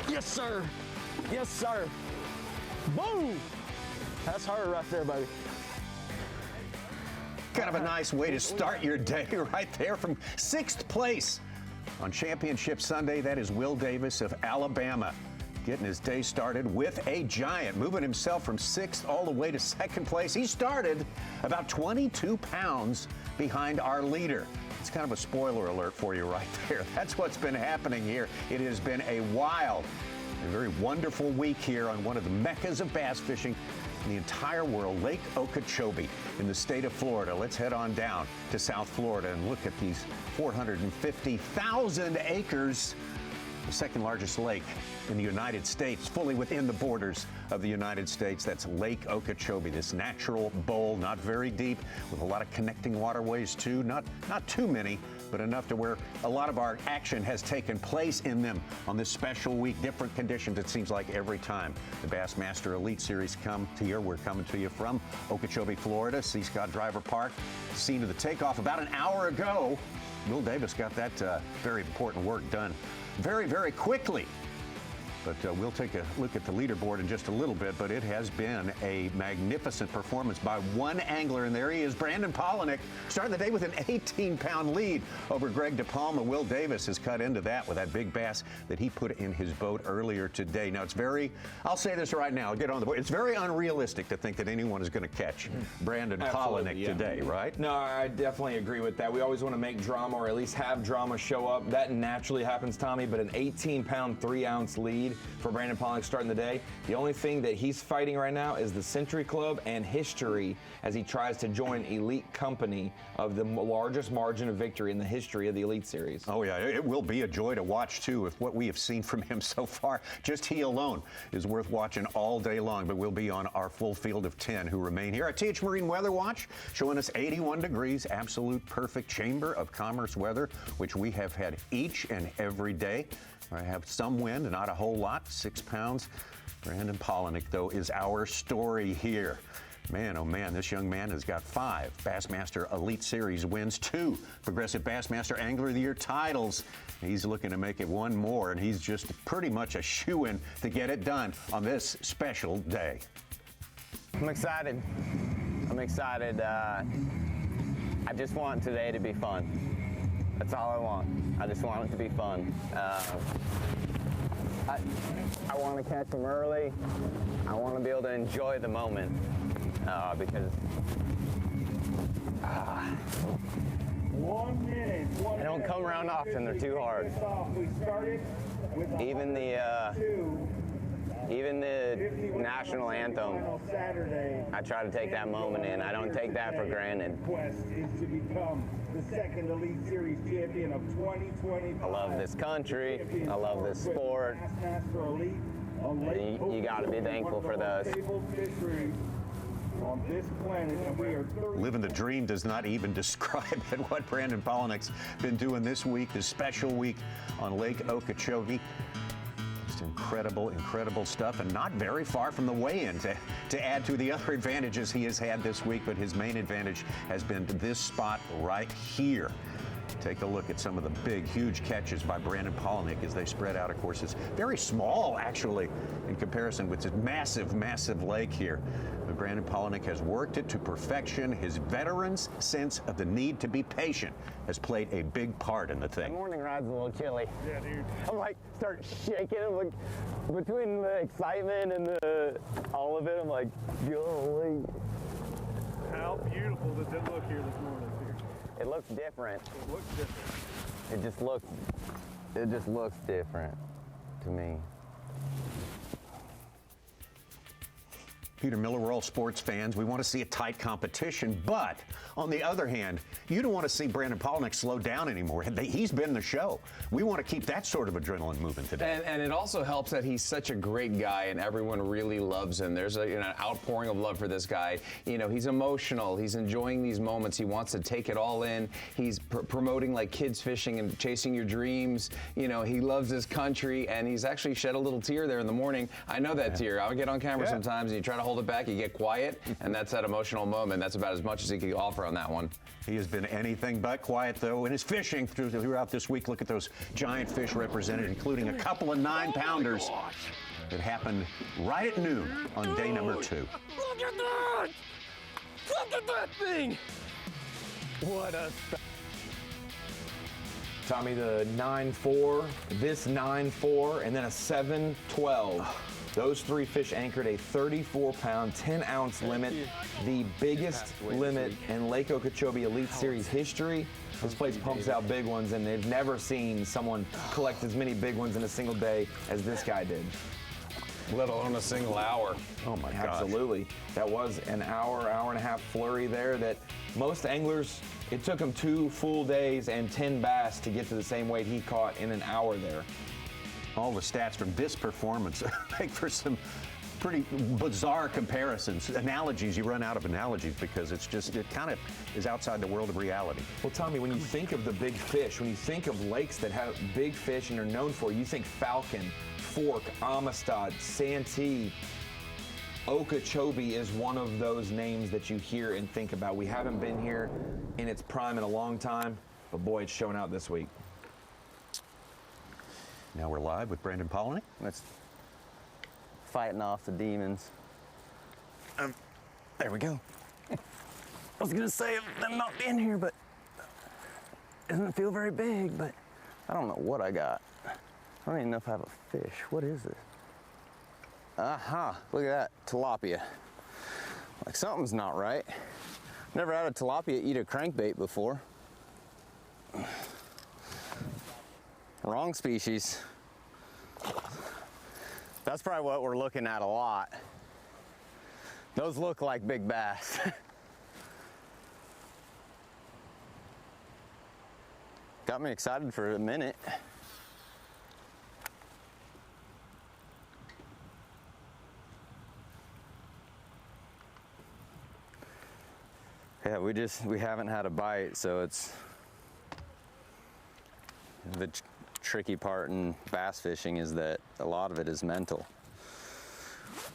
Yes, sir. Yes, sir. Boom! That's hard right there, baby. Kind of a nice way to start your day right there from 6th place on Championship Sunday. That is Will Davis of Alabama getting his day started with a giant, moving himself from 6th all the way to 2nd place. He started about 22 pounds behind our leader. It's kind of a spoiler alert for you right there. That's what's been happening here. It has been a wild, a very wonderful week here on one of the meccas of bass fishing in the entire world, Lake Okeechobee in the state of Florida. Let's head on down to South Florida and look at these 450,000 acres, the second largest lake in the United States, fully within the borders of the United States. That's Lake Okeechobee, this natural bowl, not very deep, with a lot of connecting waterways too, not too many, but enough to where a lot of our action has taken place in them on this special week. Different conditions, it seems like, every time the Bassmaster Elite Series come to here. We're coming to you from Okeechobee, Florida, C. Scott Driver Park. Scene of the takeoff about an hour ago. Will Davis got that very important work done very, very quickly. But we'll take a look at the leaderboard in just a little bit, but it has been a magnificent performance by one angler, and there he is, Brandon Palaniuk, starting the day with an 18-pound lead over Greg DePalma. Will Davis has cut into that with that big bass that he put in his boat earlier today. Now, it's very, I'll say this right now, I'll get on the board. It's very unrealistic to think that anyone is going to catch Brandon Palaniuk today, right? No, I definitely agree with that. We always want to make drama, or at least have drama show up. That naturally happens, Tommy, but an 18-pound, 3-ounce lead for Brandon Palaniuk starting the day. The only thing that he's fighting right now is the Century Club and history as he tries to join elite company of the largest margin of victory in the history of the Elite Series. Oh, yeah, it will be a joy to watch, too, with what we have seen from him so far. Just he alone is worth watching all day long, but we'll be on our full field of 10 who remain here. Our TH Marine Weather Watch showing us 81 degrees, absolute perfect Chamber of Commerce weather, which we have had each and every day. I have some wind, not a whole lot, 6 pounds. Brandon Palaniuk, though, is our story here. Man, oh man, this young man has got 5 Bassmaster Elite Series wins, 2 Progressive Bassmaster Angler of the Year titles. He's looking to make it one more, and he's just pretty much a shoo-in to get it done on this special day. I'm excited. I'm excited. I just want today to be fun. That's all I want. I just want it to be fun. I want to catch them early. I want to be able to enjoy the moment because 1 minute. they don't come around often. They're too hard. Even the national anthem, I try to take that moment in. I don't take that for granted. Quest is to become the second Elite Series champion of 2025. I love this country. I love this sport. You got to be thankful for those. On this planet, and we are Living the dream does not even describe it, what Brandon Palaniuk's been doing this week, this special week on Lake Okeechobee. Incredible, incredible stuff, and not very far from the weigh-in to add to the other advantages he has had this week, but his main advantage has been this spot right here. Take a look at some of the big, huge catches by Brandon Palaniuk as they spread out. Of course, it's very small, actually, in comparison with this massive, massive lake here. But Brandon Palaniuk has worked it to perfection. His veteran's sense of the need to be patient has played a big part in the thing. The morning ride's a little chilly. Yeah, dude. I'm like, start shaking. I'm like, between the excitement and all of it, I'm like, golly. How beautiful does it look here this morning? It looks different. It looks different. It just looks different to me. Peter Miller, we're all sports fans. We want to see a tight competition, but on the other hand, you don't want to see Brandon Palaniuk slow down anymore. He's been the show. We want to keep that sort of adrenaline moving today. And it also helps that he's such a great guy and everyone really loves him. There's an outpouring of love for this guy. You know, he's emotional. He's enjoying these moments. He wants to take it all in. He's promoting like kids fishing and chasing your dreams. You know, he loves his country, and he's actually shed a little tear there in the morning. I know that tear. I'll get on camera sometimes and you try to hold hold it back, you get quiet, and that's that emotional moment. That's about as much as he could offer on that one. He has been anything but quiet, though, in his fishing throughout this week. Look at those giant fish represented, including a couple of 9-pounders that happened right at noon on day number 2. Look at that! Look at that thing! What a... Tommy, the 9-4, this 9-4, and then a 7-12. Those 3 fish anchored a 34-pound, 10-ounce limit, the biggest limit in Lake Okeechobee Elite Series history. This place pumps out big ones, and they've never seen someone collect as many big ones in a single day as this guy did. Let alone a single hour. Oh, my gosh. Absolutely. That was an hour and a half flurry there that most anglers, it took them 2 full days and 10 bass to get to the same weight he caught in an hour there. All the stats from this performance make for some pretty bizarre comparisons, analogies. You run out of analogies because it kind of is outside the world of reality. Well, Tommy, when you think of the big fish, when you think of lakes that have big fish and are known for, you think Falcon, Fork, Amistad, Santee. Okeechobee is one of those names that you hear and think about. We haven't been here in its prime in a long time, but boy, it's showing out this week. Now we're live with Brandon Palaniuk. Let's fighting off the demons. There we go. I was gonna say them not being here, but doesn't feel very big, but I don't know what I got. I don't even know if I have a fish. What is this? Aha, look at that, tilapia. Like something's not right. Never had a tilapia eat a crankbait before. Wrong species. That's probably what we're looking at a lot. Those look like big bass. Got me excited for a minute. Yeah, we haven't had a bite, so it's the tricky part in bass fishing is that a lot of it is mental.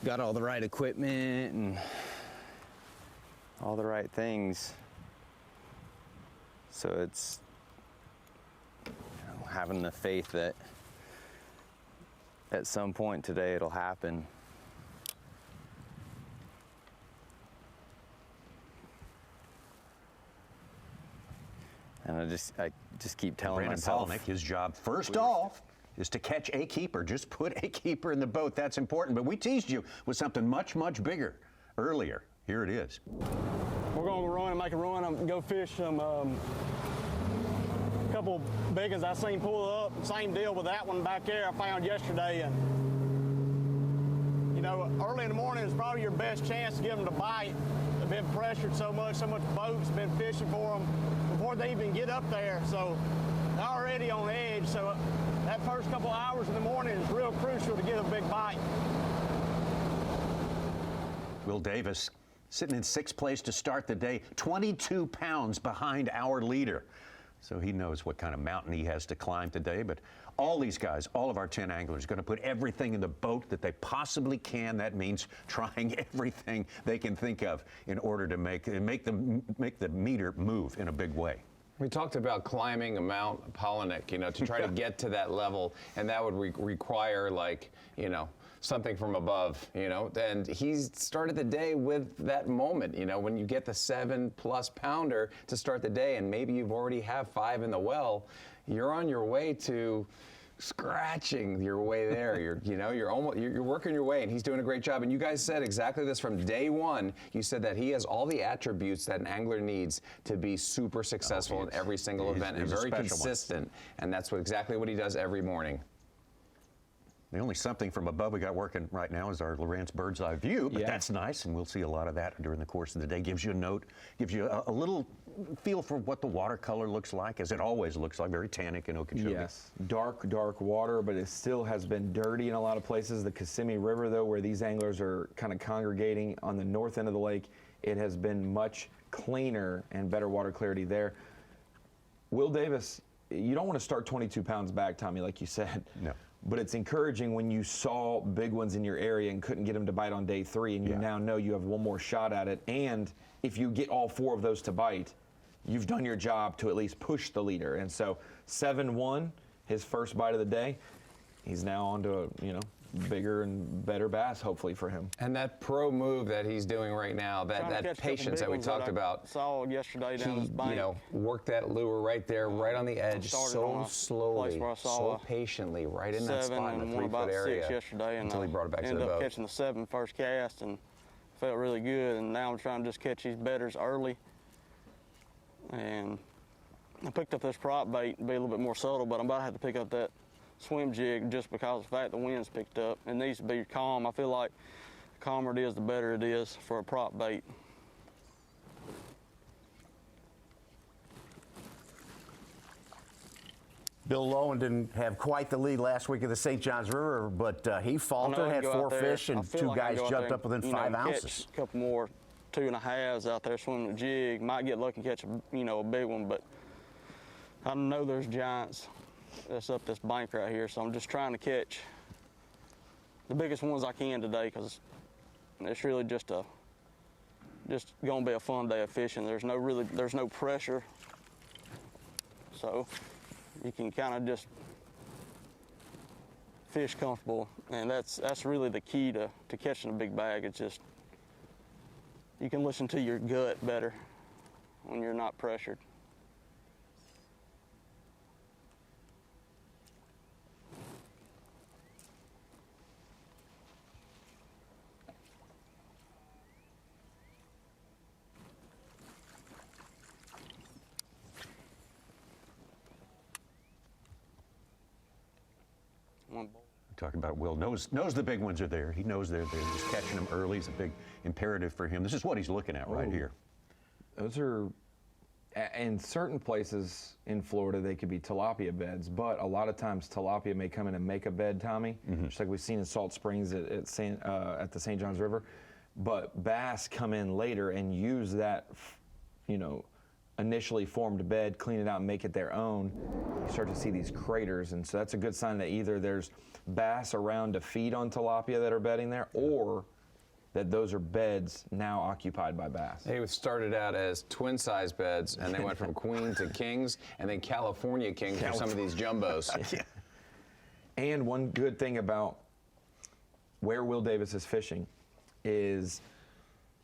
Got all the right equipment and all the right things, so it's having the faith that at some point today it'll happen. And I just keep telling Brandon myself. Palaniuk, his job first off is to catch a keeper. Just put a keeper in the boat. That's important. But we teased you with something much, much bigger earlier. Here it is. We're going to run and make a run and go fish some couple big ones I seen pull up. Same deal with that one back there I found yesterday. And you know, early in the morning is probably your best chance to get them to bite. They've been pressured so much boats have been fishing for them before they even get up there. So they're already on edge. So that first couple hours in the morning is real crucial to get a big bite. Will Davis sitting in 6th place to start the day, 22 pounds behind our leader. So he knows what kind of mountain he has to climb today. But all these guys, all of our 10 anglers, going to put everything in the boat that they possibly can. That means trying everything they can think of in order to make the meter move in a big way. We talked about climbing Mount Palaniuk, you know, to try to get to that level, and that would require, like, you know, something from above, you know, and he started the day with that moment, you know, when you get the 7+ pounder to start the day, and maybe you've already have 5 in the well, you're on your way to scratching your way there. You're working your way, and he's doing a great job. And you guys said exactly this from day one. You said that he has all the attributes that an angler needs to be super successful in every single event, and very consistent. And that's exactly what he does every morning. The only something from above we got working right now is our Lowrance bird's eye view, but that's nice, and we'll see a lot of that during the course of the day. Gives you a note, gives you a little feel for what the watercolor looks like, as it always looks like, very tannic in Okeechobee. Yes, dark water, but it still has been dirty in a lot of places. The Kissimmee River, though, where these anglers are kind of congregating on the north end of the lake, it has been much cleaner and better water clarity there. Will Davis, you don't want to start 22 pounds back, Tommy, like you said. No. But it's encouraging when you saw big ones in your area and couldn't get them to bite on day 3, and you now know you have one more shot at it. And if you get all 4 of those to bite, you've done your job to at least push the leader. And so 7-1, his first bite of the day. He's now on to a, bigger and better bass, hopefully, for him. And that pro move that he's doing right now, that patience that we talked about. Saw yesterday down his bank. Work that lure right there, right on the edge, so slowly, so patiently, right in that spot in the 3-foot area. 6 yesterday, until he brought it back to the boat. Ended up catching the 7 first cast and felt really good. And now I'm trying to just catch these betters early. And I picked up this prop bait to be a little bit more subtle, but I'm about to have to pick up that swim jig just because of the fact the wind's picked up. It needs to be calm. I feel like the calmer it is, the better it is for a prop bait. Bill Lowen didn't have quite the lead last week of the St. Johns River, but he faltered, had 4 fish, and 2 guys jumped up within 5 ounces. A couple more 2.5s out there swimming the jig. Might get lucky and catch a big one, but I know there's giants that's up this bank right here, so I'm just trying to catch the biggest ones I can today, because it's really just gonna be a fun day of fishing. There's no pressure, so you can kind of just fish comfortable, and that's really the key to catching a big bag. It's just you can listen to your gut better when you're not pressured. Talking about Will knows the big ones are there. He knows they're there. Just catching them early is a big imperative for him. This is what he's looking at right here. Those are, in certain places in Florida, they could be tilapia beds, but a lot of times tilapia may come in and make a bed, Tommy, just like we've seen in Salt Springs at the St. Johns River. But bass come in later and use that, initially formed bed, clean it out, and make it their own. You start to see these craters, and so that's a good sign that either there's bass around to feed on tilapia that are bedding there, or that those are beds now occupied by bass. They started out as twin-size beds, and they went from queen to kings, and then California kings for some of these jumbos. And one good thing about where Will Davis is fishing is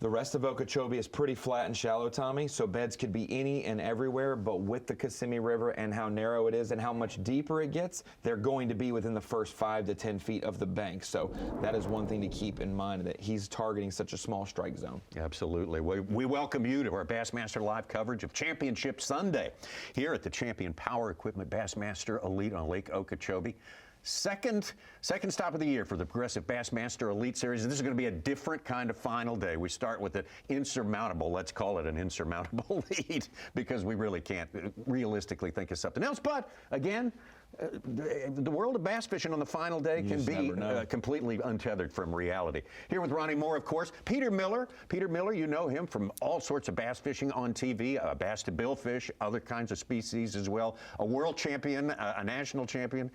the rest of Okeechobee is pretty flat and shallow, Tommy, so beds could be any and everywhere, but with the Kissimmee River and how narrow it is and how much deeper it gets, they're going to be within the first 5 to 10 feet of the bank. So that is one thing to keep in mind, that he's targeting such a small strike zone. Absolutely. We welcome you to our Bassmaster Live coverage of Championship Sunday here at the Champion Power Equipment Bassmaster Elite on Lake Okeechobee. Second stop of the year for the Progressive Bassmaster Elite Series. This is going to be a different kind of final day. We start with an insurmountable, let's call it an insurmountable lead, because we really can't realistically think of something else. But again, the world of bass fishing on the final day can be completely untethered from reality. Here with Ronnie Moore, of course, Peter Miller. Peter Miller, you know him from all sorts of bass fishing on TV, bass to billfish, other kinds of species as well. A world champion, a national champion.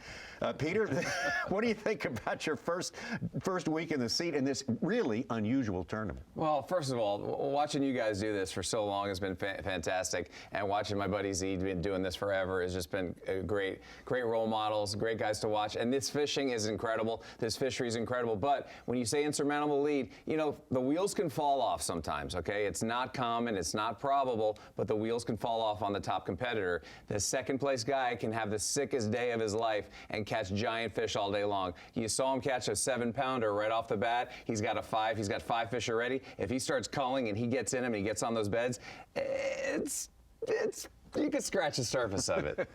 Peter, what do you think about your first week in the seat in this really unusual tournament? Well, first of all, watching you guys do this for so long has been fantastic, and watching my buddy Z been doing this forever has just been great role models, great guys to watch. And this fishing is incredible. This fishery is incredible. But when you say insurmountable lead, the wheels can fall off sometimes, okay? It's not common, it's not probable, but the wheels can fall off on the top competitor. The second place guy can have the sickest day of his life and catch giant fish all day long. You saw him catch a 7-pounder right off the bat. He's got 5 fish already. If he starts culling and he gets in him and he gets on those beds, it's you could scratch the surface of it.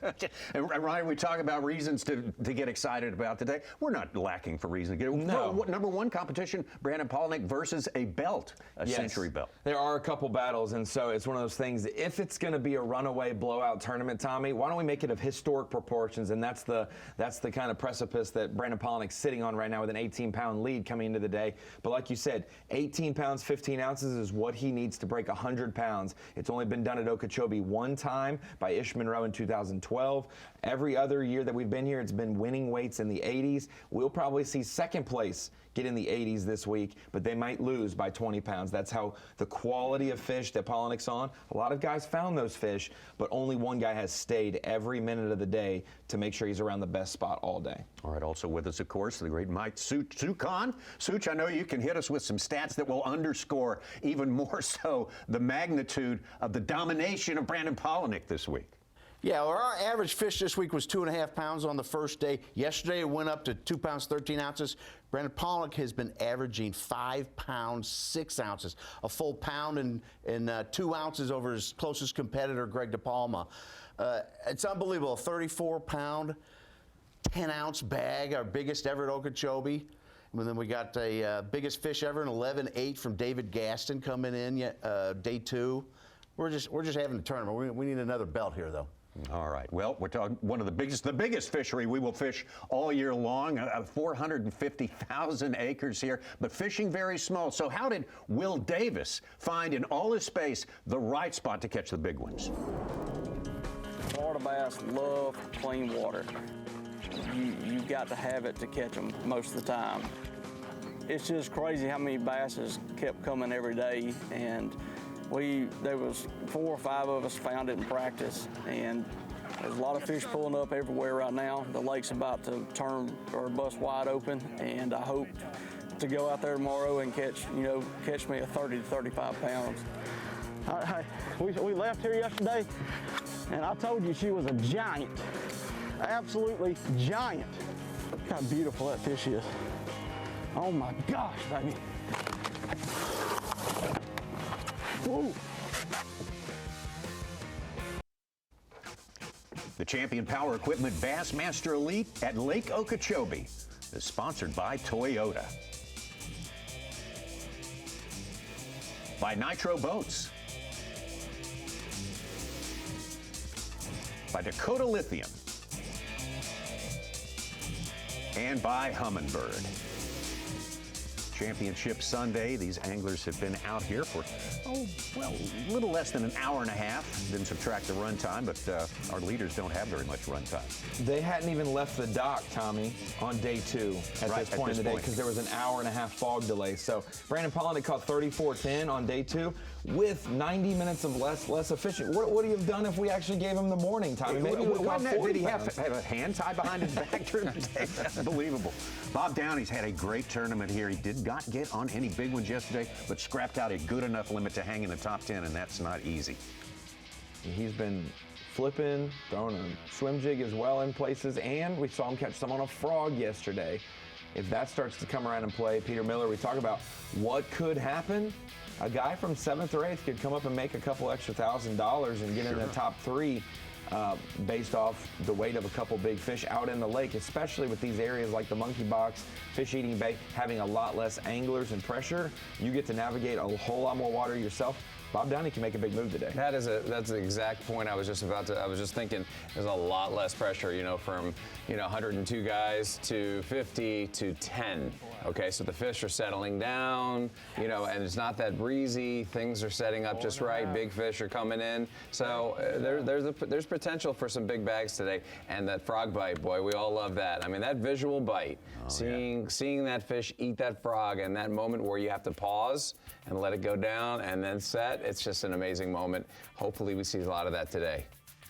And Ryan, we talk about reasons to get excited about today. We're not lacking for reasons. No. Number one competition, Brandon Palaniuk versus a belt, a century belt. There are a couple battles, and so it's one of those things. If it's going to be a runaway blowout tournament, Tommy, why don't we make it of historic proportions? And that's the kind of precipice that Brandon Palaniuk's sitting on right now with an 18-pound lead coming into the day. But like you said, 18 pounds, 15 ounces is what he needs to break 100 pounds. It's only been done at Okeechobee one time by Ish Monroe in 2012, Every other year that we've been here, it's been winning weights in the 80s. We'll probably see second place get in the 80s this week, but they might lose by 20 pounds. That's how the quality of fish that Palaniuk's on. A lot of guys found those fish, but only one guy has stayed every minute of the day to make sure he's around the best spot all day. All right, also with us, of course, the great Mike Sucon. Such, I know you can hit us with some stats that will underscore even more so the magnitude of the domination of Brandon Palaniuk this week. Yeah, well, our average fish this week was 2.5 pounds on the first day. Yesterday it went up to 2 pounds 13 ounces. Brandon Palaniuk has been averaging 5 pounds 6 ounces, a full pound and 2 ounces over his closest competitor, Greg DePalma. It's unbelievable. A 34-pound, 10-ounce bag, our biggest ever at Okeechobee. And then we got a biggest fish ever, an 11.8 from David Gaston coming in day 2. We're just having a tournament. We need another belt here, though. All right. Well, we're talking one of the biggest fishery we will fish all year long, 450,000 acres here, but fishing very small. So how did Will Davis find in all his space the right spot to catch the big ones? Florida bass love clean water. You've got to have it to catch them most of the time. It's just crazy how many basses kept coming every day, and there was 4 or 5 of us found it in practice, and there's a lot of fish pulling up everywhere right now. The lake's about to turn or bust wide open, and I hope to go out there tomorrow and catch me a 30 to 35 pounds. We left here yesterday, and I told you she was a giant, absolutely giant. Look how beautiful that fish is. Oh my gosh, baby. Whoa. The Champion Power Equipment Bassmaster Elite at Lake Okeechobee is sponsored by Toyota, by Nitro Boats, by Dakota Lithium, and by Humminbird. Championship Sunday. These anglers have been out here for, a little less than an hour and a half. Didn't subtract the run time, but our leaders don't have very much run time. They hadn't even left the dock, Tommy, on day 2 at this point in the day because there was an hour and a half fog delay. So Brandon Palaniuk caught 34.10 on day 2 with 90 minutes of less efficient. What would he have done if we actually gave him the morning, Tommy? Maybe he would have caught 40 Did he pounds. have a hand tied behind his back during the day? Unbelievable. Bob Downey's had a great tournament here. He did not get on any big ones yesterday, but scrapped out a good enough limit to hang in the top 10, and that's not easy. He's been flipping, throwing a swim jig as well in places, and we saw him catch some on a frog yesterday. If that starts to come around and play, Peter Miller, we talk about what could happen. A guy from 7th or 8th could come up and make a couple extra $1,000 and get in the top 3 based off the weight of a couple big fish out in the lake, especially with these areas like the Monkey Box, Fish Eating Bay, having a lot less anglers and pressure. You get to navigate a whole lot more water yourself. Bob Downey can make a big move today. That's the exact point I was just thinking. There's a lot less pressure, from 102 guys to 50 to 10. Okay, so the fish are settling down, and it's not that breezy. Things are setting up just right. Big fish are coming in. So there's potential for some big bags today. And that frog bite, boy, we all love that. I mean, that visual bite, seeing that fish eat that frog, and that moment where you have to pause and let it go down and then set, it's just an amazing moment. Hopefully we see a lot of that today.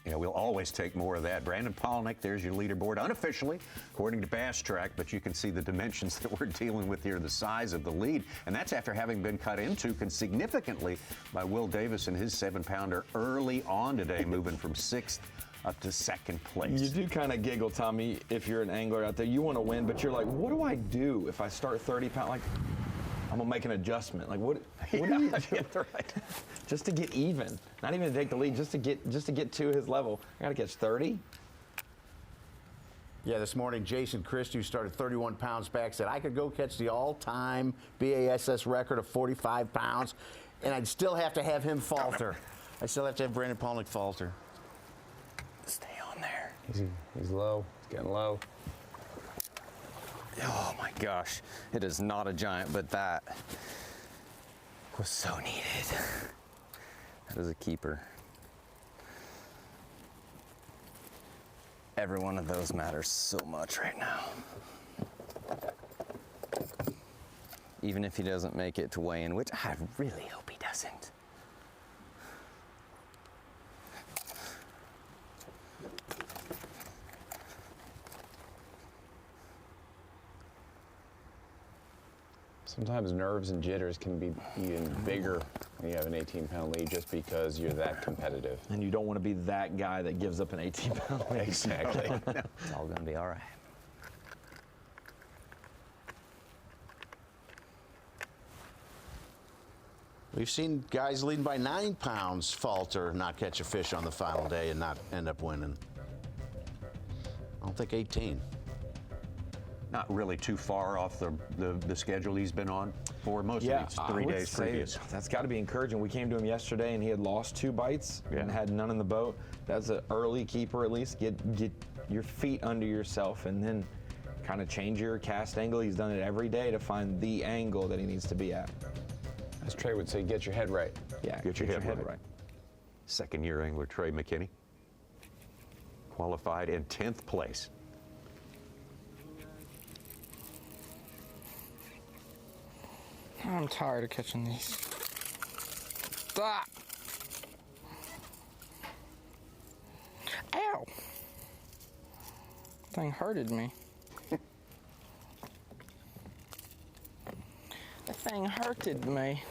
Yeah, we'll always take more of that. Brandon Palaniuk, there's your leaderboard, unofficially, according to Bass Track, but you can see the dimensions that we're dealing with here, the size of the lead, and that's after having been cut into significantly by Will Davis and his 7-pounder early on today, moving from 6th up to 2nd place. You do kind of giggle, Tommy, if you're an angler out there. You want to win, but you're like, what do I do if I start 30 pounds? Like, I'm gonna make an adjustment. Like what do you do? Right. Just to get even, not even to take the lead, just to get to his level. I gotta catch 30. Yeah, this morning Jason Christie, who started 31 pounds back, said I could go catch the all-time B.A.S.S record of 45 pounds, and I'd still have to have him falter. I still have to have Brandon Palaniuk falter. Stay on there. He's low. He's getting low. Oh my gosh, it is not a giant, but that was so needed. That is a keeper. Every one of those matters so much right now. Even if he doesn't make it to weigh-in, which I really hope he doesn't. Sometimes nerves and jitters can be even bigger when you have an 18-pound lead just because you're that competitive. And you don't want to be that guy that gives up an 18-pound lead. Exactly. It's all gonna be all right. We've seen guys leading by 9 pounds falter, not catch a fish on the final day, and not end up winning. I don't think 18. Not really too far off the schedule he's been on for most Yeah, of these 3 days previous. That's got to be encouraging. We came to him yesterday and he had lost 2 bites and had none in the boat. That's an early keeper at least. Get your feet under yourself and then kind of change your cast angle. He's done it every day to find the angle that he needs to be at. As Trey would say, get your head right. Yeah, Get your head right. Second-year angler Trey McKinney qualified in 10th place. I'm tired of catching these. Stop! Ow! Thing hurted me. That thing hurted me.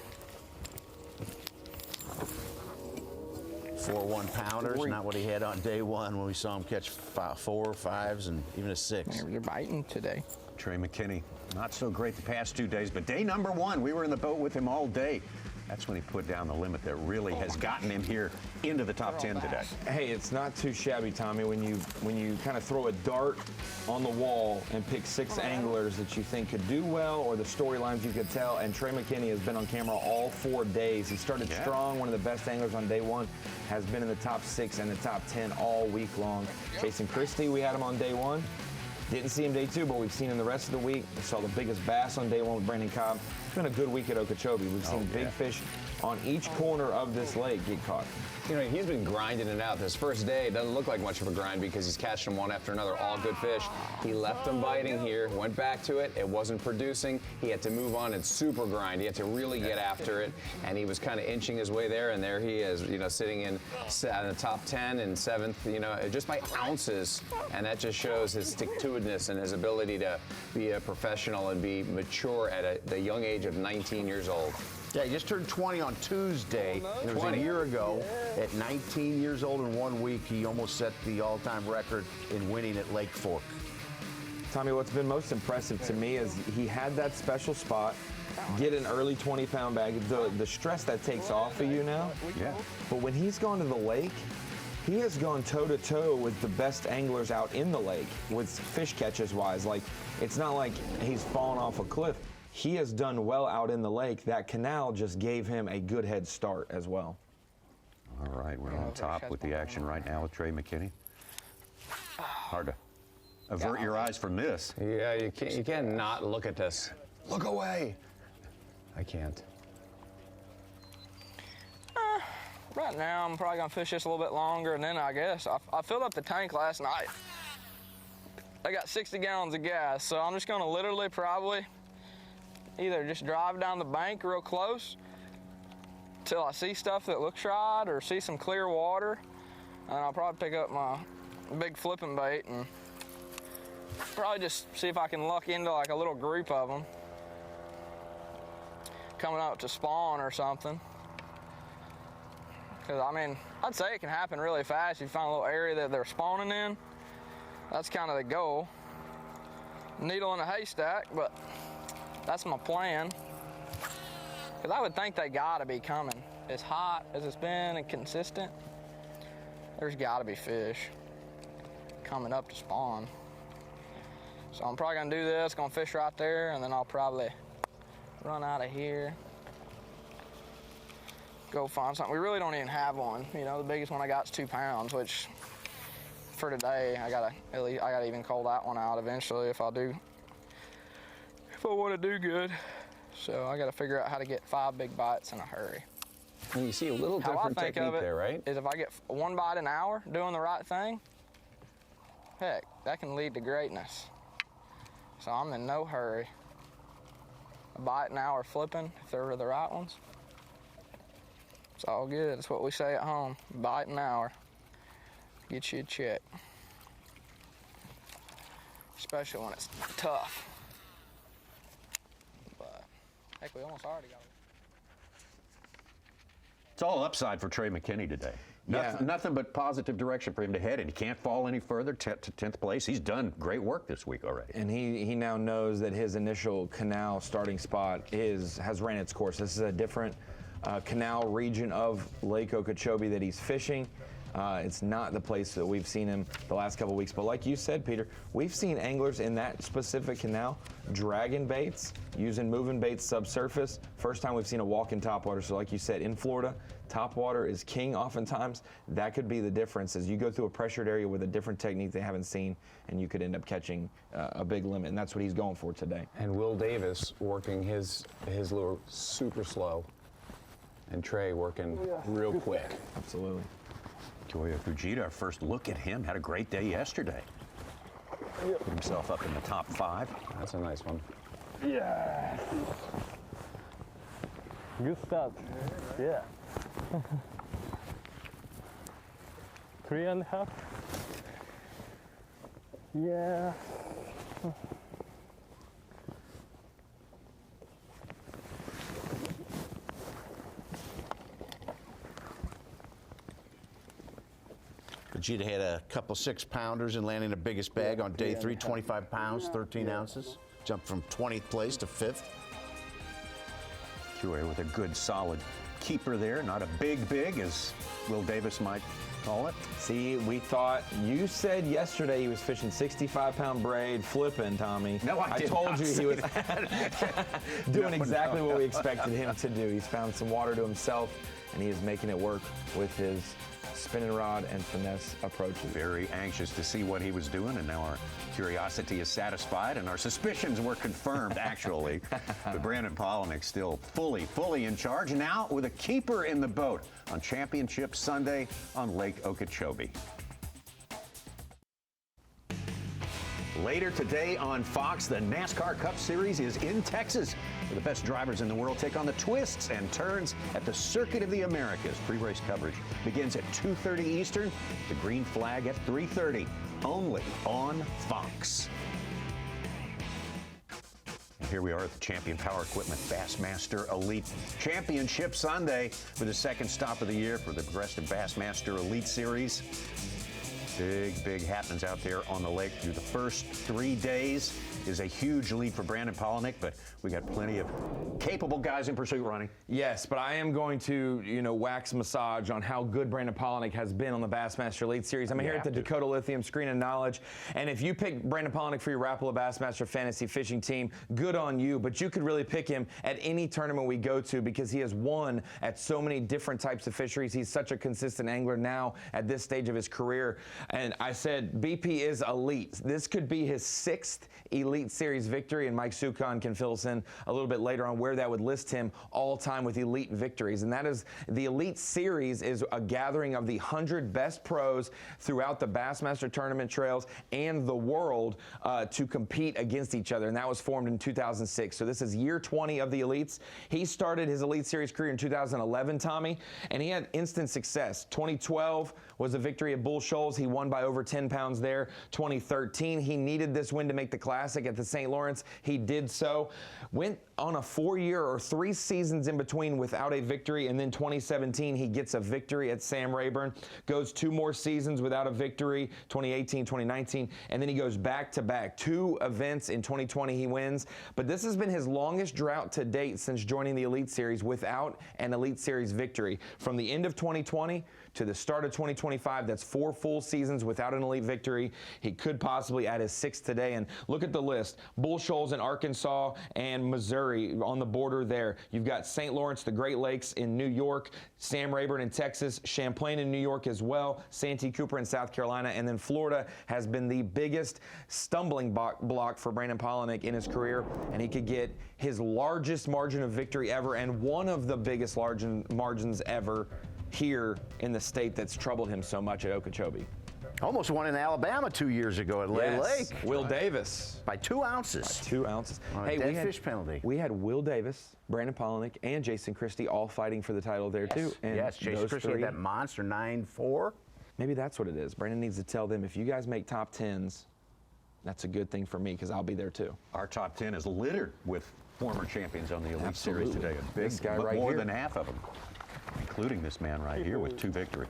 4 1-pounders, not what he had on day 1 when we saw him catch 4, 5s, and even a 6. You're biting today. Trey McKinney, not so great the past 2 days, but day number 1, we were in the boat with him all day. That's when he put down the limit that really has gotten him here into the top 10 today. Hey, it's not too shabby, Tommy, when you kind of throw a dart on the wall and pick 6 anglers that you think could do well or the storylines you could tell. And Trey McKinney has been on camera all 4 days. He started strong, one of the best anglers on day 1, has been in the top 6 and the top 10 all week long. Jason Christie, we had him on day 1. Didn't see him day 2, but we've seen him the rest of the week. We saw the biggest bass on day 1 with Brandon Cobb. It's been a good week at Okeechobee. We've seen big fish on each corner of this lake get caught. You know, he's been grinding it out. This first day doesn't look like much of a grind because he's catching them one after another, all good fish. He left them biting here, went back to it. It wasn't producing. He had to move on and super grind. He had to really get after it, and he was kind of inching his way there, and there he is, you know, sitting in the top 10 and 7th, you know, just by ounces. And that just shows his stick-to-itiveness and his ability to be a professional and be mature at the young age of 19 years old. Yeah, he just turned 20 on Tuesday. And it was a year ago. At 19 years old in 1 week, he almost set the all-time record in winning at Lake Fork. Tommy, what's been most impressive to me is he had that special spot, get an early 20-pound bag, the stress that takes off of you now. Yeah. But when he's gone to the lake, he has gone toe-to-toe with the best anglers out in the lake, with fish catches-wise. Like, it's not like he's fallen off a cliff. He has done well out in the lake. That canal just gave him a good head start as well. All right, we're on top with the action right now with Trey McKinney. Hard to avert your eyes from this. Yeah, you can't not look at this. Look away. I can't. Right now, I'm probably gonna fish this a little bit longer, and then I guess I filled up the tank last night. I got 60 gallons of gas, so I'm just gonna literally probably either just drive down the bank real close till I see stuff that looks right or see some clear water, and I'll probably pick up my big flipping bait and probably just see if I can luck into like a little group of them coming out to spawn or something. Because, I mean, I'd say it can happen really fast. You find a little area that they're spawning in. That's kind of the goal. Needle in a haystack, but that's my plan. Because I would think they gotta be coming. As hot as it's been and consistent, there's gotta be fish coming up to spawn. So I'm probably gonna do this, gonna fish right there, and then I'll probably run out of here. Go find something. We really don't even have one. You know, the biggest one I got is 2 pounds, which for today, I gotta even call that one out eventually if I want to do good. So I gotta figure out how to get 5 big bites in a hurry. And you see a little different technique there, right? Is if I get 1 bite an hour doing the right thing, heck, that can lead to greatness. So I'm in no hurry. A bite an hour flipping, if they're the right ones. It's all good. That's what we say at home. Bite an hour. Get you a check. Especially when it's tough. But heck, we almost already got it. It's all upside for Trey McKinney today. Yeah. Nothing but positive direction for him to head, and he can't fall any further. 10th place. He's done great work this week already. And he now knows that his initial canal starting spot has ran its course. This is a different canal region of Lake Okeechobee that he's fishing. It's not the place that we've seen him the last couple of weeks. But like you said, Peter, we've seen anglers in that specific canal dragging baits, using moving baits subsurface. First time we've seen a walk in topwater. So like you said, in Florida, topwater is king oftentimes. That could be the difference as you go through a pressured area with a different technique they haven't seen, and you could end up catching a big limit. And that's what he's going for today. And Will Davis working his lure super slow, and Trey working real quick. Absolutely. Kyoya Fujita, our first look at him, had a great day yesterday. Put himself up in the top 5. That's a nice one. Yeah. Good start. Yeah. 3.5. Yeah. Fujita had a couple 6-pounders and landing the biggest bag on day 3, 25 pounds, 13 ounces. Jumped from 20th place to 5th. Kyoya with a good, solid keeper there. Not a big, as Will Davis might call it. See, we thought, you said yesterday he was fishing 65-pound braid, flipping, Tommy. No, I did told not you say he was that. doing exactly what we expected him to do. He's found some water to himself, and he is making it work with his spinning rod and finesse approaches. Very anxious to see what he was doing, and now our curiosity is satisfied, and our suspicions were confirmed, actually. But Brandon Palaniuk still fully in charge, now with a keeper in the boat on Championship Sunday on Lake Okeechobee. Later today on Fox, the NASCAR Cup Series is in Texas, where the best drivers in the world take on the twists and turns at the Circuit of the Americas. Pre-race coverage begins at 2:30 Eastern, the green flag at 3:30, only on Fox. And here we are at the Champion Power Equipment Bassmaster Elite Championship Sunday for the second stop of the year for the Progressive Bassmaster Elite Series. Big happenings out there on the lake through the first 3 days. Is a huge lead for Brandon Palaniuk, but we got plenty of capable guys in pursuit, Ronnie. Yes, but I am going to, wax massage on how good Brandon Palaniuk has been on the Bassmaster Elite Series. I'm here at the Dakota Lithium Screen of Knowledge, and if you pick Brandon Palaniuk for your Rapala Bassmaster Fantasy Fishing team, good on you, but you could really pick him at any tournament we go to because he has won at so many different types of fisheries. He's such a consistent angler now at this stage of his career, and I said BP is elite. This could be his 6th Elite Series victory, and Mike Sukon can fill us in a little bit later on where that would list him all time with elite victories. And that is, the Elite Series is a gathering of the 100 best pros throughout the Bassmaster tournament trails and the world to compete against each other. And that was formed in 2006. So this is year 20 of the Elites. He started his Elite Series career in 2011, Tommy, and he had instant success. 2012 was a victory at Bull Shoals. He won by over 10 pounds there. 2013, he needed this win to make the Classic at the St. Lawrence. He did so. Went on a 4-year or 3 seasons in between without a victory, and then 2017 he gets a victory at Sam Rayburn. Goes 2 more seasons without a victory, 2018, 2019, and then he goes back-to-back. 2 events in 2020 he wins, but this has been his longest drought to date since joining the Elite Series without an Elite Series victory. From the end of 2020 to the start of 2025, that's 4 full seasons without an elite victory. He could possibly add his 6th today, and look at the list. Bull Shoals in Arkansas and Missouri on the border there. You've got St. Lawrence, the Great Lakes in New York, Sam Rayburn in Texas, Champlain in New York as well, Santee Cooper in South Carolina, and then Florida has been the biggest stumbling block for Brandon Palaniuk in his career, and he could get his largest margin of victory ever and one of the biggest margins ever here in the state that's troubled him so much at Okeechobee. Almost won in Alabama 2 years ago at Lay Lake. Will Davis. By 2 ounces. 2 ounces. On a dead fish penalty. We had Will Davis, Brandon Palaniuk, and Jason Christie all fighting for the title there too. And yes, Jason Christie had that monster 9-4. Maybe that's what it is. Brandon needs to tell them, if you guys make top 10s, that's a good thing for me because I'll be there too. Our top 10 is littered with former champions on the Elite Series today. A big, This guy but right more here. than half of them, including this man right here with 2 victories.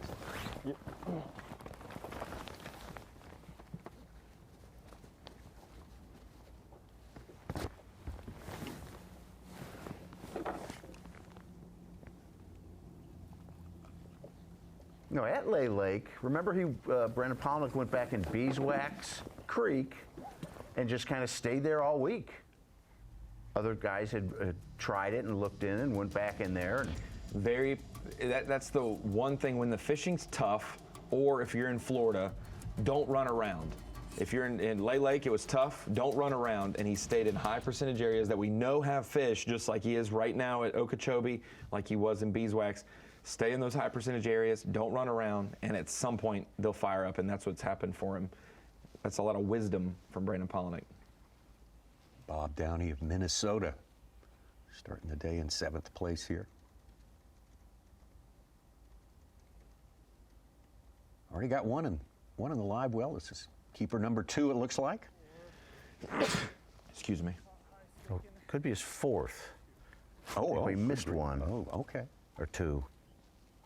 No, at Lay Lake, remember Brandon Palaniuk went back in Beeswax Creek and just kind of stayed there all week. Other guys had tried it and looked in and went back in there. That's the one thing when the fishing's tough, or if you're in Florida, don't run around. If you're in Lay Lake, it was tough, don't run around. And he stayed in high percentage areas that we know have fish, just like he is right now at Okeechobee, like he was in Beeswax. Stay in those high percentage areas, don't run around, and at some point they'll fire up, and that's what's happened for him. That's a lot of wisdom from Brandon Palaniuk. Bob Downey of Minnesota, starting the day in 7th place here. Already got one in the live well. This is keeper number 2, it looks like. Excuse me. Oh, could be his 4th. Oh, he missed one. Oh, okay. Or 2.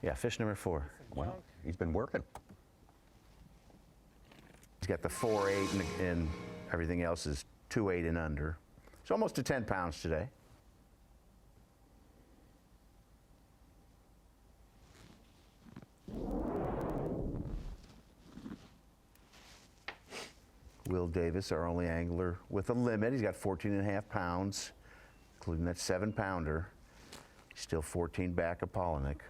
Yeah, fish number 4. Well, he's been working. He's got the 4.8 and everything else is 2.8 and under. It's almost to 10 pounds today. Will Davis, our only angler with a limit. He's got 14.5 pounds, including that 7-pounder. Still 14 back of Palaniuk.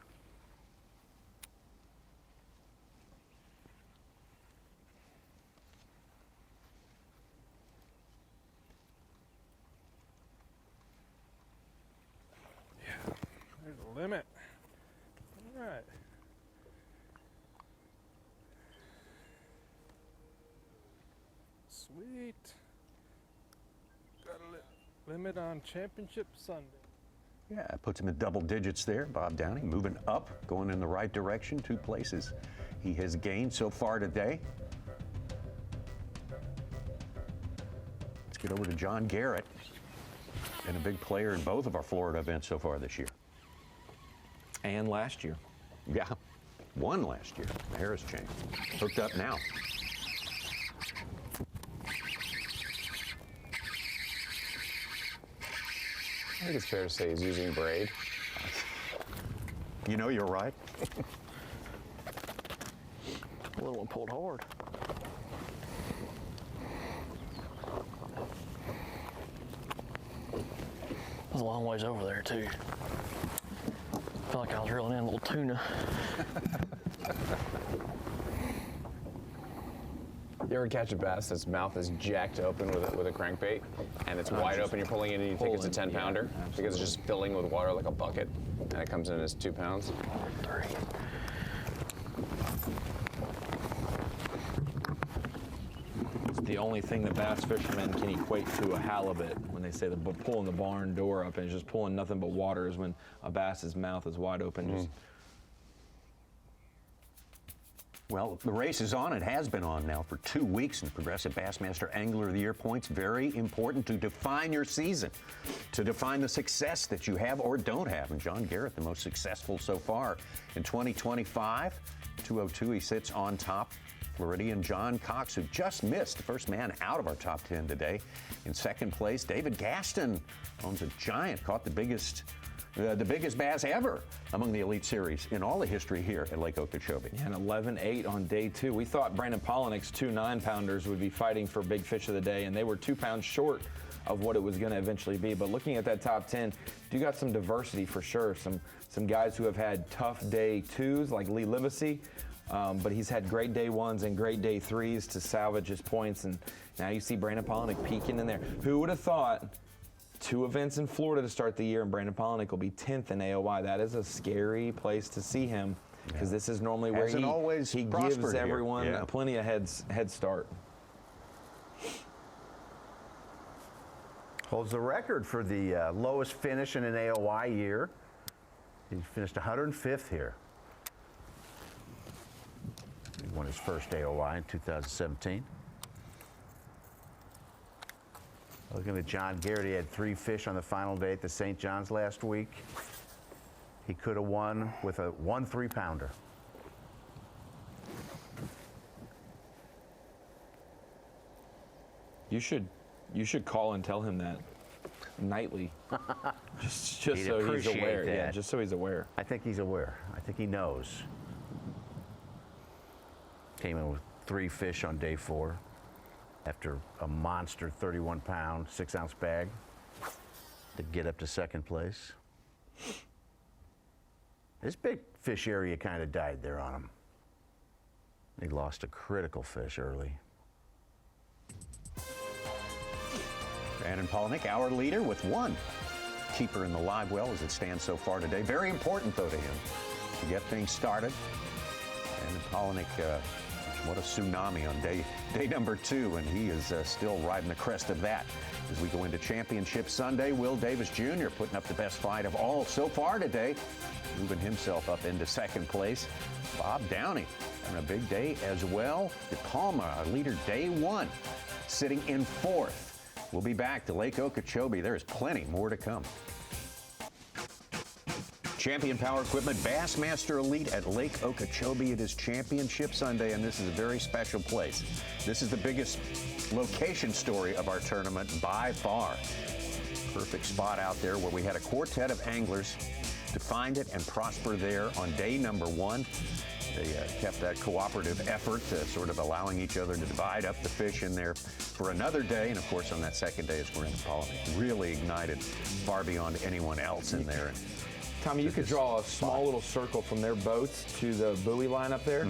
There's a limit. All right. Sweet. Got a limit on Championship Sunday. Yeah, puts him in double digits there. Bob Downey moving up, going in the right direction. 2 places he has gained so far today. Let's get over to John Garrett, been a big player in both of our Florida events so far this year. And last year. Yeah, won last year, the Harris chain. Hooked up now. I think it's fair to say he's using braid. You know you're right. The little one pulled hard. It was a long ways over there, too. I feel like I was reeling in a little tuna. You ever catch a bass that's mouth is jacked open with a crankbait, and it's wide open, you're pulling in and you think it's a 10-pounder because it's just filling with water like a bucket, and it comes in as 2 pounds? 3. It's the only thing that bass fishermen can equate to a halibut when they say pulling the barn door up and it's just pulling nothing but water is when a bass's mouth is wide open. Just Well, the race is on. It has been on now for 2 weeks in Progressive Bassmaster Angler of the Year points. Very important to define your season, to define the success that you have or don't have. And John Garrett, the most successful so far in 2025. 202, he sits on top. Floridian John Cox, who just missed, the first man out of our top 10 today. In 2nd place, David Gaston owns a giant, caught the biggest bass ever among the Elite Series in all the history here at Lake Okeechobee. Yeah, an 11-8 on day 2. We thought Brandon Palaniuk's 2 9-pounders would be fighting for big fish of the day, and they were 2 pounds short of what it was going to eventually be. But looking at that top 10, you got some diversity for sure. Some guys who have had tough day 2s, like Lee Livesey, but he's had great day 1s and great day 3s to salvage his points. And now you see Brandon Palaniuk peeking in there. Who would have thought 2 events in Florida to start the year, and Brandon Palaniuk will be 10th in AOY. That is a scary place to see him. because this is normally where Hasn't always he gives prospered here. everyone Yeah. plenty of head start. Holds the record for the lowest finish in an AOY year. He finished 105th here. He won his first AOY in 2017. Looking at John Garrett, he had 3 fish on the final day at the St. John's last week. He could have won with a 1 3-pounder. You should call and tell him that nightly, just He'd so he's appreciate aware. that. Yeah, just so he's aware. I think he's aware. I think he knows. Came in with 3 fish on day 4 after a monster 31-pound, 6-ounce bag to get up to second place. This big fish area kind of died there on him. He lost a critical fish early. Brandon Palaniuk, our leader, with 1 keeper in the live well as it stands so far today. Very important, though, to him to get things started. Brandon Palaniuk, what a tsunami on day number 2, and he is still riding the crest of that. As we go into Championship Sunday, Will Davis Jr. putting up the best fight of all so far today, moving himself up into second place. Bob Downey having a big day as well. De Palma, our leader, day 1, sitting in 4th. We'll be back to Lake Okeechobee. There is plenty more to come. Champion Power Equipment Bassmaster Elite at Lake Okeechobee. It is Championship Sunday, and this is a very special place. This is the biggest location story of our tournament by far. Perfect spot out there where we had a quartet of anglers to find it and prosper there on day number 1. They kept that cooperative effort, sort of allowing each other to divide up the fish in there for another day. And of course, on that second day, it's Brandon Palaniuk really ignited far beyond anyone else in there. And Tommy, you could draw a small little circle from their boats to the buoy line up there.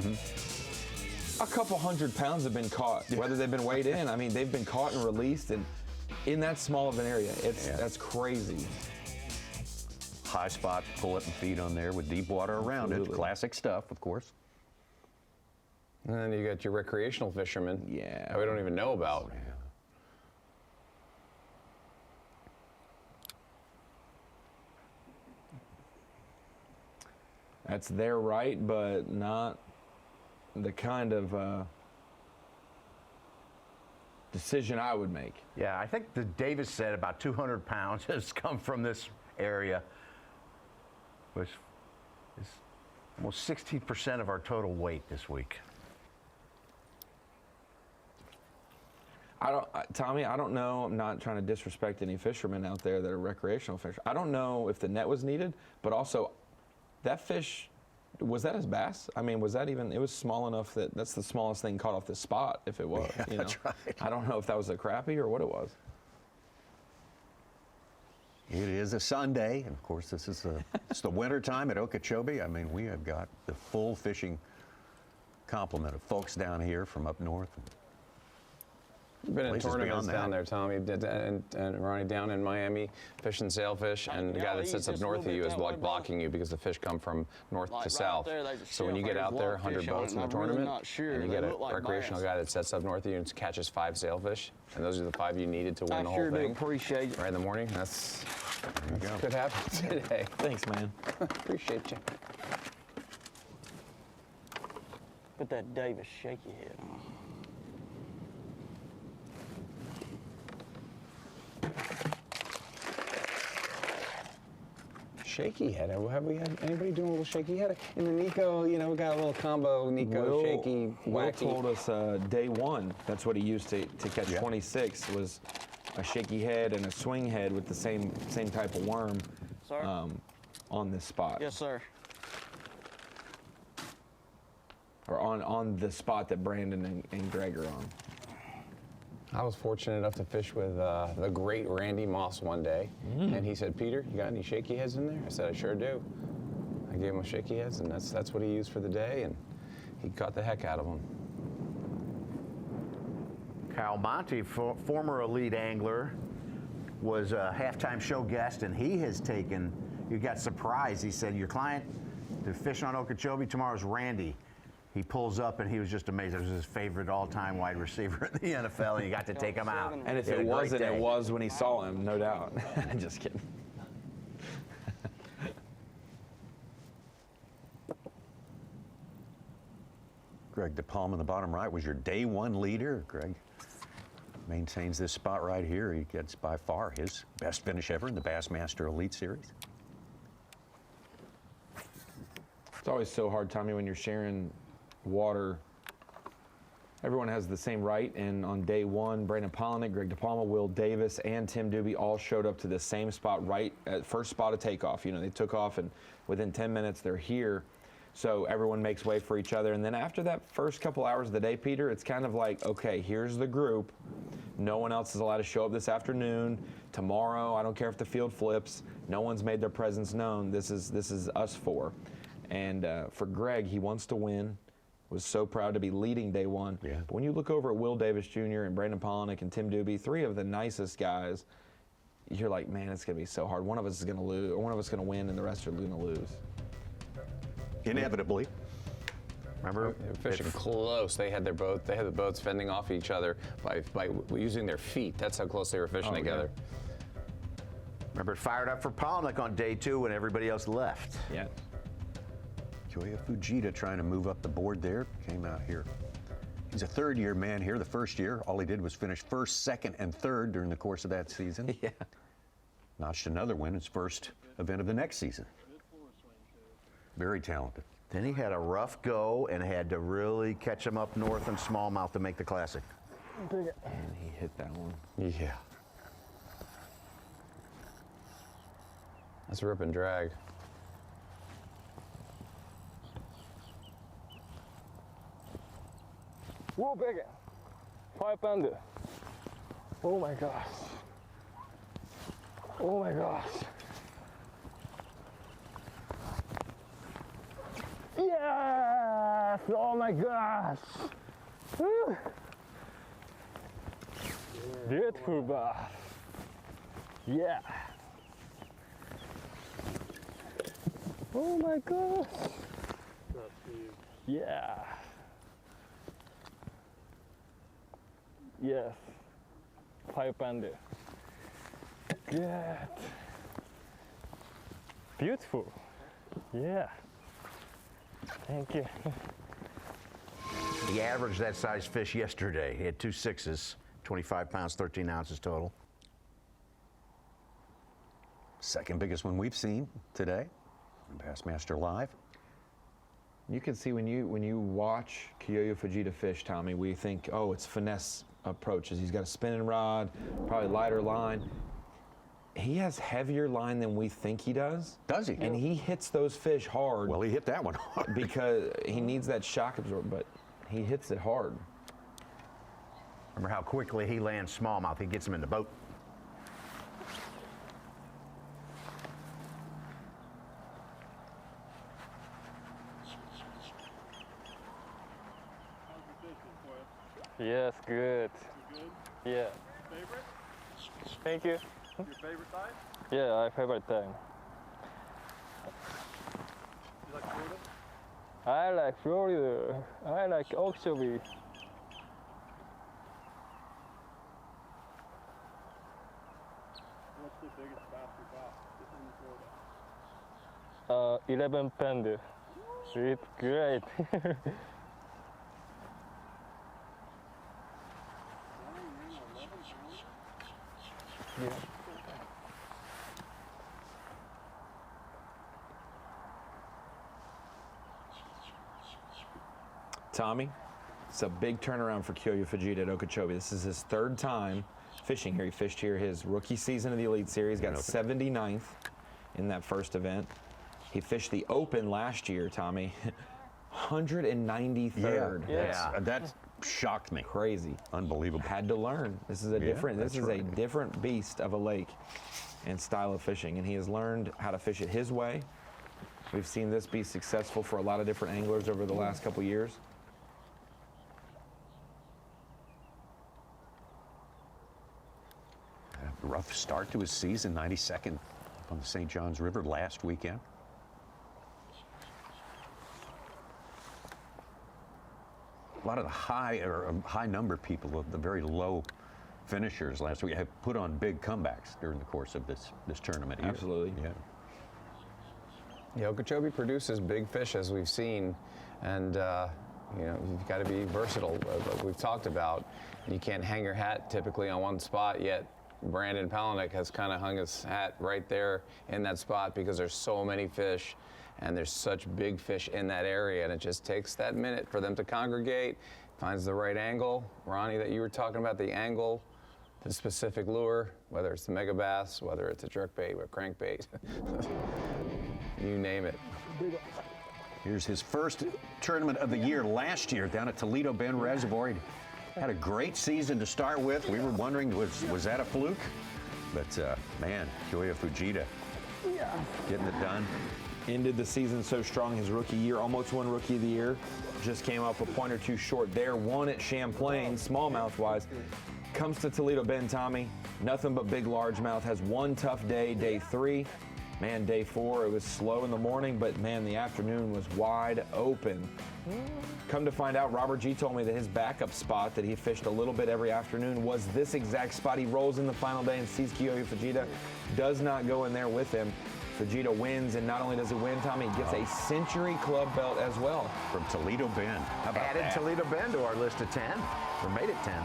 A couple 100 pounds have been caught, whether they've been weighed in. I mean, they've been caught and released, and in that small of an area, that's crazy. High spot, pull it and feed on there with deep water around it. Classic stuff, of course. And then you got your recreational fishermen. Yeah. That we don't even know about. Yeah. That's their right, but not the kind of decision I would make. Yeah, I think the Davis said about 200 pounds has come from this area, which is almost 16% of our total weight this week. Tommy, I don't know. I'm not trying to disrespect any fishermen out there that are recreational fish. I don't know if the net was needed, but also that fish, was that his bass? I mean, was that even, it was small enough that that's the smallest thing caught off this spot if it was. Yeah, you know? that's right. I don't know if that was a crappie or what it was. It is a Sunday, and of course, this is it's the winter time at Okeechobee. I mean, we have got the full fishing complement of folks down here from up north. You've been in Places tournaments beyond down that. there, Tommy, and Ronnie down in Miami, fishing sailfish, and the guy that sits up north of you is like blocking you because the fish come from north to south. So when you get out there, 100 boats in the tournament, and you get a recreational guy that sits up north of you and catches 5 sailfish, and those are the 5 you needed to win the whole sure do thing. appreciate it. Right in the morning, that's could happen today. Thanks, man. Appreciate you. Put that Davis shaky head on. Shaky head. Have we had anybody doing a little shaky head? In the Nico, you know, we got a little combo, Nico, shaky, Will wacky. told us day 1, that's what he used to catch 26, was a shaky head and a swing head with the same type of worm on this spot. Yes, sir. Or on the spot that Brandon and Greg are on. I was fortunate enough to fish with the great Randy Moss one day, and he said, "Peter, you got any shaky heads in there?" I said, "I sure do." I gave him a shaky heads, and that's what he used for the day, and he caught the heck out of them. Kyle Monty, former elite angler, was a halftime show guest, and he has taken, you got surprised. He said, your client to fish on Okeechobee. Tomorrow's Randy. He pulls up, and he was just amazing. It was his favorite all-time wide receiver in the NFL, and you got to take him out. And if He had it a great wasn't, day. it was when he saw him, no doubt. Just kidding. Greg DePalma in the bottom right was your day one leader. Greg maintains this spot right here. He gets by far his best finish ever in the Bassmaster Elite Series. It's always so hard, Tommy, when you're sharing water. Everyone has the same right, and on day one, Brandon Palaniuk, Greg DePalma, Will Davis, and Tim Doobie all showed up to the same spot right at first spot of takeoff. You know, they took off, and within 10 minutes, they're here. So everyone makes way for each other. And then after that first couple hours of the day, Peter, it's kind of like, okay, here's the group. No one else is allowed to show up this afternoon. Tomorrow, I don't care if the field flips. No one's made their presence known. This is us four. And for Greg, he wants to win. Was so proud to be leading day one. Yeah. But when you look over at Will Davis Jr. and Brandon Palaniuk and Tim Doobie, three of the nicest guys, you're like, man, it's going to be so hard. One of us is going to lose, or one of us is going to win, and the rest are going to lose. Inevitably. Remember, they were fishing close. They had the boats fending off each other by using their feet. That's how close they were fishing together. Yeah. Remember, it fired up for Palaniuk on day two when everybody else left. Yeah. Kyoya Fujita trying to move up the board there, came out here. He's a third-year man here. The first year, all he did was finish first, second, and third during the course of that season. Yeah. Notched another win, his first event of the next season. Very talented. Then he had a rough go and had to really catch him up north in smallmouth to make the Classic. And he hit that one. Yeah. That's a rip and drag. Whoa, big 5 pounder. Oh my gosh. Oh my gosh. Yes! Oh my gosh. Woo. Beautiful bass. Yeah. Oh my gosh. Yeah. Yes. 5 pounder. Good. Beautiful. Yeah. Thank you. He averaged that size fish yesterday. He had 2 6s, 25 pounds, 13 ounces total. Second biggest one we've seen today on Bassmaster Live. You can see when you watch Kyoya Fujita fish, Tommy, we think, oh, it's finesse approaches. He's got a spinning rod, probably lighter line. He has heavier line than we think he does. Does he? And he hits those fish hard. Well, he hit that one hard. Because he needs that shock absorber, but he hits it hard. Remember how quickly he lands smallmouth. He gets him in the boat. Yes, good. Good? Yeah. Favorite? Thank you. Your favorite time? Yeah, my favorite time. You like Florida? I like Florida. I like Okeechobee. What's the biggest bass you caught in Florida? 11 pounder. It's great. Yeah. Tommy, it's a big turnaround for Kyoya Fujita at Okeechobee. This is his third time fishing here. He fished here his rookie season of the Elite Series, got 79th in that first event. He fished the Open last year, Tommy, 193rd. Yeah, that shocked me. Crazy. Unbelievable. Had to learn. This is a a different beast of a lake and style of fishing, and he has learned how to fish it his way. We've seen this be successful for a lot of different anglers over the last couple years. A rough start to his season, 92nd on the St. Johns River last weekend. a lot of the high number of people, of the very low finishers last week, have put on big comebacks during the course of this tournament. Absolutely. Yeah. Yeah, Okeechobee produces big fish, as we've seen, and you know, you've got to be versatile, like we've talked about. You can't hang your hat typically on one spot, yet Brandon Palaniuk has kind of hung his hat right there in that spot because there's so many fish and there's such big fish in that area, and it just takes that minute for them to congregate, finds the right angle. Ronnie, that you were talking about, the angle, the specific lure, whether it's the mega bass, whether it's a jerkbait or crankbait, you name it. Here's his first tournament of the year last year down at Toledo Bend Reservoir. He had a great season to start with. We were wondering, was that a fluke? But man, Kyoya Fujita getting it done. Ended the season so strong his rookie year, almost won Rookie of the Year. Just came up a point or two short there. Won at Champlain, smallmouth-wise. Comes to Toledo Bend, Tommy. Nothing but big largemouth. Has one tough day, day 3. Man, day 4, it was slow in the morning, but man, the afternoon was wide open. Come to find out, Robert G told me that his backup spot that he fished a little bit every afternoon was this exact spot. He rolls in the final day and sees Kyoya Fujita. Does not go in there with him. Fujita wins, and not only does he win, Tommy, he gets a Century Club belt as well. From Toledo Bend. How about Added that? Toledo Bend to our list of 10. Or made it 10.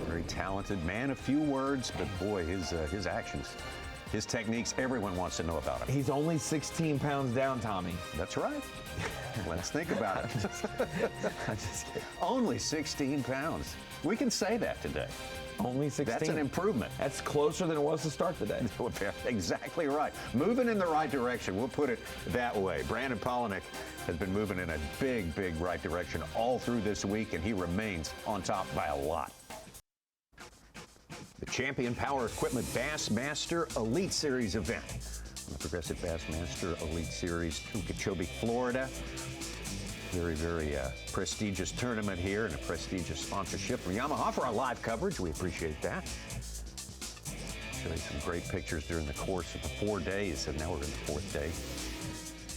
Very talented man, a few words, but boy, his actions, his techniques, everyone wants to know about him. He's only 16 pounds down, Tommy. That's right. Let's think about it. I'm just kidding. Only 16 pounds. We can say that today. Only 16. That's an improvement. That's closer than it was to start the day. Exactly right. Moving in the right direction. We'll put it that way. Brandon Palaniuk has been moving in a big, big right direction all through this week, and he remains on top by a lot. The Champion Power Equipment Bassmaster Elite Series event. The Progressive Bassmaster Elite Series, Okeechobee, Florida. Very, very prestigious tournament here and a prestigious sponsorship from Yamaha for our live coverage. We appreciate that. Show you some great pictures during the course of the 4 days, and now we're in the 4th day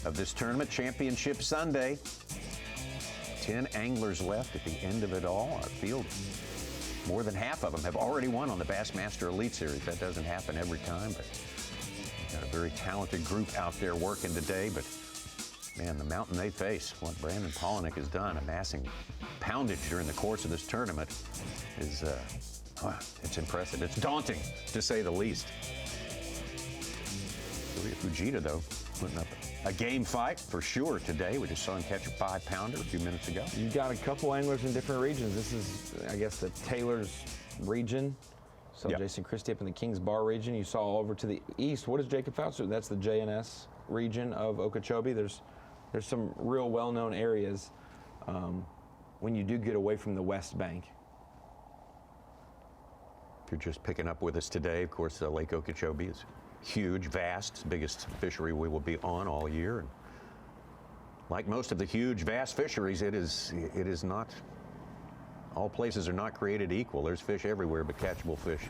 of this tournament. Championship Sunday. 10 anglers left at the end of it all. Our field, more than half of them have already won on the Bassmaster Elite Series. That doesn't happen every time, but we've got a very talented group out there working today. But man, the mountain they face, what Brandon Palaniuk has done, amassing poundage during the course of this tournament, is it's impressive. It's daunting, to say the least. Kyoya Fujita, though, putting up a game fight for sure today. We just saw him catch a 5-pounder a few minutes ago. You've got a couple anglers in different regions. This is, I guess, the Taylor's region. So Yep. Jason Christie up in the Kings Bar region. You saw over to the east. What is Jacob Fausto? That's the JNS region of Okeechobee. There's some real well-known areas when you do get away from the West Bank. If you're just picking up with us today, of course, Lake Okeechobee is huge, vast. It's the biggest fishery we will be on all year. And like most of the huge, vast fisheries, it is not, all places are not created equal. There's fish everywhere, but catchable fish.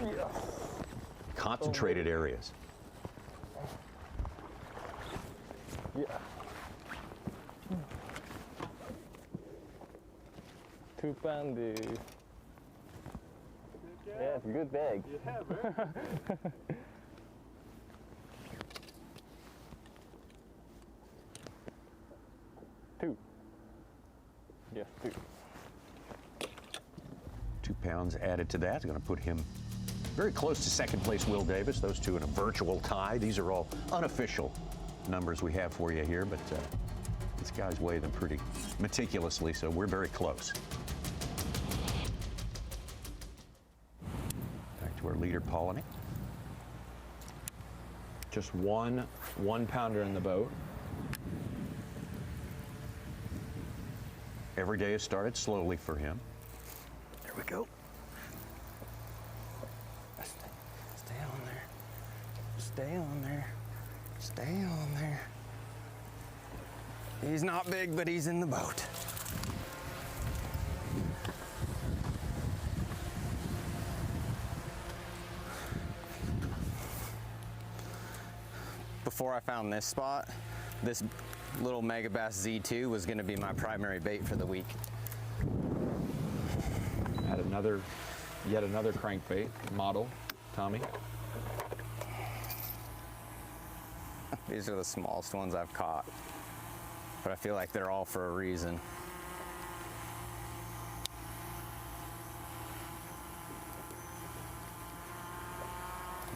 Concentrated areas. Yeah. 2-pounder. Yeah, it's a good bag. Yeah, very. 2. Yes, 2. 2 pounds added to that is going to put him very close to second place Will Davis. Those two in a virtual tie. These are all unofficial numbers we have for you here, but these guys weigh them pretty meticulously, so we're very close. Back to our leader, Palaniuk. Just one 1-pounder in the boat. Every day has started slowly for him. There we go. Stay on there. Stay on there. Stay on there. He's not big, but he's in the boat. Before I found this spot, this little Mega Bass Z2 was going to be my primary bait for the week. Add yet another crankbait model, Tommy. These are the smallest ones I've caught, but I feel like they're all for a reason.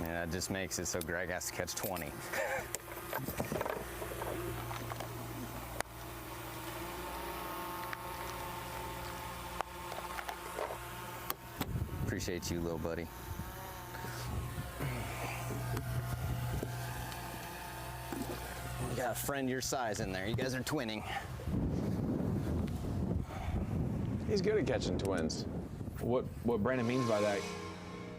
Yeah, that just makes it so Greg has to catch 20. Appreciate you, little buddy. You got a friend your size in there. You guys are twinning. He's good at catching twins. What Brandon means by that,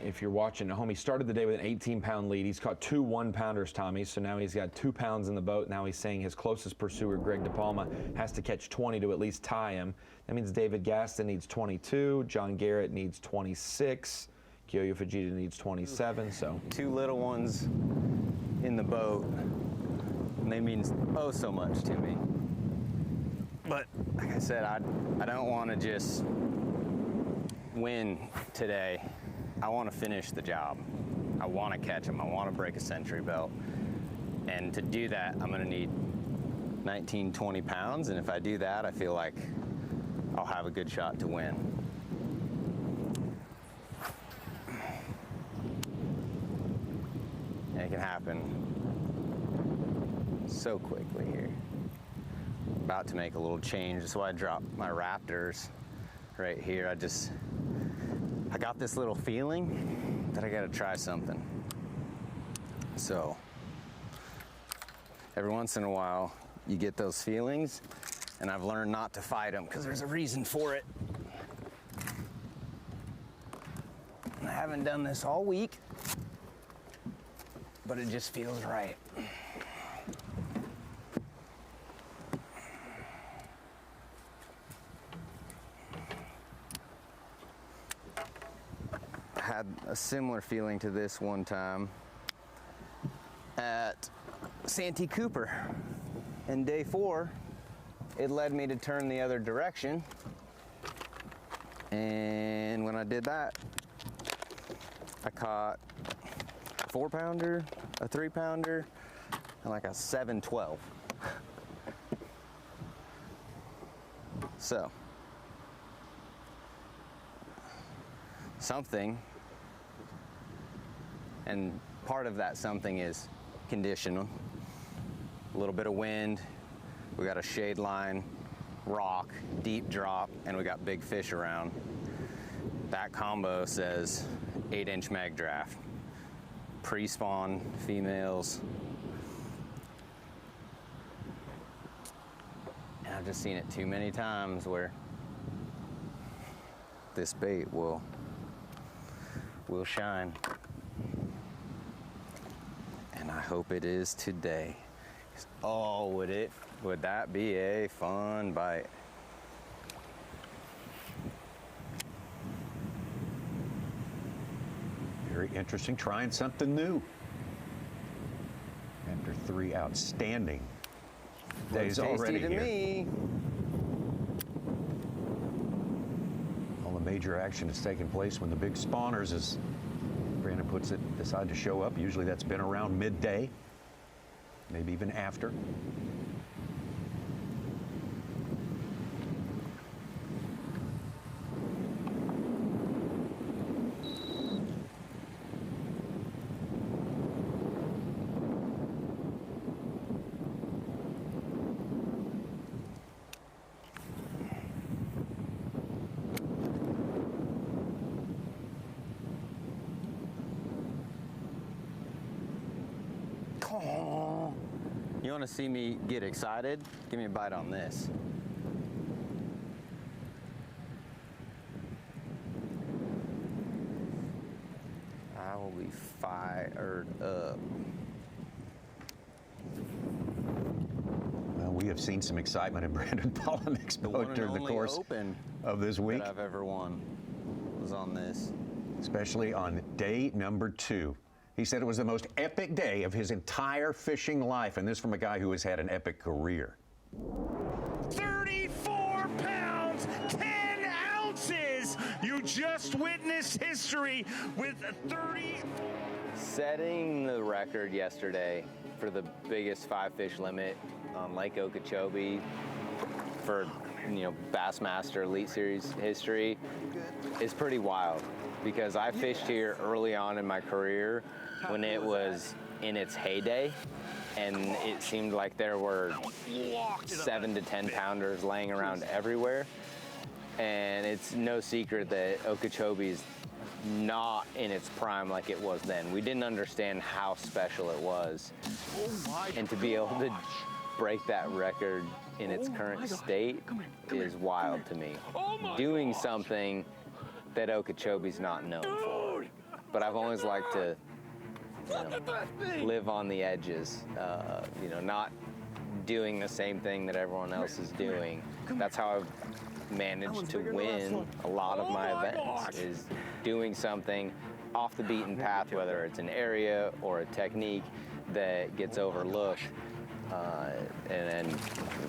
if you're watching at home, he started the day with an 18-pound lead. He's caught 2 1-pounders, Tommy, so now he's got 2 pounds in the boat. Now he's saying his closest pursuer, Greg DePalma, has to catch 20 to at least tie him. That means David Gaston needs 22, John Garrett needs 26, Kyoya Fujita needs 27, so. 2 little ones in the boat, and they mean oh so much to me. But like I said, I don't want to just win today. I want to finish the job. I want to catch them. I want to break a century belt. And to do that, I'm going to need 19, 20 pounds. And if I do that, I feel like I'll have a good shot to win. And it can happen so quickly here. About to make a little change. That's why I dropped my Raptors right here. I got this little feeling that I gotta try something. So every once in a while you get those feelings, and I've learned not to fight them because there's a reason for it. I haven't done this all week, but it just feels right. Had a similar feeling to this one time at Santee Cooper. And day 4, it led me to turn the other direction. And when I did that, I caught a 4-pounder, a 3-pounder, and like a 7-12. So, something. And part of that something is conditional. A little bit of wind, we got a shade line, rock, deep drop, and we got big fish around. That combo says 8-inch mag draft. Pre-spawn females. And I've just seen it too many times where this bait will shine. And I hope it is today. Oh, would that be a fun bite? Very interesting, trying something new. After 3 outstanding days already here. Me. All the major action is taking place when the big spawners, as Brandon puts it, decide to show up. Usually that's been around midday, maybe even after. You want to see me get excited? Give me a bite on this. I will be fired up. Well, we have seen some excitement in Brandon Palaniuk's boat during the course of this week. That I've ever won was on this. Especially on day number 2. He said it was the most epic day of his entire fishing life, and this from a guy who has had an epic career. 34 pounds, 10 ounces. You just witnessed history with 30. Setting the record yesterday for the biggest 5-fish limit on Lake Okeechobee for, Bassmaster Elite Series history is pretty wild, because I fished here early on in my career when it was in its heyday, and it seemed like there were 7 to 10 pounders laying around everywhere. And it's no secret that Okeechobee's not in its prime like it was then. We didn't understand how special it was. And to be able to break that record in its current state is wild to me. Doing something that Okeechobee's not known for. But I've always liked to live on the edges, not doing the same thing that everyone else is doing. That's how I've managed to win a lot of my events, is doing something off the beaten path, whether it's an area or a technique that gets overlooked. And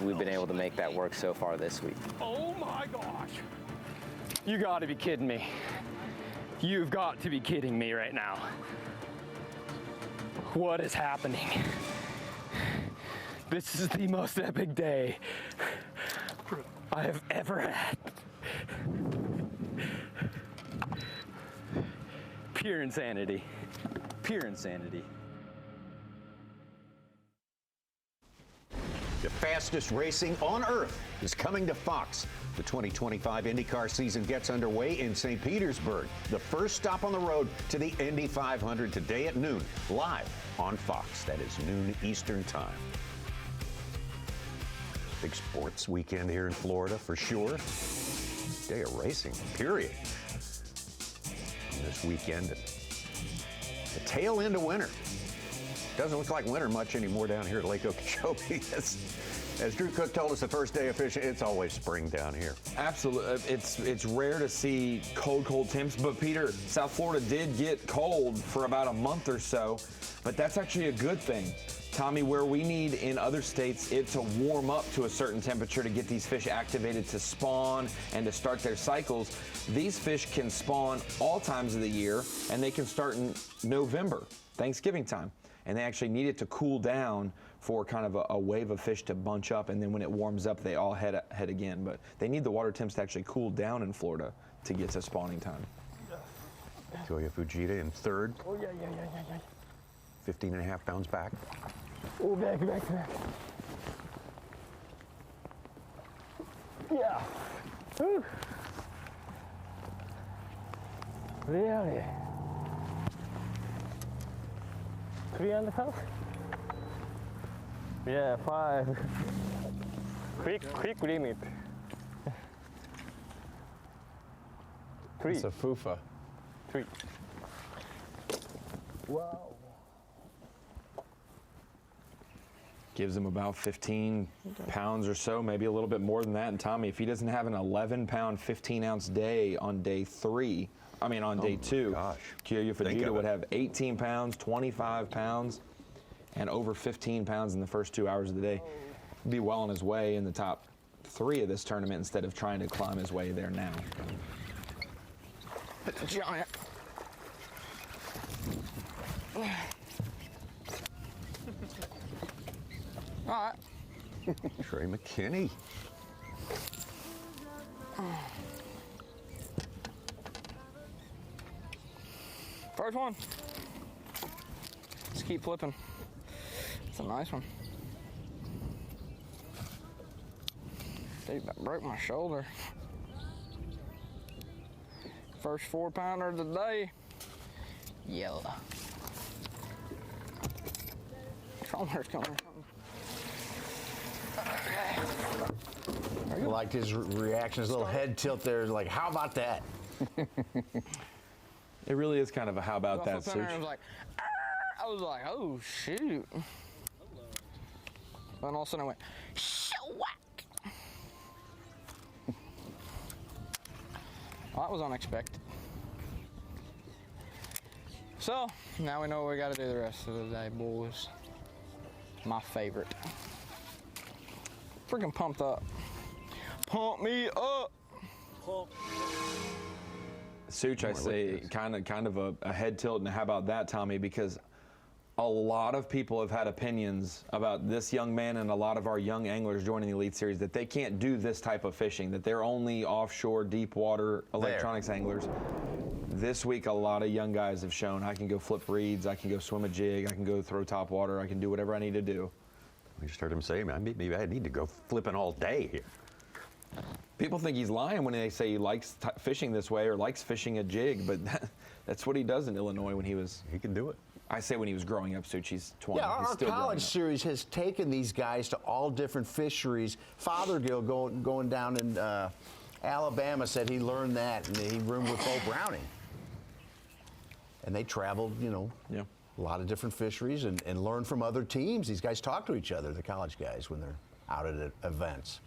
we've been able to make that work so far this week. Oh my gosh. You gotta be kidding me. You've got to be kidding me right now. What is happening? This is the most epic day I have ever had. Pure insanity. Pure insanity. The fastest racing on earth is coming to Fox. The 2025 IndyCar season gets underway in St. Petersburg. The first stop on the road to the Indy 500 today at noon, live on Fox. That is noon Eastern time. Big sports weekend here in Florida for sure. Day of racing, period. And this weekend, the tail end of winter. Doesn't look like winter much anymore down here at Lake Okeechobee. As Drew Cook told us the first day of fishing, it's always spring down here. Absolutely. It's rare to see cold temps, but Peter, South Florida did get cold for about a month or so, but that's actually a good thing. Tommy, where we need in other states it to warm up to a certain temperature to get these fish activated to spawn and to start their cycles, these fish can spawn all times of the year, and they can start in November, Thanksgiving time. And they actually need it to cool down for kind of a wave of fish to bunch up, and then when it warms up, they all head again. But they need the water temps to actually cool down in Florida to get to spawning time. Kyoya Fujita in third. Oh, yeah. 15.5 pounds back. Oh, back. Yeah. Whew. Really? 300 pounds? Yeah, 5. Quick limit. 3. It's a fufa. 3. Wow. Gives him about 15 pounds or so, maybe a little bit more than that. And Tommy, if he doesn't have an 11-pound, 15-ounce day on day 2, Kyoya Fujita would have 18 pounds, 25 pounds, and over 15 pounds in the first 2 hours of the day. He'd be well on his way in the top 3 of this tournament instead of trying to climb his way there now. It's a giant. All right. Trey McKinney. First one. Let's keep flipping. It's a nice one. Dude, that broke my shoulder. First 4-pounder of the day. Yellow. Troller's coming. I liked his reaction, his little head tilt there, like, how about that? It really is kind of a how about that, Such. I was like, oh, shoot. Then all of a sudden I went, whack. Well, that was unexpected. So, now we know what we got to do the rest of the day, boys. My favorite. freaking pumped up. Pump me up. Such, I say, kind of a head tilt, and how about that, Tommy? Because a lot of people have had opinions about this young man and a lot of our young anglers joining the Elite Series that they can't do this type of fishing, that they're only offshore, deep water electronics anglers. This week, a lot of young guys have shown I can go flip reeds, I can go swim a jig, I can go throw top water, I can do whatever I need to do. We just heard him say, man, maybe I need to go flipping all day here. People think he's lying when they say he likes fishing this way or likes fishing a jig, but that's what he does in Illinois when he can do it. I say when he was growing up, Such, he's 20. Yeah, he's our still college series has taken these guys to all different fisheries. Fothergill going down in Alabama said he learned that, and he roomed with Bo Browning. And they traveled, a lot of different fisheries and learned from other teams. These guys talk to each other, the college guys, when they're out at events.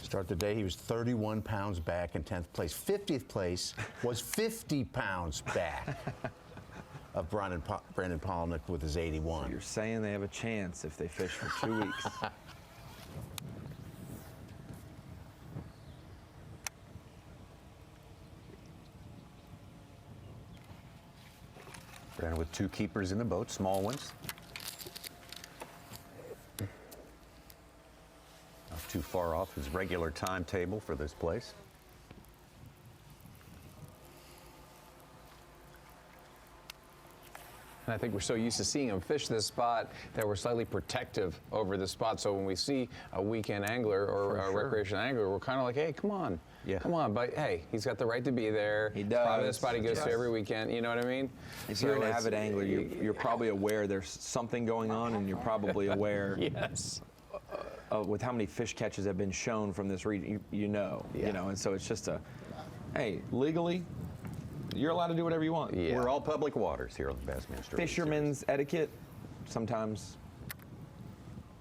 Start the day, he was 31 pounds back in 10th place. 50th place was 50 pounds back of Brandon Palaniuk with his 81. So you're saying they have a chance if they fish for 2 weeks. Brandon with 2 keepers in the boat, small ones. Not too far off his regular timetable for this place. And I think we're so used to seeing them fish this spot that we're slightly protective over the spot. So when we see a weekend angler or a recreational angler, we're kind of like, hey, come on. Yeah. Come on. But hey, he's got the right to be there. He does. Probably the spot he goes to every weekend. You know what I mean? If you're an avid angler, you're probably aware there's something going on, and you're probably aware. Yes. With how many fish catches have been shown from this region, you know, and so it's just hey, legally, you're allowed to do whatever you want. Yeah. We're all public waters here on the Bassmaster. Fisherman's etiquette, sometimes.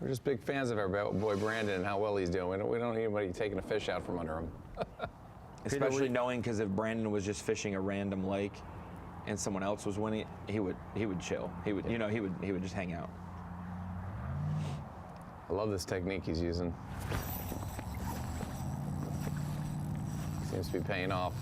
We're just big fans of our boy Brandon and how well he's doing. We don't need anybody taking a fish out from under him. Especially knowing, because if Brandon was just fishing a random lake and someone else was winning, he would chill. He would, he would just hang out. I love this technique he's using. Seems to be paying off.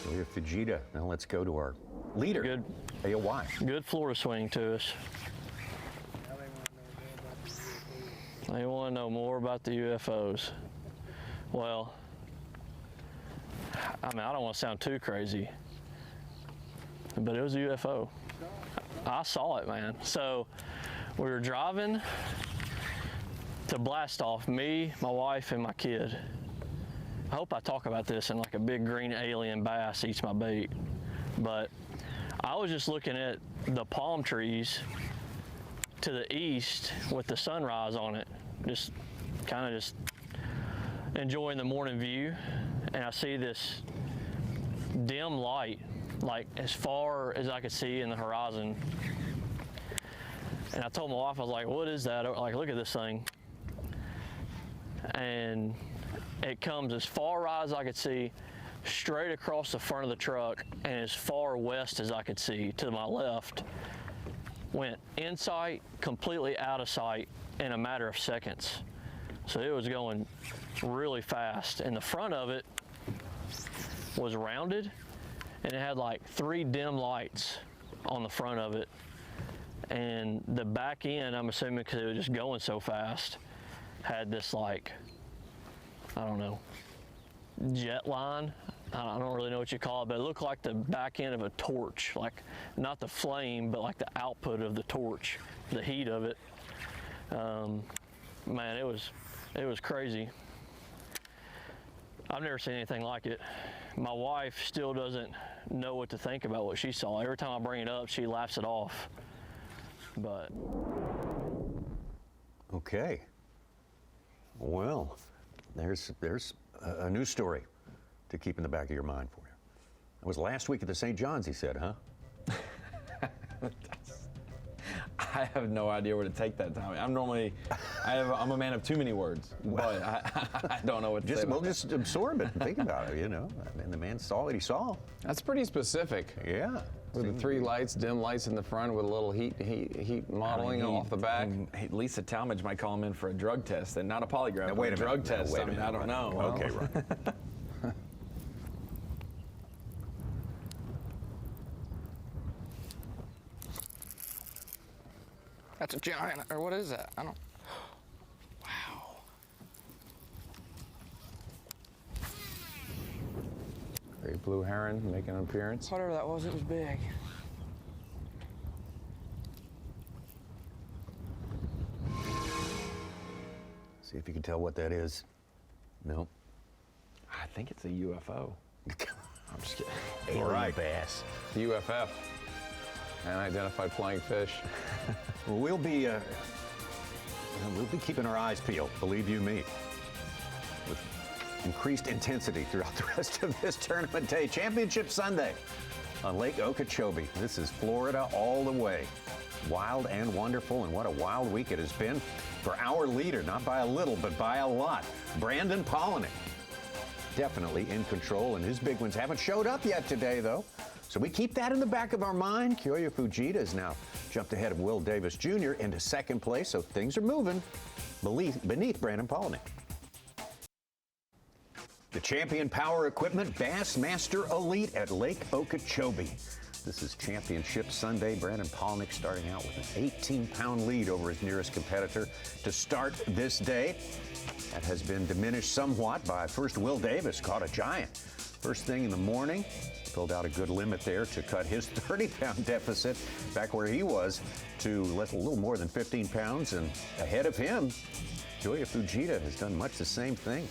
Kyoya Fujita. Now let's go to our leader. Good. AOY. Good Florida swing to us. They want to know more about the UFOs. Well, I mean, I don't want to sound too crazy, but it was a UFO. I saw it, man. So we were driving to blast off, me, my wife, and my kid. I hope I talk about this, and like a big green alien bass eats my bait. But I was just looking at the palm trees to the east with the sunrise on it, just kind of just enjoying the morning view, and I see this dim light, like as far as I could see in the horizon. And I told my wife, I was like, what is that? Like, look at this thing. And it comes as far as I could see, straight across the front of the truck, and as far west as I could see to my left. Went in sight, completely out of sight in a matter of seconds. So it was going really fast. And the front of it was rounded, and it had like 3 dim lights on the front of it. And the back end, I'm assuming because it was just going so fast, had this like, I don't know, jet line I don't really know what you call it, but it looked like the back end of a torch, like not the flame, but like the output of the torch, the heat of it. Man, it was crazy. I've never seen anything like it. My wife still doesn't know what to think about what she saw. Every time I bring it up, she laughs it off. But okay. Well, there's a news story to keep in the back of your mind for you. It was last week at the St. John's, he said, huh? I have no idea where to take that, Tommy. I'm a man of too many words, but I don't know what to say. We'll just absorb it and think about it, you know. I mean, the man saw what he saw. That's pretty specific. Yeah. With the 3 lights, dim lights in the front with a little heat modeling off the back. Lisa Talmadge might call him in for a drug test and not a polygraph. Now, wait a drug minute. test. Wait a I mean, minute. I don't know. Okay, right. That's a giant, or what is that? I don't. Wow. Great blue heron making an appearance. Whatever that was, it was big. See if you can tell what that is. No. I think it's a UFO. I'm just kidding. All right, Bass. The UFF. Unidentified flying fish. Well, we'll be keeping our eyes peeled, believe you me, with increased intensity throughout the rest of this tournament day. Championship Sunday on Lake Okeechobee. This is Florida all the way. Wild and wonderful, and what a wild week it has been for our leader, not by a little, but by a lot, Brandon Palaniuk. Definitely in control, and his big ones haven't showed up yet today, though. So we keep that in the back of our mind. Kyoya Fujita has now jumped ahead of Will Davis Jr. into second place, so things are moving beneath Brandon Palaniuk. The champion power equipment Bassmaster Elite at Lake Okeechobee. This is Championship Sunday. Brandon Palaniuk starting out with an 18-pound lead over his nearest competitor to start this day. That has been diminished somewhat by first Will Davis, caught a giant. First thing in the morning, filled out a good limit there to cut his 30-pound deficit back where he was to a little more than 15 pounds. And ahead of him, Kyoya Fujita has done much the same thing.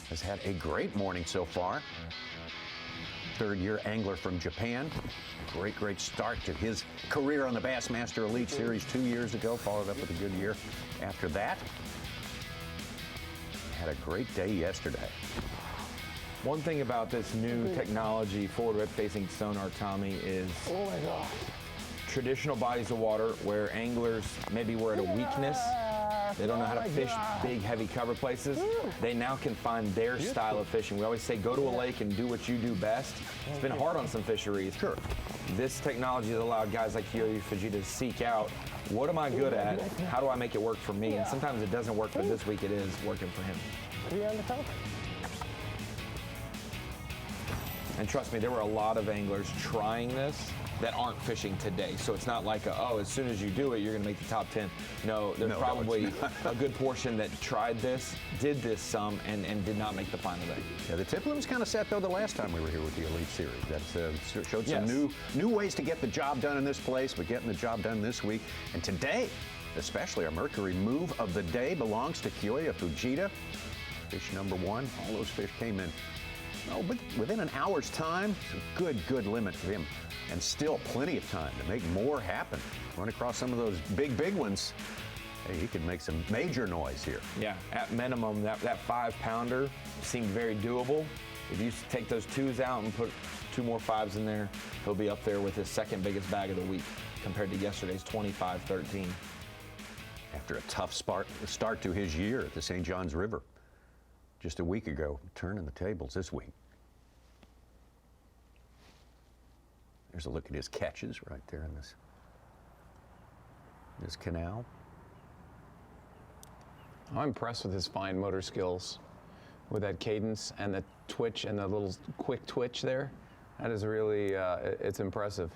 Has had a great morning so far. Third-year angler from Japan. A great start to his career on the Bassmaster Elite Series 2 years ago, followed up with a good year after that. Had a great day yesterday. One thing about this new technology, forward-facing sonar, Tommy, is traditional bodies of water where anglers maybe were at a weakness. They don't know how to fish big, heavy cover places. They now can find their style of fishing. We always say, go to a lake and do what you do best. It's been hard on some fisheries. Sure. This technology has allowed guys like Kyoya Fujita to seek out, what am I good at? How do I make it work for me? And sometimes it doesn't work, but this week it is working for him. And trust me, there were a lot of anglers trying this that aren't fishing today. So it's not like, as soon as you do it, you're gonna make the top 10. No, there's probably a good portion that tried this, did this some, and did not make the final day. Yeah, the tip limit was kind of set, though, the last time we were here with the Elite Series. That showed some new ways to get the job done in this place, but getting the job done this week. And today, especially, our Mercury move of the day belongs to Kyoya Fujita. Fish number 1. All those fish came in, but within an hour's time. Good limit for him. And still plenty of time to make more happen. Run across some of those big ones. Hey, he could make some major noise here. Yeah, at minimum, that 5-pounder seemed very doable. If you take those 2s out and put 2 more 5s in there, he'll be up there with his second biggest bag of the week compared to yesterday's 25-13. After a tough start to his year at the St. Johns River just a week ago, turning the tables this week. There's a look at his catches right there in this canal. I'm impressed with his fine motor skills with that cadence and the twitch and the little quick twitch there. That is really, it's impressive.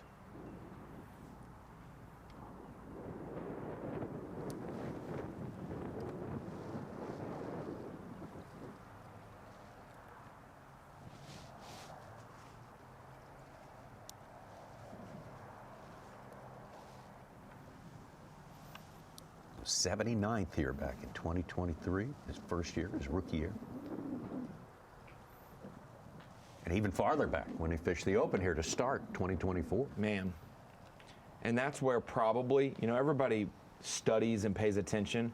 79th here back in 2023, his first year, his rookie year. And even farther back when he fished the Open here to start 2024. Man. And that's where probably, you know, everybody studies and pays attention.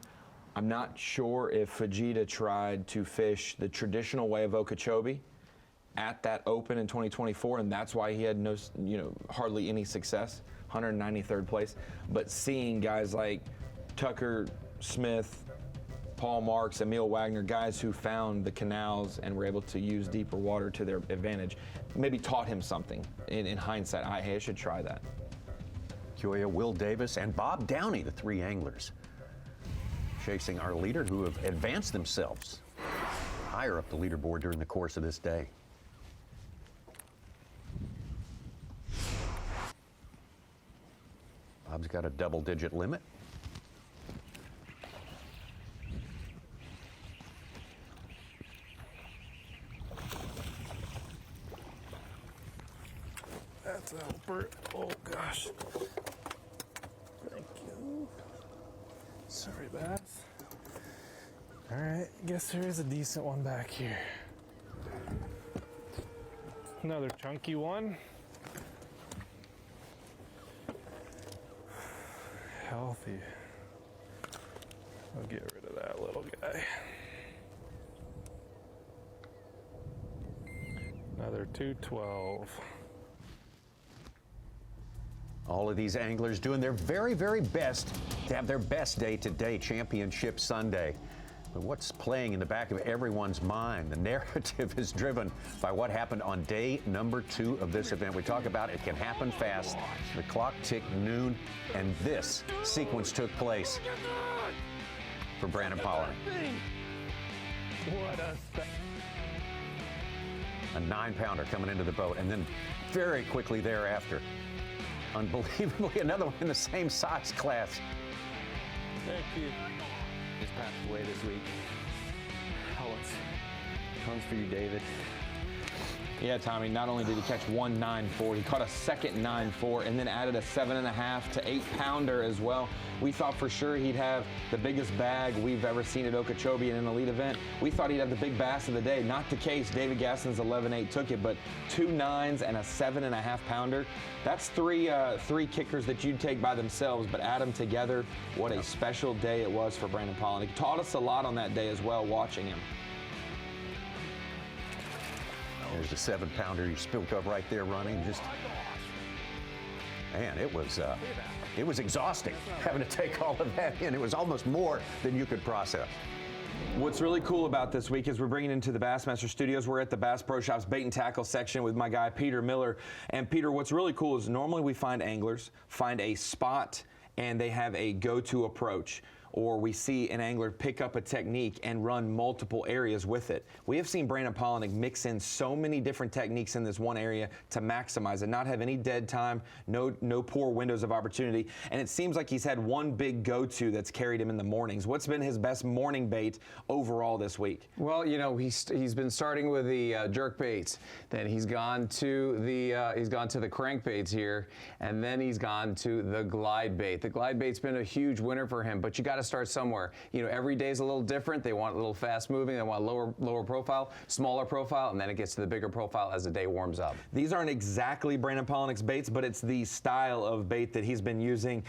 I'm not sure if Fujita tried to fish the traditional way of Okeechobee at that Open in 2024, and that's why he had no, you know, hardly any success, 193rd place. But seeing guys like Tucker Smith, Paul Marks, Emil Wagner, guys who found the canals and were able to use deeper water to their advantage, maybe taught him something in hindsight. Hey, I should try that. Kyoya, Will Davis, and Bob Downey, the three anglers, chasing our leader who have advanced themselves higher up the leaderboard during the course of this day. Bob's got a double-digit limit. That's Albert. Oh gosh. Thank you. Sorry, Bass. All right, guess there is a decent one back here. Another chunky one. Healthy. I'll get rid of that little guy. Another 212. All of these anglers doing their very, very best to have their best day today, Championship Sunday. But what's playing in the back of everyone's mind? The narrative is driven by what happened on day number 2 of this event. We talk about it can happen fast. The clock ticked noon, and this sequence took place for Brandon Palaniuk. What a 9-pounder coming into the boat, and then very quickly thereafter, unbelievably, another one in the same size class. Thank you. Just passed away this week. Comes for you, David. Yeah, Tommy, not only did he catch one 9.4, he caught a second 9.4 and then added a 7.5 to 8-pounder as well. We thought for sure he'd have the biggest bag we've ever seen at Okeechobee in an elite event. We thought he'd have the big bass of the day. Not the case. David Gasson's 11.8 took it, but 2 9s and a 7.5-pounder. That's three kickers that you'd take by themselves, but add them together. What a special day it was for Brandon Palaniuk. He taught us a lot on that day as well, watching him. There's the 7-pounder you spoke of right there running. Just, man, it was exhausting having to take all of that in. It was almost more than you could process. What's really cool about this week is we're bringing into the Bassmaster Studios. We're at the Bass Pro Shops bait and tackle section with my guy Peter Miller. And Peter, what's really cool is normally we find anglers find a spot and they have a go-to approach, or we see an angler pick up a technique and run multiple areas with it. We have seen Brandon Palaniuk mix in so many different techniques in this one area to maximize it, not have any dead time, no poor windows of opportunity, and it seems like he's had one big go-to that's carried him in the mornings. What's been his best morning bait overall this week? Well, you know, he's been starting with the jerk baits, then he's gone to the crankbaits here, and then he's gone to the glide bait. The glide bait's been a huge winner for him, but you got to start somewhere. You know, every day's a little different. They want a little fast moving, they want lower profile, smaller profile, and then it gets to the bigger profile as the day warms up. These aren't exactly Brandon Palaniuk's baits, but it's the style of bait that he's been using.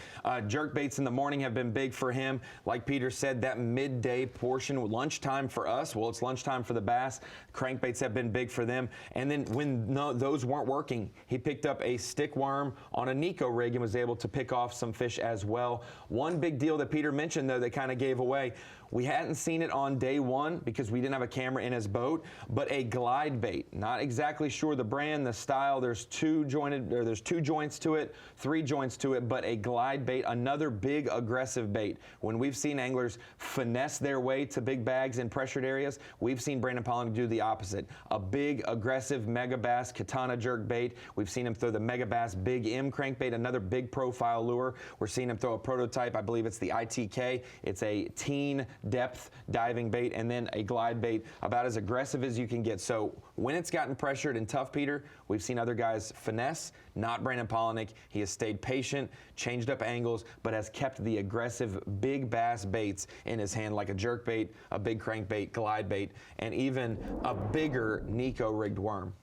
Jerk baits in the morning have been big for him. Like Peter said, that midday portion, lunchtime for us, well, it's lunchtime for the bass. Crankbaits have been big for them. And then when those weren't working, he picked up a stick worm on a Nico rig and was able to pick off some fish as well. One big deal that Peter mentioned, though, that kind of gave away, we hadn't seen it on day 1 because we didn't have a camera in his boat, but a glide bait. Not exactly sure the brand, the style. There's 2 joints to it, 3 joints to it, but a glide bait, another big aggressive bait. When we've seen anglers finesse their way to big bags in pressured areas, we've seen Brandon Palaniuk do the opposite. A big aggressive Mega Bass katana jerk bait. We've seen him throw the Mega Bass Big M crankbait, another big profile lure. We're seeing him throw a prototype, I believe it's the ITK. It's a teen depth diving bait, and then a glide bait about as aggressive as you can get. So when it's gotten pressured and tough, Peter, we've seen other guys finesse, not Brandon Palaniuk. He has stayed patient, changed up angles, but has kept the aggressive big bass baits in his hand, like a jerk bait, a big crankbait, glide bait, and even a bigger Nico rigged worm.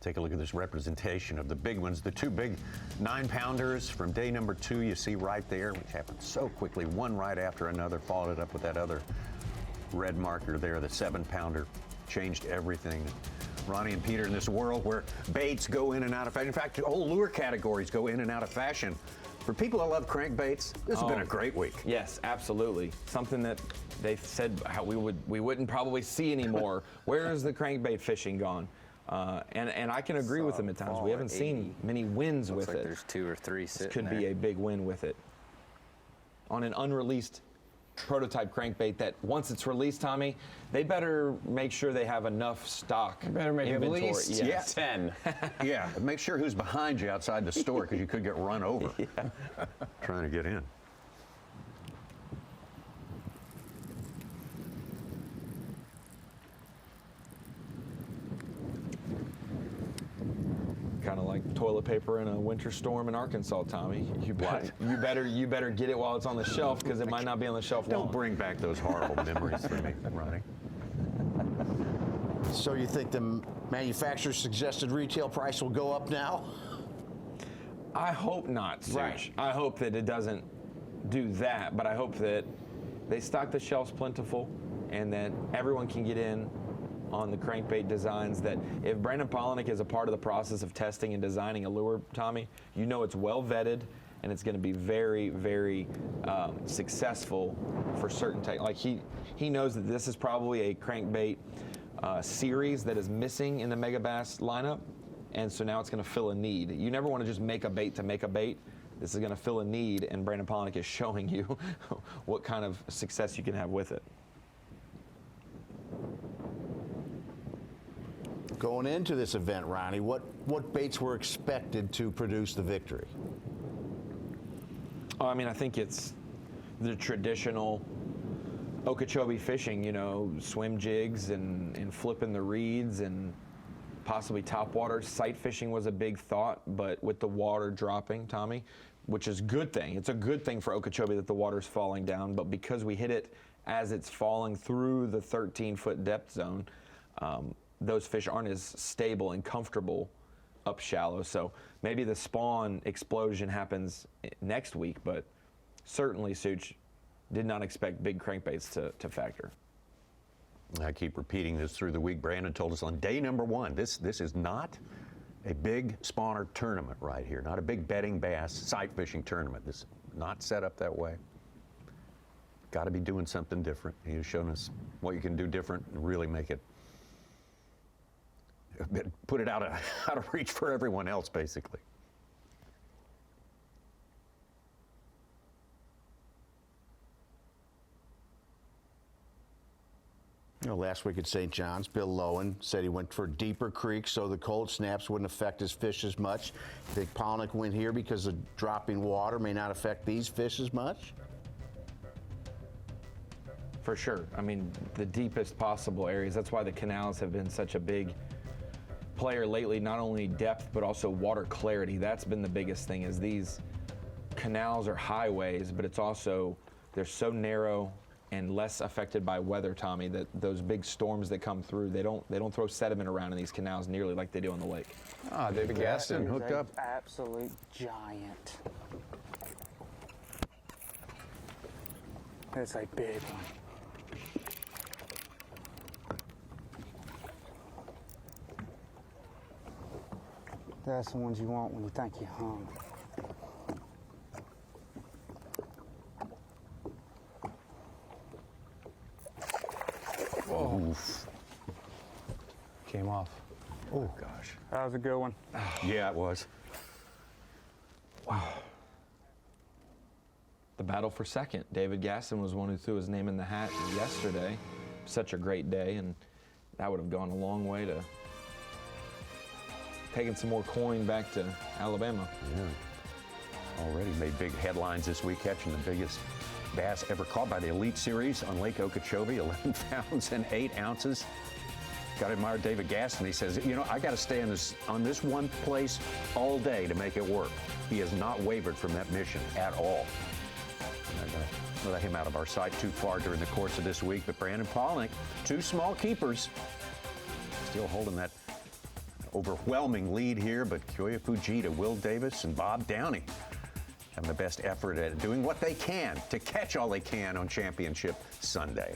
Take a look at this representation of the big ones. The two big 9-pounders from day number 2 you see right there, which happened so quickly, one right after another, followed it up with that other red marker there, the 7-pounder. Changed everything. Ronnie and Peter, in this world where baits go in and out of fashion, in fact, whole lure categories go in and out of fashion. For people that love crankbaits, this has been a great week. Yes, absolutely. Something that they said how we wouldn't probably see anymore. Where is the crankbait fishing gone? And I can agree with them at times. We haven't seen many wins with it. There's 2 or 3 sitting This could be there. a big win with it. On an unreleased prototype crankbait that once it's released, Tommy, they better make sure they have enough stock. You better make inventory. at least 10. Yeah, make sure who's behind you outside the store, because you could get run over trying to get in. Kind of like toilet paper in a winter storm in Arkansas, Tommy. You better get it while it's on the shelf, because it might not be on the shelf long. Don't bring back those horrible memories for me, Ronnie. So you think the manufacturer's suggested retail price will go up now? I hope not, Such. Right. I hope that it doesn't do that, but I hope that they stock the shelves plentiful and that everyone can get in on the crankbait designs. That if Brandon Palaniuk is a part of the process of testing and designing a lure, Tommy, you know it's well vetted and it's going to be very, very successful for certain like he knows that this is probably a crankbait series that is missing in the Mega Bass lineup, and so now it's going to fill a need. You never want to just make a bait to make a bait. This is going to fill a need, and Brandon Palaniuk is showing you what kind of success you can have with it. Going into this event, Ronnie, what baits were expected to produce the victory? Oh, I mean, I think it's the traditional Okeechobee fishing, you know, swim jigs and flipping the reeds and possibly topwater. Sight fishing was a big thought, but with the water dropping, Tommy, which is a good thing. It's a good thing for Okeechobee that the water's falling down, but because we hit it as it's falling through the 13-foot depth zone, those fish aren't as stable and comfortable up shallow. So maybe the spawn explosion happens next week, but certainly Such did not expect big crankbaits to factor. I keep repeating this through the week. Brandon told us on day number 1, this is not a big spawner tournament right here, not a big bedding bass sight fishing tournament. This is not set up that way. Got to be doing something different. He's shown us what you can do different and really make it, put it out of reach for everyone else, basically. You know, last week at St. John's, Bill Lowen said he went for deeper creeks so the cold snaps wouldn't affect his fish as much. You think Palaniuk went here because the dropping water may not affect these fish as much? For sure. I mean, the deepest possible areas. That's why the canals have been such a big player lately, not only depth, but also water clarity. That's been the biggest thing, is these canals are highways, but it's also, they're so narrow and less affected by weather, Tommy, that those big storms that come through, they don't throw sediment around in these canals nearly like they do on the lake. Ah, David Gaston hooked up. Absolute giant. That's a big one. That's the ones you want when you think you're hungry. Whoa. Oof. Came off. Oh, gosh. That was a good one. Yeah, it was. Wow. The battle for second. David Gaston was one who threw his name in the hat yesterday. Such a great day, and that would have gone a long way to taking some more coin back to Alabama. Yeah. Already made big headlines this week, catching the biggest biggest bass ever caught by the Elite Series on Lake Okeechobee, 11 pounds and 8 ounces. Got to admire David Gaston. He says, you know, I got to stay on this one place all day to make it work. He has not wavered from that mission at all. I'm going to let him out of our sight too far during the course of this week. But Brandon Palaniuk, 2 small keepers, still holding that overwhelming lead here. But Kyoya Fujita, Will Davis, and Bob Downey having the best effort at doing what they can to catch all they can on Championship Sunday.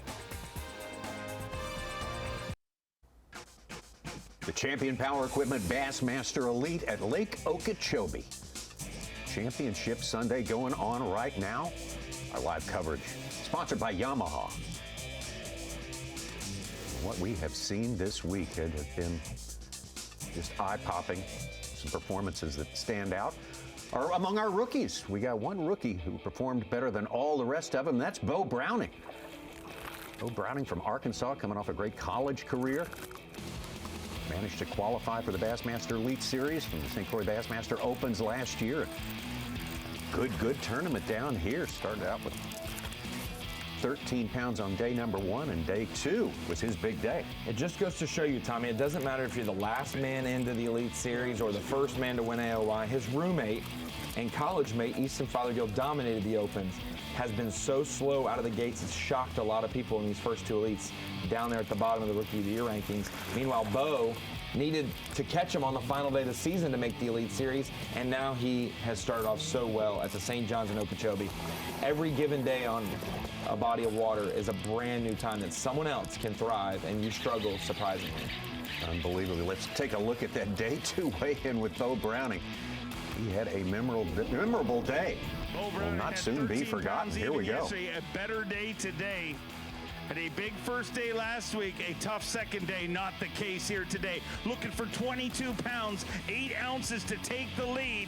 The Champion Power Equipment Bassmaster Elite at Lake Okeechobee. Championship Sunday going on right now. Our live coverage sponsored by Yamaha. What we have seen this week have been just eye-popping. Some performances that stand out are among our rookies. We got one rookie who performed better than all the rest of them. That's Bo Browning. Bo Browning from Arkansas, coming off a great college career. Managed to qualify for the Bassmaster Elite Series from the St. Croix Bassmaster Opens last year. Good tournament down here. Started out with 13 pounds on day number 1, and day 2 was his big day. It just goes to show you, Tommy, it doesn't matter if you're the last man into the Elite Series or the first man to win AOY. His roommate and college mate, Easton Fothergill, dominated the Opens. Has been so slow out of the gates, it's shocked a lot of people in these first 2 Elites down there at the bottom of the Rookie of the Year rankings. Meanwhile, Bo needed to catch him on the final day of the season to make the Elite Series, and now he has started off so well at the St. John's in Okeechobee. Every given day on a body of water is a brand new time that someone else can thrive, and you struggle surprisingly. Unbelievable. Let's take a look at that day 2 weigh-in with Bo Browning. He had a memorable day. Will not soon be forgotten. Here we go. A better day today. Had a big first day last week, a tough second day, not the case here today. Looking for 22 pounds, 8 ounces to take the lead.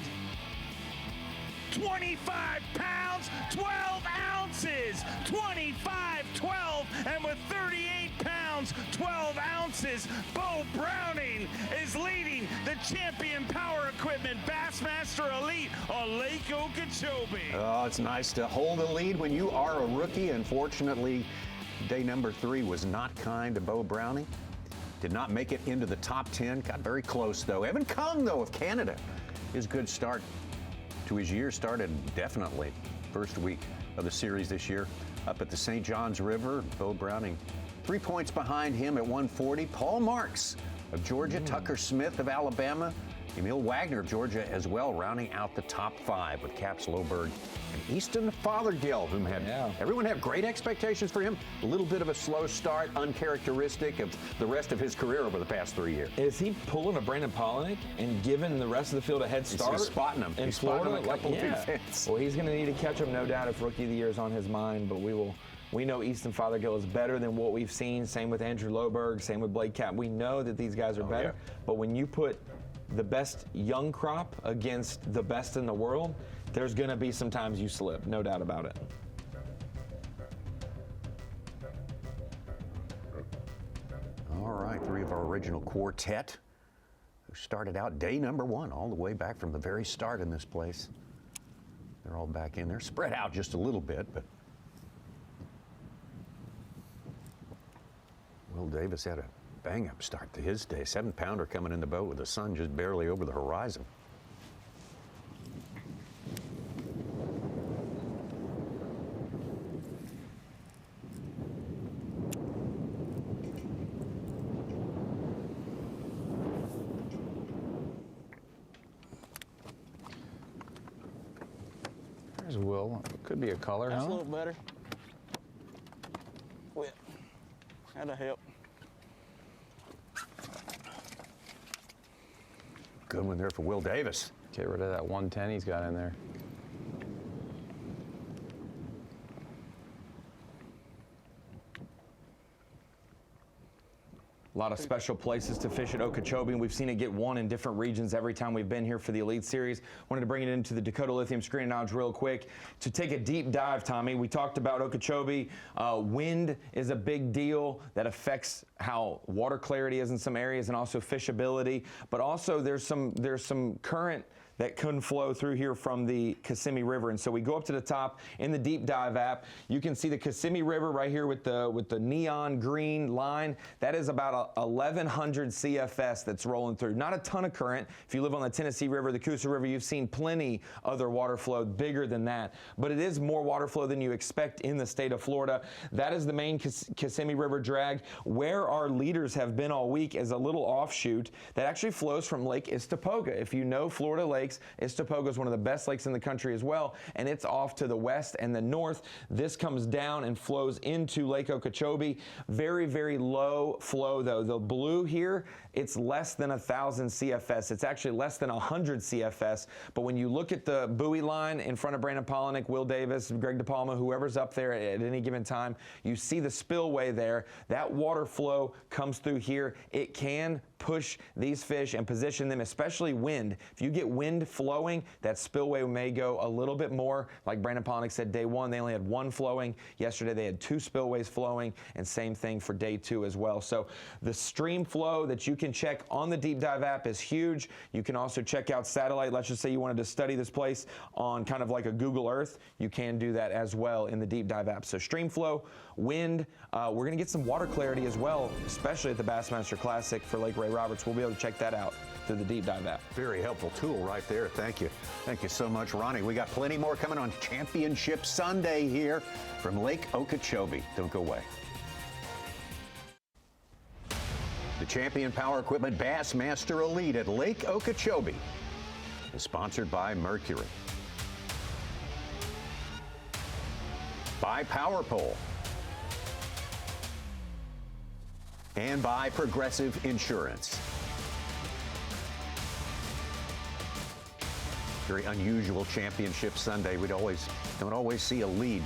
25 pounds, 12 ounces, 25, 12, and with 38 pounds, 12 ounces, Bo Browning is leading the Champion Power Equipment Bassmaster Elite on Lake Okeechobee. Oh, it's nice to hold the lead when you are a rookie. Unfortunately, day number 3 was not kind to Bo Browning. Did not make it into the top 10. Got very close, though. Evan Kung, though, of Canada. His good start to his year started definitely first week of the series this year up at the St. John's River. Bo Browning 3 points behind him at 140. Paul Marks of Georgia, Tucker Smith of Alabama, Emil Wagner of Georgia as well, rounding out the top 5 with Caps Loberg and Easton Fothergill, whom everyone had great expectations for him. A little bit of a slow start, uncharacteristic of the rest of his career over the past 3 years. Is he pulling a Brandon Palaniuk and giving the rest of the field a head start? He's spotting him. In Florida, a couple of events. Well, he's going to need to catch him, no doubt, if Rookie of the Year is on his mind. But we know Easton Fothergill is better than what we've seen. Same with Andrew Loberg. Same with Blake Cap. We know that these guys are better. Yeah. But when you put the best young crop against the best in the world, there's going to be some times you slip, no doubt about it. All right, 3 of our original quartet who started out day number 1 all the way back from the very start in this place. They're all back in there, spread out just a little bit, but Will Davis had a bang-up start to his day. 7-pounder coming in the boat with the sun just barely over the horizon. There's Will. Could be a color, That's huh? a little better. Quit. That'll help. Good one there for Will Davis. Get rid of that 110 he's got in there. A lot of special places to fish at Okeechobee, and we've seen it get won in different regions every time we've been here for the Elite Series. Wanted to bring it into the Dakota Lithium Screen and Knowledge real quick to take a deep dive, Tommy. We talked about Okeechobee. Wind is a big deal that affects how water clarity is in some areas and also fishability, but also there's some current that can flow through here from the Kissimmee River. And so we go up to the top in the deep dive app. You can see the Kissimmee River right here with the neon green line. That is about 1,100 CFS that's rolling through. Not a ton of current. If you live on the Tennessee River, the Coosa River, you've seen plenty other water flow bigger than that. But it is more water flow than you expect in the state of Florida. That is the main Kissimmee River drag. Where our leaders have been all week is a little offshoot that actually flows from Lake Istapoga. If you know Florida lakes, Istapoga is one of the best lakes in the country as well, and it's off to the west and the north. This comes down and flows into Lake Okeechobee. Very, very low flow, though. The blue here, it's less than 1,000 CFS. It's actually less than 100 CFS. But when you look at the buoy line in front of Brandon Palaniuk, Will Davis, Greg DePalma, whoever's up there at any given time, you see the spillway there. That water flow comes through here. It can push these fish and position them, especially wind. If you get wind flowing, that spillway may go a little bit more. Like Brandon Palaniuk said, day one, they only had one flowing. Yesterday, they had 2 spillways flowing, and same thing for day 2 as well. So the stream flow that you can check on the Deep Dive app is huge. You can also check out satellite. Let's just say you wanted to study this place on kind of like a Google Earth. You can do that as well in the Deep Dive app. So stream flow, wind, we're going to get some water clarity as well, especially at the Bassmaster Classic for Lake Ray Roberts. We'll be able to check that out through the Deep Dive app. Very helpful tool right there. Thank you. Thank you so much, Ronnie. We got plenty more coming on Championship Sunday here from Lake Okeechobee. Don't go away. The Champion Power Equipment Bassmaster Elite at Lake Okeechobee is sponsored by Mercury, by Power Pole, and by Progressive Insurance. Very unusual Championship Sunday. We don't always see a lead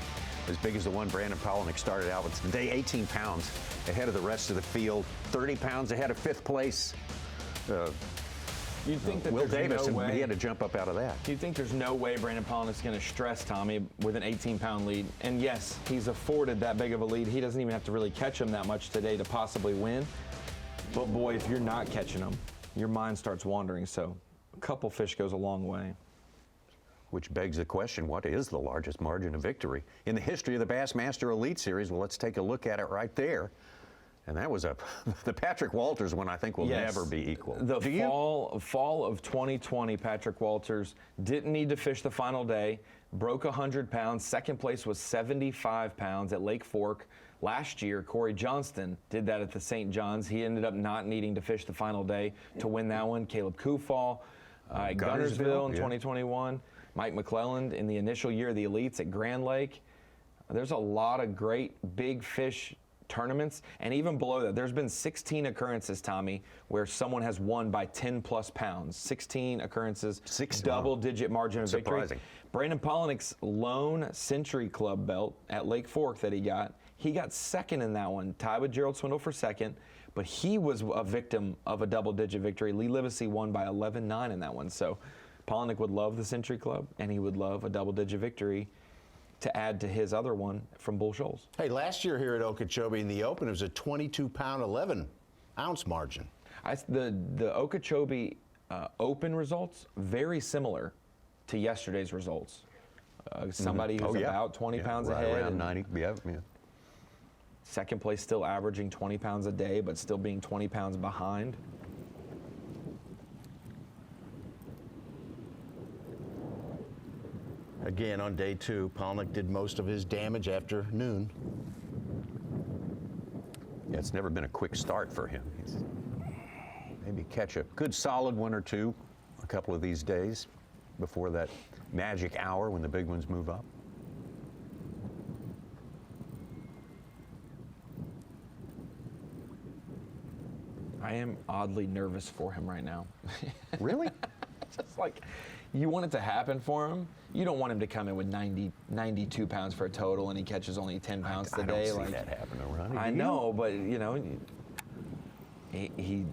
as big as the one Brandon Palaniuk started out with today. 18 pounds ahead of the rest of the field, 30 pounds ahead of 5th place. You'd think that Will there's Davis, no way. he had to jump up out of that. You'd think there's no way Brandon Palaniuk's going to stress Tommy with an 18-pound lead. And yes, he's afforded that big of a lead. He doesn't even have to really catch him that much today to possibly win. But boy, if you're not catching him, your mind starts wandering. So a couple fish goes a long way. Which begs the question, what is the largest margin of victory in the history of the Bassmaster Elite Series? Well, let's take a look at it right there. And that was the Patrick Walters one I think will never be equal. The fall of 2020, Patrick Walters didn't need to fish the final day, broke 100 pounds. Second place was 75 pounds at Lake Fork. Last year, Corey Johnston did that at the St. John's. He ended up not needing to fish the final day to win that one. Caleb Kufall at Guntersville in 2021. Mike McClelland in the initial year of the Elites at Grand Lake. There's a lot of great big fish tournaments, and even below that, there's been 16 occurrences, Tommy, where someone has won by 10+ pounds. 16 occurrences, double-digit margin of victory. Brandon Palaniuk's lone Century Club belt at Lake Fork that he got second in that one, tied with Gerald Swindle for second, but he was a victim of a double-digit victory. Lee Livesey won by 11-9 in that one. So Palaniuk would love the Century Club, and he would love a double-digit victory to add to his other one from Bull Shoals. Hey, last year here at Okeechobee in the Open, it was a 22-pound, 11-ounce margin. The Okeechobee Open results, very similar to yesterday's results. Somebody who's about 20 pounds ahead. Around 90, yeah. Second place still averaging 20 pounds a day, but still being 20 pounds behind. Again, on day 2, Palaniuk did most of his damage after noon. Yeah, it's never been a quick start for him. Maybe catch a good solid one or two a couple of these days before that magic hour when the big ones move up. I am oddly nervous for him right now. Really? Just like, you want it to happen for him. You don't want him to come in with 92 pounds for a total and he catches only 10 pounds today. I don't see that happening, Ronnie. I know, but you know, he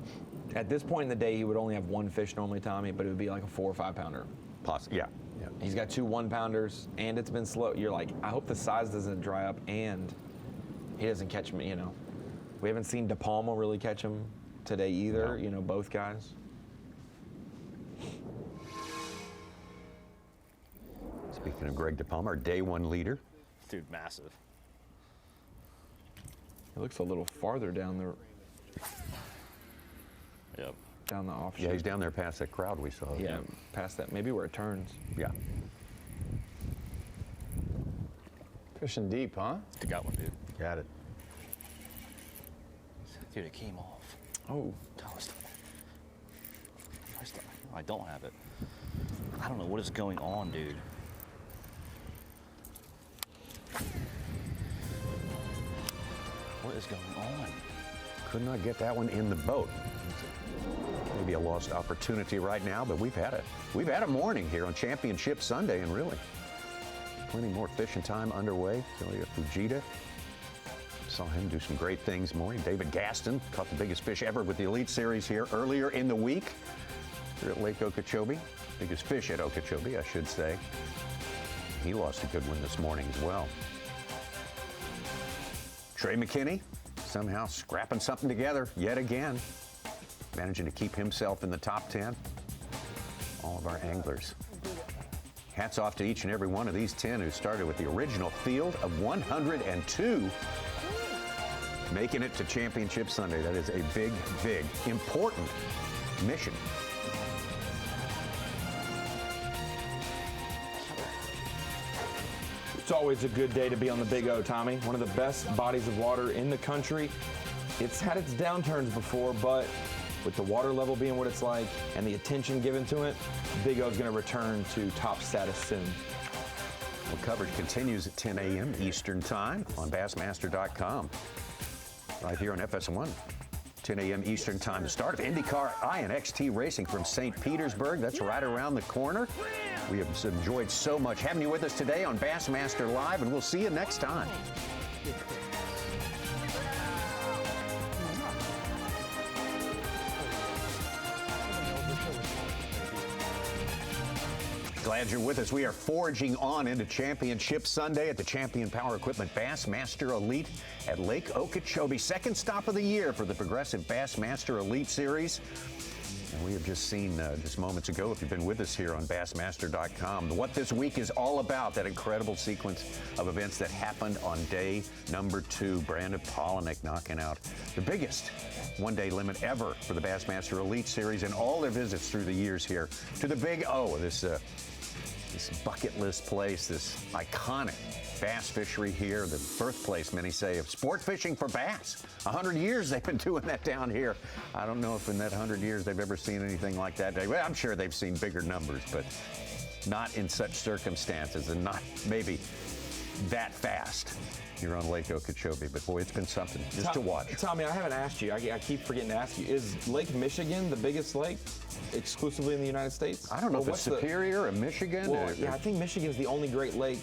at this point in the day he would only have one fish normally, Tommy, but it would be like a 4 or 5 pounder. Possibly, yeah. He's got 2 1-pounders and it's been slow. You're like, I hope the size doesn't dry up and he doesn't catch me, you know. We haven't seen De Palma really catch him today either, you know, both guys. Speaking of Greg De Palma, our day one leader. Dude, massive. It looks a little farther down the down the offshoot. Yeah, he's down there past that crowd we saw. Yeah, past that, maybe where it turns. Yeah. Fishing deep, huh? Got one, dude. Got it. Dude, it came off. Oh. I don't have it. I don't know what is going on, dude. What is going on? Could not get that one in the boat. Maybe a lost opportunity right now, but we've had a morning here on Championship Sunday, and really plenty more fishing time underway. Kyoya Fujita, saw him do some great things this morning. David Gaston caught the biggest fish ever with the Elite Series here earlier in the week here at Lake Okeechobee. Biggest fish at Okeechobee, I should say. He lost a good one this morning as well. Trey McKinney somehow scrapping something together yet again, managing to keep himself in the top 10. All of our anglers. Hats off to each and every one of these 10 who started with the original field of 102, making it to Championship Sunday. That is a big, big, important mission. It's always a good day to be on the Big O, Tommy. One of the best bodies of water in the country. It's had its downturns before, but with the water level being what it's like and the attention given to it, Big O is going to return to top status soon. Well, coverage continues at 10 a.m. Eastern Time on Bassmaster.com. Right here on FS1. 10 a.m. Eastern Time, the start of IndyCar INXT racing from St. Petersburg. That's right around the corner. We have enjoyed so much having you with us today on Bassmaster Live, and we'll see you next time. Glad you're with us. We are forging on into Championship Sunday at the Champion Power Equipment Bassmaster Elite at Lake Okeechobee. Second stop of the year for the Progressive Bassmaster Elite Series. And we have just seen just moments ago, if you've been with us here on Bassmaster.com, what this week is all about, that incredible sequence of events that happened on day number 2. Brandon Palaniuk knocking out the biggest one-day limit ever for the Bassmaster Elite Series and all their visits through the years here to the Big O, this bucket list place, this iconic bass fishery here, the birthplace, many say, of sport fishing for bass. 100 years they've been doing that down here. I don't know if in that 100 years they've ever seen anything like that. Well, I'm sure they've seen bigger numbers, but not in such circumstances and not maybe that fast here on Lake Okeechobee. But boy, it's been something just to watch. Tommy, I haven't asked you. I keep forgetting to ask you. Is Lake Michigan the biggest lake exclusively in the United States? I don't know if it's Superior or Michigan. Well, yeah, I think Michigan's the only Great Lake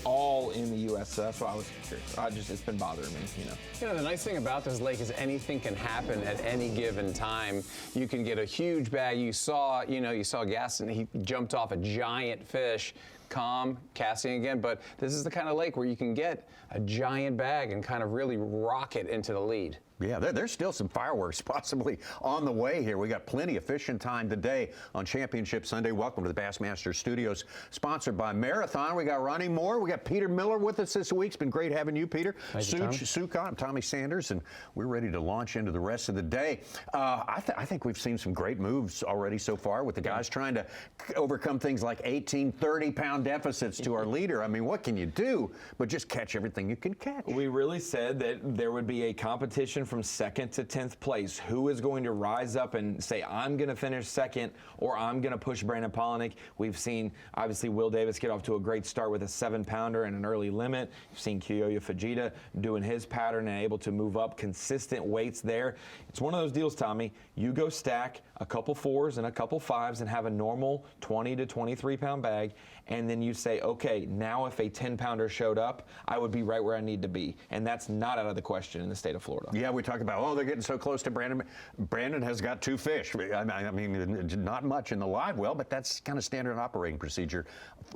all in the U.S. So that's why I was curious. It's been bothering me, you know. You know, the nice thing about this lake is anything can happen at any given time. You can get a huge bag. You saw Gaston, he jumped off a giant fish, calm, casting again, but this is the kind of lake where you can get a giant bag and kind of really rock it into the lead. Yeah, there's still some fireworks possibly on the way here. We got plenty of fishing time today on Championship Sunday. Welcome to the Bassmaster Studios, sponsored by Marathon. We got Ronnie Moore. We got Peter Miller with us this week. It's been great having you, Peter. Sucott, I'm Tommy Sanders, and we're ready to launch into the rest of the day. I think we've seen some great moves already so far with the guys trying to overcome things like 18, 30-pound deficits to our leader. I mean, what can you do but just catch everything you can catch? We really said that there would be a competition from 2nd to 10th place. Who is going to rise up and say, I'm going to finish 2nd, or I'm going to push Brandon Palaniuk? We've seen, obviously, Will Davis get off to a great start with a 7-pounder and an early limit. You've seen Kyoya Fujita doing his pattern and able to move up consistent weights there. It's one of those deals, Tommy. You go stack a couple 4s and a couple 5s and have a normal 20 to 23-pound bag, and then you say, okay, now if a 10-pounder showed up, I would be right where I need to be. And that's not out of the question in the state of Florida. Yeah, we talked about, oh, they're getting so close to Brandon. Brandon has got 2 fish. I mean, not much in the live well, but that's kind of standard operating procedure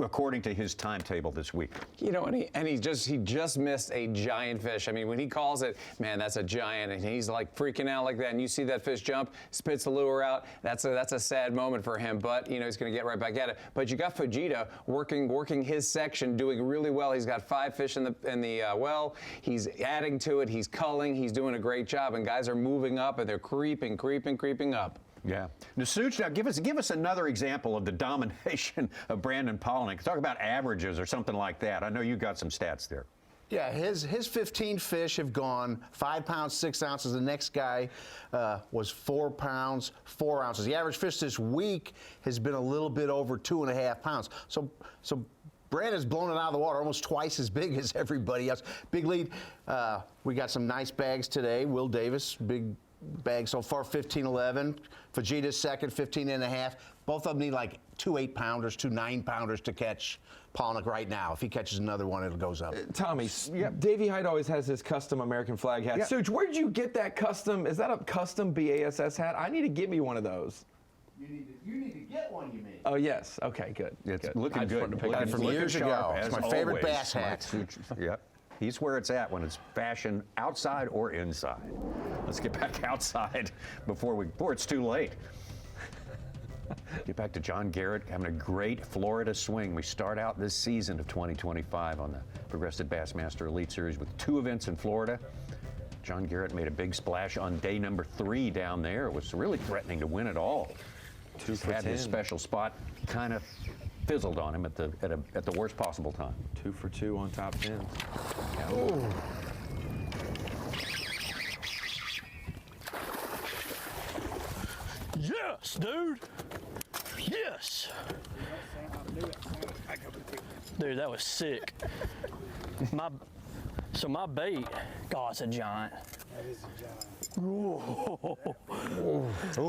according to his timetable this week. You know, and he just missed a giant fish. I mean, when he calls it, man, that's a giant, and he's like freaking out like that, and you see that fish jump, spits the lure out. That's a sad moment for him, but you know he's going to get right back at it. But you got Fujita working his section, doing really well. He's got 5 fish in the well. He's adding to it. He's culling. He's doing a great job, and guys are moving up, and they're creeping up. Yeah. Nasuch, now give us another example of the domination of Brandon Palaniuk. Talk about averages or something like that. I know you got some stats there. Yeah, his 15 fish have gone 5 pounds, 6 ounces. The next guy was 4 pounds, 4 ounces. The average fish this week has been a little bit over 2.5 pounds. So Brandon's blown it out of the water, almost twice as big as everybody else. Big lead. We got some nice bags today. Will Davis, big bag so far, 15-11. Fujita's second, 15.5. Both of them need like 2 8-pounders, 2 9-pounders to catch Palaniuk right now. If he catches another one, it goes up. Tommy, Davey Hyde always has his custom American flag hat. Such, where'd you get that custom? Is that a custom B.A.S.S hat? I need to get me one of those. You need to get one, you mean? Oh, yes. Okay, good. It's good. looking good. Got it from years ago. It's my favorite bass hat. Yep. He's where it's at when it's fashion outside or inside. Let's get back outside before it's too late. Get back to John Garrett having a great Florida swing. We start out this season of 2025 on the Progressive Bassmaster Elite Series with 2 events in Florida. John Garrett made a big splash on day number 3 down there. It was really threatening to win it all. Just had his special spot kind of fizzled on him at the worst possible time. 2 for 2 on top 10. Oh. Yes, dude. Yes. Dude, that was sick. So my bait, God, it's a giant. That is a giant. Whoa.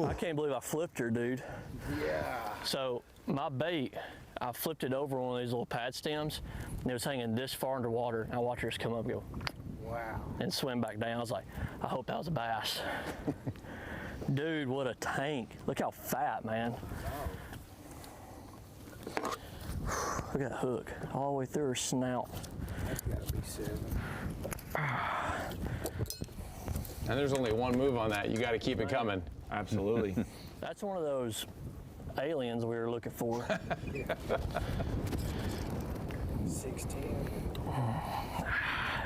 I can't believe I flipped her, dude. Yeah. So my bait, I flipped it over one of these little pad stems, and it was hanging this far underwater. And I watched her just come up and go, wow, and swim back down. I was like, I hope that was a bass. Dude, what a tank. Look how fat, man. Look at that hook, all the way through her snout. That's gotta be 7. And there's only one move on that. You got to keep it coming. Absolutely. That's one of those aliens we were looking for. 16.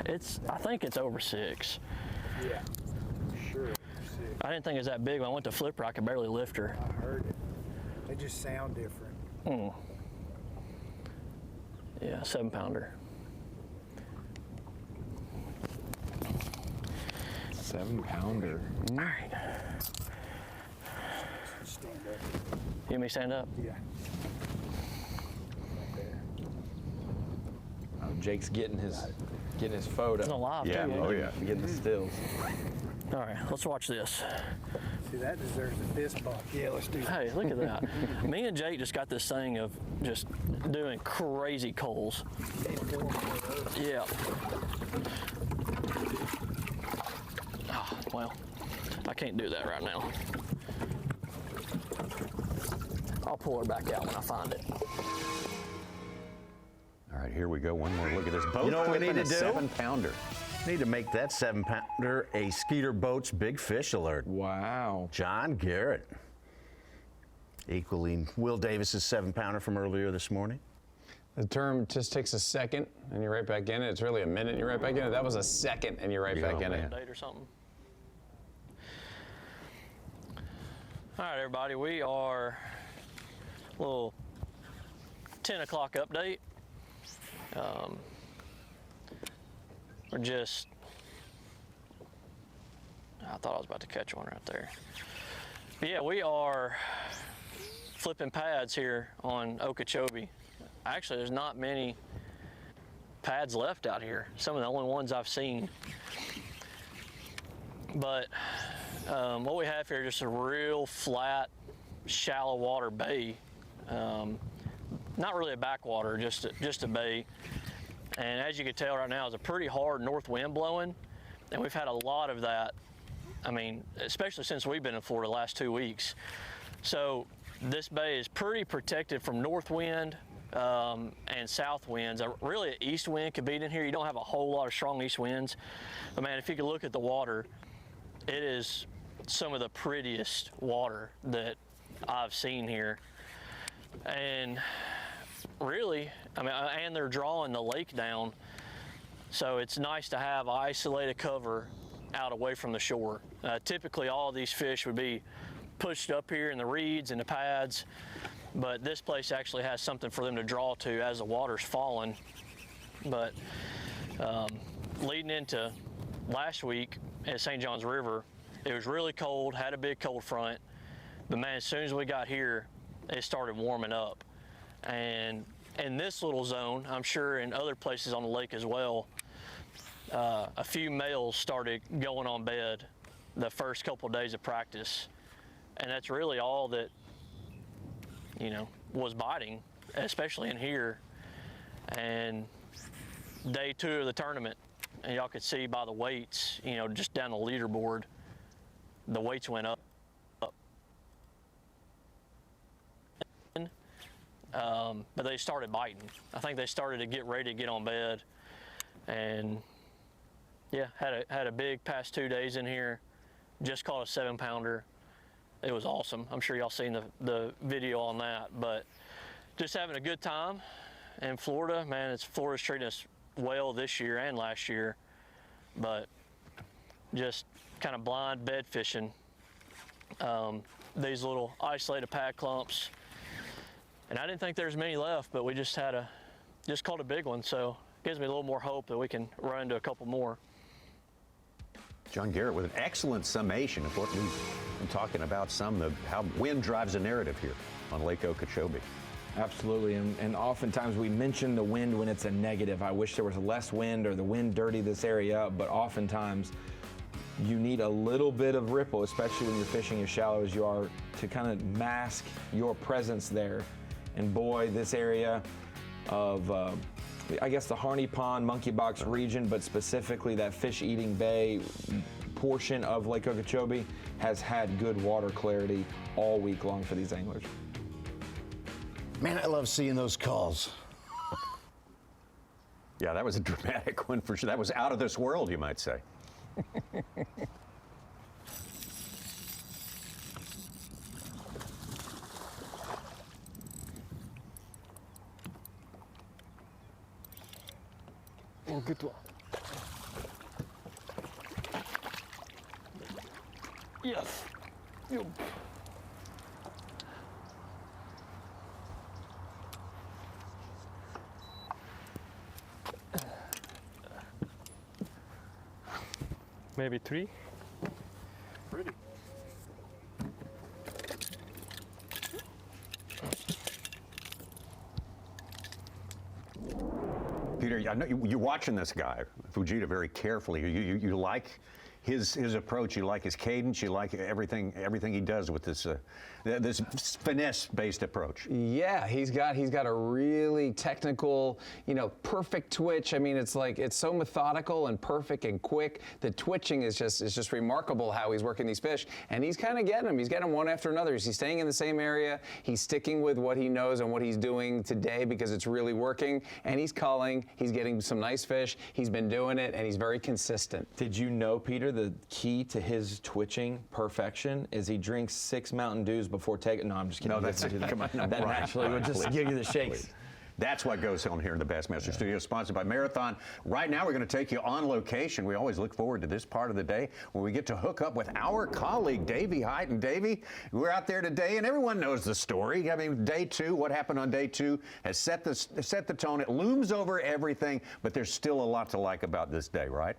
I think it's over 6. Yeah, sure. 6. I didn't think it was that big. When I went to flip her, I could barely lift her. I heard it. They just sound different. Yeah, 7-pounder. 7-pounder. All right. Stand up. You want me to stand up? Yeah. Oh, Jake's getting his photo. It's alive, yeah. too. Oh yeah. Getting the stills. All right, let's watch this. See, that deserves a fist bump. Yeah, let's do that. Hey, look at that. Me and Jake just got this thing of just doing crazy coals. Yeah. Oh, well, I can't do that right now. I'll pull her back out when I find it. All right, here we go. One more look at this boat. You know what we need to do? 7-pounder. Need to make that 7-pounder a Skeeter Boats Big Fish Alert. Wow. John Garrett. Equaling Will Davis's 7-pounder from earlier this morning. The term just takes a second and you're right back in it. It's really a minute and you're right back in it. That was a second and you're right back in it. Date or something. All right, everybody, we are a little 10 o'clock update. We're just, I thought I was about to catch one right there. But yeah, we are flipping pads here on Okeechobee. Actually, there's not many pads left out here. Some of the only ones I've seen. But what we have here is just a real flat, shallow water bay. Not really a backwater, just a bay. And as you can tell right now, it's a pretty hard north wind blowing, and we've had a lot of that I mean, especially since we've been in Florida the last 2 weeks. So this bay is pretty protected from north wind and south winds. Really, an east wind could beat in here. You don't have a whole lot of strong east winds. But man, if you could look at the water, it is some of the prettiest water that I've seen here. And really, I mean, and they're drawing the lake down, so it's nice to have isolated cover out away from the shore. Typically, all of these fish would be pushed up here in the reeds and the pads, but this place actually has something for them to draw to as the water's falling. But leading into last week at St. Johns River, it was really cold, had a big cold front, but man, as soon as we got here, it started warming up. And in this little zone, I'm sure in other places on the lake as well, a few males started going on bed the first couple of days of practice. And that's really all that, you know, was biting, especially in here. And day 2 of the tournament, and y'all could see by the weights, you know, just down the leaderboard, the weights went up. But they started biting. I think they started to get ready to get on bed, and yeah, had a big past 2 days in here. Just caught a 7-pounder. It was awesome. I'm sure y'all seen the video on that, but just having a good time in Florida. Man, Florida's treating us well this year and last year, but just kind of blind bed fishing. These little isolated pad clumps. And I didn't think there was many left, but we just caught a big one, so it gives me a little more hope that we can run into a couple more. John Garrett with an excellent summation of what we've been talking about, how wind drives a narrative here on Lake Okeechobee. Absolutely, and oftentimes we mention the wind when it's a negative. I wish there was less wind or the wind dirtied this area up, but oftentimes you need a little bit of ripple, especially when you're fishing as shallow as you are, to kind of mask your presence there. And boy, this area of, I guess the Harney Pond, Monkey Box region, but specifically that fish-eating bay portion of Lake Okeechobee has had good water clarity all week long for these anglers. Man, I love seeing those calls. Yeah, that was a dramatic one for sure. That was out of this world, you might say. Oh, good one. Yes. Yep. Maybe 3. Pretty. Peter, I know you're watching this guy, Fujita, very carefully. You like his approach, you like his cadence, you like everything he does with this this finesse-based approach. Yeah, he's got a really technical, perfect twitch. I mean, it's so methodical and perfect and quick. The twitching is just remarkable how he's working these fish, and he's kind of getting them. He's getting them one after another. He's staying in the same area. He's sticking with what he knows and what he's doing today because it's really working. And he's culling. He's getting some nice fish. He's been doing it, and he's very consistent. Did you know, Peter, the key to his twitching perfection is he drinks 6 Mountain Dews before taking. No, I'm just kidding. No, that's come on. No, that Brian, naturally would just give you the shakes. That's what goes on here in the Bassmaster Studio, sponsored by Marathon. Right now, we're going to take you on location. We always look forward to this part of the day when we get to hook up with our colleague, Davey Height. And Davey, we're out there today, and everyone knows the story. I mean, day 2, what happened on day 2 has set the tone. It looms over everything, but there's still a lot to like about this day, right?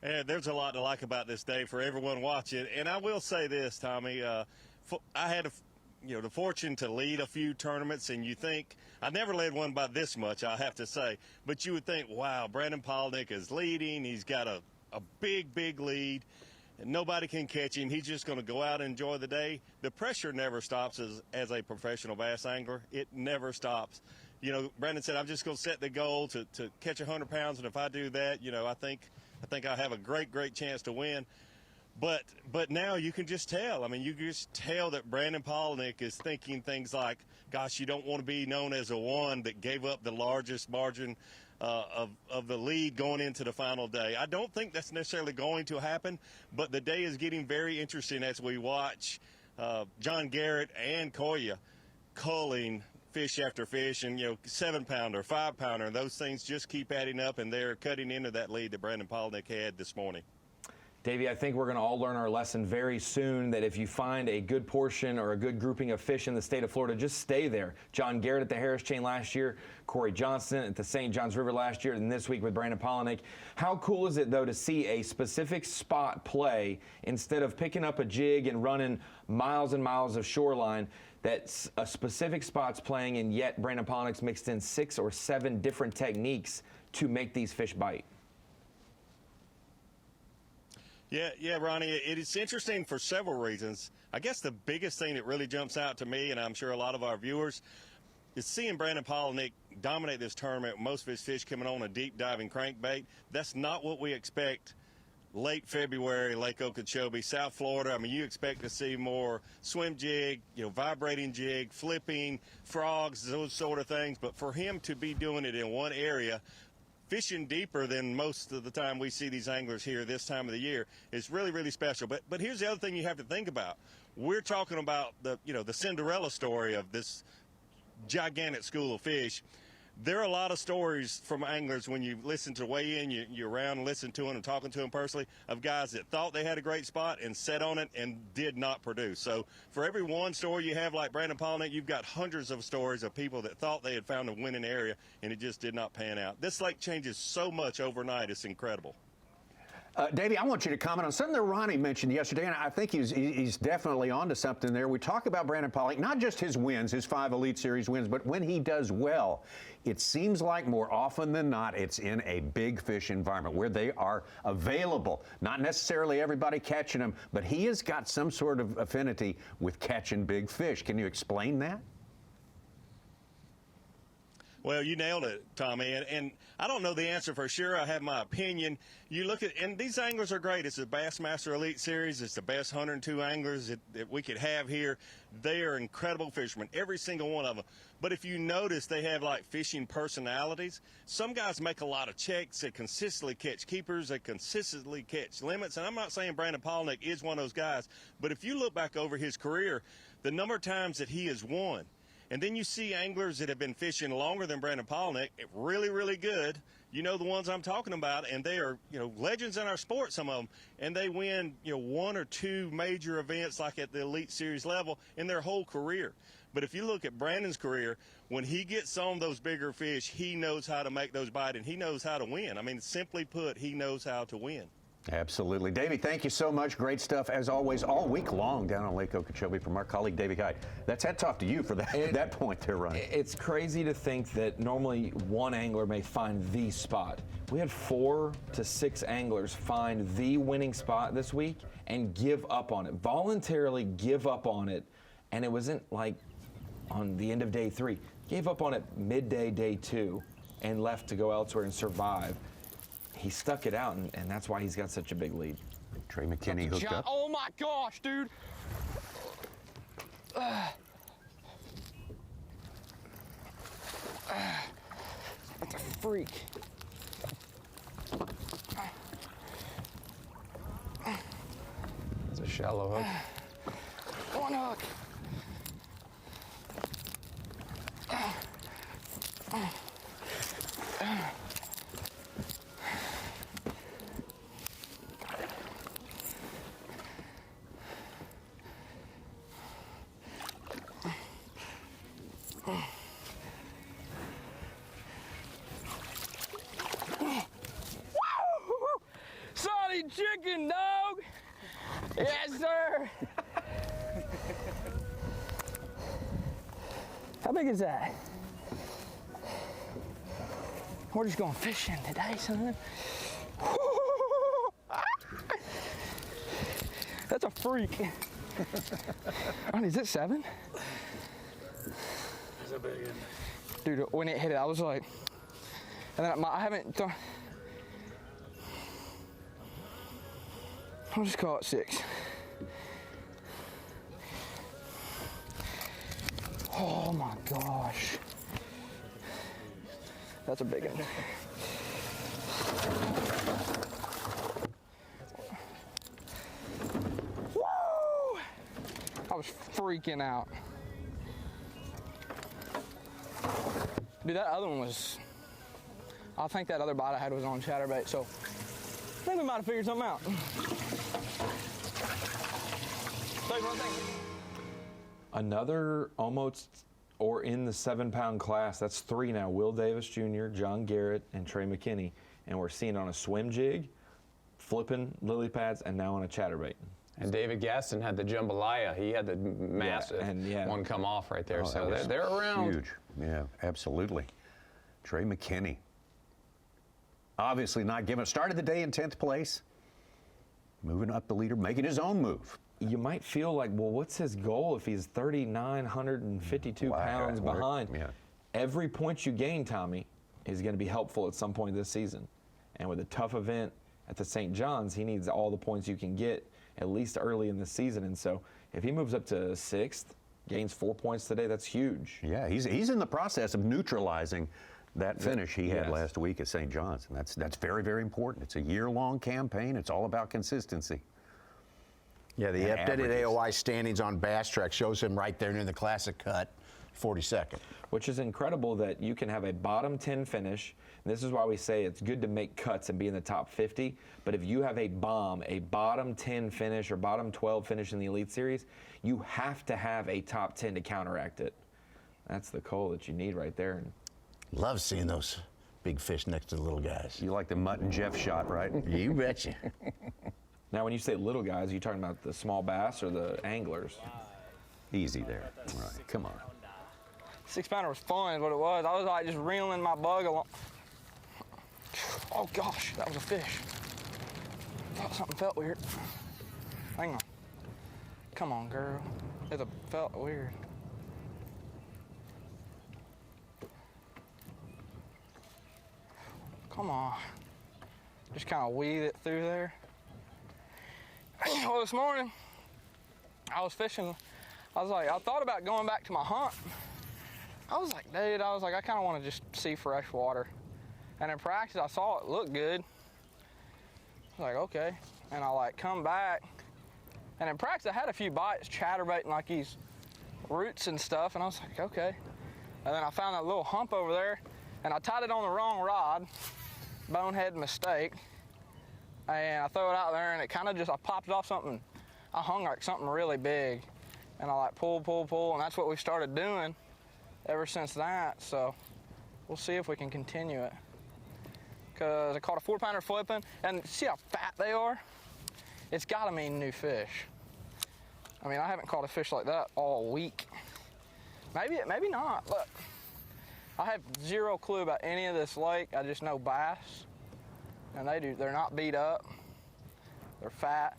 Yeah, there's a lot to like about this day for everyone watching. And I will say this, Tommy, I had the fortune to lead a few tournaments, and you think, I never led one by this much, I have to say, but you would think, wow, Brandon Palaniuk is leading. He's got a big, big lead, and nobody can catch him. He's just going to go out and enjoy the day. The pressure never stops as a professional bass angler. It never stops. Brandon said, I'm just going to set the goal to catch 100 pounds, and if I do that, I think I think I have a great chance to win. But now you can just tell. I mean, you can just tell that Brandon Palaniuk is thinking things like, gosh, you don't want to be known as a one that gave up the largest margin of the lead going into the final day. I don't think that's necessarily going to happen, but the day is getting very interesting as we watch John Garrett and Kyoya culling fish after fish, and 7-pounder, 5-pounder, and those things just keep adding up, and they're cutting into that lead that Brandon Palaniuk had this morning. Davey, I think we're going to all learn our lesson very soon that if you find a good portion or a good grouping of fish in the state of Florida, just stay there. John Garrett at the Harris Chain last year, Corey Johnson at the St. Johns River last year, and this week with Brandon Palaniuk. How cool is it, though, to see a specific spot play instead of picking up a jig and running miles and miles of shoreline? That's a specific spot's playing, and yet Brandon Palaniuk's mixed in 6 or 7 different techniques to make these fish bite. Yeah, Ronnie, it's interesting for several reasons. I guess the biggest thing that really jumps out to me, and I'm sure a lot of our viewers, is seeing Brandon Palaniuk dominate this tournament. Most of his fish coming on a deep diving crankbait. That's not what we expect late February, Lake Okeechobee, South Florida. I mean, you expect to see more swim jig, vibrating jig, flipping, frogs, those sort of things. But for him to be doing it in one area, fishing deeper than most of the time we see these anglers here this time of the year, is really special. But here's the other thing you have to think about. We're talking about the Cinderella story of this gigantic school of fish. There are a lot of stories from anglers when you listen to weigh in, you're around and listen to them and talking to them personally, of guys that thought they had a great spot and set on it and did not produce. So for every one story you have like Brandon Palaniuk, you've got hundreds of stories of people that thought they had found a winning area and it just did not pan out. This lake changes so much overnight, it's incredible. Davey, I want you to comment on something that Ronnie mentioned yesterday, and I think he's definitely onto something there. We talk about Brandon Palaniuk, not just his wins, his 5 Elite Series wins, but when he does well, it seems like more often than not, it's in a big fish environment where they are available. Not necessarily everybody catching them, but he has got some sort of affinity with catching big fish. Can you explain that? Well, you nailed it, Tommy, and I don't know the answer for sure. I have my opinion. You look at, and these anglers are great. It's the Bassmaster Elite Series. It's the best 102 anglers that we could have here. They are incredible fishermen, every single one of them. But if you notice, they have like fishing personalities. Some guys make a lot of checks that consistently catch keepers, that consistently catch limits. And I'm not saying Brandon Palaniuk is one of those guys, but if you look back over his career, the number of times that he has won, and then you see anglers that have been fishing longer than Brandon Palaniuk, really good. You know the ones I'm talking about, and they are, legends in our sport, some of them, and they win, 1 or 2 major events like at the Elite Series level in their whole career. But if you look at Brandon's career, when he gets on those bigger fish, he knows how to make those bite, and he knows how to win. I mean, simply put, he knows how to win. Absolutely. Davey, thank you so much. Great stuff, as always, all week long down on Lake Okeechobee from our colleague, Davey Guy. That's hats off to you for that point there, Ron. It's crazy to think that normally one angler may find the spot. We had 4 to 6 anglers find the winning spot this week and give up on it, voluntarily give up on it, and it wasn't like on the end of day 3. Gave up on it midday, day 2, and left to go elsewhere and survive. He stuck it out, and that's why he's got such a big lead. Trey McKinney hooked up. Oh my gosh, dude. That's a freak. It's a shallow hook. One hook. Sonny chicken, dog. Yes, sir. How big is that? We're just going fishing today, son. That's a freak. Is it 7? It's a big one. Dude, when it hit it, I was like, and then I haven't done. I'll just call it 6. Oh my gosh. That's a big one. Woo! I was freaking out. Dude, that other one was, I think that other bite I had was on chatterbait, so I think we might have figured something out. Another almost or in the 7-pound class. That's 3 now. Will Davis Jr., John Garrett, and Trey McKinney. And we're seeing on a swim jig, flipping lily pads, and now on a chatterbait. And David Gaston had the jambalaya. He had the massive one come off right there. So they're around. Huge. Yeah, absolutely. Trey McKinney. Obviously not giving it. Started the day in 10th place. Moving up the leader, making his own move. You might feel like, well, what's his goal if he's 3,952 pounds behind? Yeah. Every point you gain, Tommy, is going to be helpful at some point this season. And with a tough event at the St. John's, he needs all the points you can get, at least early in the season. And so if he moves up to 6th, gains 4 points today, that's huge. Yeah, he's in the process of neutralizing that finish he had last week at St. John's. And that's very, very important. It's a year-long campaign. It's all about consistency. Yeah, the updated AOI standings on Bass Track shows him right there near the classic cut, 42nd. Which is incredible that you can have a bottom 10 finish. And this is why we say it's good to make cuts and be in the top 50. But if you have a bottom 10 finish or bottom 12 finish in the Elite Series, you have to have a top 10 to counteract it. That's the coal that you need right there. Love seeing those big fish next to the little guys. You like the Mutt and Jeff shot, right? You betcha. Now, when you say little guys, are you talking about the small bass or the anglers? Easy there. All right, come on. 6-pounder was fun is what it was. I was like just reeling my bug along. Oh gosh, that was a fish. Thought something felt weird. Hang on. Come on, girl. It felt weird. Come on. Just kind of weed it through there. Well, this morning, I was fishing. I thought about going back to my hunt. I was like, dude, I kind of want to just see fresh water. And in practice, I saw it look good. I was like, okay. And I come back. And in practice, I had a few bites, chatterbaiting like these roots and stuff. And I was like, okay. And then I found that little hump over there. And I tied it on the wrong rod. Bonehead mistake. And I throw it out there, and it kind of I popped off something. I hung like something really big. And I pull, and that's what we started doing ever since that. So we'll see if we can continue it. Because I caught a 4-pounder flipping, and see how fat they are? It's gotta mean new fish. I mean, I haven't caught a fish like that all week. Maybe not. Look, I have zero clue about any of this lake. I just know bass. And they're not beat up. They're fat,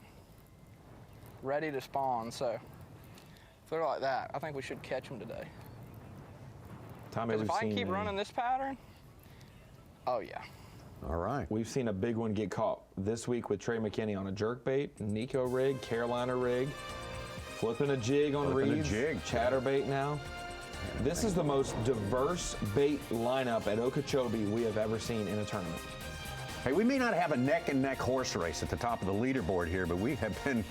ready to spawn. So if they're like that, I think we should catch them today. Tommy, if I can keep running this pattern, oh yeah. All right. We've seen a big one get caught this week with Trey McKinney on a jerkbait, Nico rig, Carolina rig, flipping a jig on reeds, chatterbait now. This is the most diverse bait lineup at Okeechobee we have ever seen in a tournament. Hey, we may not have a neck-and-neck horse race at the top of the leaderboard here, but we have been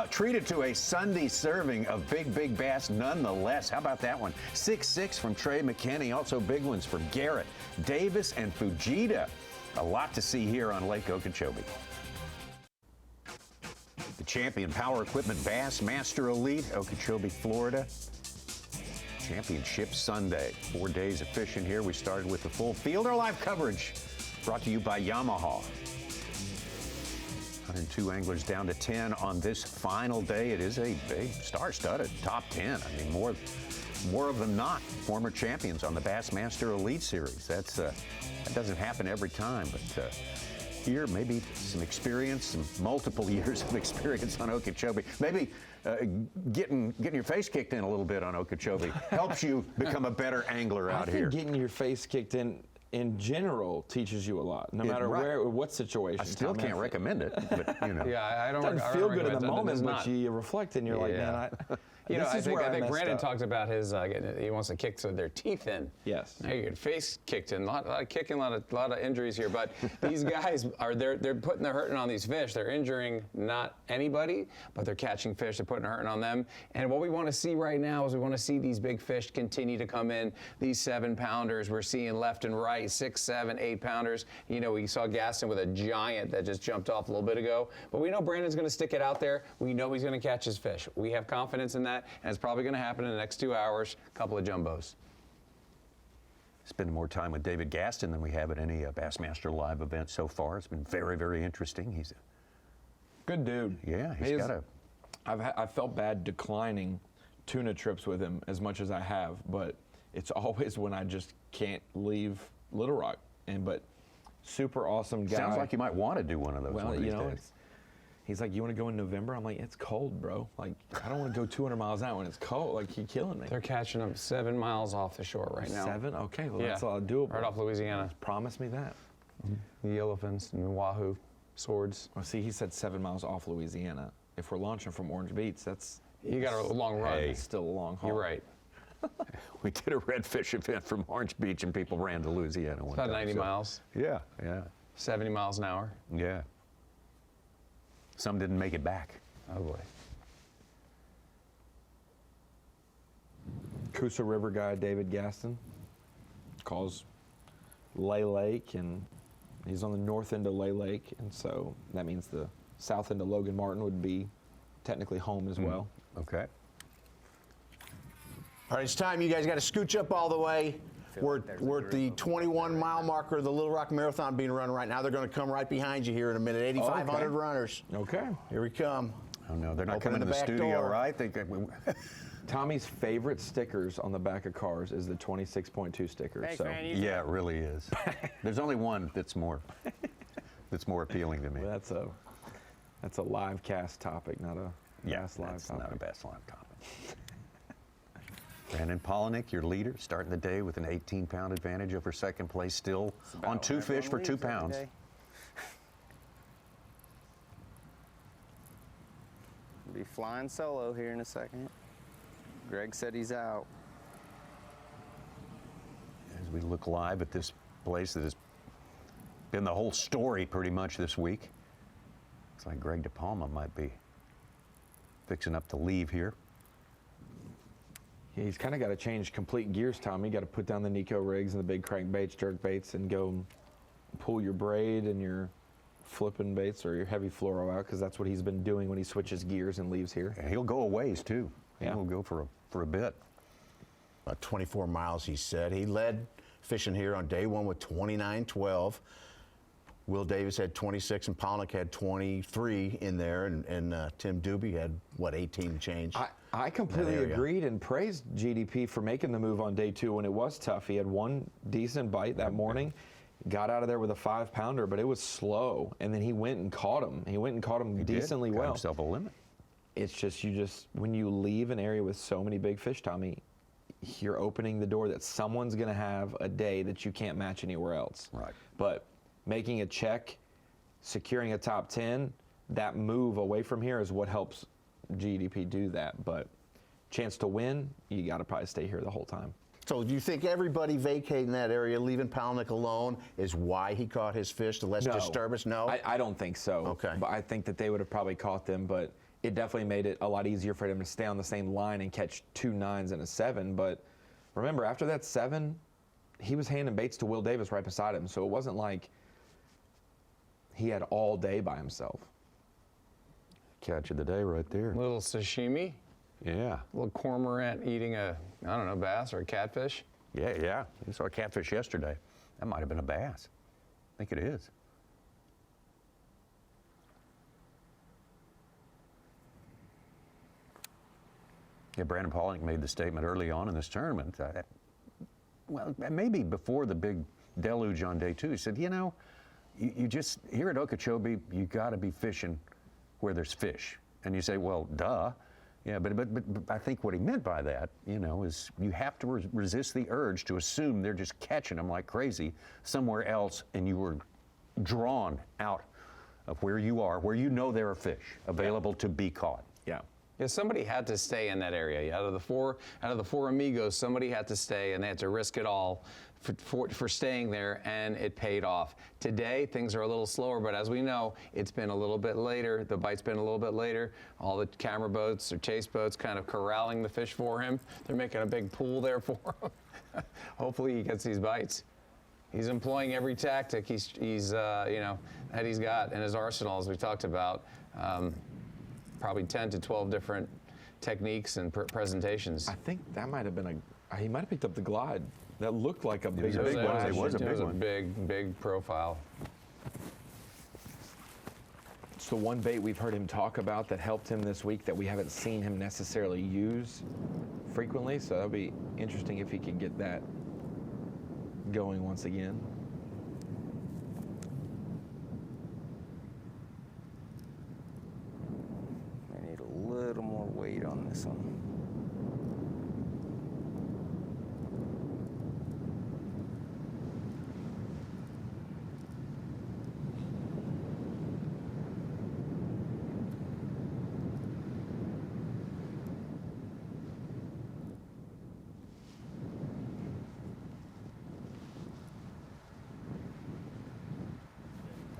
treated to a Sunday serving of big bass nonetheless. How about that one? 6-6 from Trey McKinney. Also big ones from Garrett, Davis, and Fujita. A lot to see here on Lake Okeechobee. The champion power equipment Bassmaster Elite, Okeechobee, Florida. Championship Sunday. 4 days of fishing here. We started with the full field. Our live coverage brought to you by Yamaha. 102 anglers down to 10 on this final day. It is a big star-studded top 10. I mean, more of them not former champions on the Bassmaster Elite Series. That doesn't happen every time, but here maybe some experience, some multiple years of experience on Okeechobee. Maybe getting your face kicked in a little bit on Okeechobee helps you become a better angler out here. I think getting your face kicked in in general teaches you a lot, no matter right. where or what situation. I still can't recommend it, but you know. Yeah, I don't. It doesn't I feel don't good in the recommend it. It moment, does but not. you reflect and you're like, man, You know, this I is think where I messed Brandon up. talked about his. He wants to kick their teeth in. Yes. Now you get face kicked in, a lot of kicking, a lot of injuries here. But these guys they're putting the hurting on these fish. They're injuring not anybody, but they're catching fish. They're putting the hurting on them. And what we want to see right now is we want to see these big fish continue to come in. These 7-pounders we're seeing left and right, 6, 7, 8-pounders. You know, we saw Gaston with a giant that just jumped off a little bit ago. But we know Brandon's going to stick it out there. We know he's going to catch his fish. We have confidence in that, and it's probably going to happen in the next 2 hours. A couple of jumbos. Spending more time with David Gaston than we have at any Bassmaster live event so far. It's been very, very interesting. He's a good dude. Yeah, he's got a. I've felt bad declining tuna trips with him as much as I have, but it's always when I just can't leave Little Rock. But super awesome guy. Sounds like you might want to do one of those. Well, one of you these know, days. he's like, you want to go in November? I'm like, it's cold, bro. Like, I don't want to go 200 miles out when it's cold. Like, you're killing me. They're catching them 7 miles off the shore right now. 7? Okay, well, that's a lot doable. Right off Louisiana. Promise me that. The yellowfins and the wahoo swords. Well, see, he said 7 miles off Louisiana. If we're launching from Orange Beach, that's... You got a long run. It's still a long haul. You're right. We did a redfish event from Orange Beach, and people ran to Louisiana one About time. 90 miles. Yeah, yeah. 70 miles an hour. Yeah. Some didn't make it back. Oh, boy. Coosa River guy, David Gaston, calls Lay Lake, and he's on the north end of Lay Lake, and so that means the south end of Logan Martin would be technically home as well. Okay. All right, it's time. You guys got to scooch up all the way. We're at the 21-mile marker of the Little Rock Marathon being run right now. They're going to come right behind you here in a minute. 8,500 runners. Okay. Here we come. Oh, no, they're not Opening coming to the back studio, door. right? Tommy's favorite stickers on the back of cars is the 26.2 sticker. Thanks, so. man. Yeah, it really is. There's only one that's more appealing to me. Well, that's a live cast topic, not a Bass live that's topic. not a Bass live topic. Brandon Palaniuk, your leader, starting the day with an 18-pound advantage over second place, still on 2 fish for 2 pounds. Be flying solo here in a second. Greg said he's out. As we look live at this place that has been the whole story pretty much this week, looks like Greg DePalma might be fixing up to leave here. Yeah, he's kind of got to change complete gears, Tommy. You got to put down the Nico rigs and the big crankbaits, jerk baits, and go pull your braid and your flipping baits or your heavy fluoro out, because that's what he's been doing when he switches gears and leaves here. And he'll go a ways too. Yeah. He'll go for a bit. About 24 miles, he said. He led fishing here on day one with 29.12. Will Davis had 26, and Palaniuk had 23 in there, and Tim Doobie had, 18 change? I completely agreed and praised GDP for making the move on day 2 when it was tough. He had one decent bite that morning, got out of there with a 5-pounder, but it was slow, and then he went and caught him. He went and caught him decently well. Got himself a limit. It's just, when you leave an area with so many big fish, Tommy, you're opening the door that someone's going to have a day that you can't match anywhere else. Right. But making a check, securing a top 10, that move away from here is what helps GDP do that. But chance to win, you got to probably stay here the whole time. So do you think everybody vacating that area, leaving Palaniuk alone, is why he caught his fish, the less disturbance? No? I don't think so. Okay. But I think that they would have probably caught them, but it definitely made it a lot easier for him to stay on the same line and catch 2 9s and a 7. But remember, after that 7, he was handing baits to Will Davis right beside him, so it wasn't like he had all day by himself. Catch of the day right there. Little sashimi. Yeah. Little cormorant eating a, I don't know, bass or a catfish. Yeah. We saw a catfish yesterday. That might have been a bass. I think it is. Yeah, Brandon Palaniuk made the statement early on in this tournament. Well, maybe before the big deluge on day 2, he said, you just, here at Okeechobee, you got to be fishing where there's fish. And you say, well, duh. Yeah, but I think what he meant by that, you know, is you have to resist the urge to assume they're just catching them like crazy somewhere else, and you were drawn out of where you are, where you know there are fish available to be caught. Yeah. Yeah, somebody had to stay in that area. Out of the four amigos, somebody had to stay, and they had to risk it all for staying there, and it paid off. Today, things are a little slower, but as we know, it's been a little bit later. The bite's been a little bit later. All the camera boats or chase boats kind of corralling the fish for him. They're making a big pool there for him. Hopefully, he gets these bites. He's employing every tactic he's that he's got in his arsenal, as we talked about. Probably 10 to 12 different techniques and presentations. I think that might have been he might have picked up the glide. That looked like a big one. It was a big one. Big profile. It's the one bait we've heard him talk about that helped him this week that we haven't seen him necessarily use frequently. So that'll be interesting if he can get that going once again. I need a little more weight on this one.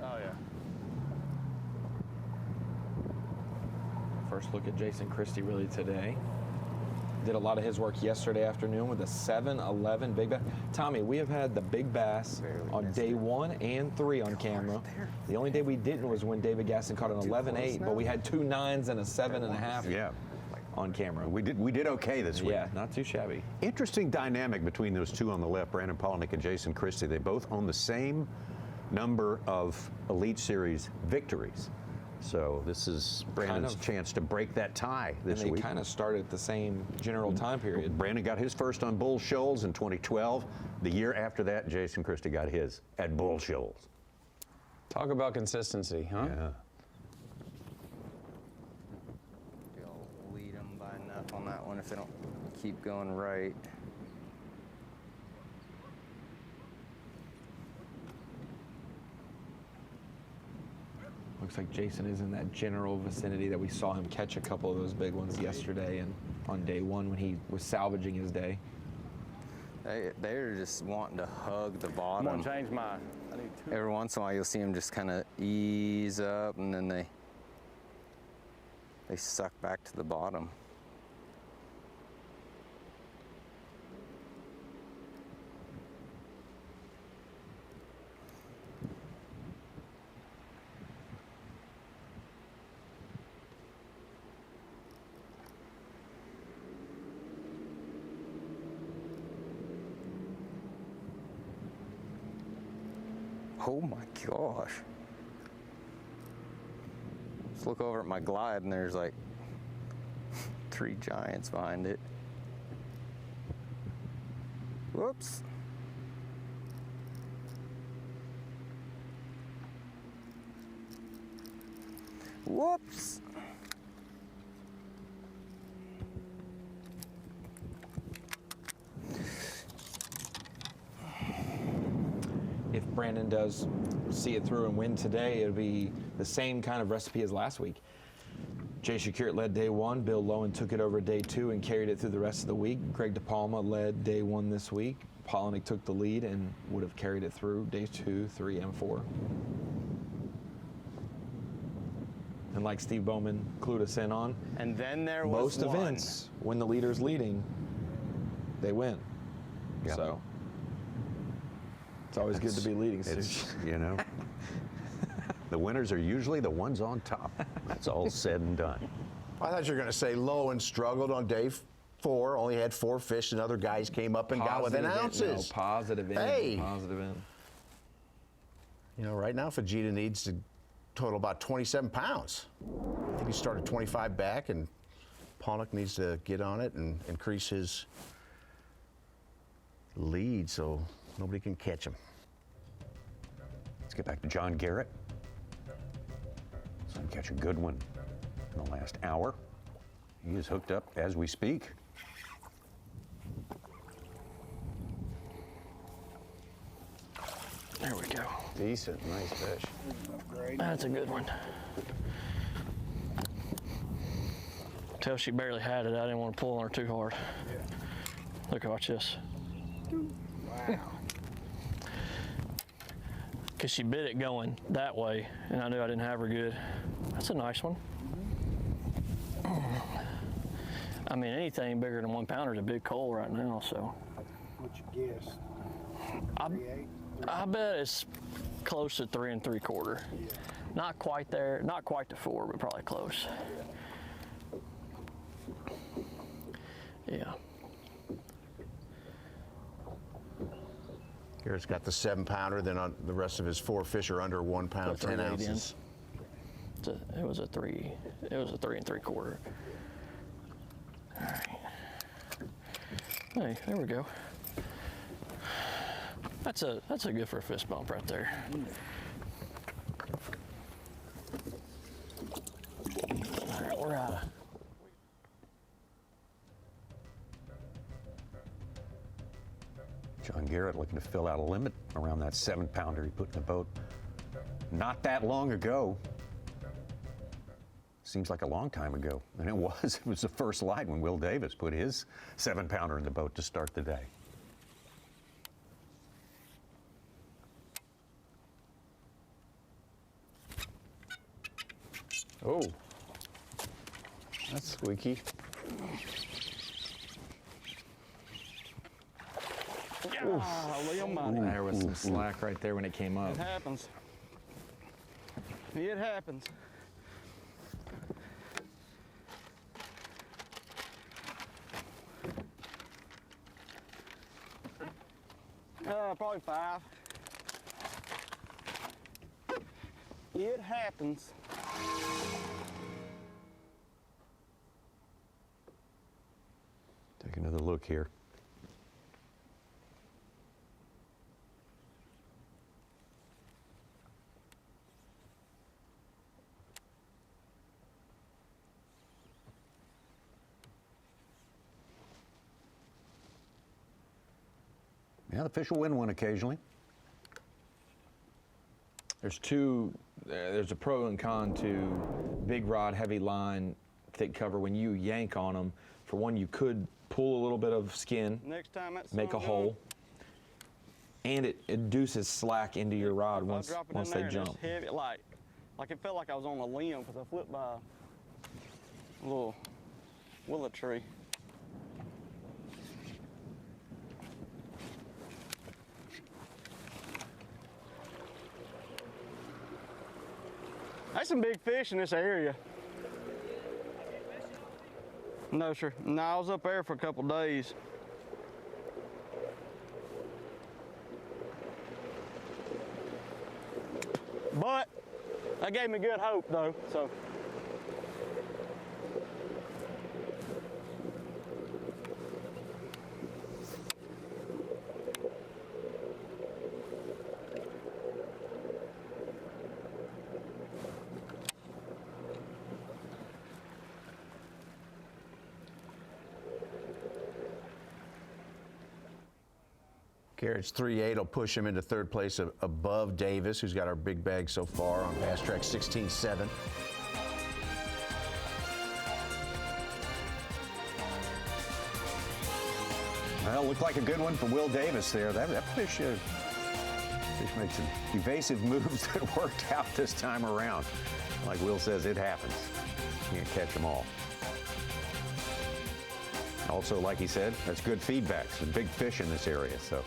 Oh, yeah. First look at Jason Christie really today. Did a lot of his work yesterday afternoon with a 7-11 big bass. Tommy, we have had the big bass on day 1 and 3 on camera. The only day we didn't was when David Gaston caught an 11-8, but we had 2 9s and a 7.5 on camera. We did okay this week. Yeah, not too shabby. Interesting dynamic between those two on the left, Brandon Palaniuk and Jason Christie. They both own the same number of Elite Series victories. So this is Brandon's chance to break that tie this week. And they kind of started at the same general time period. Brandon got his first on Bull Shoals in 2012. The year after that, Jason Christie got his at Bull Shoals. Talk about consistency, huh? Yeah. You'll lead them by enough on that one if they don't keep going right. Looks like Jason is in that general vicinity that we saw him catch a couple of those big ones yesterday and on day 1 when he was salvaging his day. They're just wanting to hug the bottom. I'm gonna change mine. I need 2. Every once in a while, you'll see them just kind of ease up, and then they suck back to the bottom. Oh my gosh. Let's look over at my glide and there's like 3 giants behind it. Whoops. Whoops. If Brandon does see it through and win today, it'll be the same kind of recipe as last week. Jay Shakir led day 1. Bill Lowen took it over day 2 and carried it through the rest of the week. Greg DePalma led day 1 this week. Palaniuk took the lead and would have carried it through day 2, 3, and 4. And like Steve Bowman clued us in on, and then there was most events, when the leader's leading, they win. Yep. So it's always good to be leading, Steve. You know, the winners are usually the ones on top. That's all said and done. I thought you were going to say Lowen struggled on day 4, only had 4 fish, and other guys came up and got within ounces. No, positive end. Hey. Positive end. You know, right now Fujita needs to total about 27 pounds. I think he started 25 back, and Palaniuk needs to get on it and increase his lead so nobody can catch him. Let's get back to John Garrett. So catch a good one in the last hour. He is hooked up as we speak. There we go. Decent, nice fish. That's a good one. Till she barely had it, I didn't want to pull on her too hard. Look, watch this. Wow. Because she bit it going that way, and I knew I didn't have her good. That's a nice one. I mean, anything bigger than 1 pounder is a big coal right now, so. What's your guess? I bet it's close to 3 3/4. Yeah. Not quite there, not quite to 4, but probably close. Yeah. Garrett's got the 7 pounder, then on the rest of his 4 fish are under 1 pound, 10 ounces. It was a 3 3/4. All right. Hey, there we go. That's a good for a fist bump right there. All right, we're out of. John Garrett looking to fill out a limit around that 7 pounder he put in the boat not that long ago. Seems like a long time ago, and it was. It was the first light when Will Davis put his 7 pounder in the boat to start the day. Oh, that's squeaky. Golly almighty. There was some slack right there when it came up. It happens. It happens. Probably 5. It happens. Take another look here. Yeah, the fish will win one occasionally. There's a pro and con to big rod, heavy line, thick cover. When you yank on them, for one, you could pull a little bit of skin, Next time that's make a hole, and it induces slack into your rod once they jump. Heavy, like it felt like I was on a limb because I flipped by a little willow tree. There's some big fish in this area. No, sir. No, I was up there for a couple days. But that gave me good hope, though. So. Garrett's 3.8 will push him into 3rd place above Davis, who's got our big bag so far on Bass Track 16.7. Well, looked like a good one for Will Davis there. That fish made some evasive moves that worked out this time around. Like Will says, it happens. You can't catch them all. Also, like he said, that's good feedback. Some big fish in this area, so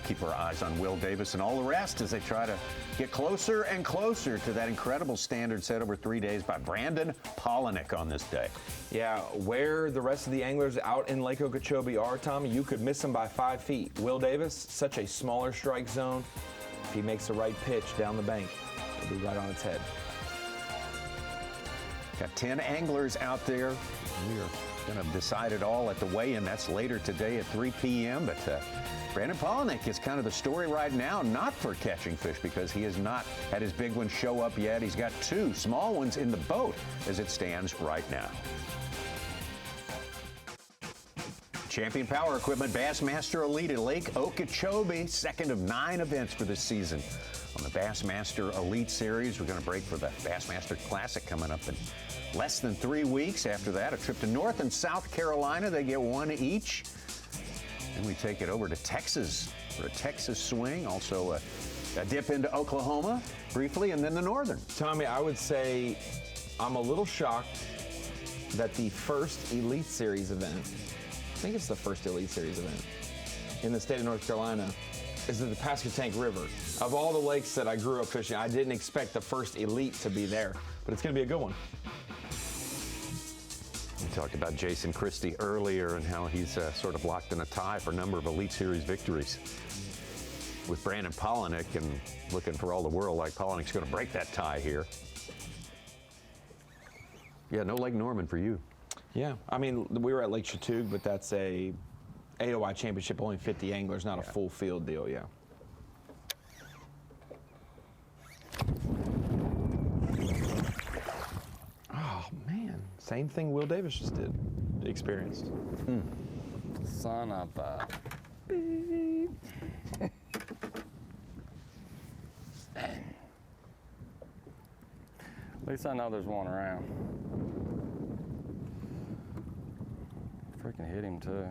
keep our eyes on Will Davis and all the rest as they try to get closer and closer to that incredible standard set over 3 days by Brandon Palaniuk on this day. Yeah, where the rest of the anglers out in Lake Okeechobee are, Tommy, you could miss them by 5 feet. Will Davis, such a smaller strike zone. If he makes the right pitch down the bank, it'll be right on its head. Got 10 anglers out there. We are going to decide it all at the weigh-in. That's later today at 3 p.m. But Brandon Palaniuk is kind of the story right now, not for catching fish, because he has not had his big one show up yet. He's got 2 small ones in the boat as it stands right now. Champion Power Equipment Bassmaster Elite at Lake Okeechobee, second of 9 events for this season. On the Bassmaster Elite Series, we're going to break for the Bassmaster Classic coming up in less than 3 weeks. After that, a trip to North and South Carolina. They get one each. And we take it over to Texas for a Texas swing. Also a dip into Oklahoma briefly, and then the Northern. Tommy, I would say I'm a little shocked that the first Elite Series event, I think it's the first Elite Series event in the state of North Carolina, is at the Pasquotank River. Of all the lakes that I grew up fishing, I didn't expect the first Elite to be there, but it's going to be a good one. We talked about Jason Christie earlier and how he's sort of locked in a tie for a number of Elite Series victories with Brandon Palaniuk, and looking for all the world like Palaniuk's going to break that tie here. Yeah, no Lake Norman for you. Yeah, I mean, we were at Lake Chautauqua, but that's a AOI championship, only 50 anglers, not a full field deal, yeah. Oh, man. Same thing Will Davis just experienced. Son of a Beep. At least I know there's one around. Freaking hit him too.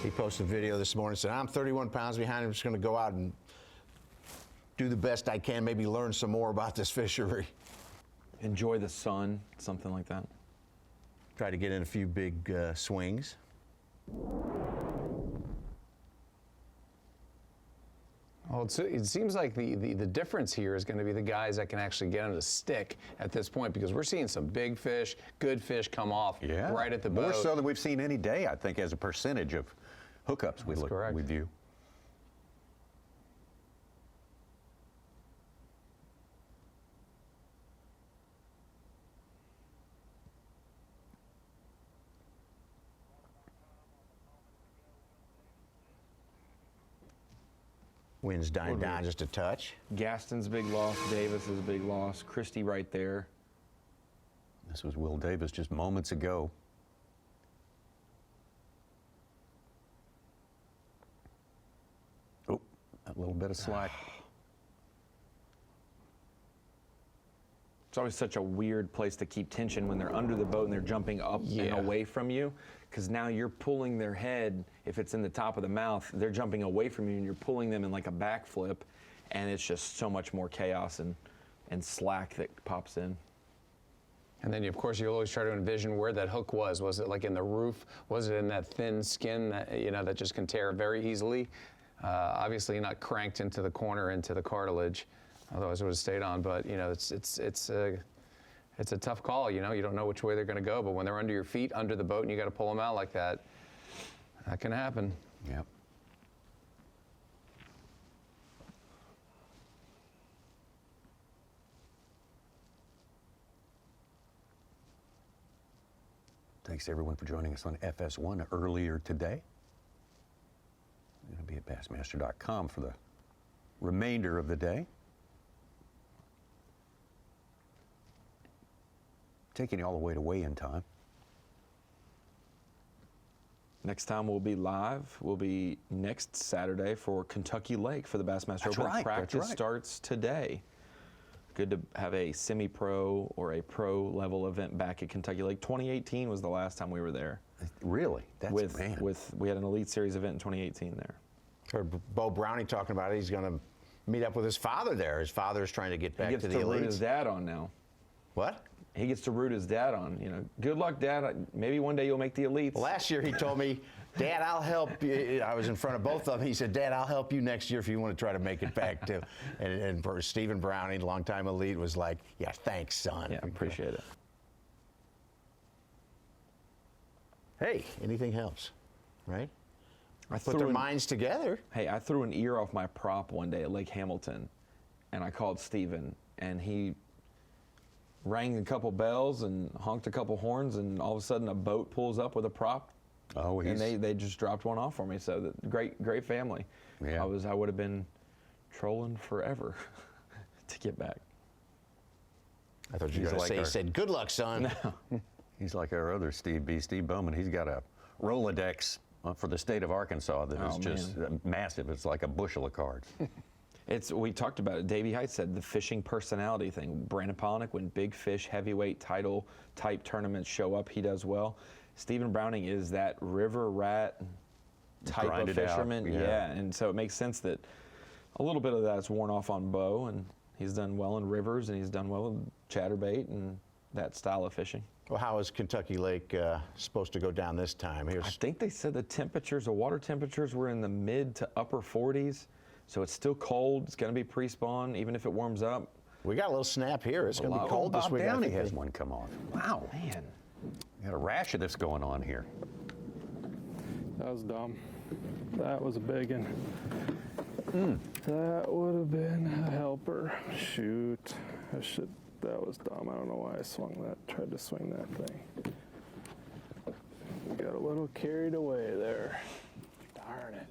He posted a video this morning, said, I'm 31 pounds behind. I'm just going to go out and do the best I can, maybe learn some more about this fishery. Enjoy the sun, something like that. Try to get in a few big swings. Well, it seems like the difference here is going to be the guys that can actually get on the stick at this point, because we're seeing some big fish, good fish come off right at the boat. More so than we've seen any day, I think, as a percentage of hookups we view. Wind's dying down just a touch. Gaston's big loss, Davis is a big loss, Christie right there. This was Will Davis just moments ago. Oh, a little bit of slack. It's always such a weird place to keep tension when they're under the boat and they're jumping up and away from you, because now you're pulling their head. If it's in the top of the mouth, they're jumping away from you and you're pulling them in like a backflip, and it's just so much more chaos and slack that pops in. And then, of course, you always try to envision where that hook was. Was it like in the roof? Was it in that thin skin that, that just can tear very easily? Obviously not cranked into the corner, into the cartilage. Otherwise, it would have stayed on. But it's a tough call. You don't know which way they're going to go. But when they're under your feet, under the boat, and you got to pull them out like that, that can happen. Yep. Thanks to everyone for joining us on FS1 earlier today. We're going to be at Bassmaster.com for the remainder of the day. Taking you all the way to weigh-in time. Next time we'll be live. We'll be next Saturday for Kentucky Lake for the Bassmaster Open. Right, Practice starts today. Good to have a semi-pro or a pro level event back at Kentucky Lake. 2018 was the last time we were there. Really? That's we had an Elite Series event in 2018 there. Heard Bo Browning talking about it. He's going to meet up with his father there. His father's trying to get back to the elites. He gets to root his dad on now. What? He gets to root his dad on. Good luck, Dad. Maybe one day you'll make the elites. Well, last year he told me, Dad, I'll help you. I was in front of both of them. He said, Dad, I'll help you next year if you want to try to make it back too. And for Stephen Browning, longtime elite, was like, yeah, thanks, son. Yeah, appreciate it. Hey, anything helps, right? Put their minds together. Hey, I threw an ear off my prop one day at Lake Hamilton, and I called Stephen, and he rang a couple bells and honked a couple horns, and all of a sudden a boat pulls up with a prop. Oh, and they just dropped one off for me. So great family. Yeah. I would have been trolling forever to get back. I thought you were going to say, he said, good luck, son. No. He's like our other Steve Bowman. He's got a Rolodex for the state of Arkansas that is just massive. It's like a bushel of cards. We talked about it. Davey Height said the fishing personality thing. Brandon Palaniuk, when big fish, heavyweight title type tournaments show up, he does well. Stephen Browning is that river rat type of fisherman. Yeah, and so it makes sense that a little bit of that's worn off on Bo, and he's done well in rivers, and he's done well with chatterbait and that style of fishing. Well, how is Kentucky Lake supposed to go down this time? I think they said the water temperatures were in the mid to upper 40s, so it's still cold. It's going to be pre-spawn, even if it warms up. We got a little snap here. It's going to be cold this week. Downey has one come off. Wow, man. You got a rash of this going on here. That was dumb. That was a big one. That would have been a helper. Shoot. That was dumb. I don't know why I tried to swing that thing. We got a little carried away there. Darn it.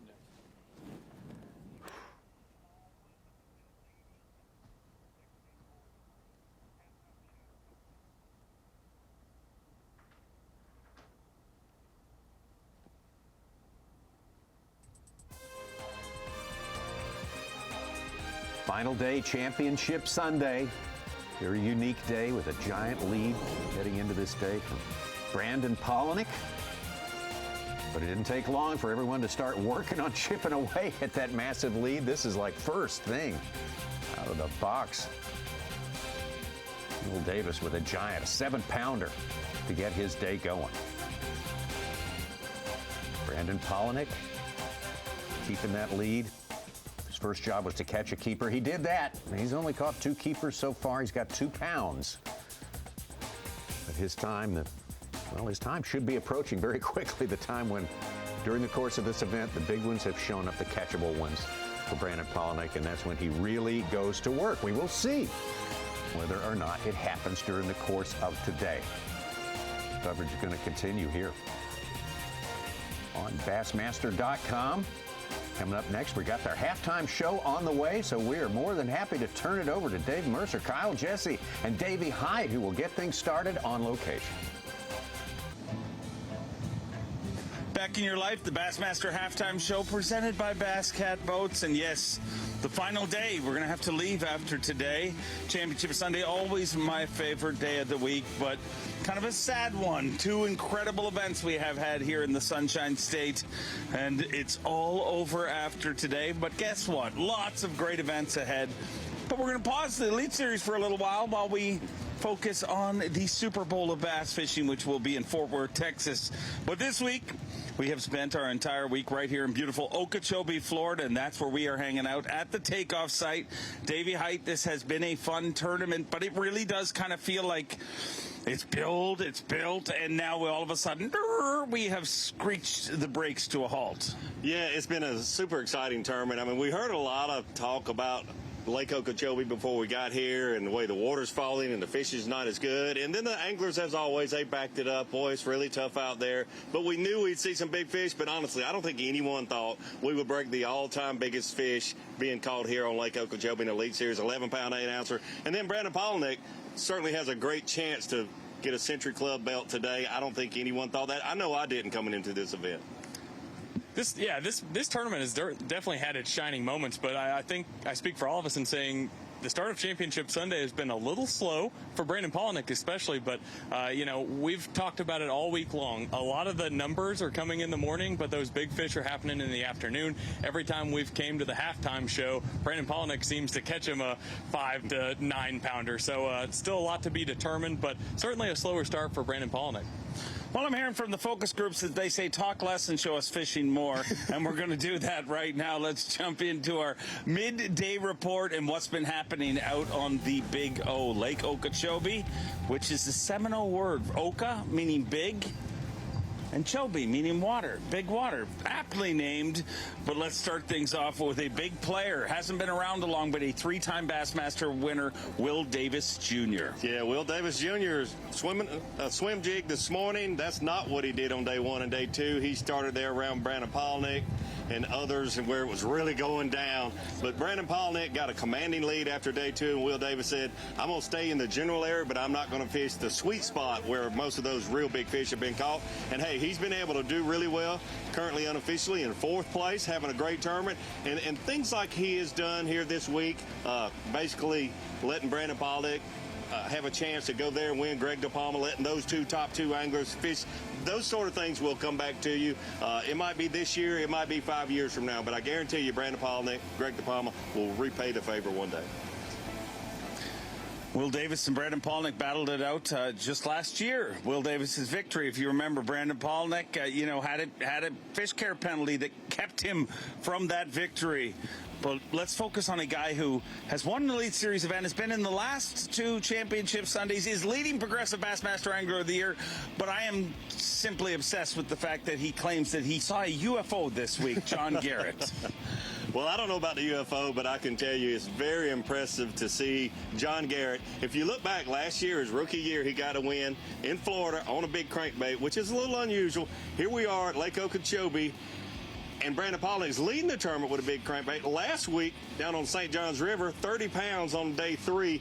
Final day, Championship Sunday. Very unique day with a giant lead heading into this day from Brandon Palaniuk. But it didn't take long for everyone to start working on chipping away at that massive lead. This is like first thing out of the box. Will Davis with a giant, a 7-pounder to get his day going. Brandon Palaniuk keeping that lead. His first job was to catch a keeper. He did that. He's only caught 2 keepers so far. He's got 2 pounds. But his time should be approaching very quickly, the time when, during the course of this event, the big ones have shown up, the catchable ones for Brandon Palaniuk, and that's when he really goes to work. We will see whether or not it happens during the course of today. Coverage is going to continue here on Bassmaster.com. Coming up next, we got our halftime show on the way, so we are more than happy to turn it over to Dave Mercer, Kyle Jesse, and Davey Hyde, who will get things started on location. Back in your life, the Bassmaster halftime show presented by Bass Cat Boats. And yes, the final day, we're going to have to leave after today. Championship Sunday, always my favorite day of the week, but kind of a sad one. 2 incredible events we have had here in the Sunshine State, and it's all over after today. But guess what? Lots of great events ahead. But we're going to pause the Elite Series for a little while we focus on the Super Bowl of bass fishing, which will be in Fort Worth, Texas. But this week, we have spent our entire week right here in beautiful Okeechobee, Florida, and that's where we are hanging out at the takeoff site. Davey Height, this has been a fun tournament, but it really does kind of feel like it's built, and now all of a sudden, we have screeched the brakes to a halt. Yeah, it's been a super exciting tournament. I mean, we heard a lot of talk about Lake Okeechobee before we got here and the way the water's falling and the fish is not as good. And then the anglers, as always, they backed it up. Boy, it's really tough out there. But we knew we'd see some big fish. But honestly, I don't think anyone thought we would break the all-time biggest fish being caught here on Lake Okeechobee in the Elite Series, 11-pound, 8-ouncer. And then Brandon Palaniuk certainly has a great chance to get a Century Club belt today. I don't think anyone thought that. I know I didn't coming into this event. This tournament has definitely had its shining moments, but I think I speak for all of us in saying the start of Championship Sunday has been a little slow for Brandon Palaniuk especially, but, we've talked about it all week long. A lot of the numbers are coming in the morning, but those big fish are happening in the afternoon. Every time we've came to the halftime show, Brandon Palaniuk seems to catch him a 5 to 9 pounder. So it's still a lot to be determined, but certainly a slower start for Brandon Palaniuk. Well, I'm hearing from the focus groups that they say talk less and show us fishing more, and we're going to do that right now. Let's jump into our midday report and what's been happening out on the Big O, Lake Okeechobee, which is the Seminole word. Oka, meaning big, and Chobe, meaning water, big water, aptly named. But let's start things off with a big player. Hasn't been around long, but a 3-time Bassmaster winner, Will Davis Jr. Yeah, Will Davis Jr. swimming a swim jig this morning. That's not what he did on day 1 and day 2. He started there around Brandon Palaniuk. and others and where it was really going down. But Brandon Palaniuk got a commanding lead after day 2, and Will Davis said, I'm going to stay in the general area, but I'm not going to fish the sweet spot where most of those real big fish have been caught. And hey, he's been able to do really well, currently unofficially in 4th place, having a great tournament. And things like he has done here this week, basically letting Brandon Palaniuk have a chance to go there and win Greg DePalma, letting those top two anglers fish. Those sort of things will come back to you. It might be this year, it might be 5 years from now, but I guarantee you Brandon Palaniuk, Greg DePalma will repay the favor one day. Will Davis and Brandon Palaniuk battled it out just last year. Will Davis's victory, if you remember, Brandon Palaniuk, had a fish care penalty that kept him from that victory. But let's focus on a guy who has won the Elite Series event, has been in the last 2 championship Sundays, is leading Progressive Bassmaster Angler of the Year. But I am simply obsessed with the fact that he claims that he saw a UFO this week, John Garrett. Well, I don't know about the UFO, but I can tell you it's very impressive to see John Garrett. If you look back last year, his rookie year, he got a win in Florida on a big crankbait, which is a little unusual. Here we are at Lake Okeechobee, and Brandon Palaniuk's leading the tournament with a big crankbait. Last week, down on St. John's River, 30 pounds on day 3.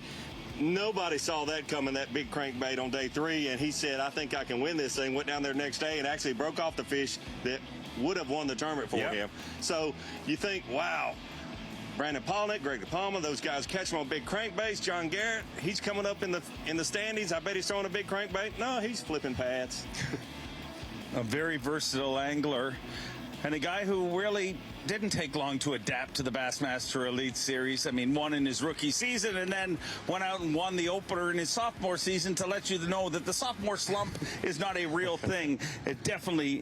Nobody saw that coming, that big crankbait on day 3, and he said, I think I can win this thing. Went down there next day and actually broke off the fish that would have won the tournament for him. So you think, wow, Brandon Palaniuk, Greg DePalma, those guys catch him on big crankbaits. John Garrett, he's coming up in the standings. I bet he's throwing a big crankbait. No, he's flipping pads. A very versatile angler, and a guy who really didn't take long to adapt to the Bassmaster Elite Series. I mean, won in his rookie season and then went out and won the opener in his sophomore season to let you know that the sophomore slump is not a real thing. It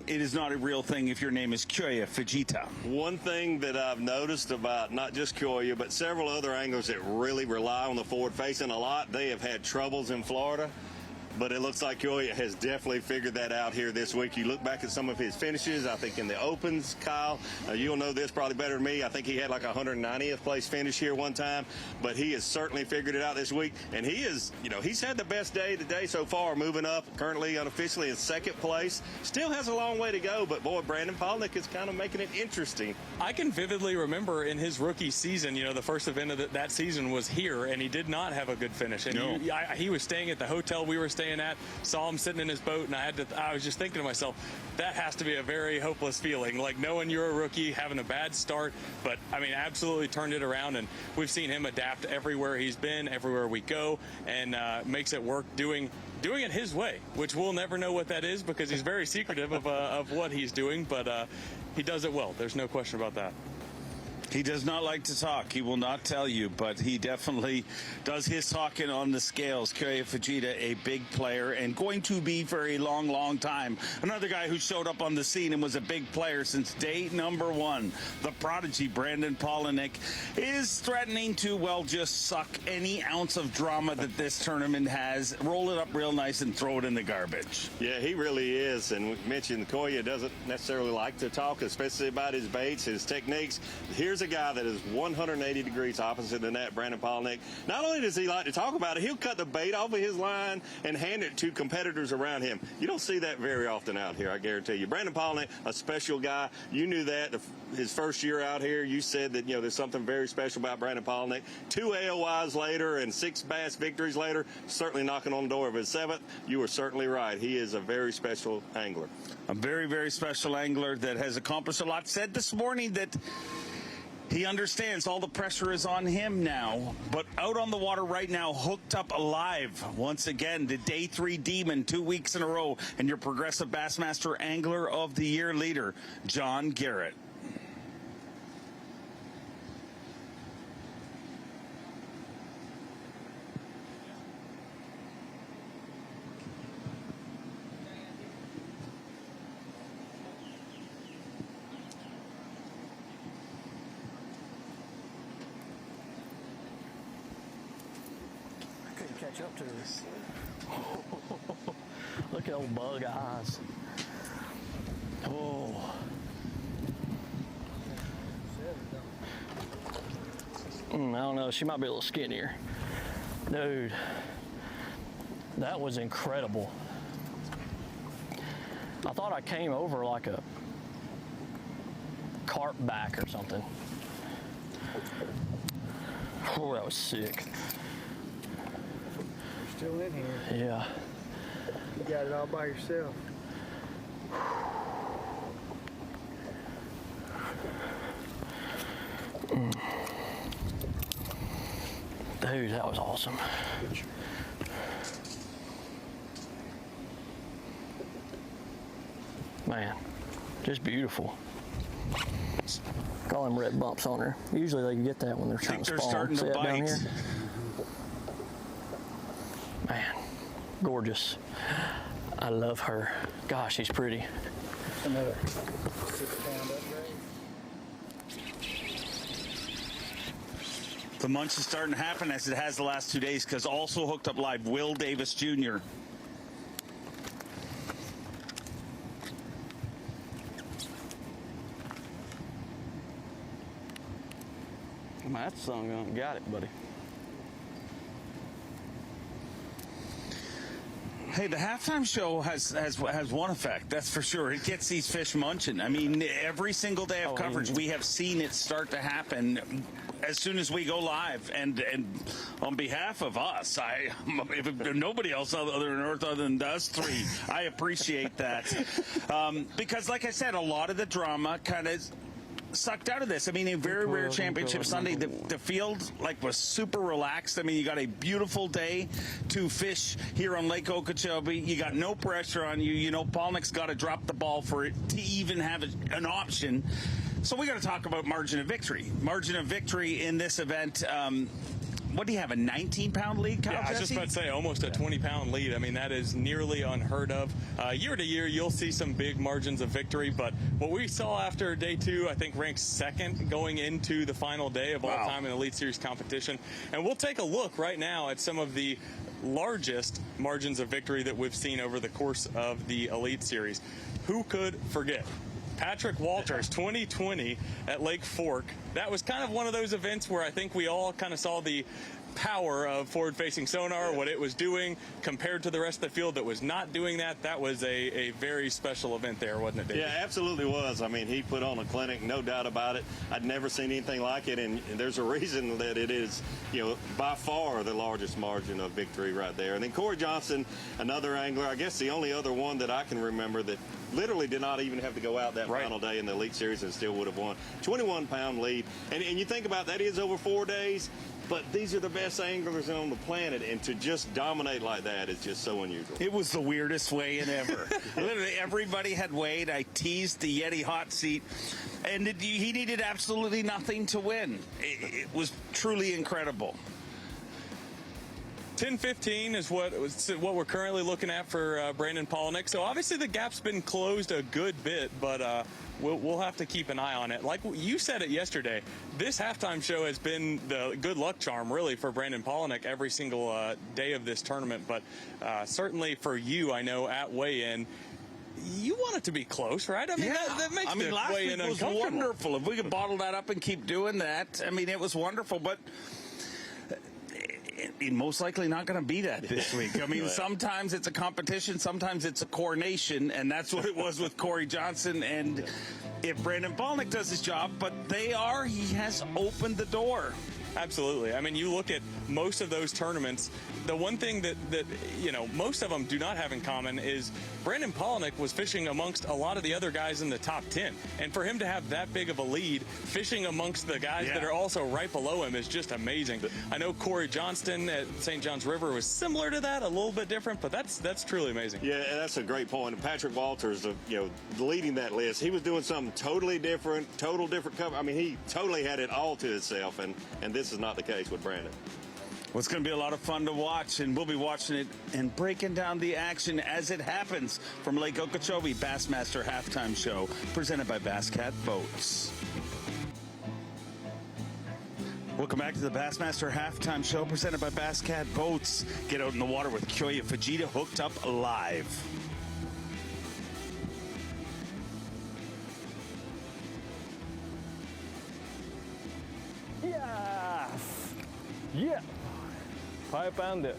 is not a real thing if your name is Kyoya Fujita. One thing that I've noticed about not just Kyoya, but several other anglers that really rely on the forward facing a lot, they have had troubles in Florida. But it looks like Kyoya has definitely figured that out here this week. You look back at some of his finishes, I think in the Opens, Kyle, you'll know this probably better than me. I think he had like a 190th place finish here one time, but he has certainly figured it out this week. And he is, he's had the best day today so far, moving up, currently unofficially in 2nd place. Still has a long way to go, but boy, Brandon Palaniuk is kind of making it interesting. I can vividly remember in his rookie season, the first event of that season was here, and he did not have a good finish. And he was staying at the hotel we were staying at, saw him sitting in his boat, and I was just thinking to myself, that has to be a very hopeless feeling, like knowing you're a rookie, having a bad start, but I mean, absolutely turned it around, and we've seen him adapt everywhere he's been, everywhere we go, and makes it work doing it his way, which we'll never know what that is because he's very secretive of what he's doing, but he does it well. There's no question about that. He does not like to talk. He will not tell you, but he definitely does his talking on the scales. Kyoya Fujita, a big player and going to be for a long, long time. Another guy who showed up on the scene and was a big player since day number 1. The prodigy, Brandon Palaniuk, is threatening to, just suck any ounce of drama that this tournament has, roll it up real nice and throw it in the garbage. Yeah, he really is. And we mentioned Kyoya doesn't necessarily like to talk, especially about his baits, his techniques. Here's a guy that is 180 degrees opposite than that, Brandon Palaniuk. Not only does he like to talk about it, he'll cut the bait off of his line and hand it to competitors around him. You don't see that very often out here, I guarantee you. Brandon Palaniuk, a special guy. You knew that his first year out here. You said that, there's something very special about Brandon Palaniuk. 2 AOYs later and 6 Bass victories later, certainly knocking on the door of his 7th. You were certainly right. He is a very special angler. A very, very special angler that has accomplished a lot. Said this morning that he understands all the pressure is on him now, but out on the water right now, hooked up alive. Once again, the Day 3 Demon 2 weeks in a row, and your Progressive Bassmaster Angler of the Year leader, John Garrett. Catch up to this. Look at old bug eyes. Oh. I don't know. She might be a little skinnier. Dude, that was incredible. I thought I came over like a carp back or something. Oh, that was sick. You're still in here. Yeah. You got it all by yourself. Dude, that was awesome. Man, just beautiful. Call them red bumps on her. Usually they get that when they're trying to spawn. Starting See to that down bite. here? Man, gorgeous. I love her. Gosh, she's pretty. Another 6-pound upgrade. The munch is starting to happen as it has the last 2 days, because also hooked up live Will Davis Jr. That son got it, buddy. Hey, the halftime show has one effect, that's for sure. It gets these fish munching. I mean, every single day of coverage, we have seen it start to happen as soon as we go live. And on behalf of us, if nobody else other than Earth, other than us three, I appreciate that. Because, like I said, a lot of the drama kind of sucked out of this. I mean, a very rare championship Sunday. The field was super relaxed. I mean, you got a beautiful day to fish here on Lake Okeechobee. You got no pressure on you. You know, Palaniuk's got to drop the ball for it to even have an option. So we got to talk about margin of victory. Margin of victory in this event. What do you have, a 19-pound lead, Kyle? Yeah, I was just about to say, almost a 20-pound lead. I mean, that is nearly unheard of. Year to year, you'll see some big margins of victory, but what we saw after day 2, I think ranks second going into the final day of all time in Elite Series competition. And we'll take a look right now at some of the largest margins of victory that we've seen over the course of the Elite Series. Who could forget? Patrick Walters, 2020 at Lake Fork. That was kind of one of those events where I think we all kind of saw the power of forward-facing sonar, what it was doing compared to the rest of the field that was not doing that. That was a very special event there, wasn't it, Dave? Yeah, absolutely was. I mean, he put on a clinic, no doubt about it. I'd never seen anything like it, and there's a reason that it is, by far the largest margin of victory right there. And then Corey Johnson, another angler, I guess the only other one that I can remember that literally did not even have to go out that final day in the Elite Series and still would have won. 21-pound lead. And you think about that is over 4 days, but these are the best anglers on the planet, and to just dominate like that is just so unusual. It was the weirdest weigh-in ever. Literally, everybody had weighed. I teased the Yeti hot seat, and he needed absolutely nothing to win. It was truly incredible. 10:15 is what we're currently looking at for Brandon Palaniuk. So obviously the gap's been closed a good bit, but we'll have to keep an eye on it. Like you said it yesterday, this halftime show has been the good luck charm really for Brandon Palaniuk every single day of this tournament. But certainly for you, I know at weigh-in, you want it to be close, right? I mean, that makes the last weigh-in week was uncomfortable. wonderful. If we could bottle that up and keep doing that, I mean, it was wonderful. But most likely not going to be that this week. I mean, sometimes it's a competition, sometimes it's a coronation, and that's what it was with Corey Johnson. And if Brandon Palaniuk does his job, but he has opened the door. Absolutely. I mean, you look at most of those tournaments, the one thing that most of them do not have in common is Brandon Palaniuk was fishing amongst a lot of the other guys in the top 10. And for him to have that big of a lead, fishing amongst the guys that are also right below him is just amazing. I know Corey Johnston at St. John's River was similar to that, a little bit different, but that's truly amazing. Yeah, that's a great point. And Patrick Walters, leading that list, he was doing something totally different, total different cover. I mean, he totally had it all to himself, and this is not the case with Brandon. Well, it's going to be a lot of fun to watch, and we'll be watching it and breaking down the action as it happens from Lake Okeechobee Bassmaster Halftime Show, presented by Bass Cat Boats. Welcome back to the Bassmaster Halftime Show, presented by Bass Cat Boats. Get out in the water with Kyoya Fujita hooked up live. Yes! Yeah! 5-pound dip.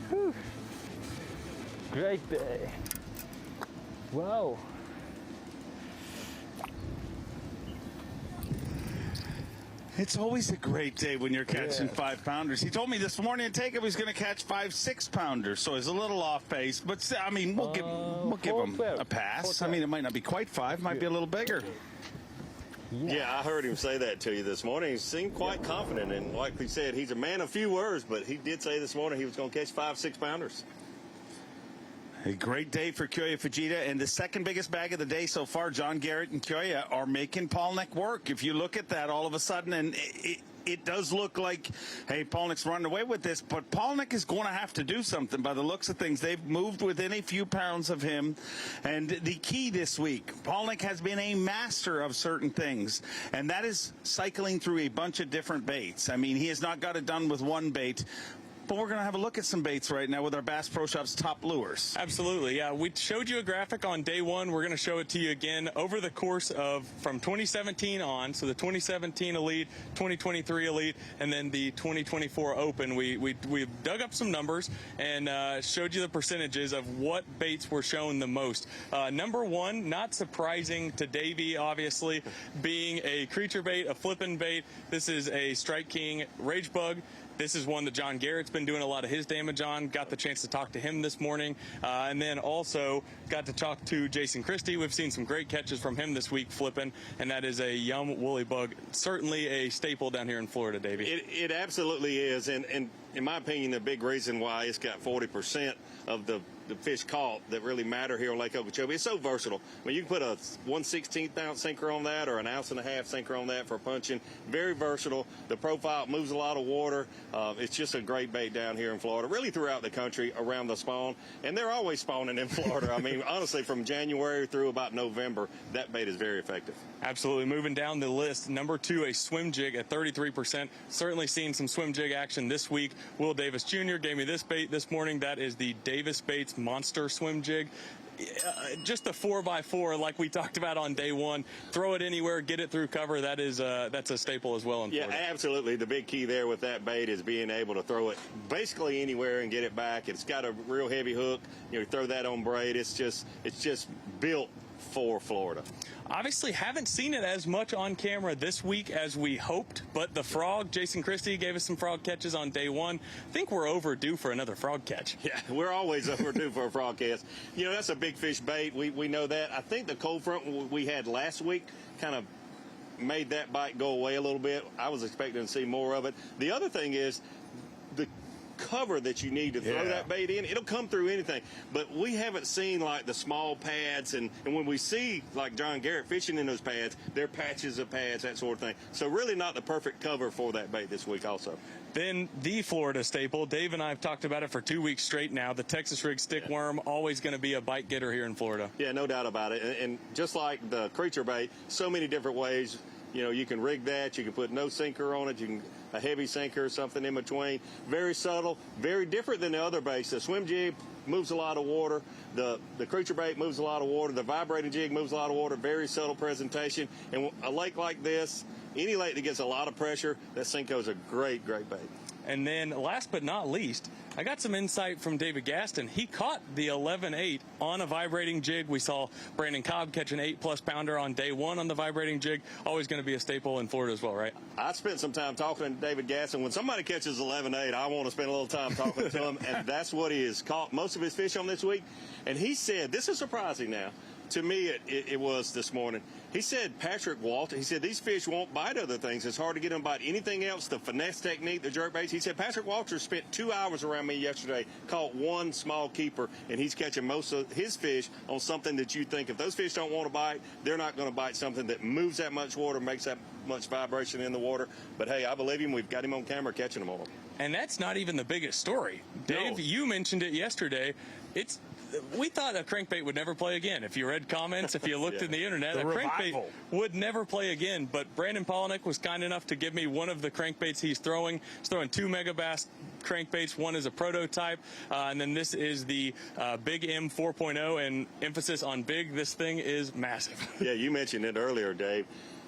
Whew. Great day. Wow. It's always a great day when you're catching 5-pounders. He told me this morning in Take-Up he's going to catch 5 6-pounders, so he's a little off pace. But I mean, we'll give him a pass. I mean, it might not be quite 5, might be a little bigger. Yeah, I heard him say that to you this morning. He seemed quite confident, and like we said, he's a man of few words, but he did say this morning he was going to catch 5 6-pounders. A great day for Kyoya Fujita, and the second biggest bag of the day so far, John Garrett and Kyoya are making Palaniuk work. If you look at that all of a sudden, and it does look like, hey, Palaniuk's running away with this, but Palaniuk is going to have to do something by the looks of things. They've moved within a few pounds of him, and the key this week, Palaniuk has been a master of certain things, and that is cycling through a bunch of different baits. I mean, he has not got it done with one bait. But we're going to have a look at some baits right now with our Bass Pro Shop's top lures. Absolutely, yeah. We showed you a graphic on day one. We're going to show it to you again over the course of from 2017 on. So the 2017 Elite, 2023 Elite, and then the 2024 Open. We dug up some numbers and showed you the percentages of what baits were shown the most. Number one, not surprising to Davey, obviously, being a creature bait, a flippin' bait. This is a Strike King Rage Bug. This is one that John Garrett's been doing a lot of his damage on. Got the chance to talk to him this morning. And then also got to talk to Jason Christie. We've seen some great catches from him this week flipping, and that is a Yum Woolly Bug. Certainly a staple down here in Florida, Davey. It absolutely is. And in my opinion, the big reason why it's got 40% of the fish caught that really matter here on Lake Okeechobee. It's so versatile. I mean, you can put a 1/16 ounce sinker on that or an 1.5 ounce sinker on that for punching. Very versatile. The profile moves a lot of water. It's just a great bait down here in Florida, really throughout the country around the spawn. And they're always spawning in Florida. I mean, honestly, from January through about November, that bait is very effective. Absolutely. Moving down the list, number 2, a swim jig at 33%. Certainly seen some swim jig action this week. Will Davis Jr. gave me this bait this morning. That is the Davis Baits Monster Swim Jig. Just a 4x4 like we talked about on day one. Throw it anywhere, get it through cover. That's a staple as well in Florida. Yeah, absolutely. The big key there with that bait is being able to throw it basically anywhere and get it back. It's got a real heavy hook. You throw that on braid. It's just built for Florida. Obviously haven't seen it as much on camera this week as we hoped, but the frog, Jason Christie gave us some frog catches on day one. I think we're overdue for another frog catch. Yeah, we're always overdue for a frog catch. That's a big fish bait. We know that. I think the cold front we had last week kind of made that bite go away a little bit. I was expecting to see more of it. The other thing is the cover that you need to throw that bait in. It'll come through anything, but we haven't seen like the small pads, and when we see like John Garrett fishing in those pads, they're patches of pads, that sort of thing. So really not the perfect cover for that bait this week also. Then the Florida staple, Dave and I have talked about it for 2 weeks straight now, the Texas rig stick worm, always going to be a bite getter here in Florida. Yeah, no doubt about it. And just like the creature bait, so many different ways. You can rig that. You can put no sinker on it. You can a heavy sinker or something in between. Very subtle, very different than the other baits. The swim jig moves a lot of water. The creature bait moves a lot of water. The vibrating jig moves a lot of water. Very subtle presentation. And a lake like this, any lake that gets a lot of pressure, that Senko is a great, great bait. And then last but not least, I got some insight from David Gaston. He caught the 11-8 on a vibrating jig. We saw Brandon Cobb catch an 8+ pounder on day one on the vibrating jig. Always going to be a staple in Florida as well, right? I spent some time talking to David Gaston. When somebody catches 11-8, I want to spend a little time talking to him, and that's what he has caught most of his fish on this week. And he said, this is surprising now. To me, it was this morning. He said Patrick Walter, he said these fish won't bite other things. It's hard to get them to bite anything else, the finesse technique, the jerk baits. He said Patrick Walter spent 2 hours around me yesterday, caught one small keeper, and he's catching most of his fish on something that you think if those fish don't want to bite, they're not going to bite something that moves that much water, makes that much vibration in the water. But, hey, I believe him. We've got him on camera catching them all. And that's not even the biggest story. Dave, you mentioned it yesterday. We thought a crankbait would never play again. If you read comments, if you looked in the internet, a crankbait would never play again. But Brandon Palaniuk was kind enough to give me one of the crankbaits he's throwing. He's throwing 2 Megabass crankbaits. One is a prototype, and then this is the Big M 4.0, and emphasis on big. This thing is massive. Yeah, you mentioned it earlier, Dave.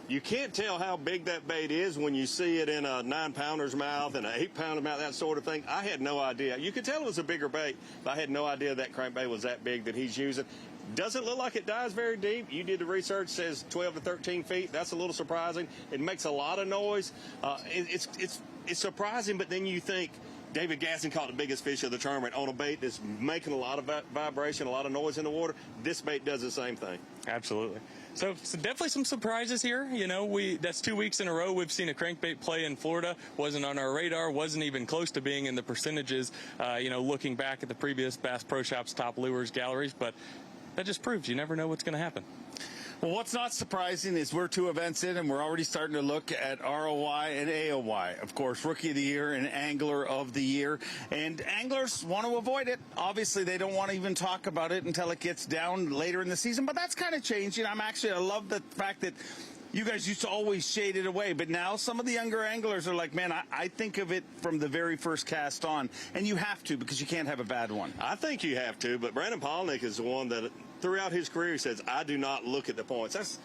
You can't tell how big that bait is when you see it in a 9-pounder's mouth and an 8-pounder mouth, that sort of thing. I had no idea. You could tell it was a bigger bait, but I had no idea that crankbait was that big that he's using. Doesn't look like it dives very deep. You did the research, says 12 to 13 feet. That's a little surprising. It makes a lot of noise. It's surprising, but then you think David Gasson caught the biggest fish of the tournament on a bait that's making a lot of vibration, a lot of noise in the water. This bait does the same thing. Absolutely. So definitely some surprises here. You know, that's 2 weeks in a row we've seen a crankbait play in Florida. Wasn't on our radar, wasn't even close to being in the percentages, you know, looking back at the previous Bass Pro Shops top lures galleries. But that just proves you never know what's going to happen. Well, what's not surprising is we're 2 events in, and we're already starting to look at ROI and AOY. Of course, Rookie of the Year and Angler of the Year. And anglers want to avoid it. Obviously, they don't want to even talk about it until it gets down later in the season. But that's kind of changing. I love the fact that you guys used to always shade it away, but now some of the younger anglers are like, man, I think of it from the very first cast on. And you have to, because you can't have a bad one. I think you have to, but Brandon Palaniuk is the one that throughout his career he says, I do not look at the points.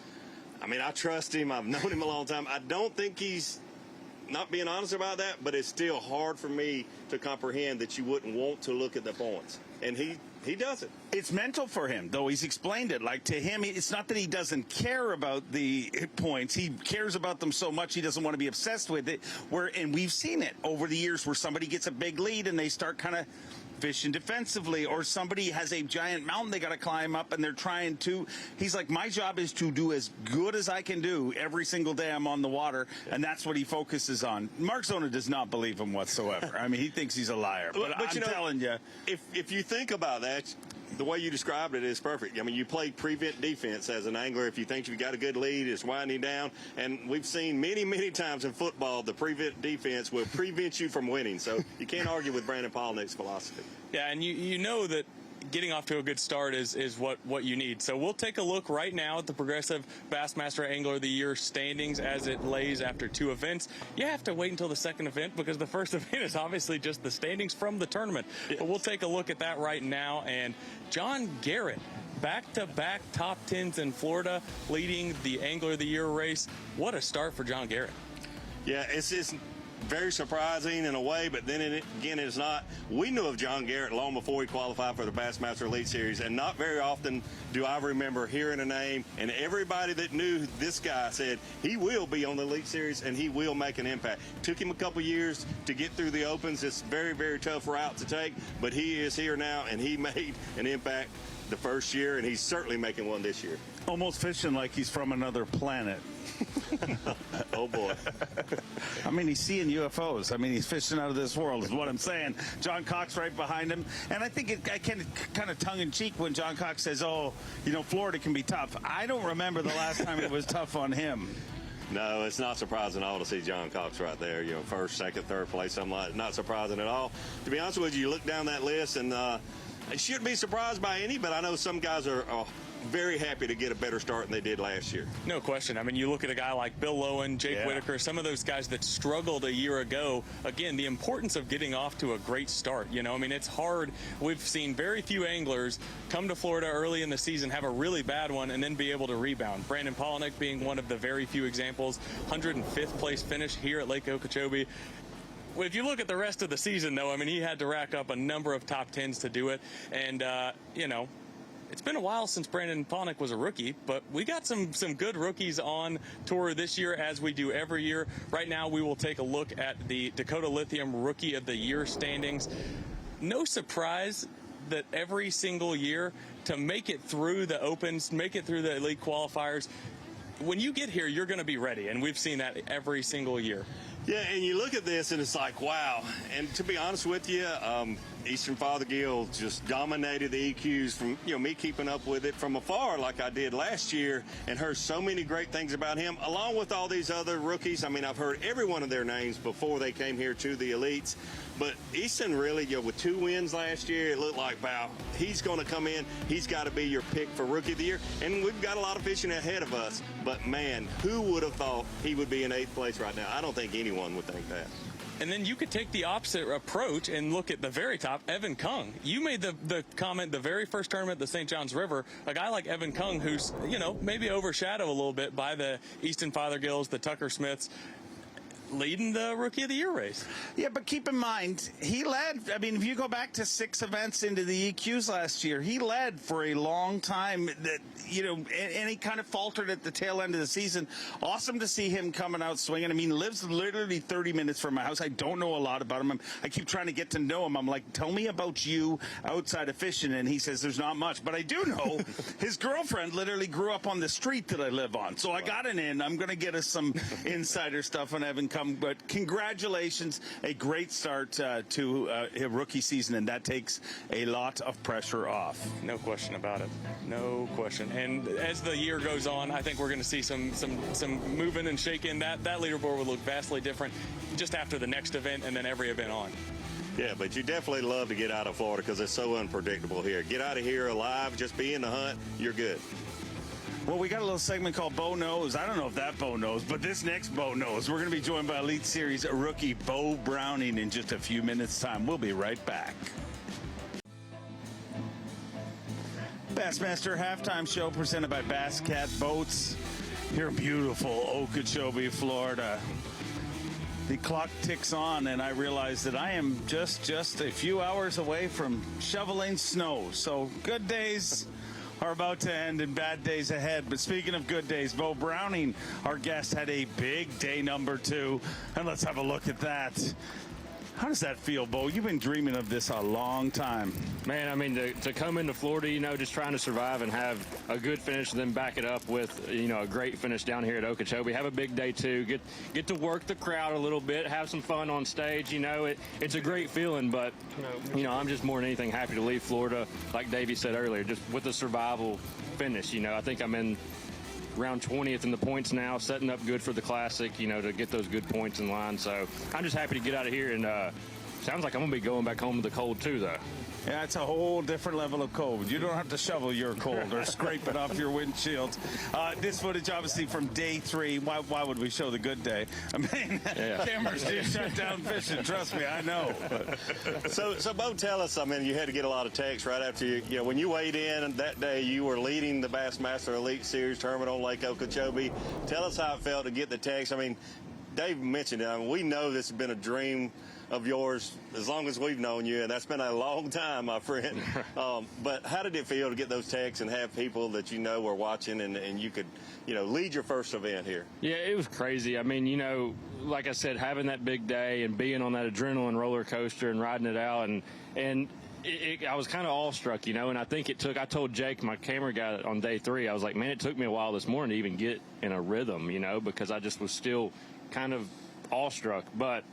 I trust him. I've known him a long time. I don't think he's not being honest about that, but it's still hard for me to comprehend that you wouldn't want to look at the points. And he does it. It's mental for him, though. He's explained it. Like, to him, it's not that he doesn't care about the points. He cares about them so much he doesn't want to be obsessed with it. And we've seen it over the years where somebody gets a big lead and they start kind of fishing defensively, or somebody has a giant mountain they got to climb up and they're trying to. He's like, my job is to do as good as I can do every single day I'm on the water, and that's what he focuses on. Mark Zona does not believe him whatsoever. I mean, he thinks he's a liar. But I'm telling you, if you think about that, the way you described it is perfect. I mean, you play prevent defense as an angler. If you think you've got a good lead, it's winding down. And we've seen many, many times in football, the prevent defense will prevent you from winning. So you can't argue with Brandon Palaniuk's philosophy. Yeah, and you know that getting off to a good start is what you need. So we'll take a look right now at the Progressive Bassmaster Angler of the Year standings as it lays after 2 events. You have to wait until the second event because the first event is obviously just the standings from the tournament. But we'll take a look at that right now. And John Garrett, back-to-back top 10s in Florida, leading the Angler of the Year race. What a start for John Garrett. Yeah, it's very surprising in a way, but then again, it's not. We knew of John Garrett long before he qualified for the Bassmaster Elite Series, and not very often do I remember hearing a name, and everybody that knew this guy said he will be on the Elite Series and he will make an impact. Took him a couple years to get through the Opens. It's a very, very tough route to take, but he is here now, and he made an impact the first year, and he's certainly making one this year. Almost fishing like he's from another planet. Oh, boy. I mean, he's seeing UFOs. I mean, he's fishing out of this world is what I'm saying. John Cox right behind him. And I think I kind of tongue-in-cheek when John Cox says, oh, you know, Florida can be tough. I don't remember the last time it was tough on him. No, it's not surprising at all to see John Cox right there. You know, first, second, third place, something like that. Not surprising at all. To be honest with you, you look down that list, and it shouldn't be surprised by any, but I know some guys are very happy to get a better start than they did last year. No question. I mean, you look at a guy like Bill Lowen, Jake Whitaker, some of those guys that struggled a year ago. Again, the importance of getting off to a great start. You know, I mean, it's hard. We've seen very few anglers come to Florida early in the season, have a really bad one, and then be able to rebound. Brandon Palaniuk being one of the very few examples. 105th place finish here at Lake Okeechobee. If you look at the rest of the season, though, I mean, he had to rack up a number of top 10s to do it. And, you know, it's been a while since Brandon Palaniuk was a rookie, but we got some good rookies on tour this year, as we do every year. Right now, we will take a look at the Dakota Lithium Rookie of the Year standings. No surprise that every single year, to make it through the Opens, make it through the Elite Qualifiers, when you get here, you're going to be ready, and we've seen that every single year. Yeah, and you look at this, and it's like, wow. And to be honest with you, Eastern Fothergill just dominated the EQs from, you know, me keeping up with it from afar like I did last year, and heard so many great things about him, along with all these other rookies. I mean, I've heard every one of their names before they came here to the Elites. But Easton really, you know, with 2 wins last year, it looked like, wow, he's going to come in. He's got to be your pick for Rookie of the Year. And we've got a lot of fishing ahead of us. But, man, who would have thought he would be in 8th place right now? I don't think anyone would think that. And then you could take the opposite approach and look at the very top, Evan Kung. You made the comment the very first tournament at the St. Johns River, a guy like Evan Kung who's, you know, maybe overshadowed a little bit by the Easton Fothergills, the Tucker Smiths. leading the Rookie of the Year race. Yeah, but keep in mind, he led. I mean, if you go back to 6 events into the EQs last year, he led for a long time. That, you know, and he kind of faltered at the tail end of the season. Awesome to see him coming out swinging. I mean, lives literally 30 minutes from my house. I don't know a lot about him. I keep trying to get to know him. I'm like, tell me about you outside of fishing, and he says there's not much. But I do know his girlfriend literally grew up on the street that I live on. So I got an in. I'm going to get us some insider stuff on Evan Come. But congratulations, a great start to a rookie season, and that takes a lot of pressure off. No question about it. No question. And as the year goes on, I think we're going to see some moving and shaking. That leaderboard will look vastly different just after the next event and then every event on. Yeah, but you definitely love to get out of Florida because it's so unpredictable here. Get out of here alive, just be in the hunt, you're good. Well, we got a little segment called Bo Knows. I don't know if that Bo knows, but this next Bo knows. We're going to be joined by Elite Series rookie Bo Browning in just a few minutes' time. We'll be right back. Bassmaster halftime show presented by Bass Cat Boats here in beautiful Okeechobee, Florida. The clock ticks on, and I realize that I am just a few hours away from shoveling snow. So good days are about to end and bad days ahead. But speaking of good days, Bo Browning, our guest, had a big day number 2, and let's have a look at that. How does that feel, Bo? You've been dreaming of this a long time. Man, I mean, to come into Florida, you know, just trying to survive and have a good finish and then back it up with, you know, a great finish down here at Okeechobee. Have a big day, too. Get to work the crowd a little bit, have some fun on stage. You know, it's a great feeling, but, you know, I'm just more than anything happy to leave Florida, like Davey said earlier, just with a survival finish. You know, I think I'm in around 20th in the points now, setting up good for the Classic, you know, to get those good points in line. So I'm just happy to get out of here, and sounds like I'm going to be going back home to the cold, too, though. Yeah, it's a whole different level of cold. You don't have to shovel your cold or scrape it off your windshield. This footage, obviously, from day 3. Why would we show the good day? I mean, cameras do shut down fishing. Trust me, I know. So, Bo, tell us, I mean, you had to get a lot of texts right after you know, when you weighed in that day, you were leading the Bassmaster Elite Series tournament on Lake Okeechobee. Tell us how it felt to get the text. I mean, Dave mentioned it. I mean, we know this has been a dream of yours as long as we've known you, and that's been a long time, my friend. But how did it feel to get those texts and have people that you know were watching and you could, you know, lead your first event here? Yeah, it was crazy. I mean, you know, like I said, having that big day and being on that adrenaline roller coaster and riding it out, and I was kind of awestruck, you know, and I think I told Jake, my camera guy, on day 3, I was like, man, it took me a while this morning to even get in a rhythm, you know, because I just was still kind of awestruck. But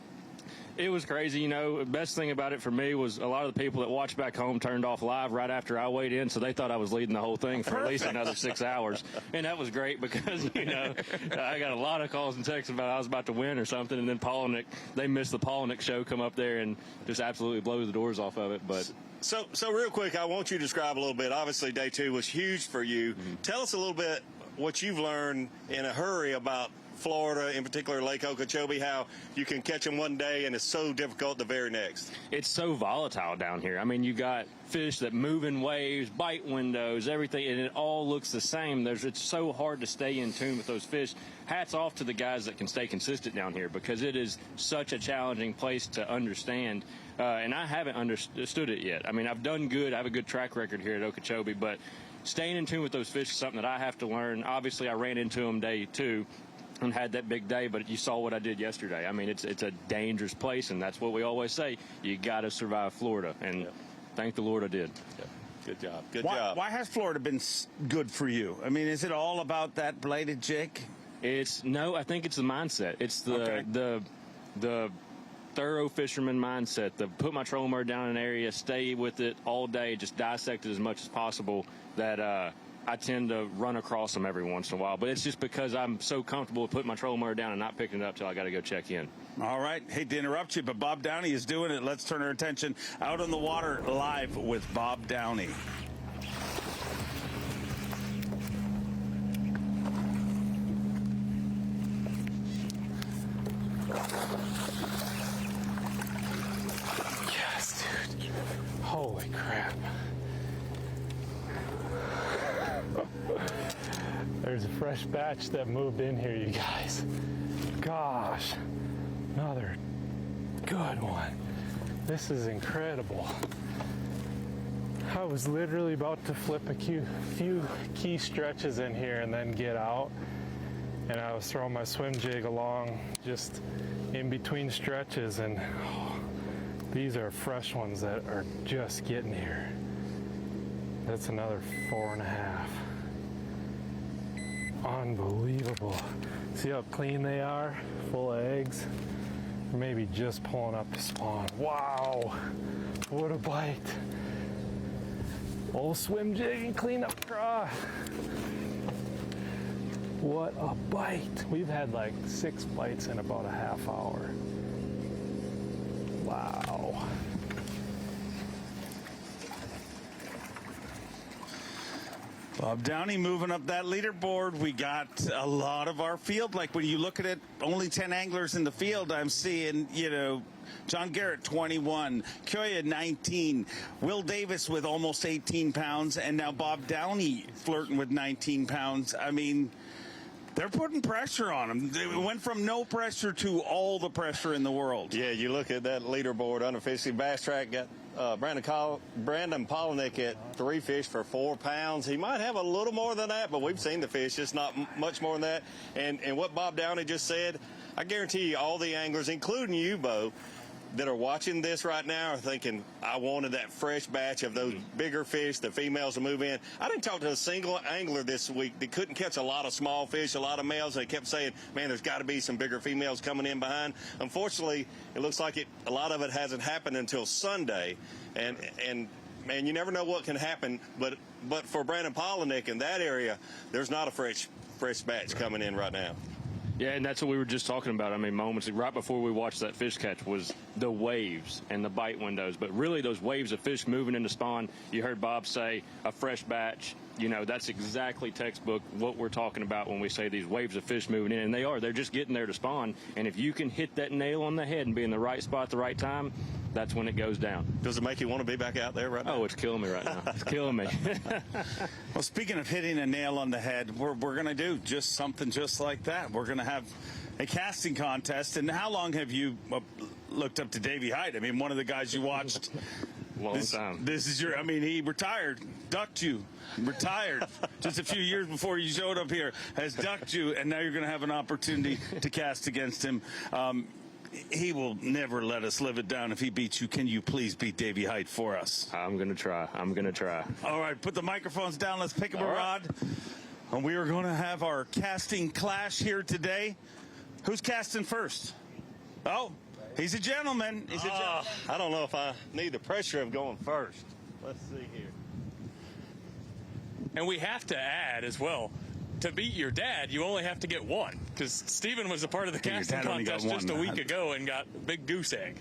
it was crazy, you know. The best thing about it for me was a lot of the people that watched back home turned off live right after I weighed in, so they thought I was leading the whole thing for at least another 6 hours. And that was great because, you know, I got a lot of calls and texts about I was about to win or something, and then Palaniuk, they missed the Palaniuk show, come up there and just absolutely blow the doors off of it. But So real quick, I want you to describe a little bit. Obviously, day 2 was huge for you. Tell us a little bit what you've learned in a hurry about Florida, in particular Lake Okeechobee, how you can catch them one day and it's so difficult the very next. It's so volatile down here. I mean, you got fish that move in waves, bite windows, everything, and it all looks the same. It's so hard to stay in tune with those fish. Hats off to the guys that can stay consistent down here because it is such a challenging place to understand. And I haven't understood it yet. I mean, I've done good. I have a good track record here at Okeechobee, but staying in tune with those fish is something that I have to learn. Obviously, I ran into them day 2. And had that big day, but you saw what I did yesterday. I mean, it's a dangerous place, and that's what we always say. You got to survive Florida, and thank the Lord I did. Yeah. Good job. Good job. Why has Florida been good for you? I mean, is it all about that bladed jig? No, I think it's the mindset. It's the thorough fisherman mindset. The put my trolling motor down in an area, stay with it all day, just dissect it as much as possible. That I tend to run across them every once in a while, but it's just because I'm so comfortable with putting my trolling motor down and not picking it up till I got to go check in. All right. Hate to interrupt you, but Bob Downey is doing it. Let's turn our attention out on the water live with Bob Downey. Yes, dude. Holy crap. There's a fresh batch that moved in here, you guys. Gosh. Another good one. This is incredible. I was literally about to flip a few key stretches in here and then get out. And I was throwing my swim jig along just in between stretches, and these are fresh ones that are just getting here. That's another 4.5. Unbelievable. See how clean they are? Full of eggs. Maybe just pulling up the spawn. Wow, what a bite. Old swim jig and clean up craw. What a bite. We've had like 6 bites in about a half hour. Wow. Bob Downey moving up that leaderboard. We got a lot of our field. Like when you look at it, only 10 anglers in the field. I'm seeing, John Garrett, 21, Kyoya, 19, Will Davis with almost 18 pounds, and now Bob Downey flirting with 19 pounds. I mean, they're putting pressure on him. It went from no pressure to all the pressure in the world. Yeah, you look at that leaderboard, unofficially, Bass Track got Brandon Palaniuk at 3 fish for 4 pounds. He might have a little more than that, but we've seen the fish. It's not much more than that. And what Bob Downey just said, I guarantee you all the anglers, including you, Bo, that are watching this right now are thinking, I wanted that fresh batch of those bigger fish, the females to move in. I didn't talk to a single angler this week that couldn't catch a lot of small fish, a lot of males. They kept saying, man, there's got to be some bigger females coming in behind. Unfortunately, it looks like a lot of it hasn't happened until Sunday. And man, you never know what can happen. But for Brandon Palaniuk in that area, there's not a fresh batch coming in right now. Yeah, and that's what we were just talking about. I mean, moments right before we watched that fish catch was the waves and the bite windows. But really, those waves of fish moving into spawn, you heard Bob say a fresh batch. That's exactly textbook what we're talking about when we say these waves of fish moving in. And they are. They're just getting there to spawn. And if you can hit that nail on the head and be in the right spot at the right time, that's when it goes down. Does it make you want to be back out there right now? Oh, it's killing me right now. It's killing me. Well, speaking of hitting a nail on the head, we're going to do just something just like that. We're going to have a casting contest. And how long have you looked up to Davey Hyde? I mean, one of the guys you watched. Long time. This is he retired, ducked you, retired just a few years before you showed up here, has ducked you, and now you're going to have an opportunity to cast against him. He will never let us live it down if he beats you. Can you please beat Davey Hyde for us? I'm going to try. All right, put the microphones down. Let's pick up a rod. And we are going to have our casting clash here today. Who's casting first? Oh, he's a gentleman. I don't know if I need the pressure of going first. Let's see here. And we have to add as well, to beat your dad, you only have to get one. Because Steven was a part of the casting contest just a week ago and got a big goose egg.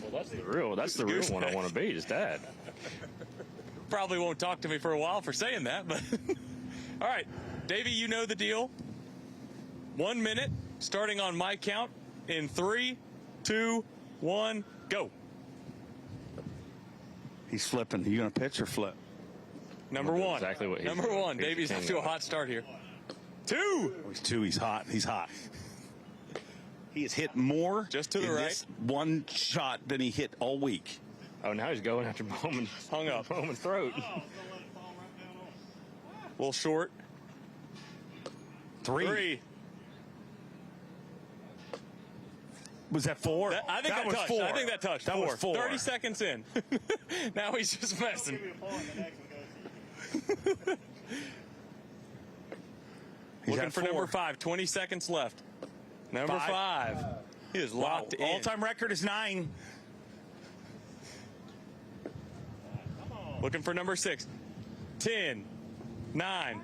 Well, that's the real one I want to beat, is Dad. Probably won't talk to me for a while for saying that, but all right, Davey, you know the deal. 1 minute, starting on my count in 3, 2, 1, go. He's flipping. Are you going to pitch or flip? Number one. Exactly what Number one. Davey's off to a hot start here. 2. Oh, he's 2. He's hot. He has hit more just to the right. This one shot than he hit all week. Oh, now he's going after Bowman. Hung up. Bowman's throat. A little short. 3. Was that 4? I think that was touched. 4. I think that touched. That 4. was 4. 30 seconds in. Now he's just messing. Looking for 4. number 5. 20 seconds left. Number 5. He is locked in. All-time record is 9. Looking for number 6. 10, 9,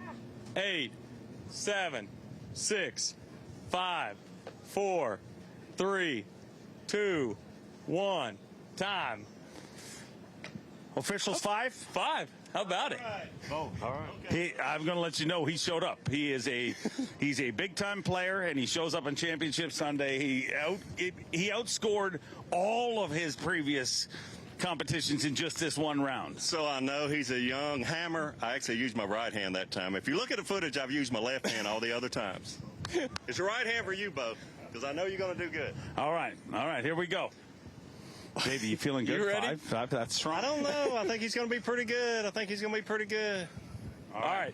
8, 7, 6, 5, 4, 3, 2, 1. Time. Officials 5? 5. How about it? Oh, all right. I'm going to let you know he showed up. He's a big-time player, and he shows up on Championship Sunday. He outscored all of his previous competitions in just this one round. So I know he's a young hammer. I actually used my right hand that time. If you look at the footage, I've used my left hand all the other times. It's the right hand for you, Bo. because I know you're going to do good. All right, here we go. Davey, you feeling good? You ready? Five, that's strong. I don't know. I think he's going to be pretty good. All right.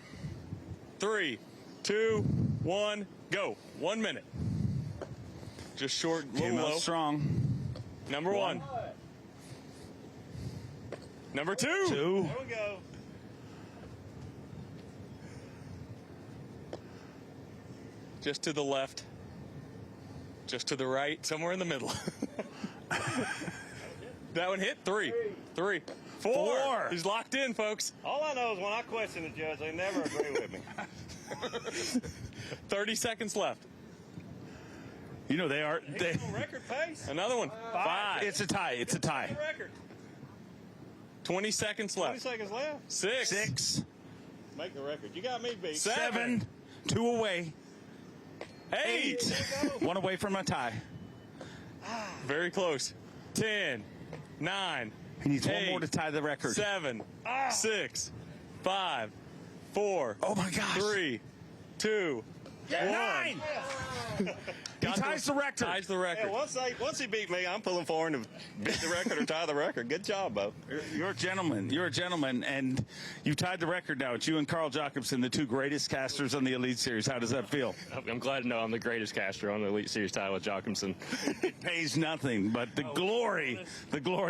3, 2, 1, go. 1 minute. Just short, Came low. out strong. Number 1. Number 2. 2. There we go. Just to the left. Just to the right. Somewhere in the middle. That one hit. 3. 4. He's locked in, folks. All I know is when I question the judge, they never agree with me. 30 seconds left. You know, they are. He's on record pace. Another one. 5. It's a tie. Record. 20 seconds left. 20 seconds left. 6. Make the record. You got me beat. 7. 2 away. 8. 1 away from a tie. Very close. 10. 9. He needs 8, one more to tie the record. 7. 6. 5. 4. Oh my gosh. 3. 2. 9. He ties the record. Ties the record. Yeah, once he beat me, I'm pulling for him to beat the record or tie the record. Good job, Bo. You're a gentleman, and you tied the record now. It's you and Carl Jacobson, the 2 greatest casters on the Elite Series. How does that feel? I'm glad to know I'm the greatest caster on the Elite Series title with Jacobson. It pays nothing, but the glory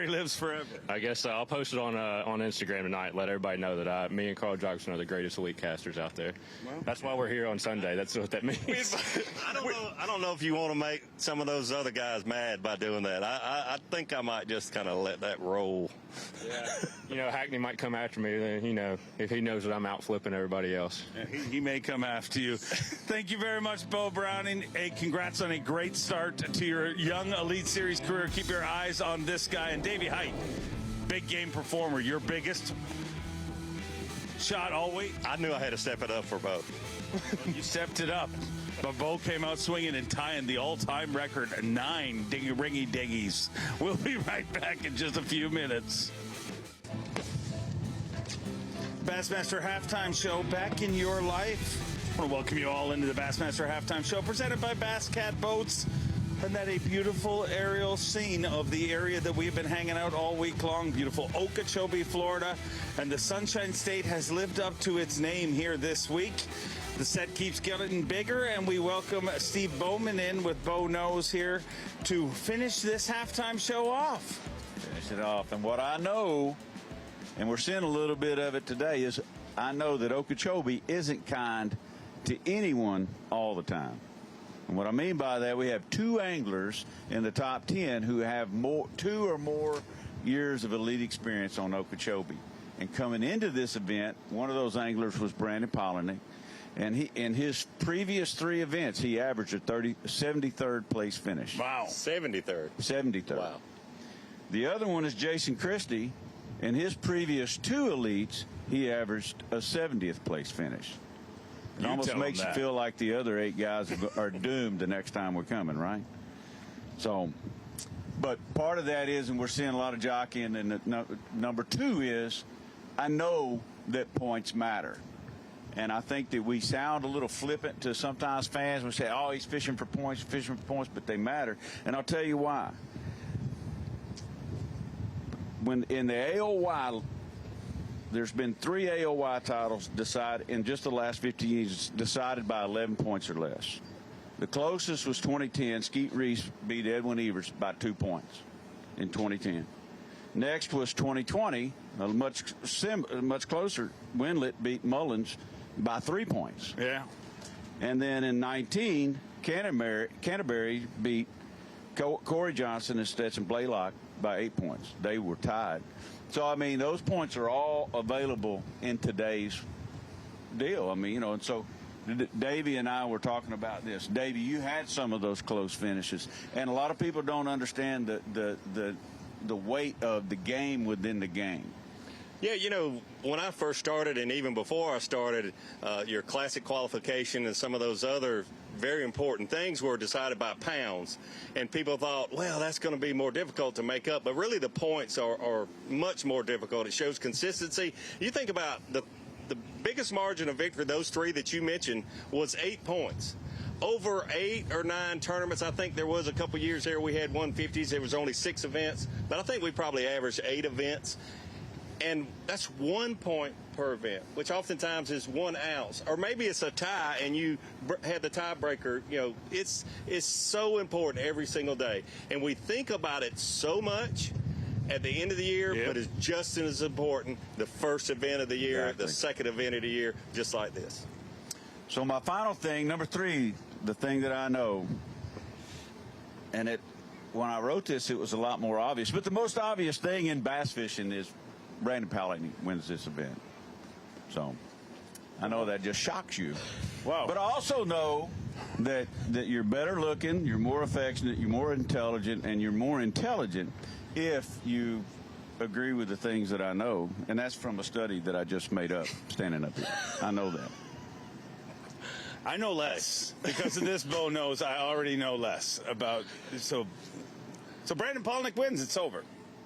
lives forever. I guess I'll post it on Instagram tonight. Let everybody know that me and Carl Jacobson are the greatest elite casters out there. Well, that's why we're here on Sunday. That's what that means. I don't know if you want to make some of those other guys mad by doing that. I think I might just kind of let that roll. Yeah. You know, Hackney might come after me, then, you know, if he knows that I'm out flipping everybody else. Yeah, he may come after you. Thank you very much, Bo Browning. Hey, congrats on a great start to your young Elite Series career. Keep your eyes on this guy. And Davey Height, big game performer, your biggest shot all week. I knew I had to step it up for Bo. You stepped it up. But Bo came out swinging and tying the all-time record, 9 ringy-dingies. We'll be right back in just a few minutes. Bassmaster Halftime Show back in your life. I want to welcome you all into the Bassmaster Halftime Show presented by Bass Cat Boats. Isn't that a beautiful aerial scene of the area that we've been hanging out all week long? Beautiful Okeechobee, Florida. And the Sunshine State has lived up to its name here this week. The set keeps getting bigger, and we welcome Steve Bowman in with Bo Knows here to finish this halftime show off. Finish it off. And what I know, and we're seeing a little bit of it today, is I know that Okeechobee isn't kind to anyone all the time. And what I mean by that, we have 2 anglers in the top 10 who have 2 or more years of elite experience on Okeechobee. And coming into this event, one of those anglers was Brandon Palaniuk. And he, in his previous 3 events, he averaged a 73rd place finish. Wow. 73rd. 73rd. Wow. The other one is Jason Christie. In his previous 2 elites, he averaged a 70th place finish. It almost makes you feel like the other 8 guys are doomed the next time we're coming, right? So, but part of that is, and we're seeing a lot of jockeying, and number 2 is, I know that points matter. And I think that we sound a little flippant to sometimes fans. We say, oh, he's fishing for points, but they matter. And I'll tell you why. When in the AOY, there's been 3 AOY titles decided in just the last 50 years, decided by 11 points or less. The closest was 2010. Skeet Reese beat Edwin Evers by 2 points in 2010. Next was 2020, much closer. Winlet beat Mullins by 3 points. Yeah. And then in 19, Canterbury beat Corey Johnson and Stetson Blaylock by 8 points. They were tied. So, I mean, those points are all available in today's deal. I mean, you know, and so Davey and I were talking about this. Davey, you had some of those close finishes. And a lot of people don't understand the weight of the game within the game. Yeah, you know, when I first started, and even before I started, your classic qualification and some of those other very important things were decided by pounds. And people thought, well, that's going to be more difficult to make up. But really the points are much more difficult. It shows consistency. You think about the biggest margin of victory, those 3 that you mentioned, was 8 points. over 8 or 9 tournaments. I think there was a couple years there we had 150s. There was only 6 events, but I think we probably averaged 8 events. And that's 1 point per event, which oftentimes is 1 ounce. Or maybe it's a tie and you had the tiebreaker. You know, it's so important every single day. And we think about it so much at the end of the year, but it's just as important the first event of the year, the second event of the year, just like this. So my final thing, number 3, the thing that I know, and when I wrote this, it was a lot more obvious. But the most obvious thing in bass fishing is Brandon Palaniuk wins this event. So I know that just shocks you. Wow. But I also know that you're better looking, you're more affectionate, you're more intelligent, and you're more intelligent if you agree with the things that I know. And that's from a study that I just made up standing up here. I know that. I know less because of this Bo knows. I already know less about. So Brandon Palaniuk wins. It's over.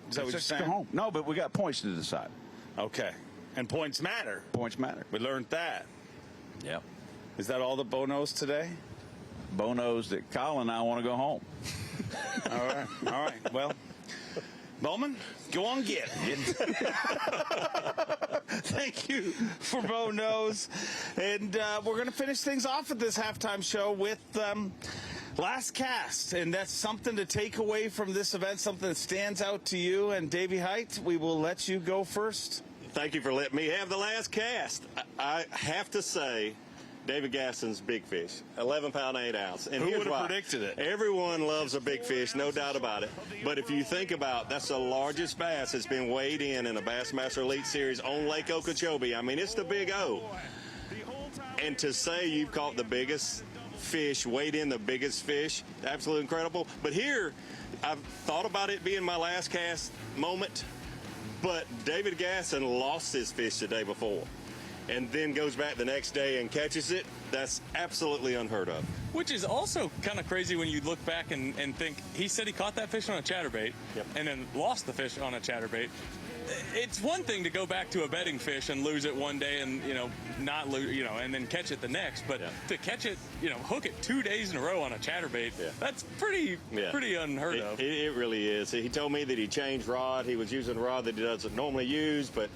Is that what you're saying? Go home. No, but we got points to decide. Okay, and points matter. Points matter. We learned that. Yep. Is that all that Bo knows today? Bo knows that Kyle and I want to go home. All right. Well, Bowman, go on, get it. Thank you for Bo Knows. And we're going to finish things off at this halftime show with last cast. And that's something to take away from this event, something that stands out to you. And Davey Height, we will let you go first. Thank you for letting me have the last cast. I have to say, David Gasson's big fish, 11 pound 8 ounce. And who here's would have why. predicted it? Everyone loves a big fish, no doubt about it. But if you think about, that's the largest bass that's been weighed in a Bassmaster Elite Series on Lake Okeechobee. I mean, it's the Big O. And to say you've caught the biggest fish, weighed in the biggest fish, absolutely incredible. But here, I've thought about it being my last cast moment, but David Gasson lost his fish the day before and then goes back the next day and catches it. That's absolutely unheard of. Which is also kind of crazy when you look back and think, he said he caught that fish on a chatterbait and then lost the fish on a chatterbait. It's one thing to go back to a bedding fish and lose it one day and, not lose, and then catch it the next. But to catch it, hook it 2 days in a row on a chatterbait, that's pretty unheard of. It really is. He told me that he changed rod. He was using a rod that he doesn't normally use, but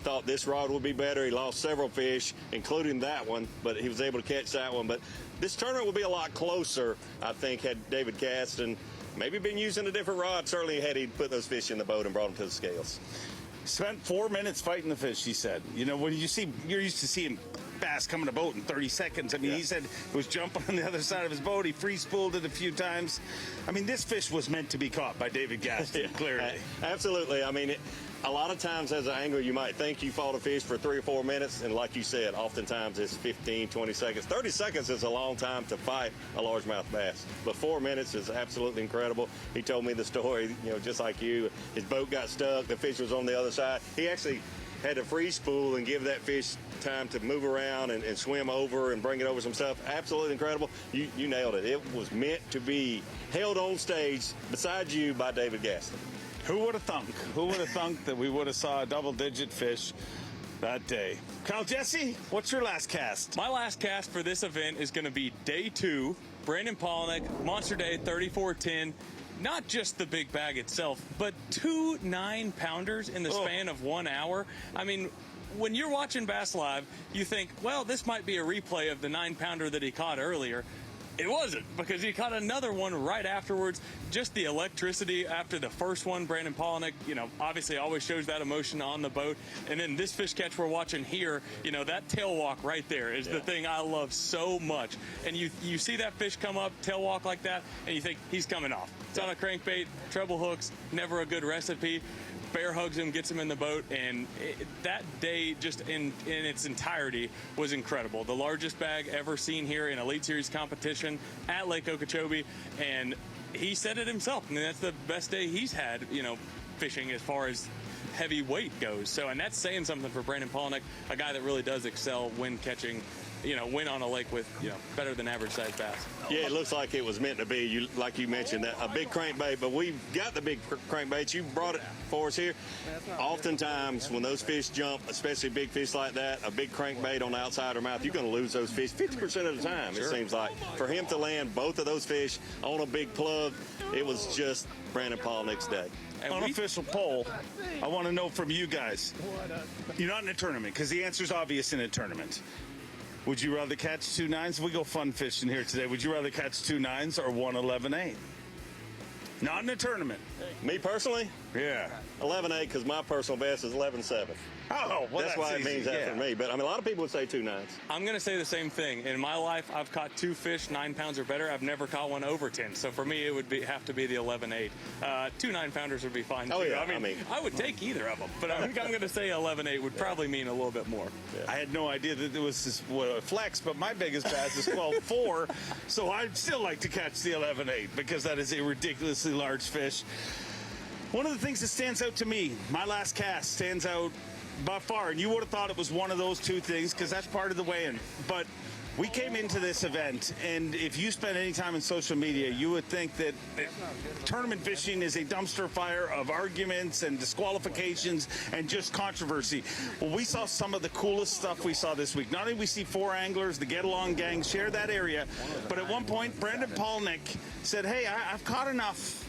thought this rod would be better. He lost several fish, including that one, but he was able to catch that one. But this tournament will be a lot closer, I think, had David Gaston maybe been using a different rod. Certainly had he put those fish in the boat and brought them to the scales. Spent 4 minutes fighting the fish, he said. When you're used to seeing bass coming to boat in 30 seconds. I mean, he said it was jumping on the other side of his boat. He free-spooled it a few times. I mean, this fish was meant to be caught by David Gaston, clearly. Absolutely. I mean, a lot of times as an angler, you might think you fought a fish for 3 or 4 minutes, and like you said, oftentimes it's 15, 20 seconds. 30 seconds is a long time to fight a largemouth bass, but 4 minutes is absolutely incredible. He told me the story, just like you. His boat got stuck. The fish was on the other side. He actually had to free spool and give that fish time to move around and swim over and bring it over some stuff. Absolutely incredible. You nailed it. It was meant to be held on stage beside you by David Gaston. Who would have thunk? Who would have thunk that we would have saw a double-digit fish that day? Kyle Jesse, what's your last cast? My last cast for this event is going to be day 2. Brandon Palaniuk, Monster Day 3410. Not just the big bag itself, but 2 9-pounders in the span of 1 hour. I mean, when you're watching Bass Live, you think, well, this might be a replay of the 9-pounder that he caught earlier. It wasn't, because he caught another one right afterwards. Just the electricity after the first one. Brandon Palaniuk, obviously always shows that emotion on the boat. And then this fish catch we're watching here, that tail walk right there is the thing I love so much. And you see that fish come up, tail walk like that, and you think he's coming off. It's on a crankbait, treble hooks, never a good recipe. Bear hugs him, gets him in the boat, and that day just in its entirety was incredible. The largest bag ever seen here in Elite Series competition at Lake Okeechobee, and he said it himself. I mean, that's the best day he's had, fishing as far as heavy weight goes. So, and that's saying something for Brandon Palaniuk, a guy that really does excel when catching win on a lake with, better than average sized bass. Yeah, it looks like it was meant to be. Like you mentioned, a big crankbait, but we've got the big crankbaits. You brought it for us here. Oftentimes, when those fish jump, especially big fish like that, a big crankbait on the outside of their mouth, you're going to lose those fish 50% of the time, it seems like. For him to land both of those fish on a big plug, it was just Brandon Palaniuk's day. Unofficial poll, I want to know from you guys. You're not in a tournament, because the answer's obvious in a tournament. Would you rather catch 2 9s? We go fun fishing here today. Would you rather catch 2 9s or 1 11-8? Not in a tournament. Me personally? Yeah. 11-8, because my personal best is 11-7. Oh, well, that's why it means that for me. But, I mean, a lot of people would say 2 9s. I'm going to say the same thing. In my life, I've caught 2 fish 9 pounds or better. I've never caught one over 10. So for me, it would have to be the 11-8. 2 9-pounders would be fine, too. Oh, yeah. I mean, I would take either of them. But I think I'm going to say 11-8 would probably mean a little bit more. Yeah. I had no idea that it was this flex, but my biggest bass is 12-4. So I'd still like to catch the 11-8 because that is a ridiculously large fish. One of the things that stands out to me, my last cast stands out by far, and you would have thought it was one of those 2 things because that's part of the weigh-in. But we came into this event, and if you spend any time in social media, you would think that tournament fishing is a dumpster fire of arguments and disqualifications and just controversy. Well, we saw some of the coolest stuff we saw this week. Not only we see 4 anglers, the get-along gang, share that area, but at one point, Brandon Palaniuk said, hey, I've caught enough.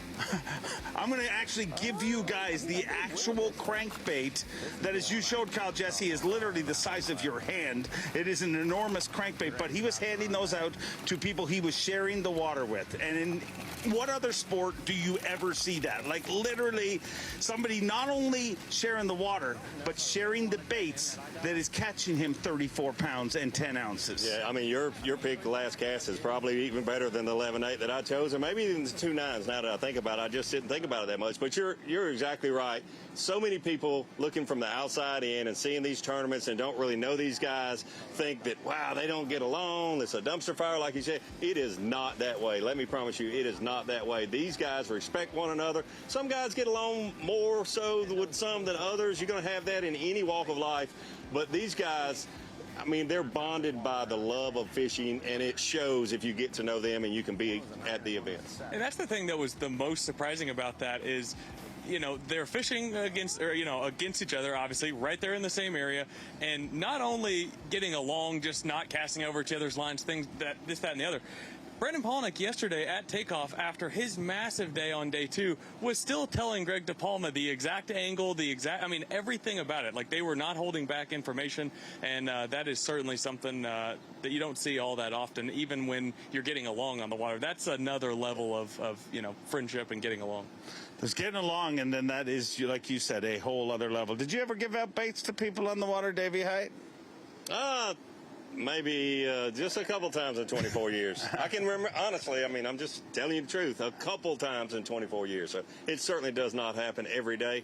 I'm going to actually give you guys the actual crankbait that, as you showed Kyle Jesse, is literally the size of your hand. It is an enormous crankbait, but he was handing those out to people he was sharing the water with. And in what other sport do you ever see that? Like literally somebody not only sharing the water, but sharing the baits that is catching him 34 pounds and 10 ounces. Yeah, I mean, your pick, the last cast, is probably even better than the 11-8 that I chose, or maybe even the 2 9s now that I think about it. I just didn't think about it that much. But you're exactly right. So many people looking from the outside in and seeing these tournaments and don't really know these guys think that, wow, they don't get along. It's a dumpster fire, like you said. It is not that way. Let me promise you, it is not that way. These guys respect one another. Some guys get along more so with some than others. You're going to have that in any walk of life. But these guys, I mean, they're bonded by the love of fishing, and it shows if you get to know them and you can be at the events. And that's the thing that was the most surprising about that is, they're fishing against each other, obviously, right there in the same area, and not only getting along, just not casting over each other's lines, things this, that, and the other. Brandon Palaniuk yesterday at takeoff after his massive day on day 2 was still telling Greg DePalma the exact angle, everything about it. Like, they were not holding back information, and that is certainly something that you don't see all that often, even when you're getting along on the water. That's another level of friendship and getting along. There's getting along, and then that is, like you said, a whole other level. Did you ever give out baits to people on the water, Davey Height? Maybe just a couple times in 24 years. I can remember, honestly, I'm just telling you the truth, a couple times in 24 years. So it certainly does not happen every day.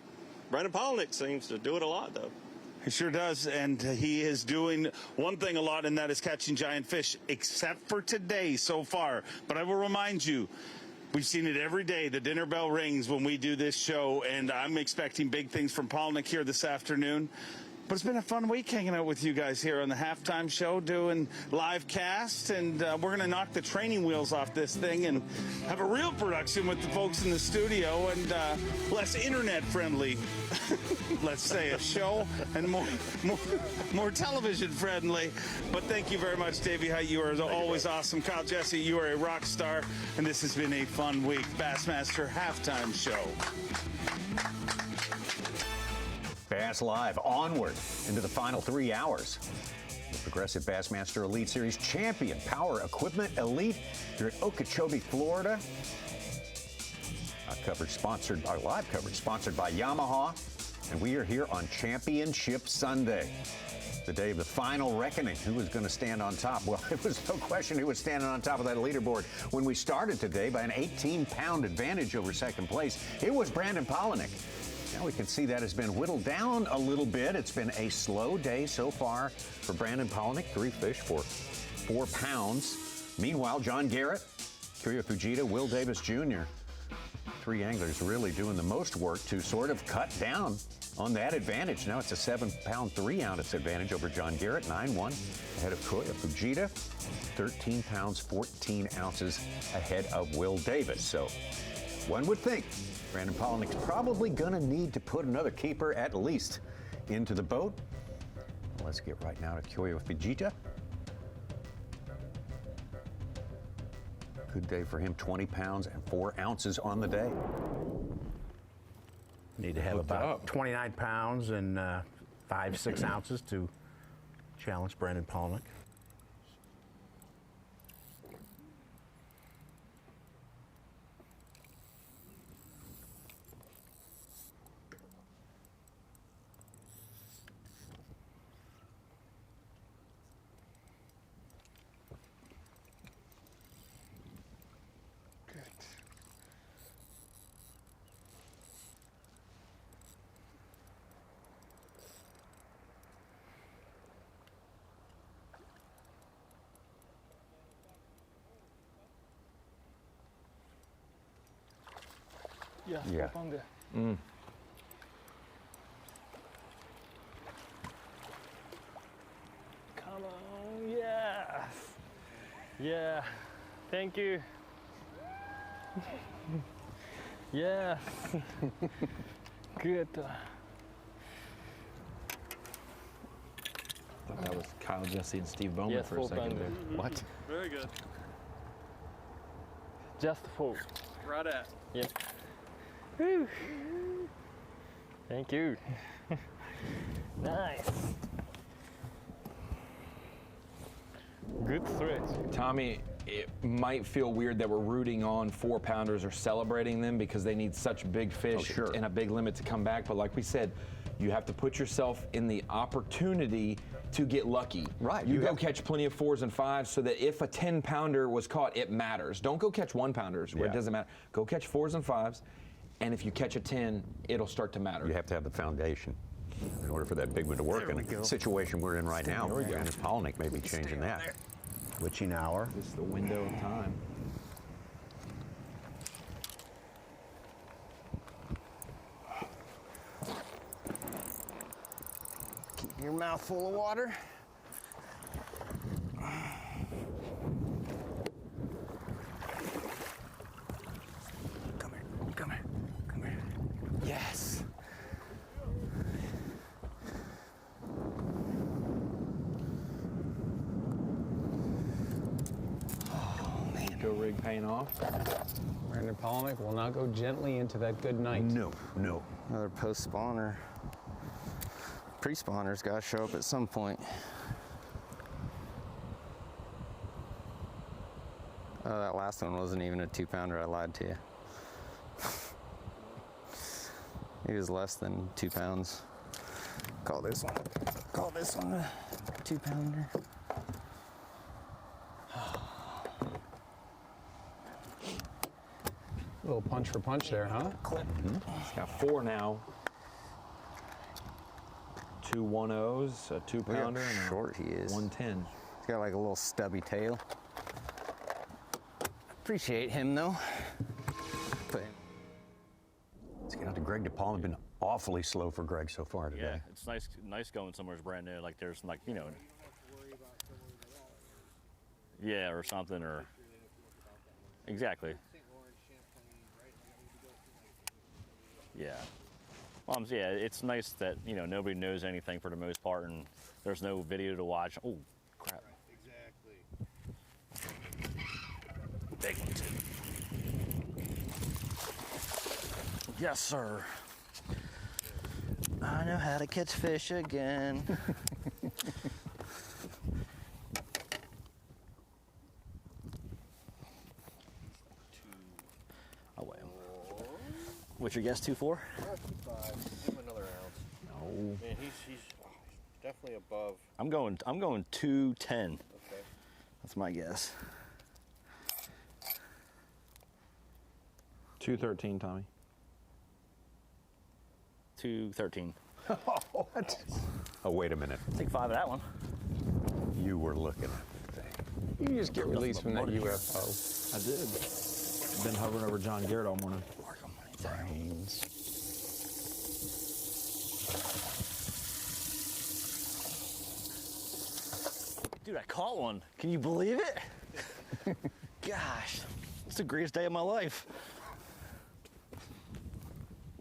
Brandon Palaniuk seems to do it a lot, though. He sure does, and he is doing one thing a lot, and that is catching giant fish, except for today so far. But I will remind you, we've seen it every day. The dinner bell rings when we do this show, and I'm expecting big things from Palaniuk here this afternoon. But it's been a fun week hanging out with you guys here on the halftime show, doing live cast, and we're going to knock the training wheels off this thing and have a real production with the folks in the studio and less internet friendly, let's say, a show, and more television friendly. But thank you very much, Davey Height. You are always awesome. Kyle Jesse, you are a rock star, and this has been a fun week. Bassmaster halftime show. Bass Live onward into the final 3 hours. The Progressive Bassmaster Elite Series champion, Power Equipment Elite, here at Okeechobee, Florida. Live coverage sponsored by Yamaha, and we are here on Championship Sunday, the day of the final reckoning. Who is going to stand on top? Well, it was no question who was standing on top of that leaderboard when we started today by an 18-pound advantage over second place. It was Brandon Palaniuk. Now we can see that has been whittled down a little bit. It's been a slow day so far for Brandon Palaniuk. 3 fish for 4 pounds. Meanwhile, John Garrett, Kyoya Fujita, Will Davis Jr., three anglers really doing the most work to sort of cut down on that advantage. Now it's a 7-pound 3-ounce advantage over John Garrett, 9-1 ahead of Kyoya Fujita, 13 pounds 14 ounces ahead of Will Davis. So one would think Brandon Palaniuk's probably going to need to put another keeper at least into the boat. Let's get right now to Kyoya Fujita. Good day for him, 20 pounds and 4 ounces on the day. Need to have about 29 pounds and 5-6 ounces to challenge Brandon Palaniuk. Yeah. Mm. Come on, yes. Yeah, thank you. Yes. Good. I thought that was Kyle Jesse and Steve Bowman Yes, for a full second thunder. there. What? Very good. Just full. Right at. Yep. Whew. Thank you. Nice. Good stretch. Tommy, it might feel weird that we're rooting on 4-pounders or celebrating them because they need such big fish and a big limit to come back. But like we said, you have to put yourself in the opportunity to get lucky. Right. You go catch plenty of 4s and 5s so that if a 10-pounder was caught, it matters. Don't go catch 1-pounders where it doesn't matter. Go catch 4s and 5s, and if you catch a 10, it'll start to matter. You have to have the foundation in order for that big one to work. And the situation we're in right now, Brandon Palaniuk may be changing that. Witching hour. This is the window of time. Keep your mouth full of water. Come here, come here, come here. Yes. Oh, man. Go rig paying off. Brandon Palaniuk will not go gently into that good night. No, no. Another post spawner. Pre-spawner's got to show up at some point. Oh, that last one wasn't even a 2-pounder. I lied to you. He was less than 2 pounds. Call this one. Call this one a 2-pounder. A little punch for punch there, huh? Clip. He's got 4 now. 2 1-0s, a 2-pounder, and a short he is. 110. He's got like a little stubby tail. Appreciate him though. But Let's get out to Greg DePaul. Been awfully slow for Greg so far today. Yeah, it's nice going somewhere brand new. Like there's like, you know, yeah, or something, or exactly. Yeah. Well, yeah, it's nice that, you know, nobody knows anything for the most part, and there's no video to watch. Oh, crap. Exactly. Big one, too. yes, sir. I know how to catch fish again. I'll weigh him. What's your guess, 2.4? 2.5. Give him another ounce. No. Man, he's definitely above. I'm going 210. Okay. That's my guess. 213, Tommy. 213. What? Oh, wait a minute. Take 5 of that one. You were looking at the thing. You just get released from that UFO. I did. Been hovering over John Garrett all morning. Brains. Dude, I caught one. Can you believe it? Gosh, it's the greatest day of my life.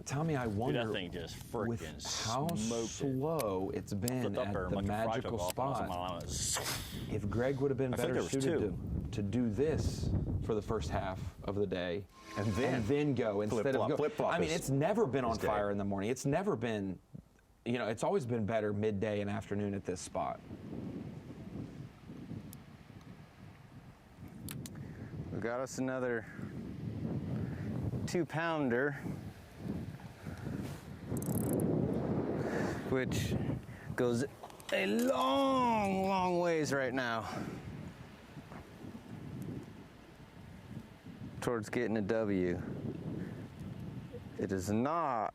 Tommy, I wonder Dude, that thing just with freaking how smoked slow it's been at the magical spot. If Greg would have been better suited to do this for the first half of the day and then go instead of go. Flip-flop I mean, it's never been on fire in the morning. It's never been, you know, it's always been better midday and afternoon at this spot. We got us another 2-pounder, which goes a long, long ways right now towards getting a W. It does not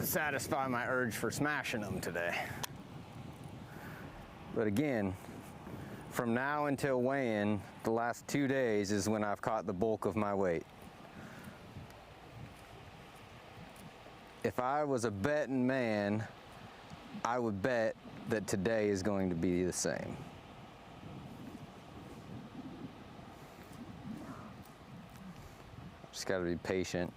satisfy my urge for smashing them today. But again, from now until weigh-in, the last 2 days is when I've caught the bulk of my weight. If I was a betting man, I would bet that today is going to be the same. Just got to be patient.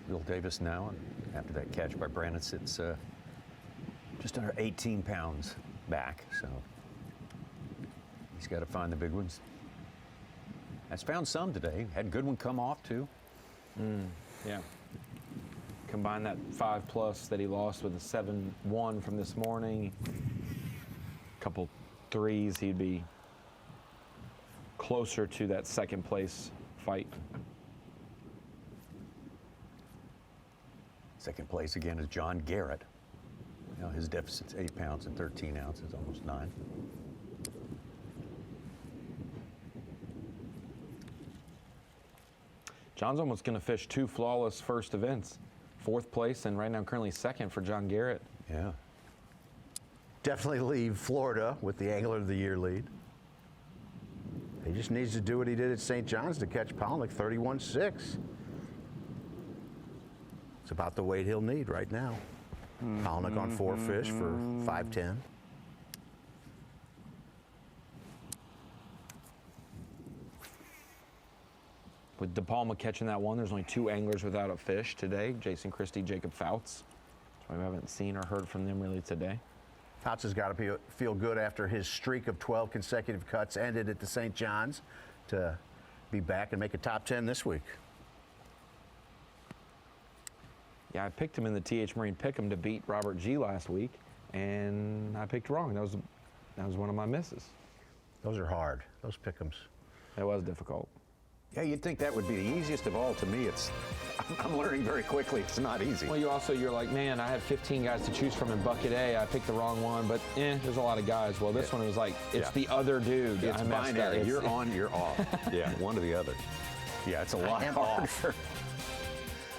Will Davis now, and after that catch by Brandon, sits just under 18 pounds back, so he's got to find the big ones. Has found some today. Had a good one come off, too. Yeah. Combine that 5+ that he lost with a 7-1 from this morning. Couple threes, he'd be closer to that second place fight. Second place again is John Garrett. Now his deficit's 8 pounds and 13 ounces, almost 9. John's almost going to fish 2 flawless first events. 4th place and right now currently 2nd for John Garrett. Yeah. Definitely leave Florida with the Angler of the Year lead. He just needs to do what he did at St. John's to catch Palaniuk, 31.6. It's about the weight he'll need right now. Palaniuk on 4 fish for 5.10. With De Palma catching that one, there's only 2 anglers without a fish today. Jason Christie, Jacob Fouts. So we haven't seen or heard from them really today. Fouts has got to feel good after his streak of 12 consecutive cuts ended at the St. John's to be back and make a top 10 this week. Yeah, I picked him in the TH Marine Pick'em to beat Robert G last week, and I picked wrong. That was one of my misses. Those are hard, those pick'ems. It was difficult. Yeah, you'd think that would be the easiest of all. To me, I'm learning very quickly. It's not easy. Well, you're like, man, I had 15 guys to choose from in bucket A. I picked the wrong one, but there's a lot of guys. Well, this one was like, it's the other dude. It's binary. You're on, you're off. Yeah, one or the other. Yeah, it's a lot harder.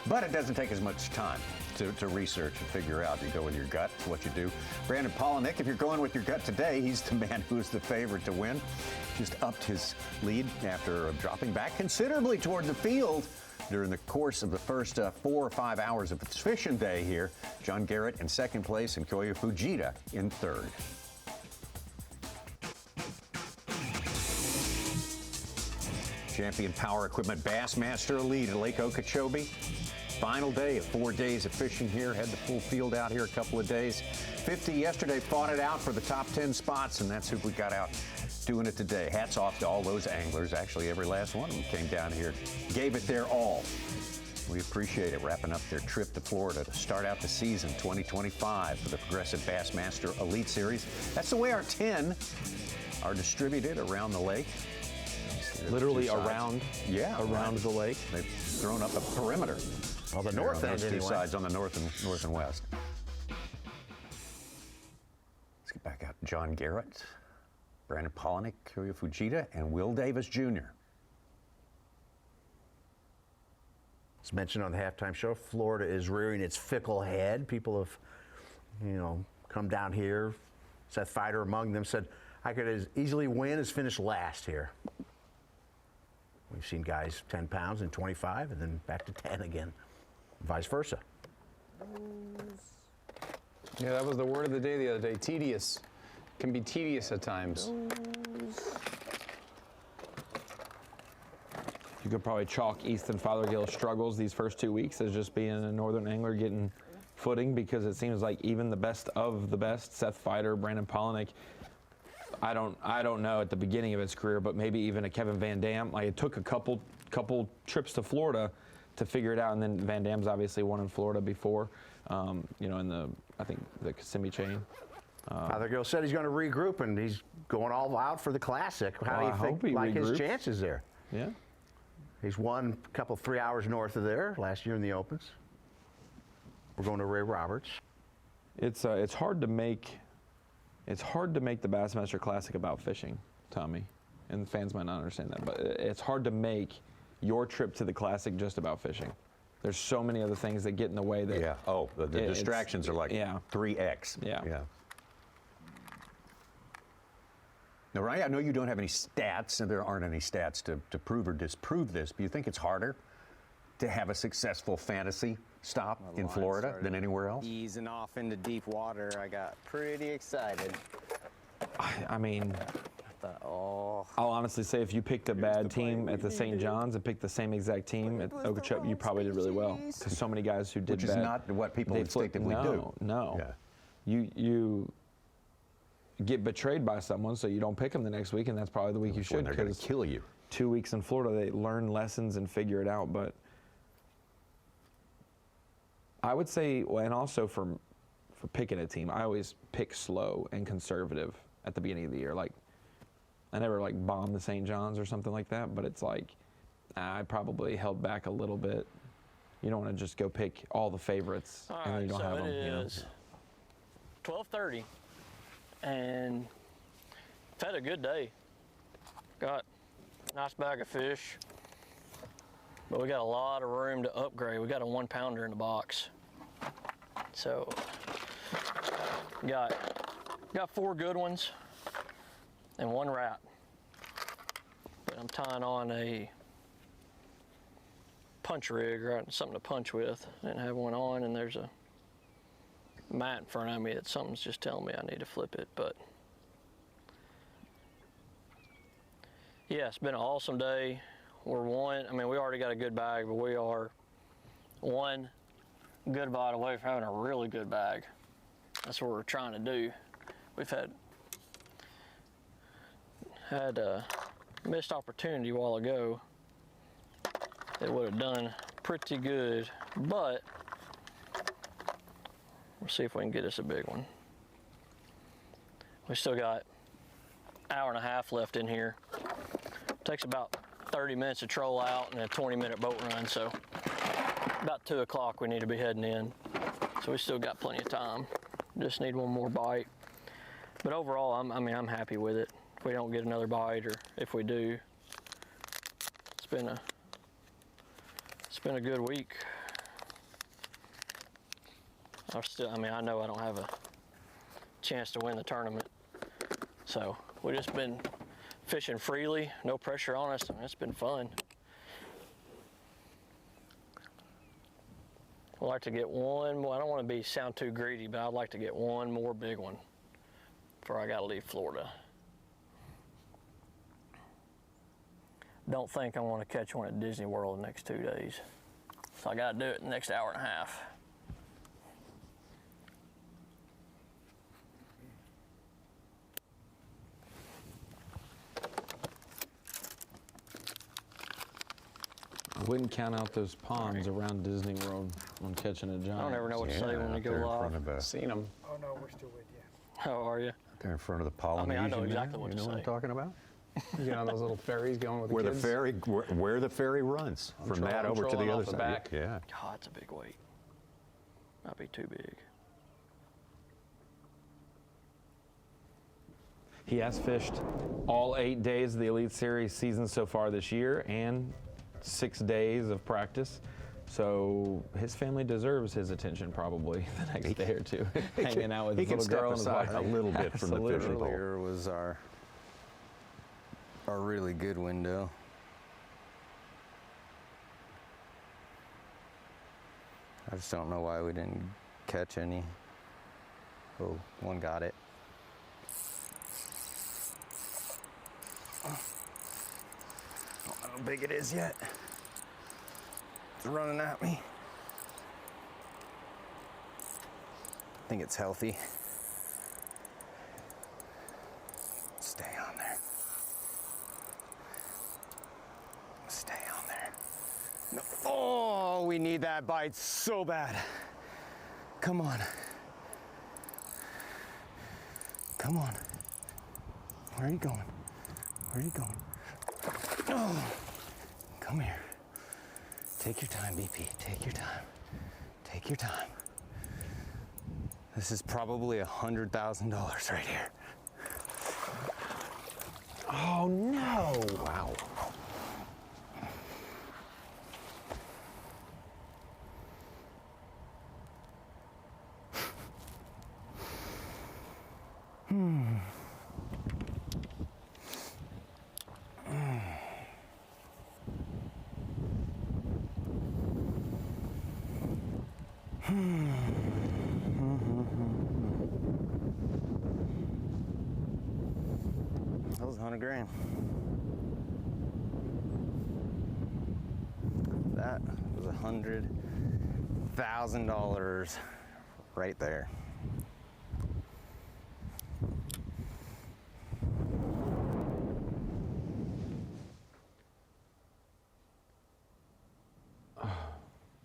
But it doesn't take as much time to research and figure out. You go with your gut, it's what you do. Brandon Palaniuk, if you're going with your gut today, he's the man who's the favorite to win. Just upped his lead after dropping back considerably toward the field during the course of the first 4 or 5 hours of its fishing day here. John Garrett in 2nd place and Kyoya Fujita in 3rd. Champion Power Equipment Bassmaster lead at Lake Okeechobee. Final day of 4 days of fishing here. Had the full field out here a couple of days. 50 yesterday, fought it out for the top 10 spots, and that's who we got out doing it today. Hats off to all those anglers. Actually, every last one of them came down here, gave it their all. We appreciate it, wrapping up their trip to Florida to start out the season 2025 for the Progressive Bassmaster Elite Series. That's the way our 10 are distributed around the lake. Literally around? Yeah. Around the lake? They've thrown up a perimeter. On the north end, two anyway. sides, on the north and west. Let's get back out. John Garrett, Brandon Palaniuk, Kyoya Fujita, and Will Davis Jr. As mentioned on the halftime show, Florida is rearing its fickle head. People have, come down here. Seth Feider among them said, I could as easily win as finish last here. We've seen guys 10 pounds and 25 and then back to 10 again, vice versa. Yeah, that was the word of the day the other day. Tedious. Can be tedious at times. You could probably chalk Easton Fothergill's struggles these first 2 weeks as just being a northern angler getting footing, because it seems like even the best of the best, Seth Feider, Brandon Palaniuk, I don't know at the beginning of his career, but maybe even a Kevin Van Dam. Like, it took a couple trips to Florida to figure it out, and then Van Dam's obviously won in Florida before, in I think the Kissimmee chain. Fothergill said he's going to regroup and he's going all out for the Classic. How do you think his chances there? Yeah. He's won a couple 3 hours north of there last year in the Opens. We're going to Ray Roberts. It's hard to make the Bassmaster Classic about fishing, Tommy, and fans might not understand that, but it's hard to make your trip to the Classic just about fishing. There's so many other things that get in the way that. Yeah. Oh, the distractions are like 3x. Yeah. Yeah. Now, Ryan, I know you don't have any stats, and there aren't any stats to prove or disprove this, but you think it's harder to have a successful fantasy stop in Florida than anywhere else? Easing off into deep water, I got pretty excited. I mean, I'll honestly say if you picked a bad team at the St. John's and picked the same exact team at Okeechobee, you probably did really well. Because so many guys who did Which is bad, not what people instinctively do. No. Yeah. You get betrayed by someone, so you don't pick them the next week, and that's probably the week you should. They're going to kill you. 2 weeks in Florida, they learn lessons and figure it out. But I would say, well, and also for picking a team, I always pick slow and conservative at the beginning of the year. Like, I never bomb the St. John's or something like that, but it's like I probably held back a little bit. You don't want to just go pick all the favorites and then you don't have them. It is 12:30, and I've had a good day. Got a nice bag of fish, but we got a lot of room to upgrade. We got a 1 pounder in the box, so got 4 good ones and 1 rat. But I'm tying on a punch rig, right? Something to punch with. I didn't have one on, and there's a mat in front of me that something's just telling me I need to flip it. But yeah, it's been an awesome day. We already got a good bag, but we are 1 good bite away from having a really good bag. That's what we're trying to do. We've had a missed opportunity a while ago that would have done pretty good, but we'll see if we can get us a big one. We still got an hour and a half left in here. Takes about 30 minutes to troll out and a 20-minute boat run, so about 2 o'clock we need to be heading in. So we still got plenty of time. Just need 1 more bite. But overall, I'm happy with it. If we don't get another bite, or if we do, it's been a good week. I know I don't have a chance to win the tournament. So we've just been fishing freely, no pressure on us, and it's been fun. I'd like to get 1 more. I don't want to sound too greedy, but I'd like to get 1 more big one before I got to leave Florida. Don't think I want to catch one at Disney World the next 2 days. So I got to do it in the next hour and a half. I wouldn't count out those ponds around Disney World on catching a giant. I don't ever know what to say when we go live. Seen them. Oh no, we're still with you. How are you? They're in front of the Polynesian. I mean, I know exactly what to say. You know what I'm talking about? You get on those little ferries going with the Where kids. where the ferry runs from that over to the other side. Back. Yeah. God, that's a big weight. Might be too big. He has fished all 8 days of the Elite Series season so far this year and 6 days of practice. So his family deserves his attention probably the next day or two, hanging out with his little girl and his wife. A little bit from the fishing pole. Earlier was our really good window. I just don't know why we didn't catch any. Oh, one got it. I don't know how big it is yet. It's running at me. I think it's healthy. Stay on there. Stay on there. No. Oh, we need that bite so bad. Come on. Come on. Where are you going? Where are you going? Oh, come here. Take your time, BP. Take your time. Take your time. This is probably $100,000 right here. Oh no! Wow. That was 100 grand. That was $100,000 right there.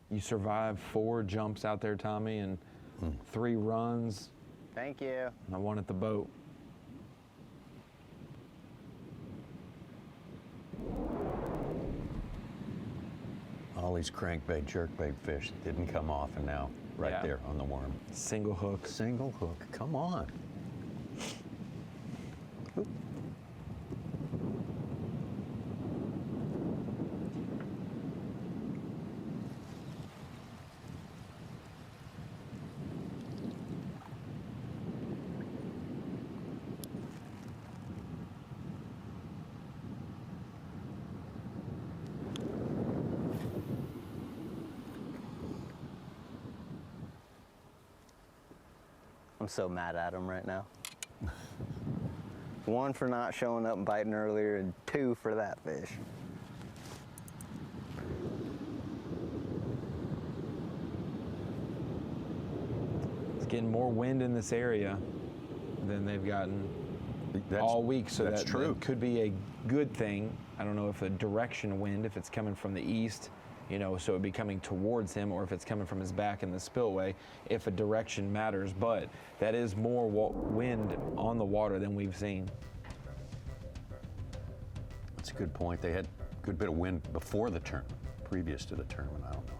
You survived 4 jumps out there, Tommy, and 3 runs. Thank you. And I won at the boat. All these crankbait, jerkbait fish didn't come off, and now right there on the worm. Single hook. Single hook. Come on. Oop. I'm so mad at him right now. 1 for not showing up and biting earlier, and 2 for that fish. It's getting more wind in this area than they've gotten all week, so that's true. That could be a good thing. I don't know if a direction wind, if it's coming from the east, you know, so it'd be coming towards him, or if it's coming from his back in the spillway, if a direction matters. But that is more wind on the water than we've seen. That's a good point. They had a good bit of wind before the tournament, previous to the tournament. I don't know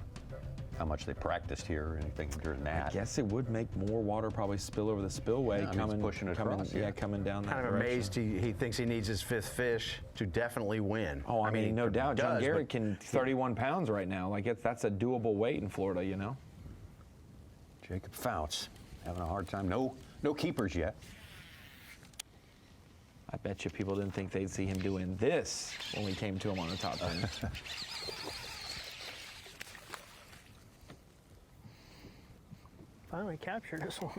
how much they practiced here or anything during that. I guess it would make more water probably spill over the spillway, Yeah, I mean, it's pushing it across, yeah. coming down that Kind of direction. amazed he thinks he needs his 5th fish to definitely win. Oh, I mean, no doubt. John does, Garrett but- can 31 pounds right now. Like that's a doable weight in Florida, you know. Jacob Fouts having a hard time. No keepers yet. I bet you people didn't think they'd see him doing this when we came to him on the top 10. Finally captured this one.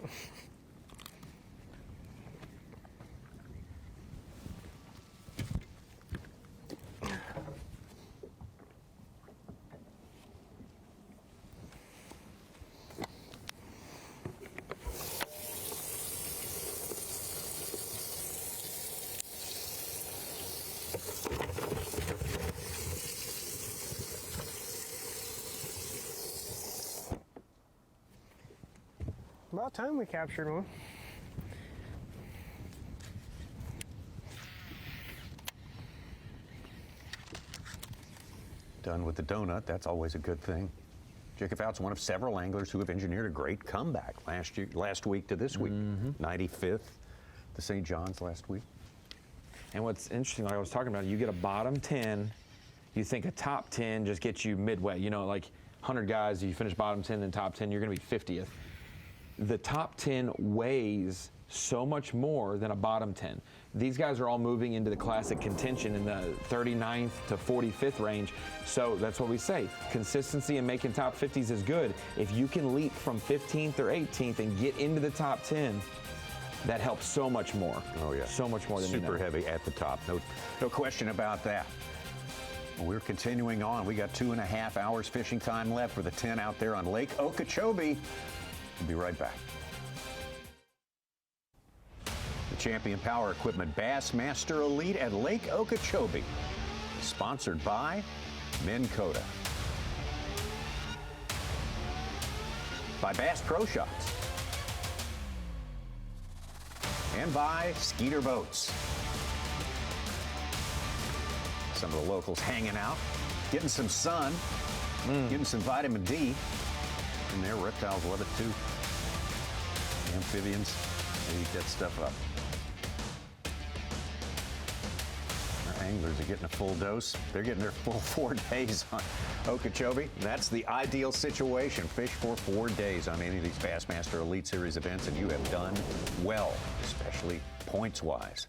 About time we captured one. Done with the donut, that's always a good thing. Jacob Fout's one of several anglers who have engineered a great comeback last week to this week. 95th, the St. John's last week. And what's interesting, like I was talking about, you get a bottom 10, you think a top 10 just gets you midway. You know, like 100 guys, you finish bottom 10, then top 10, you're going to be 50th. The top 10 weighs so much more than a bottom 10. These guys are all moving into the classic contention in the 39th to 45th range. So that's what we say. Consistency and making top 50s is good. If you can leap from 15th or 18th and get into the top 10, that helps so much more. Oh, yeah. So much more than super heavy at the top. No question about that. We're continuing on. We got 2.5 hours fishing time left for the 10 out there on Lake Okeechobee. We'll be right back. The Champion Power Equipment Bassmaster Elite at Lake Okeechobee, sponsored by Minn Kota, by Bass Pro Shops, and by Skeeter Boats. Some of the locals hanging out, getting some sun, getting some vitamin D. And their reptiles love it too. Amphibians, they eat that stuff up. Our anglers are getting a full dose. They're getting their full 4 days on Okeechobee. That's the ideal situation. Fish for 4 days on any of these Bassmaster Elite Series events, and you have done well, especially points-wise.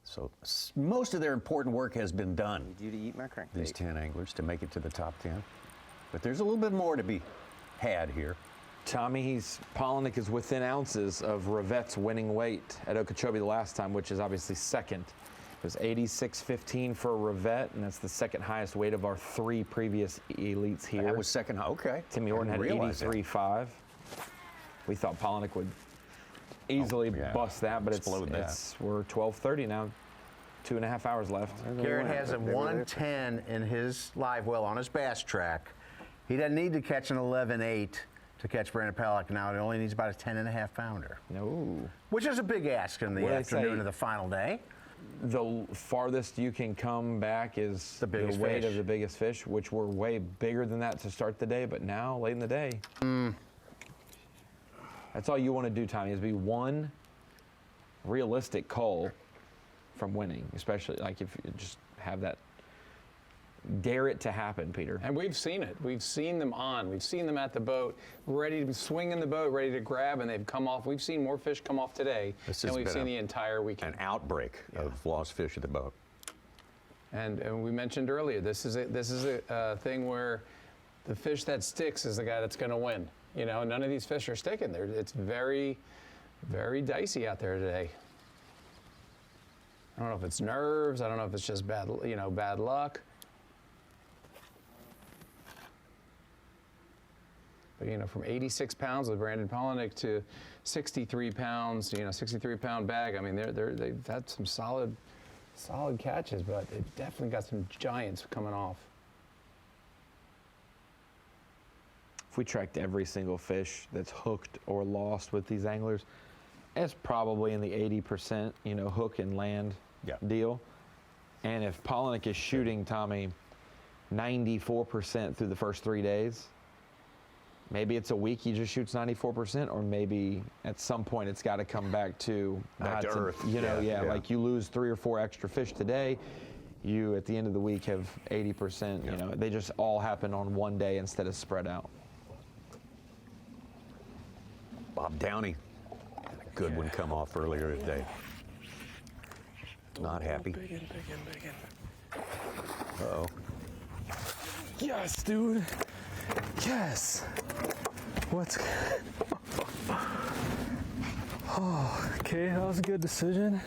So most of their important work has been done. Need you to eat my crankbait. These 10 anglers to make it to the top 10. But there's a little bit more to be had here. Tommy, Palaniuk is within ounces of Revette's winning weight at Okeechobee the last time, which is obviously second. It was 86.15 for Revette, and that's the second highest weight of our 3 previous elites here. That was second, okay. Timmy Orton had 83.5. We thought Palaniuk would easily bust that, but we're 12:30 now. 2.5 hours left. Garrett has a 110 in his live well on his bass track. He doesn't need to catch an 11.8 to catch Brandon Palaniuk now. He only needs about a 10.5 pounder. No. Which is a big ask in the afternoon of the final day. The farthest you can come back is the weight of the biggest fish, which were way bigger than that to start the day, but now, late in the day, that's all you want to do, Tommy, is be one realistic cull from winning, especially like if you just have that. Dare it to happen, Peter. And we've seen it. We've seen them on. We've seen them at the boat, ready to be swinging the boat, ready to grab, and they've come off. We've seen more fish come off today than we've seen the entire weekend. An outbreak of lost fish at the boat. And we mentioned earlier, this is a thing where the fish that sticks is the guy that's going to win. You know, none of these fish are sticking. It's very, very dicey out there today. I don't know if it's nerves. I don't know if it's just bad luck. But, you know, from 86 pounds with Brandon Palaniuk to 63 pounds, 63-pound bag. I mean, they've had some solid catches, but they've definitely got some giants coming off. If we tracked every single fish that's hooked or lost with these anglers, it's probably in the 80%, hook and land deal. And if Palaniuk is shooting, Tommy, 94% through the first 3 days, maybe it's a week he just shoots 94%, or maybe at some point it's got to come back to earth. Like you lose 3 or 4 extra fish today, you at the end of the week have 80%. They just all happen on one day instead of spread out. Bob Downey had a good one come off earlier today. Not happy. Big in. Uh-oh. Yes, dude. Yes. Oh, okay, that was a good decision.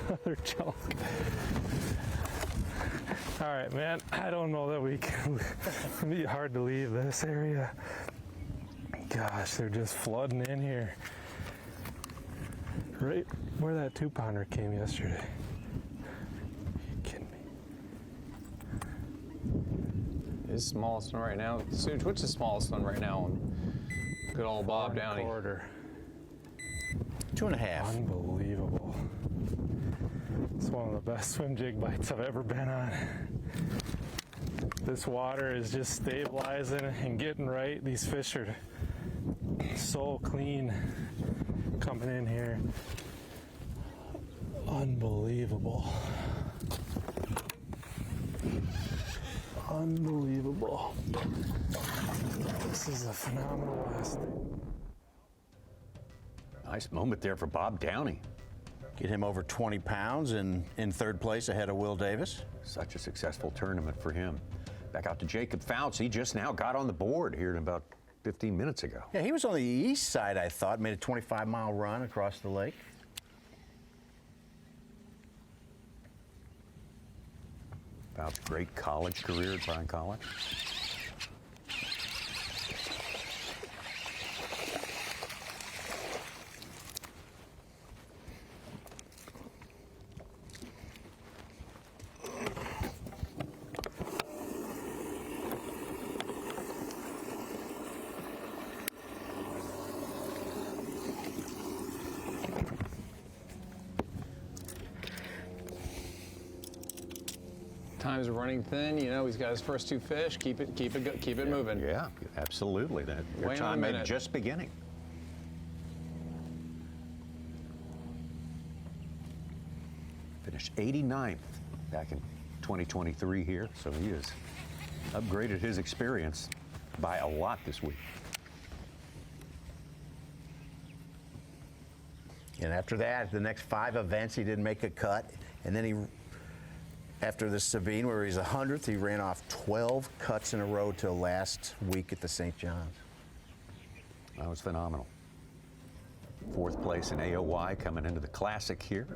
Another chunk. All right, man, I don't know that we can. It'd be hard to leave this area. Gosh, they're just flooding in here. Right where that 2-pounder came yesterday. his smallest one right now. Suge, what's the smallest one right now on good old Bob Downey? 1/4. 2.5. Unbelievable. It's one of the best swim jig bites I've ever been on. This water is just stabilizing and getting right. These fish are so clean coming in here. Unbelievable. Unbelievable. This is a phenomenal last. Nice moment there for Bob Downey. Get him over 20 pounds and in third place ahead of Will Davis. Such a successful tournament for him. Back out to Jacob Fouts. He just now got on the board here in about 15 minutes ago. Yeah, he was on the east side, I thought. Made a 25-mile run across the lake. Fouts' great college career at Bryan College. Time's running thin. You know, he's got his first 2 fish. Keep it moving. Yeah, absolutely. Your Wait time a may minute. just beginning. Finished 89th back in 2023 here, so he has upgraded his experience by a lot this week. And after that, the next 5 events, he didn't make a cut. And then he, after the Sabine, where he's 100th, he ran off 12 cuts in a row till last week at the St. John's. That was phenomenal. 4th place in AOY coming into the Classic here.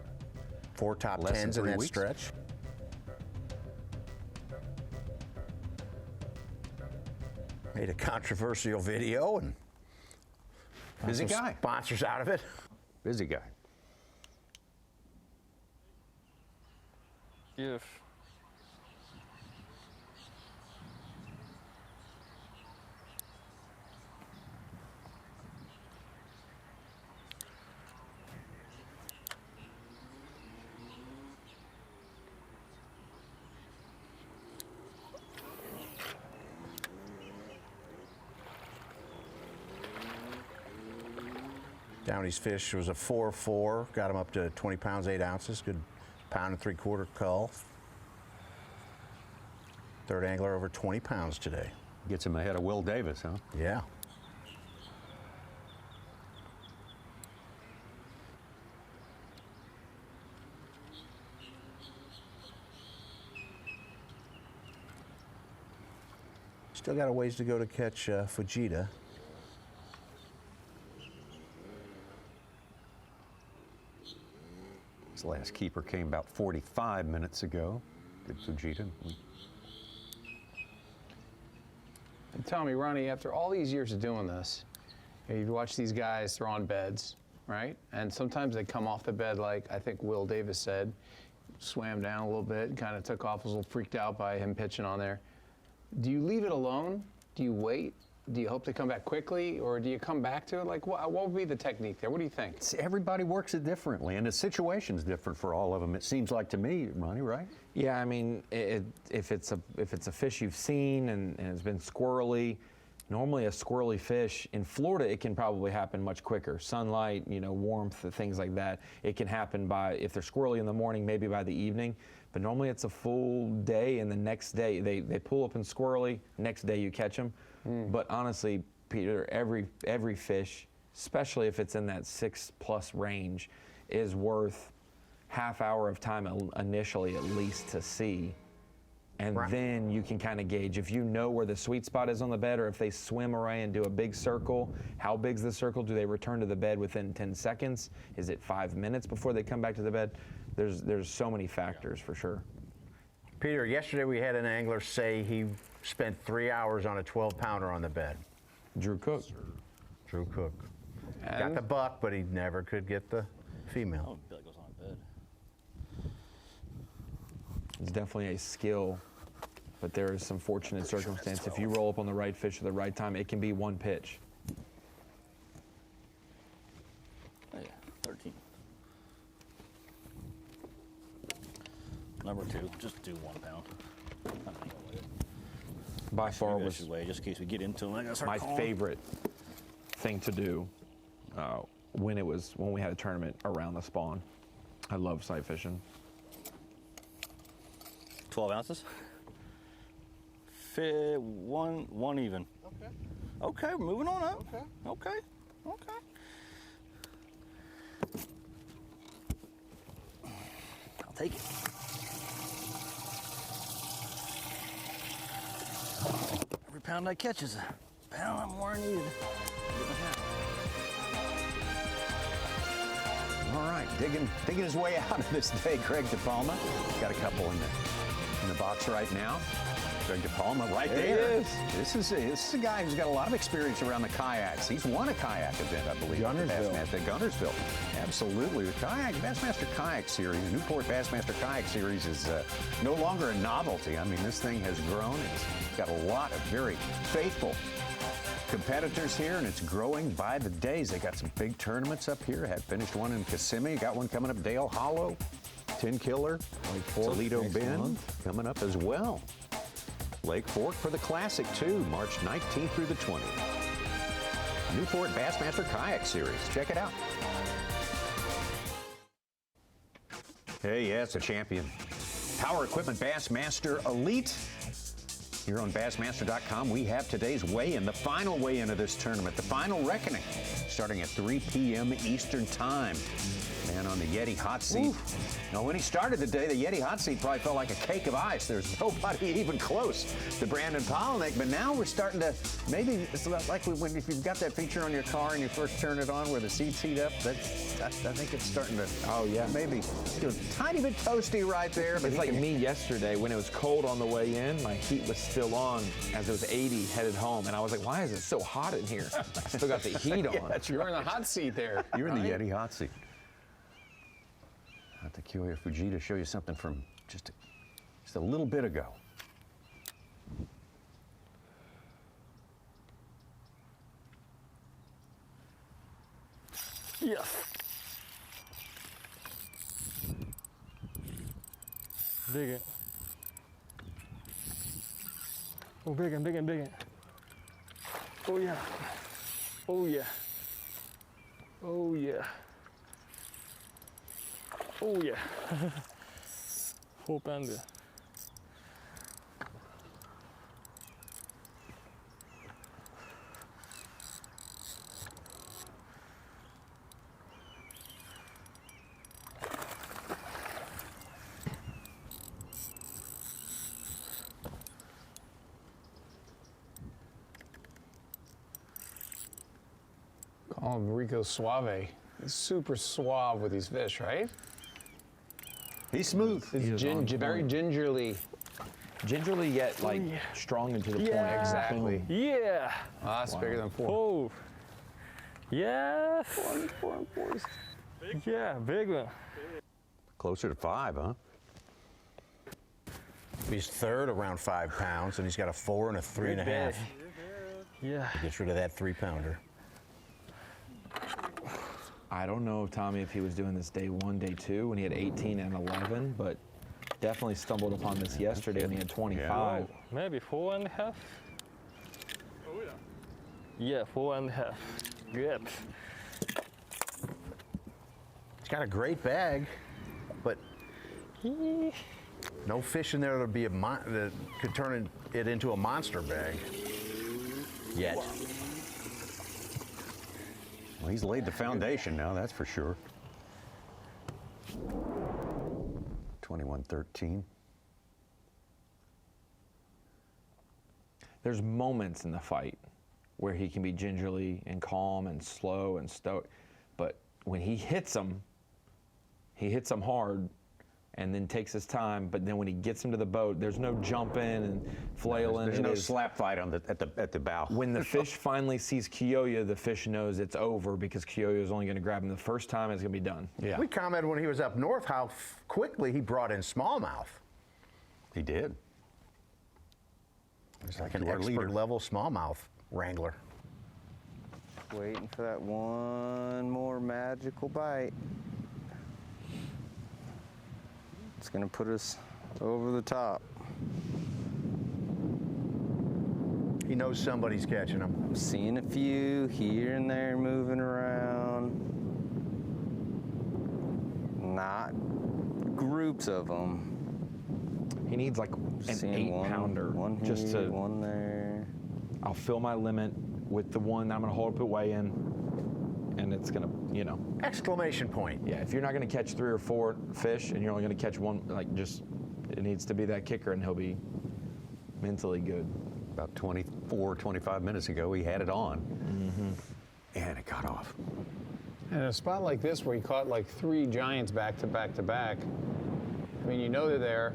4 top Less than 10s in 3 that weeks. stretch. Made a controversial video and Busy some guy. sponsors out of it. Busy guy. Yes. Downey's fish was a 4-4, got him up to 20 pounds, 8 ounces. Good 1 3/4 cull. Third angler over 20 pounds today. Gets him ahead of Will Davis, huh? Yeah. Still got a ways to go to catch Fujita. His last keeper came about 45 minutes ago. Good Fujita. And tell me, Ronnie, after all these years of doing this, you watch these guys, they're on beds, right? And sometimes they come off the bed like I think Will Davis said, swam down a little bit, kind of took off, was a little freaked out by him pitching on there. Do you leave it alone? Do you wait? Do you hope to come back quickly, or do you come back to it? Like, what would be the technique there? What do you think? Everybody works it differently, and the situation's different for all of them. It seems like to me, Ronnie, right? Yeah, I mean, if it's a fish you've seen and it's been squirrely, normally a squirrely fish in Florida, it can probably happen much quicker. Sunlight, warmth, things like that. It can happen by, if they're squirrely in the morning, maybe by the evening. But normally it's a full day, and the next day they pull up and squirrely. Next day you catch them. But honestly, Peter, every fish, especially if it's in that 6+ range, is worth half hour of time initially at least to see. And then you can kind of gauge if you know where the sweet spot is on the bed, or if they swim away and do a big circle. How big's the circle? Do they return to the bed within 10 seconds? Is it 5 minutes before they come back to the bed? There's so many factors for sure. Peter, yesterday we had an angler say he spent 3 hours on a 12-pounder on the bed. Drew Cook. Drew Cook. Got the buck, but he never could get the female. Billy goes on bed. It's definitely a skill but there is some fortunate circumstance. If you roll up on the right fish at the right time, it can be one pitch. Oh, yeah, 13. Number 2, just do 1 pound. By far was way, just in case we get into them. my favorite thing to do when we had a tournament around the spawn. I love sight fishing. 12 ounces. One even. Okay. Okay, moving on up. Okay. I'll take it. Every pound I catch is a pound more I needed. All right, digging his way out of this day, Greg DePalma. Got a couple in the box right now. Greg DePalma right there. This is a guy who's got a lot of experience around the kayaks. He's won a kayak event, I believe. Guntersville. Absolutely. The Bassmaster Kayak Series, Newport Bassmaster Kayak Series is no longer a novelty. I mean, this thing has grown. It's got a lot of very faithful competitors here, and it's growing by the days. They got some big tournaments up here. Had finished one in Kissimmee. Got one coming up Dale Hollow. 10 Killer. Lake Fork. Toledo Bend coming up as well. Lake Fork for the Classic, too, March 19th through the 20th. Newport Bassmaster Kayak Series. Check it out. Hey, yeah, it's a champion. Power Equipment Bassmaster Elite. Here on Bassmaster.com, we have today's weigh-in, the final weigh-in of this tournament, the final reckoning, starting at 3 p.m. Eastern Time. Man on the Yeti hot seat. Now, when he started the day, the Yeti hot seat probably felt like a cake of ice. There's nobody even close to Brandon Palaniuk, but now we're starting to, maybe it's like if you've got that feature on your car and you first turn it on where the seats heat up, I think it's starting to, maybe a tiny bit toasty right there. But it's like me yesterday when it was cold on the way in, my heat was still on as it was 80 headed home, and I was like, why is it so hot in here? I still got the heat on. You're in the hot seat there. You're in the Yeti hot seat. I'll have to Kyoya Fujita show you something from just a little bit ago. Yes. Big it. Oh, big it, big it, big it. Oh, yeah. Oh, yeah. Oh, yeah. Oh, yeah. 4 pounder. Call him Rico Suave. He's super suave with these fish, right? He's smooth. It's very gingerly. Gingerly yet like strong and to the point. Exactly. Yeah. That's bigger than 4. Oh. Yes. 4 and 4. Yeah, big one. Closer to 5, huh? He's third around 5 pounds, and he's got a 4 and a 3.5. Yeah. Gets rid of that 3-pounder. I don't know, Tommy, if he was doing this day 1, day 2 when he had 18 and 11, but definitely stumbled upon this yesterday when he had 25. Maybe 4.5. Oh yeah. Yeah, 4.5. Good. He's got a great bag, but no fish in there that could turn it into a monster bag yet. Well, he's laid the foundation now, that's for sure. 21-13. There's moments in the fight where he can be gingerly and calm and slow and stoic, but when he hits them hard and then takes his time, but then when he gets him to the boat, there's no jumping and flailing. There's no slap fight at the bow. When the fish finally sees Kyoya, the fish knows it's over because Kyoya is only going to grab him the first time. It's going to be done. Yeah. We commented when he was up north how quickly he brought in smallmouth. He did. It's like an expert level smallmouth wrangler. Waiting for that one more magical bite. It's gonna put us over the top. He knows somebody's catching him. I'm seeing a few here and there moving around. Not groups of them. He needs like an 8-pounder. One here, just to, one there. I'll fill my limit with the one I'm going to hold up at weigh-in, and it's going to, you know. Exclamation point. Yeah, if you're not going to catch 3 or 4 fish and you're only going to catch one, like just, it needs to be that kicker and he'll be mentally good. About 24, 25 minutes ago, he had it on, and it got off. And a spot like this where he caught like 3 giants back to back to back, I mean, you know they're there.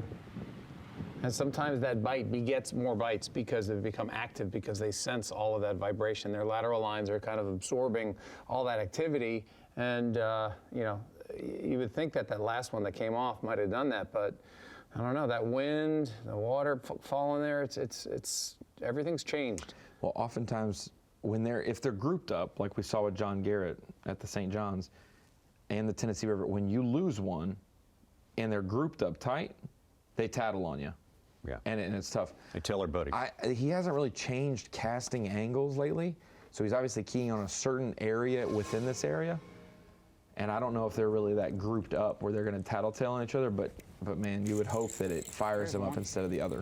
And sometimes that bite begets more bites because they become active, because they sense all of that vibration. Their lateral lines are kind of absorbing all that activity. And, you know, you would think that that last one that came off might have done that, but I don't know, that wind, the water falling there, it's everything's changed. Well, oftentimes if they're grouped up, like we saw with John Garrett at the St. John's and the Tennessee River, when you lose one and they're grouped up tight, they tattle on you. Yeah. And it's tough. They tell their buddies. He hasn't really changed casting angles lately, so he's obviously keying on a certain area within this area. And I don't know if they're really that grouped up where they're going to tattletale on each other, but man, you would hope that it fires them up instead of the other.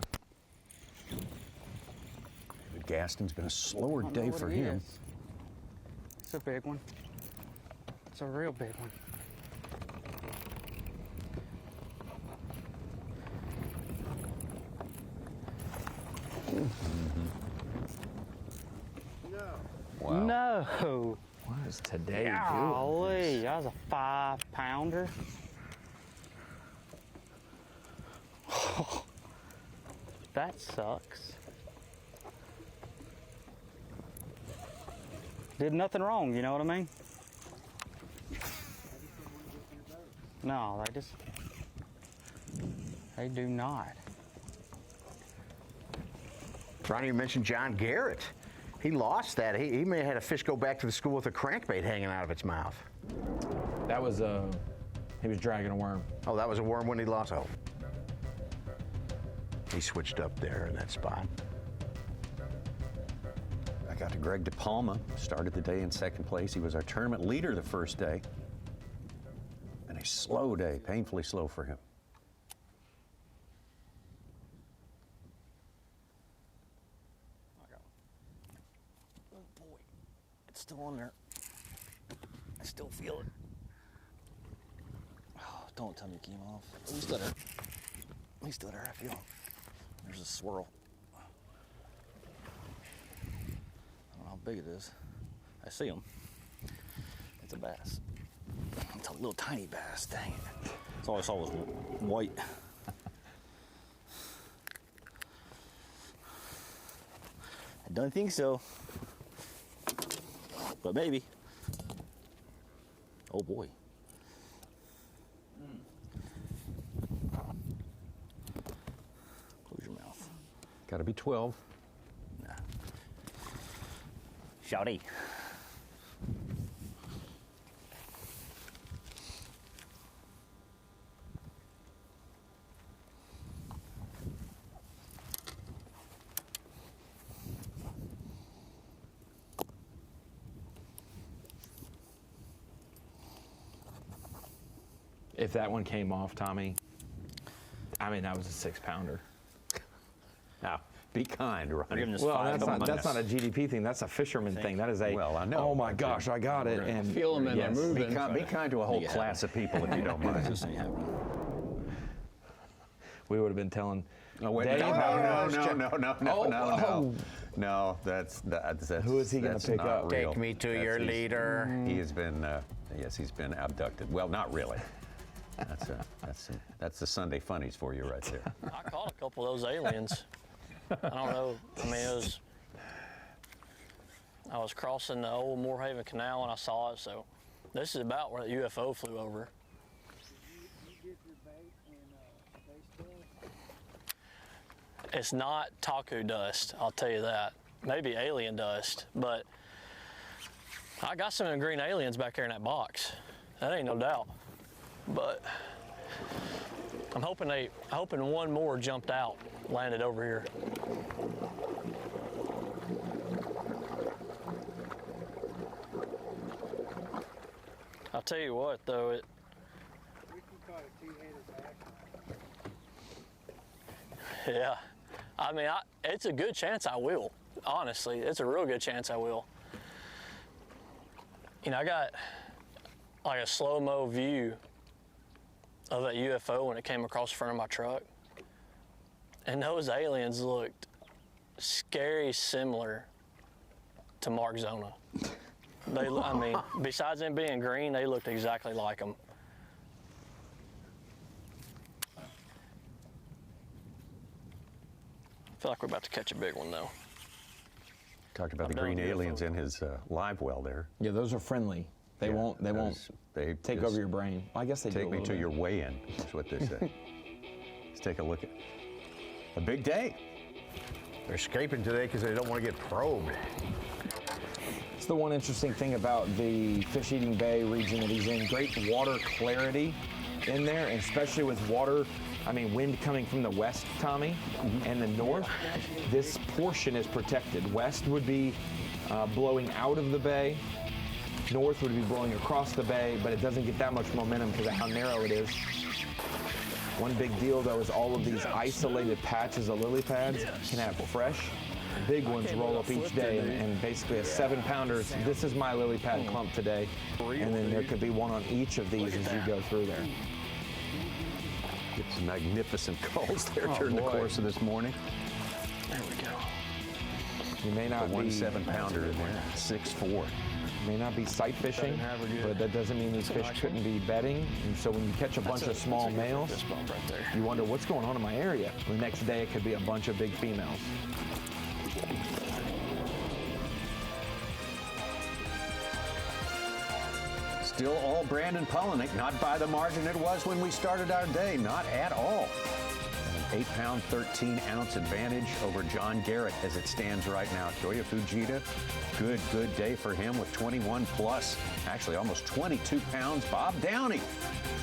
Gaston's been a slower day for him. It's a big one. It's a real big one. Wow. No. What is today Golly, that was a 5-pounder. That sucks. Did nothing wrong, you know what I mean? No, they do not. Ronnie, you mentioned John Garrett. He lost that. He may have had a fish go back to the school with a crankbait hanging out of its mouth. That was he was dragging a worm. Oh, that was a worm when he lost. Oh. He switched up there in that spot. I got to Greg DePalma, started the day in second place. He was our tournament leader the first day. And a slow day, painfully slow for him. Oh boy, it's still on there. I still feel it. Oh, don't tell me it came off. At least let her, I feel. There's a swirl. I don't know how big it is. I see him. It's a bass. It's a little tiny bass, dang it. That's all I saw was white. I don't think so. But maybe. Oh boy. Close your mouth. Got to be 12. Nah. Shouty. If that one came off, Tommy, I mean, that was a 6-pounder. Now, be kind, Ronnie. Well, that's not a GDP thing. That's a fisherman thing. That is a, well, I know. Oh my gosh, I got it. And feel them and they're moving. Be kind to a whole class of people if you don't mind. This ain't happening. We would have been telling. Oh, wait, Dave, no, that's who is he going to pick up? Take me to your leader. He has been, yes, he's been abducted. Well, not really. That's the Sunday funnies for you right there. I caught a couple of those aliens. I don't know. I mean, I was crossing the old Moorhaven Canal and I saw it. So this is about where the UFO flew over. It's not taco dust, I'll tell you that. Maybe alien dust, but I got some green aliens back there in that box. That ain't no doubt. But I'm hoping one more jumped out, landed over here. I'll tell you what, though, yeah. I mean, it's a good chance I will. Honestly, it's a real good chance I will. You know, I got like a slow-mo view of that UFO when it came across the front of my truck. And those aliens looked scary similar to Mark Zona. I mean, besides them being green, they looked exactly like them. I feel like we're about to catch a big one, though. Talked about the green aliens in his live well there. Yeah, those are friendly. They won't take over your brain. Well, I guess they take me to your weigh-in. That's what they say. Let's take a look at a big day. They're escaping today because they don't want to get probed. It's the one interesting thing about the fish-eating bay region that he's in. Great water clarity in there, and especially with water, I mean, wind coming from the west, Tommy, and the north. This portion is protected. West would be blowing out of the bay. North would be blowing across the bay, but it doesn't get that much momentum because of how narrow it is. One big deal, though, is all of these isolated patches of lily pads can have fresh. Big ones roll up each day, and basically a 7-pounder. This is my lily pad clump today, and then there could be one on each of these as you go through there. Get some magnificent calls there during the course of this morning. There we go. You may not one be 7-pounder in there, 6'4". May not be sight fishing, but that doesn't mean these fish couldn't be bedding. And so when you catch a bunch of small males, you wonder what's going on in my area. The next day it could be a bunch of big females. Still all Brandon Palaniuk, not by the margin it was when we started our day, not at all. An 8-pound, 13-ounce advantage over John Garrett as it stands right now. Kyoya Fujita, good day for him with 21 plus, actually almost 22 pounds. Bob Downey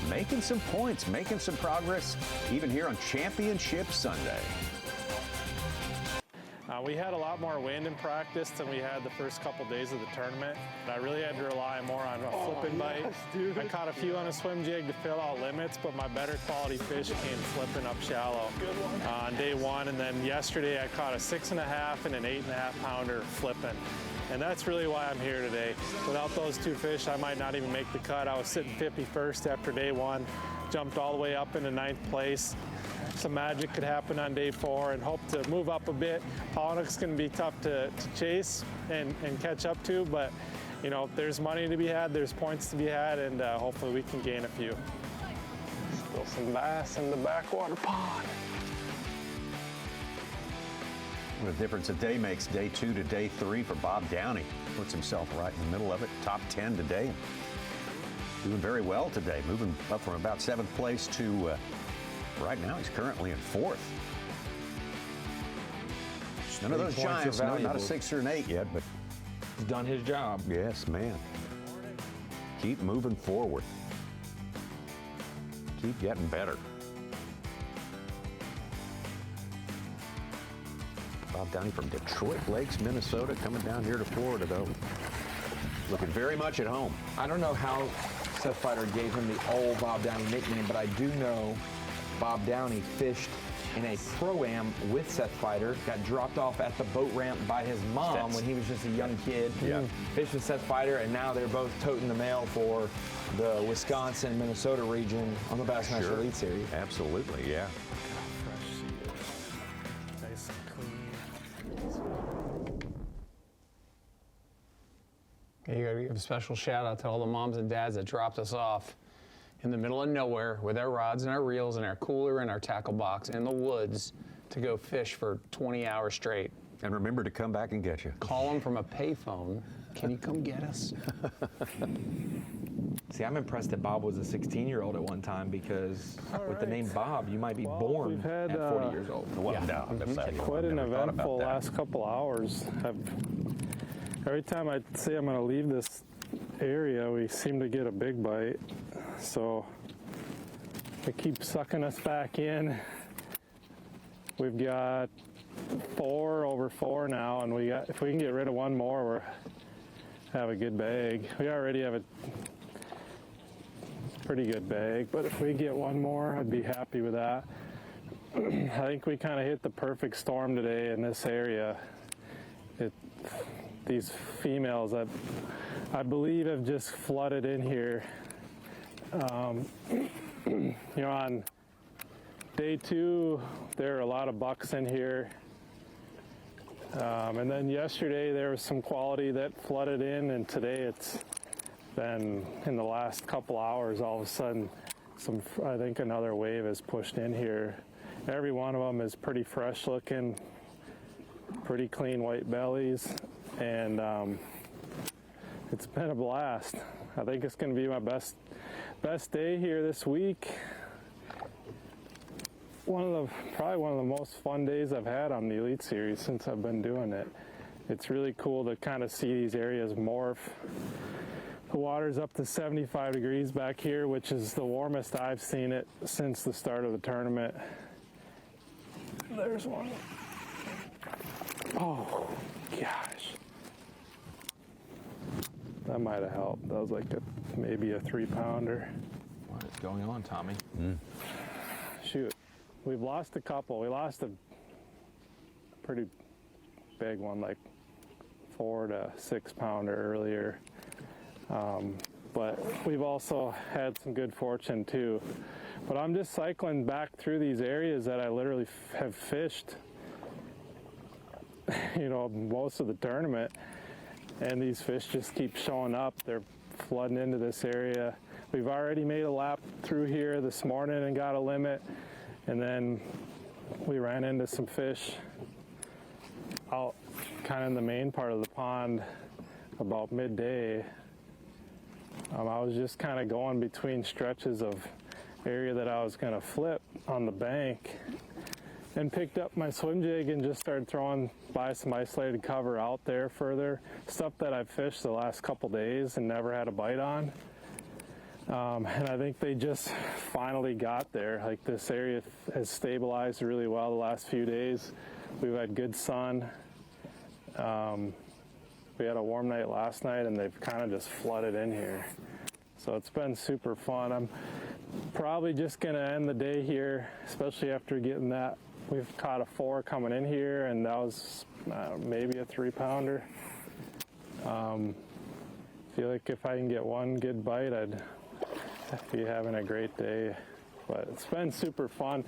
making some points, making some progress, even here on Championship Sunday. We had a lot more wind in practice than we had the first couple days of the tournament. I really had to rely more on a flipping bite. I caught a few on a swim jig to fill out limits, but my better quality fish came flipping up shallow on day one. And then yesterday I caught a 6.5 and an 8.5 pounder flipping. And that's really why I'm here today. Without those two fish, I might not even make the cut. I was sitting 51st after day one, jumped all the way up into 9th place. Some magic could happen on day 4 and hope to move up a bit. Palaniuk's going to be tough to chase and catch up to, but you know, there's money to be had, there's points to be had, and hopefully we can gain a few. Still some bass in the backwater pond. What a difference a day makes, day 2 to day 3 for Bob Downey. Puts himself right in the middle of it, top 10 today. Doing very well today, moving up from about 7th place to right now he's currently in 4th. None of those giants, no, not a 6 or an 8 yet, but he's done his job. Yes, man. Keep moving forward. Keep getting better. Bob Downey from Detroit Lakes, Minnesota, coming down here to Florida, though. Looking very much at home. I don't know how Seth Fighter gave him the old Bob Downey nickname, but I do know Bob Downey fished in a pro-am with Seth Fighter, got dropped off at the boat ramp by his mom when he was just a young kid. Yeah. Fished with Seth Fighter, and now they're both toting the mail for the Wisconsin, Minnesota region on the Bassmaster Elite Series. Absolutely, yeah. Nice and clean. You gotta give a special shout out to all the moms and dads that dropped us off in the middle of nowhere with our rods and our reels and our cooler and our tackle box in the woods to go fish for 20 hours straight. And remember to come back and get you. Call them from a payphone. Can you come get us? See, I'm impressed that Bob was a 16-year-old at one time because with the name Bob, you might be born we've had, at 40 years old. Quite an eventful last couple hours. Every time I say I'm going to leave this area, we seem to get a big bite. So it keeps sucking us back in. We've got 4 over 4 now, and if we can get rid of one more, have a good bag. We already have a pretty good bag, but if we get one more, I'd be happy with that. I think we kind of hit the perfect storm today in this area. These females, I believe, have just flooded in here. You know, on day 2, there are a lot of bucks in here. And then yesterday there was some quality that flooded in, and today it's been, in the last couple hours, all of a sudden, I think another wave has pushed in here. Every one of them is pretty fresh looking, pretty clean white bellies, and it's been a blast. I think it's going to be my best day here this week. Probably one of the most fun days I've had on the Elite Series since I've been doing it. It's really cool to kind of see these areas morph. The water's up to 75 degrees back here, which is the warmest I've seen it since the start of the tournament. There's one. Oh, gosh. That might have helped. That was like maybe a 3-pounder. What is going on, Tommy? Shoot. We've lost a couple. We lost a pretty big one, like 4 to 6-pounder earlier. But we've also had some good fortune too. But I'm just cycling back through these areas that I literally have fished, you know, most of the tournament. And these fish just keep showing up. They're flooding into this area. We've already made a lap through here this morning and got a limit. And then we ran into some fish out kind of in the main part of the pond about midday. I was just kind of going between stretches of area that I was going to flip on the bank, and picked up my swim jig and just started throwing by some isolated cover out there further. Stuff that I've fished the last couple days and never had a bite on. And I think they just finally got there. Like, this area has stabilized really well the last few days. We've had good sun. We had a warm night last night, and they've kind of just flooded in here. So it's been super fun. I'm probably just going to end the day here, especially after getting that. We've caught a 4 coming in here, and that was maybe a 3-pounder. Feel like if I can get one good bite, I'd be having a great day. But it's been super fun.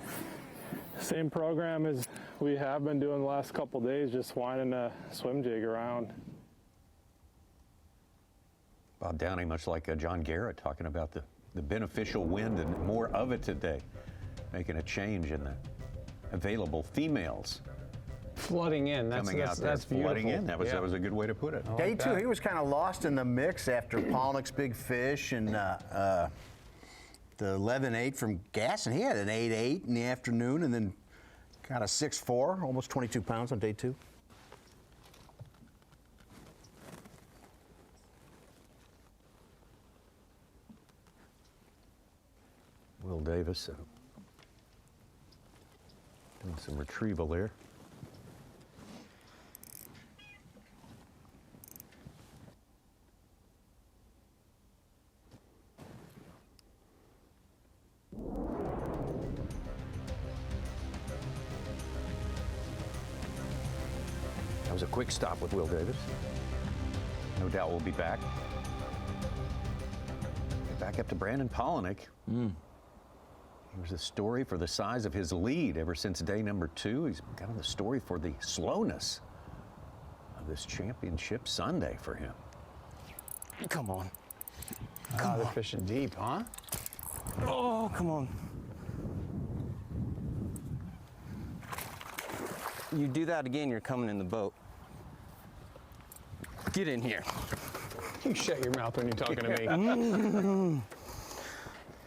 Same program as we have been doing the last couple days, just winding a swim jig around. Bob Downing, much like John Garrett, talking about the beneficial wind and more of it today, making a change in the available females. Flooding in. That's beautiful. Flooding in. That was a good way to put it. Day 2, he was kind of lost in the mix after Palaniuk's big fish and the 11-8 from Gas, and he had an 8-8 in the afternoon, and then got a 6-4, almost 22 pounds on day 2. Will Davis doing some retrieval there. That was a quick stop with Will Davis. No doubt we'll be back. Back up to Brandon Palaniuk. Here's a story for the size of his lead ever since day number 2. He's kind of the story for the slowness of this championship Sunday for him. Come on. They're fishing deep, huh? Oh, come on. You do that again, you're coming in the boat. Get in here. You shut your mouth when you're talking to me.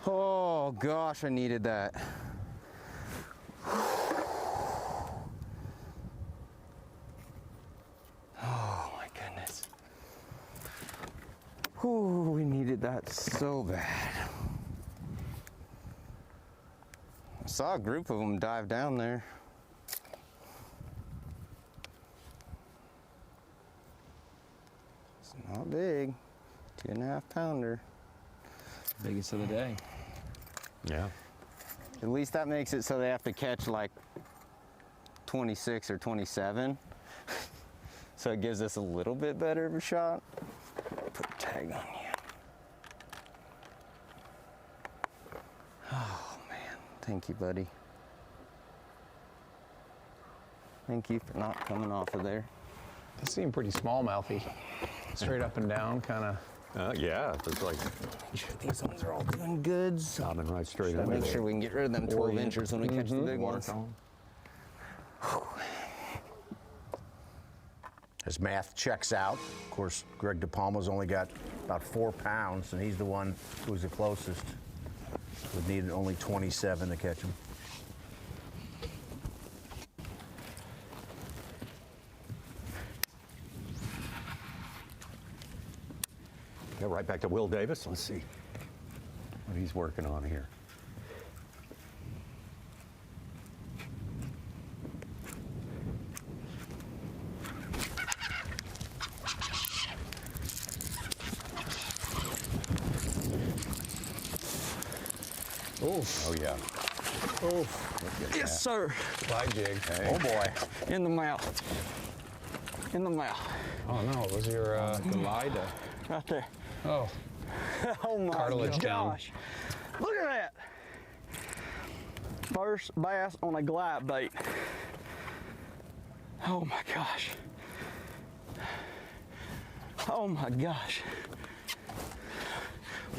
Oh gosh, I needed that. Oh my goodness. Ooh, we needed that so bad. I saw a group of them dive down there. It's not big. 2.5 pounder. Biggest of the day. Yeah. At least that makes it so they have to catch like 26 or 27. So it gives us a little bit better of a shot. Put a tag on you. Oh man, thank you, buddy. Thank you for not coming off of there. They seem pretty smallmouthy. Straight up and down, kind of. Yeah, it's like. These ones are all doing good. So Bobbing right straight Should up. make sure we can get rid of them 12 inchers when we catch the big ones. His math checks out. Of course, Greg DePalma's only got about 4 pounds, and he's the one who's the closest. Would need only 27 to catch him. Yeah, right back to Will Davis. Let's see what he's working on here. Oof. Oh, yeah. Oof. Yes, sir. Glide jig. Hey. Oh, boy. In the mouth. In the mouth. Oh, no, it was your glider. Right there. Oh. Oh, my Cartilage gosh. Look at that. First bass on a glide bait. Oh, my gosh. Oh, my gosh.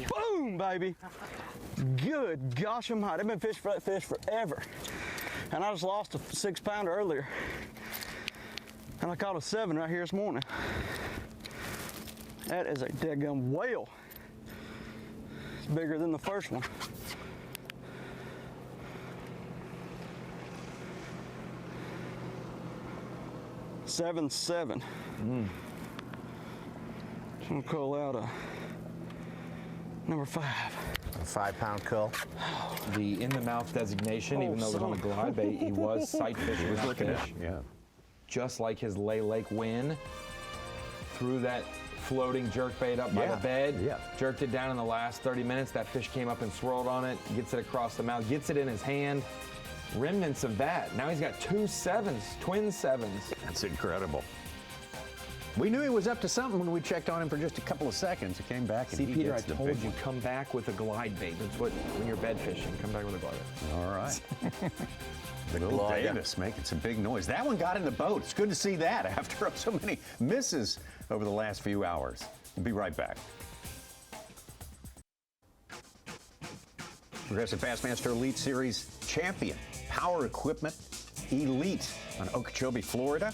Boom, baby. Good gosh almighty. I've been fishing for that fish forever. And I just lost a 6 pounder earlier. And I caught a 7 right here this morning. That is a daggum whale. It's bigger than the first one. Seven. I'm gonna call out a number 5. A 5-pound cull. The in-the-mouth designation, even though it was on a glide bait, he was sight fishing. He was looking at fish. yeah. Just like his Lay Lake win. Threw that floating jerk bait up by the bed. Yeah. Jerked it down in the last 30 minutes. That fish came up and swirled on it. Gets it across the mouth. Gets it in his hand. Remnants of that. Now he's got 2 7s, twin 7s. That's incredible. We knew he was up to something when we checked on him for just a couple of seconds. He came back and See, he Peter, gets I the told big you, one. come back with a glide bait. That's what, when you're bed fishing, come back with a glide bait. All right. Will Davis making some big noise. That one got in the boat. It's good to see that after so many misses over the last few hours. We'll be right back. Progressive Bassmaster Elite Series champion, Power Equipment Elite on Okeechobee, Florida.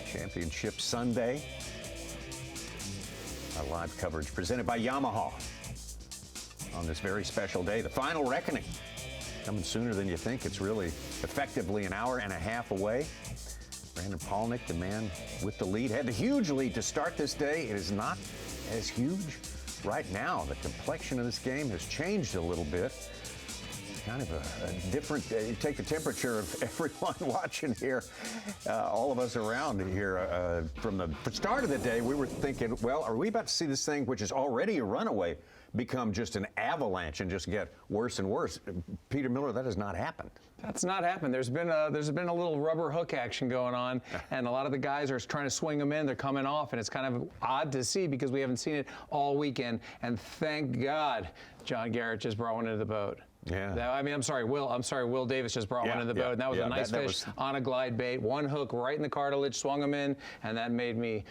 Championship Sunday. Our live coverage presented by Yamaha on this very special day. The final reckoning coming sooner than you think. It's really effectively an hour and a half away. Brandon Palaniuk, the man with the lead, had the huge lead to start this day. It is not as huge right now. The complexion of this game has changed a little bit. Kind of a different, you take the temperature of everyone watching here, all of us around here from the start of the day, we were thinking, well, are we about to see this thing, which is already a runaway, become just an avalanche and just get worse and worse? Peter Miller, that has not happened. That's not happened. There's been a little rubber hook action going on, and a lot of the guys are trying to swing them in. They're coming off, and it's kind of odd to see because we haven't seen it all weekend. And thank God, John Garrett just brought one into the boat. Yeah. I'm sorry, Will Davis just brought one in the boat, and that was a nice fish on a glide bait. One hook right in the cartilage, swung him in, and that made me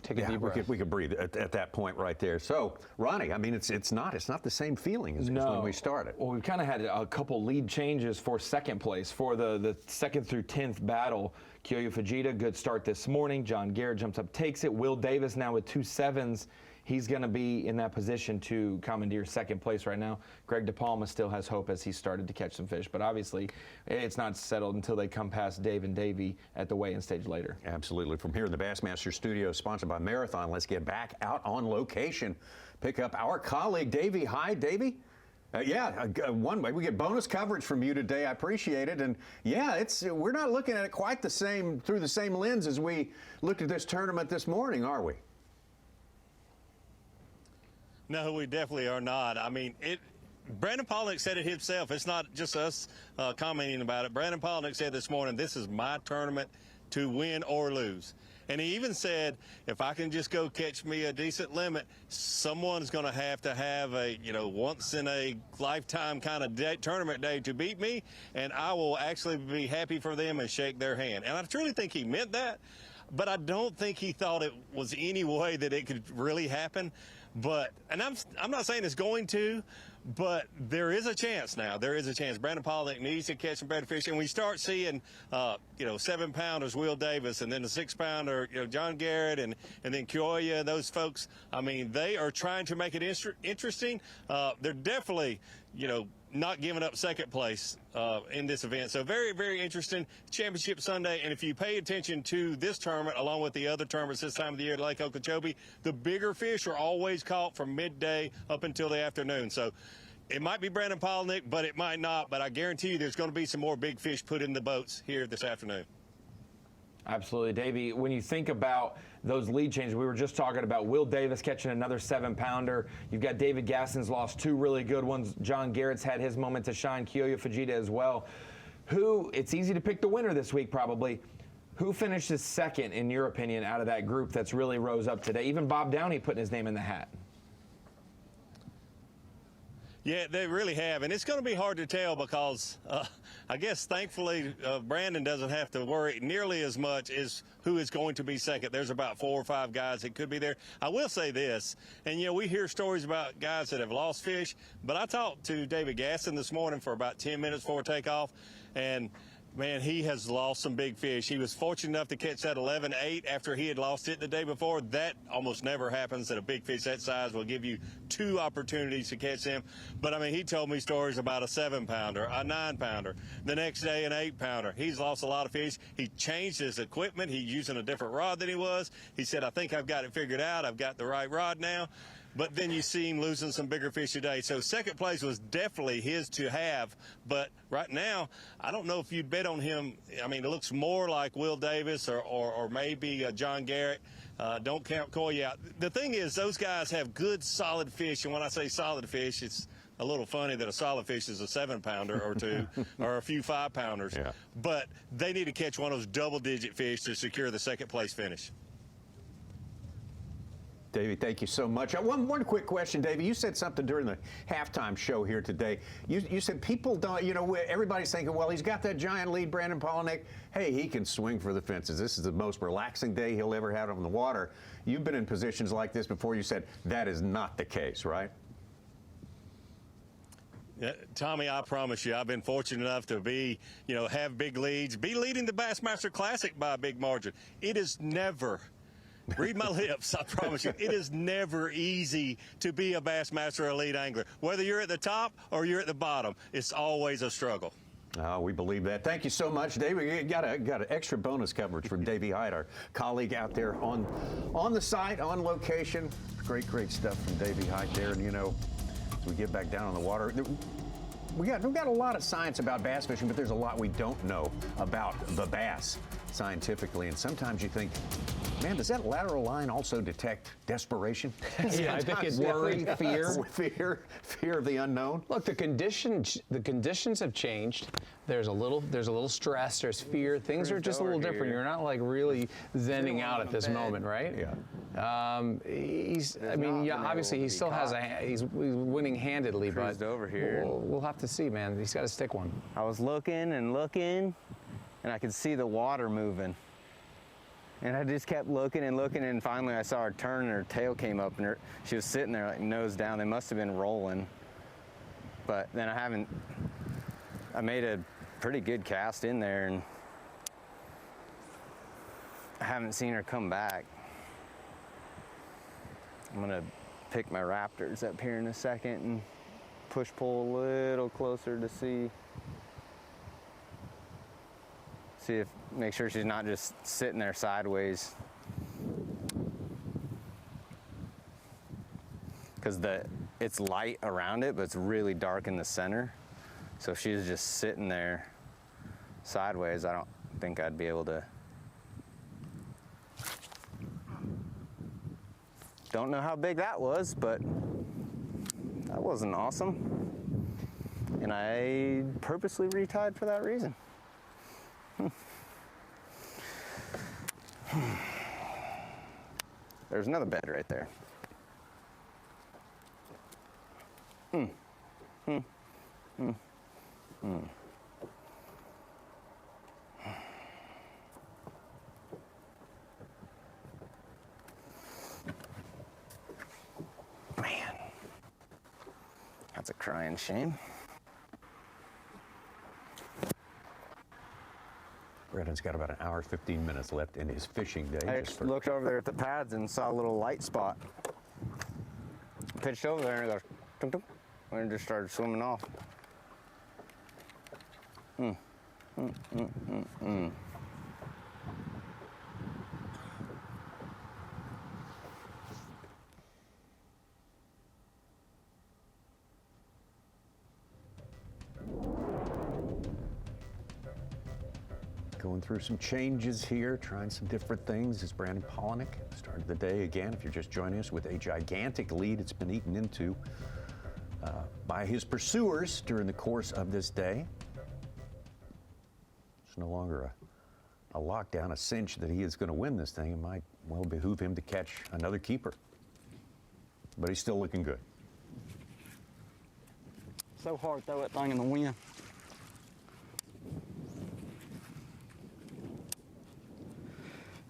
take a deep breath. We could breathe at that point right there. So, Ronnie, I mean, it's not the same feeling as when we started. Well, we've kind of had a couple lead changes for second place for the 2nd through 10th battle. Kyoya Fujita, good start this morning. John Garrett jumps up, takes it. Will Davis now with 2 7s. He's going to be in that position to commandeer second place right now. Greg DePalma still has hope as he started to catch some fish, but obviously it's not settled until they come past Dave and Davey at the weigh-in stage later. Absolutely. From here in the Bassmaster studio, sponsored by Marathon, let's get back out on location. Pick up our colleague, Davey. Hi, Davey. One way we get bonus coverage from you today. I appreciate it. And yeah, we're not looking at it quite the same through the same lens as we looked at this tournament this morning, are we? No, we definitely are not. I mean, Brandon Palaniuk said it himself. It's not just us commenting about it. Brandon Palaniuk said this morning, this is my tournament to win or lose. And he even said, if I can just go catch me a decent limit, someone's going to have a, once in a lifetime kind of tournament day to beat me, and I will actually be happy for them and shake their hand. And I truly think he meant that, but I don't think he thought it was any way that it could really happen. And I'm not saying it's going to, but there is a chance now. There is a chance. Brandon Palaniuk needs to catch some better fish. And we start seeing, 7-pounders, Will Davis, and then the 6-pounder, John Garrett, and then Kyoya, those folks. I mean, they are trying to make it interesting. They're definitely, not giving up second place in this event. So very, very interesting championship Sunday. And if you pay attention to this tournament, along with the other tournaments this time of the year at Lake Okeechobee, the bigger fish are always caught from midday up until the afternoon. So it might be Brandon Palaniuk, but it might not. But I guarantee you there's going to be some more big fish put in the boats here this afternoon. Absolutely, Davey. When you think about those lead changes, we were just talking about Will Davis catching another 7-pounder. You've got David Gasson's lost 2 really good ones. John Garrett's had his moment to shine. Kyoya Fujita as well. It's easy to pick the winner this week probably. Who finishes second, in your opinion, out of that group that's really rose up today? Even Bob Downey putting his name in the hat. Yeah, they really have, and it's going to be hard to tell because I guess thankfully Brandon doesn't have to worry nearly as much as who is going to be second. There's about 4 or 5 guys that could be there. I will say this, and we hear stories about guys that have lost fish, but I talked to David Gasson this morning for about 10 minutes before takeoff, and man, he has lost some big fish. He was fortunate enough to catch that 11-8 after he had lost it the day before. That almost never happens, that a big fish that size will give you 2 opportunities to catch them. But, I mean, he told me stories about a 7-pounder, a 9-pounder, the next day an 8-pounder. He's lost a lot of fish. He changed his equipment. He's using a different rod than he was. He said, I think I've got it figured out. I've got the right rod now. But then you see him losing some bigger fish today. So second place was definitely his to have. But right now, I don't know if you'd bet on him. I mean, it looks more like Will Davis or maybe John Garrett. Don't count Kyoya out. The thing is, those guys have good, solid fish. And when I say solid fish, it's a little funny that a solid fish is a 7-pounder or 2 or a few 5-pounders. Yeah. But they need to catch one of those double-digit fish to secure the second place finish. Davey, thank you so much. One quick question, Davey. You said something during the halftime show here today. You said people don't, everybody's thinking, well, he's got that giant lead, Brandon Palaniuk. Hey, he can swing for the fences. This is the most relaxing day he'll ever have on the water. You've been in positions like this before. You said that is not the case, right? Yeah, Tommy, I promise you, I've been fortunate enough to be, have big leads, be leading the Bassmaster Classic by a big margin. It is never, read my lips, I promise you, it is never easy to be a Bassmaster Elite angler. Whether you're at the top or you're at the bottom, it's always a struggle. We believe that. Thank you so much, Dave. We got an extra bonus coverage from Davey Hyde, our colleague out there on the site, on location. Great stuff from Davey Hyde there. And, as we get back down on the water, we've got a lot of science about bass fishing, but there's a lot we don't know about the bass scientifically. And sometimes you think, man, does that lateral line also detect desperation? Yeah, I think it's worry, fear of the unknown. Look, the conditions have changed. There's a little stress. There's fear. Things are just a little different. You're not like really zenning out at this moment, right? Yeah. Obviously he still has he's winning handedly, but over here. We'll have to see, man. He's got to stick one. I was looking and looking, and I could see the water moving. And I just kept looking and looking, and finally I saw her turn, and her tail came up, and she was sitting there like nose down. They must have been rolling. But then I made a pretty good cast in there, and I haven't seen her come back. I'm gonna pick my raptors up here in a second and push-pull a little closer to make sure she's not just sitting there sideways. Because it's light around it, but it's really dark in the center. So if she's just sitting there sideways, I don't think I'd be able to. Don't know how big that was, but that wasn't awesome. And I purposely retied for that reason. There's another bed right there. Man, that's a crying shame. Brandon's got about an hour, 15 minutes left in his fishing day. I just looked over there at the pads and saw a little light spot. Pitched over there and it goes, tung, tung, and it just started swimming off. Going through some changes here, trying some different things as Brandon Palaniuk started the day again. If you're just joining us, with a gigantic lead, it's been eaten into by his pursuers during the course of this day. It's no longer a lockdown, a cinch that he is going to win this thing. It might well behoove him to catch another keeper, but he's still looking good. So hard to throw that thing in the wind.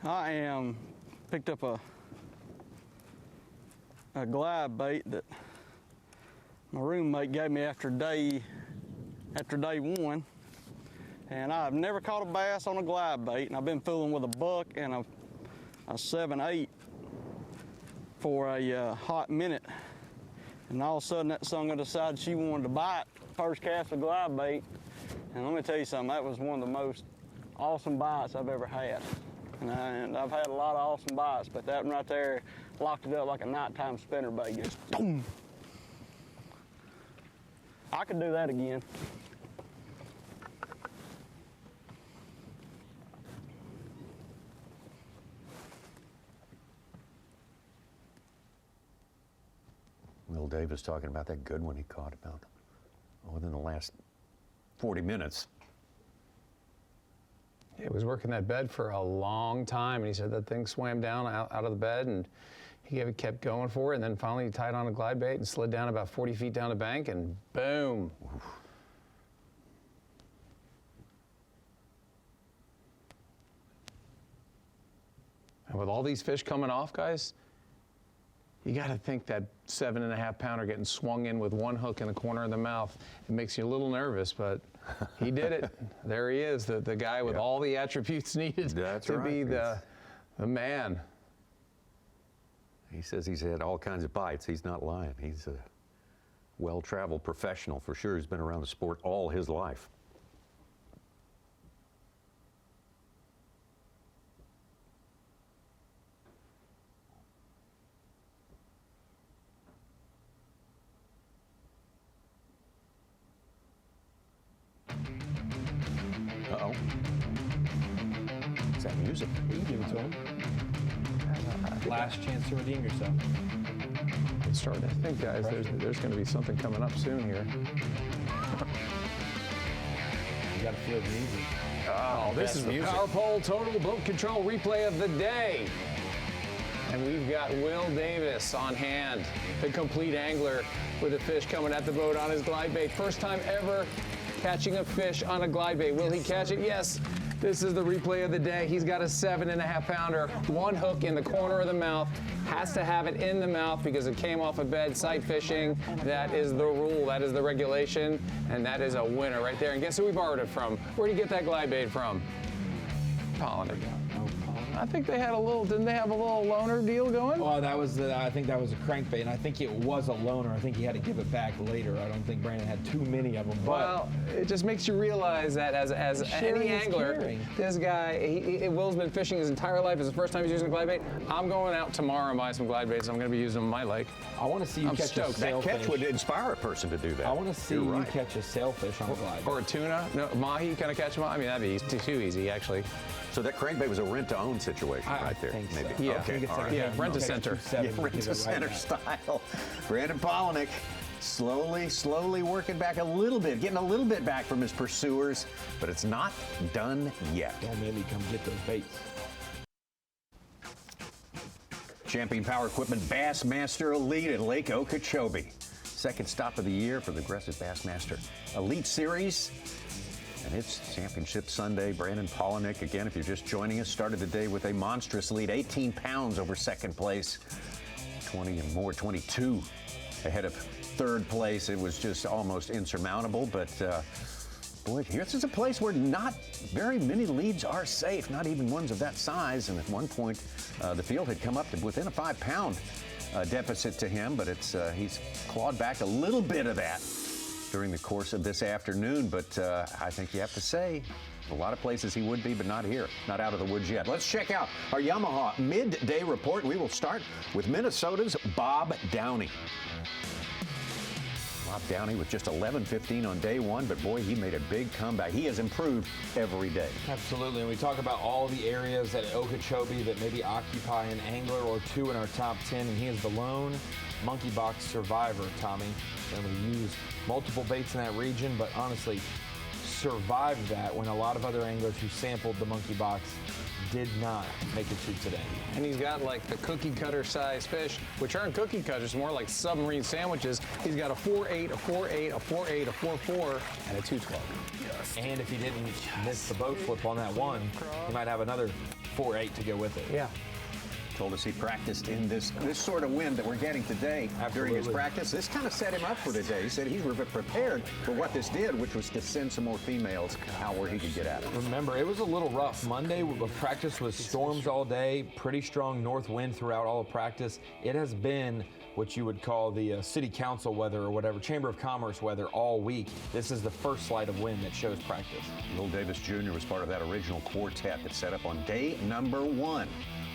I picked up a glide bait that my roommate gave me after day one, and I've never caught a bass on a glide bait, and I've been fooling with a buck and a 7/8 for a hot minute, and all of a sudden that sucker decided she wanted to bite first cast of glide bait, and let me tell you something, that was one of the most awesome bites I've ever had. And I've had a lot of awesome bites, but that one right there locked it up like a nighttime spinnerbait. Just boom. I could do that again. Will Davis talking about that good one he caught about within the last 40 minutes. He was working that bed for a long time, and he said that thing swam down out of the bed, and he kept going for it, and then finally he tied on a glide bait and slid down about 40 feet down the bank, and boom. Oof. And with all these fish coming off, guys, you got to think that 7.5 pounder getting swung in with one hook in the corner of the mouth, it makes you a little nervous, but he did it. There he is, the guy with all the attributes needed to be the man. He says he's had all kinds of bites. He's not lying. He's a well-traveled professional for sure. He's been around the sport all his life. Uh-oh. Is that music? You give it to him. Last chance to redeem yourself. It's starting to think, guys, there's going to be something coming up soon here. You got to feel the music. Oh, this is the Power Pole Total Boat Control replay of the day. And we've got Will Davis on hand, the complete angler, with a fish coming at the boat on his glide bait. First time ever catching a fish on a glide bait. Will he catch it? Yes. This is the replay of the day. He's got a 7.5 pounder, one hook in the corner of the mouth. Has to have it in the mouth because it came off a bed, sight fishing. That is the rule, that is the regulation, and that is a winner right there. And guess who we borrowed it from? Where'd you get that glide bait from? Palaniuk. I think they had a little, didn't they have a little loaner deal going? Well, that was, I think that was a crankbait, and I think it was a loaner. I think he had to give it back later. I don't think Brandon had too many of them. But well, it just makes you realize that as any angler, this guy, Will's been fishing his entire life. It's the first time he's using a glide bait. I'm going out tomorrow and buy some glide baits. I'm going to be using them on my lake. I want to see you catch a sailfish. That catch would inspire a person to do that. I want to see you catch a sailfish on a glide bait. Or a tuna. No, mahi, can I catch them? I mean, that'd be too easy, actually. So that crankbait was a rent-to-own situation right there, maybe. So. Yeah, okay. Yeah, rent-a-center. Yeah, rent-a-center style. Brandon Palaniuk slowly working back a little bit, getting a little bit back from his pursuers, but it's not done yet. Don't maybe come get those baits. Champion Power Equipment Bassmaster Elite at Lake Okeechobee. Second stop of the year for the aggressive Bassmaster Elite Series. And it's Championship Sunday. Brandon Palaniuk, again, if you're just joining us, started the day with a monstrous lead, 18 pounds over second place, 20 and more, 22 ahead of third place. It was just almost insurmountable, but boy, this is a place where not very many leads are safe, not even ones of that size. And at one point, the field had come up to within a 5-pound deficit to him, but it's he's clawed back a little bit of that during the course of this afternoon, but I think you have to say a lot of places he would be, but not here, not out of the woods yet. Let's check out our Yamaha midday report. We will start with Minnesota's Bob Downey. Bob Downey with just 11:15 on day one, but boy, he made a big comeback. He has improved every day. Absolutely, and we talk about all the areas at Okeechobee that maybe occupy an angler or two in our top 10, and he is the lone monkey box survivor, Tommy. And we used multiple baits in that region, but honestly survived that when a lot of other anglers who sampled the monkey box did not make it to today. And he's got like the cookie cutter size fish, which aren't cookie cutters, more like submarine sandwiches. He's got a 4.8, a 4.8, a 4.8, a 4.4, and a 2.12. Yes. And if he didn't miss the boat flip on that one, he might have another 4.8 to go with it. Yeah. Told us he practiced in this sort of wind that we're getting today. During his practice. This kind of set him up for today. He said he's prepared for what this did, which was to send some more females out where he could get at it. Remember, it was a little rough. Monday, practice was storms all day, pretty strong north wind throughout all of practice. It has been what you would call the city council weather or whatever, Chamber of Commerce weather all week. This is the first slight of wind that shows practice. Will Davis Jr. was part of that original quartet that set up on day number one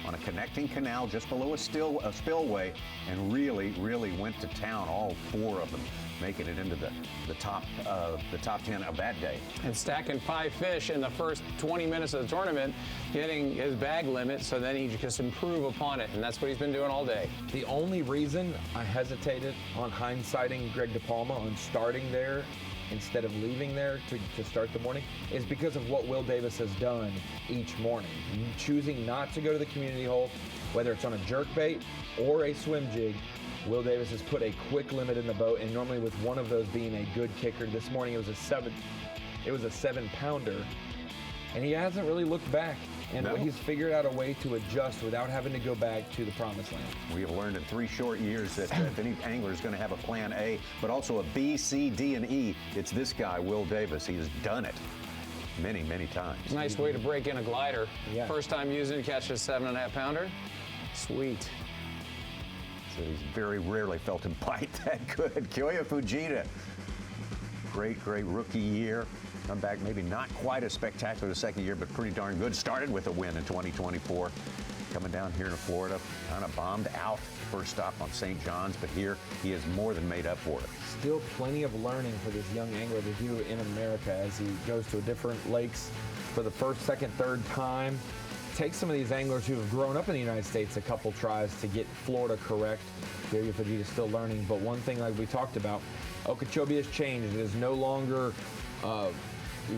on a connecting canal just below a spillway, and really went to town, all four of them, making it into the top 10 of that day. And stacking 5 fish in the first 20 minutes of the tournament, hitting his bag limit, so then he just improve upon it, and that's what he's been doing all day. The only reason I hesitated on hindsighting Greg DePalma on starting there instead of leaving there to start the morning is because of what Will Davis has done each morning. Choosing not to go to the community hole, whether it's on a jerkbait or a swim jig, Will Davis has put a quick limit in the boat, and normally with one of those being a good kicker. This morning it was a 7-pounder, and he hasn't really looked back. And he's figured out a way to adjust without having to go back to the promised land. We have learned in 3 short years that if any angler is going to have a plan A, but also a B, C, D, and E, it's this guy, Will Davis. He has done it many times. Nice way to break in a glider. Yeah. First time using, catch a 7.5 pounder. Sweet. So he's very rarely felt him bite that good. Kyoya Fujita, great rookie year. Come back, maybe not quite as spectacular the second year, but pretty darn good. Started with a win in 2024. Coming down here to Florida, kind of bombed out first stop on St. John's, but here he has more than made up for it. Still plenty of learning for this young angler to do in America as he goes to different lakes for the first, second, third time. Take some of these anglers who have grown up in the United States a couple tries to get Florida correct. Kyoya Fujita is still learning, but one thing like we talked about, Okeechobee has changed. It is no longer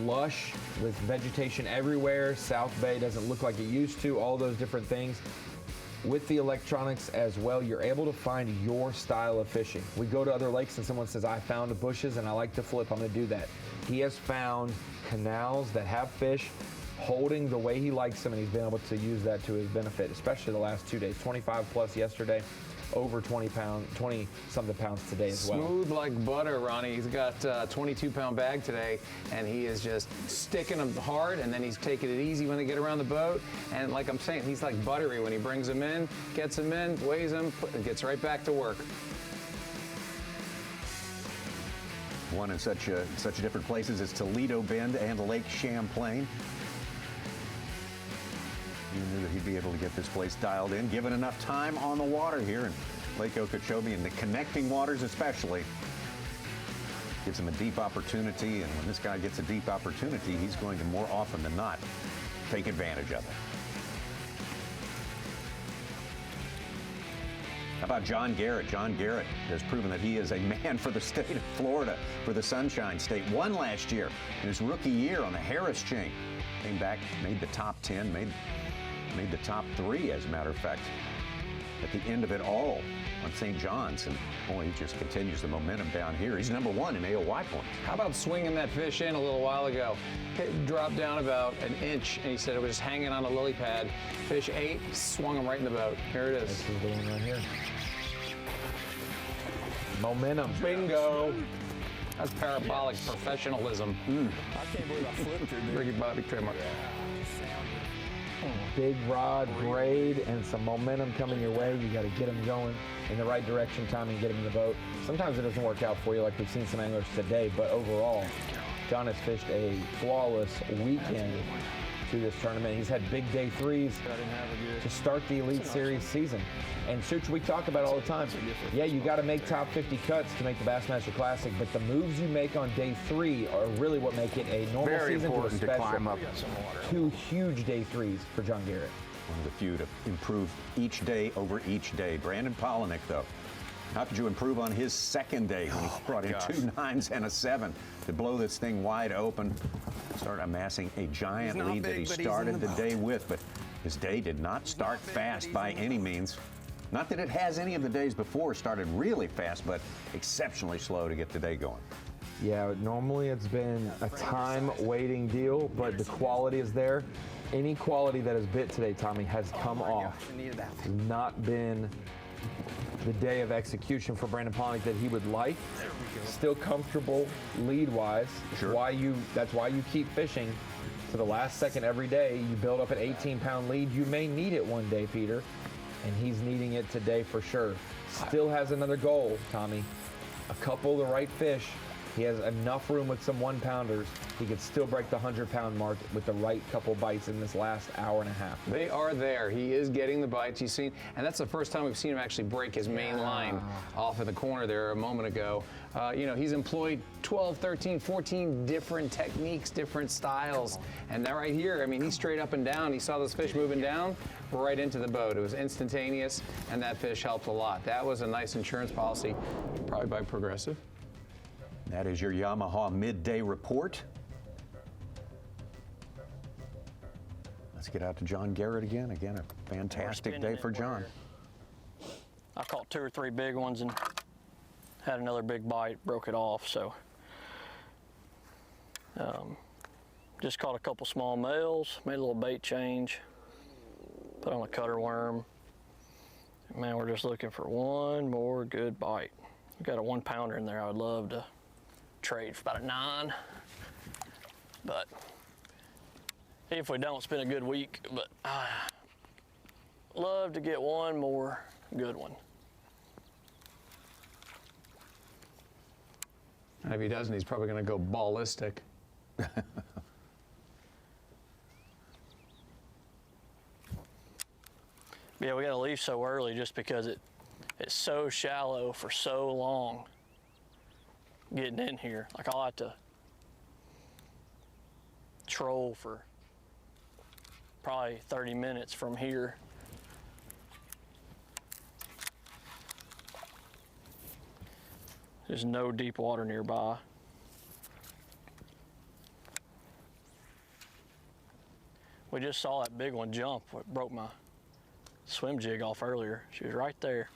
lush with vegetation everywhere. South Bay doesn't look like it used to, all those different things. with the electronics as well, you're able to find your style of fishing. We go to other lakes and someone says, I found the bushes and I like to flip, I'm gonna do that. He has found canals that have fish holding the way he likes them, and he's been able to use that to his benefit, especially the last 2 days. 25 plus yesterday, over 20-something pounds today as well. Smooth like butter, Ronnie. He's got a 22-pound bag today, and he is just sticking them hard, and then he's taking it easy when they get around the boat. And like I'm saying, he's like buttery when he brings them in, gets them in, weighs them, and gets right back to work. One in such different places as Toledo Bend and Lake Champlain. You knew that he'd be able to get this place dialed in, given enough time on the water here in Lake Okeechobee, and the connecting waters especially. Gives him a deep opportunity, and when this guy gets a deep opportunity, he's going to more often than not take advantage of it. How about John Garrett? John Garrett has proven that he is a man for the state of Florida, for the Sunshine State. Won last year in his rookie year on the Harris chain. Came back, made the top 10, made the top 3, as a matter of fact, at the end of it all on St. John's. And boy, he just continues the momentum down here. He's number 1 in AOY points. How about swinging that fish in a little while ago? It dropped down about an inch, and he said it was just hanging on a lily pad. Fish ate, swung him right in the boat. Here it is. This is the one right here. Momentum. Bingo. That's parabolic professionalism. I can't believe I flipped her, dude. Ricky Bobby trademark. Big rod, braid, and some momentum coming your way. You got to get them going in the right direction, Tommy, and get them in the boat. Sometimes it doesn't work out for you, like we've seen some anglers today, but overall, John has fished a flawless weekend to this tournament. He's had big day 3s to start the Elite Series season. And Such, we talk about all the time. Yeah, you got to make top 50 cuts to make the Bassmaster Classic, but the moves you make on day 3 are really what make it a normal season to a special. Climb up. 2 huge day 3s for John Garrett. One of the few to improve each day over each day. Brandon Palaniuk, though, how could you improve on his second day when he brought in 2 9s and a 7 to blow this thing wide open, start amassing a giant lead that he started the day with, but his day did not start fast by any means. Not that it has any of the days before started really fast, but exceptionally slow to get the day going. Yeah, normally it's been a time waiting deal, but the quality is there. Any quality that has bit today, Tommy, has come off. It's not been the day of execution for Brandon Palaniuk that he would like. Still comfortable lead-wise. Sure. That's why you keep fishing to the last second every day. You build up an 18-pound lead. You may need it one day, Peter, and he's needing it today for sure. Still has another goal, Tommy. A couple of the right fish. He has enough room with some 1-pounders. He could still break the 100-pound mark with the right couple bites in this last hour and a half. They are there. He is getting the bites you've seen, and that's the first time we've seen him actually break his main line off in the corner there a moment ago. You know, he's employed 12, 13, 14 different techniques, different styles, and that right here, I mean, he's straight up and down. He saw those fish moving down right into the boat. It was instantaneous, and that fish helped a lot. That was a nice insurance policy, probably by Progressive. That is your Yamaha midday report. Let's get out to John Garrett again. Again, a fantastic day for John. I caught 2 or 3 big ones and had another big bite, broke it off. So just caught a couple small males, made a little bait change, put on a cutter worm. Man, we're just looking for one more good bite. We've got a 1-pounder in there I would love to trade for about a 9. But if we don't, it's been a good week, but I love to get one more good one. And if he doesn't, he's probably going to go ballistic. Yeah, we got to leave so early just because it's so shallow for so long getting in here. Like, I'll have to troll for probably 30 minutes from here. There's no deep water nearby. We just saw that big one jump. It broke my swim jig off earlier. She was right there.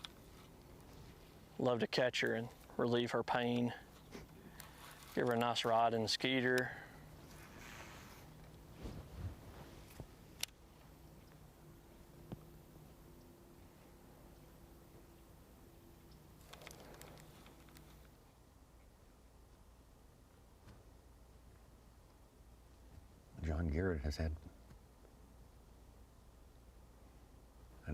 Love to catch her and relieve her pain. Give her a nice ride in the skeeter. John Garrett has had a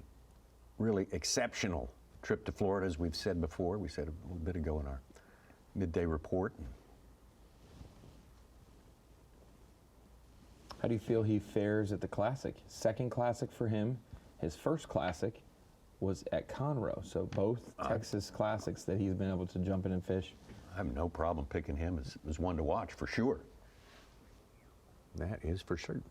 really exceptional trip to Florida, as we've said before. We said a little bit ago in our midday report. How do you feel he fares at the Classic? Second Classic for him. His first Classic was at Conroe, so both Texas Classics that he's been able to jump in and fish. I have no problem picking him as one to watch, for sure. That is for certain.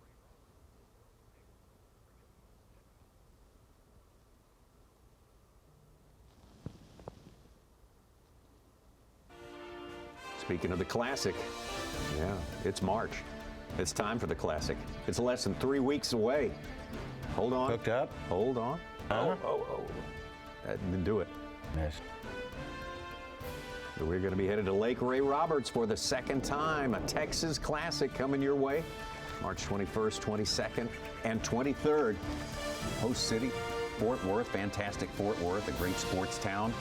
Speaking of the Classic, yeah, it's March. It's time for the Classic. It's less than 3 weeks away. Hold on. Hooked up? Hold on. Oh. That didn't do it. Missed. We're going to be headed to Lake Ray Roberts for the second time. A Texas Classic coming your way. March 21st, 22nd, and 23rd. Host city, Fort Worth. Fantastic Fort Worth, a great sports town.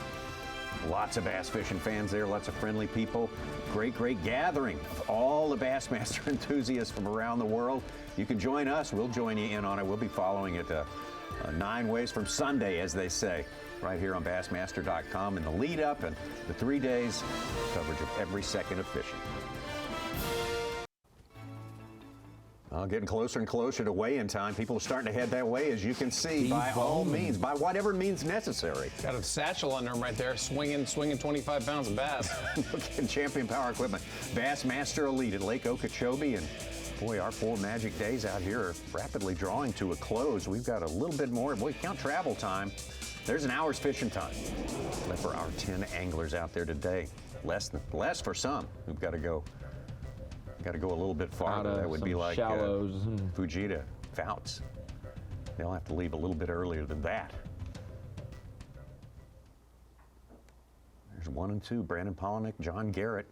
Lots of bass fishing fans there, lots of friendly people. Great gathering of all the Bassmaster enthusiasts from around the world. You can join us. We'll join you in on it. We'll be following it 9 ways from Sunday, as they say, right here on Bassmaster.com in the lead up and the 3 days coverage of every second of fishing. Getting closer and closer to weigh-in time. People are starting to head that way, as you can see, by all means, by whatever means necessary. Got a satchel under him right there, swinging 25 pounds of bass. Look at Champion Power Equipment. Bassmaster Elite at Lake Okeechobee. And boy, our 4 magic days out here are rapidly drawing to a close. We've got a little bit more. Boy, count travel time. There's an hour's fishing time left for our 10 anglers out there today. Less for some who've got to go. Got to go a little bit farther. That would be like Fujita, Fouts. They'll have to leave a little bit earlier than that. There's 1 and 2, Brandon Palaniuk, John Garrett.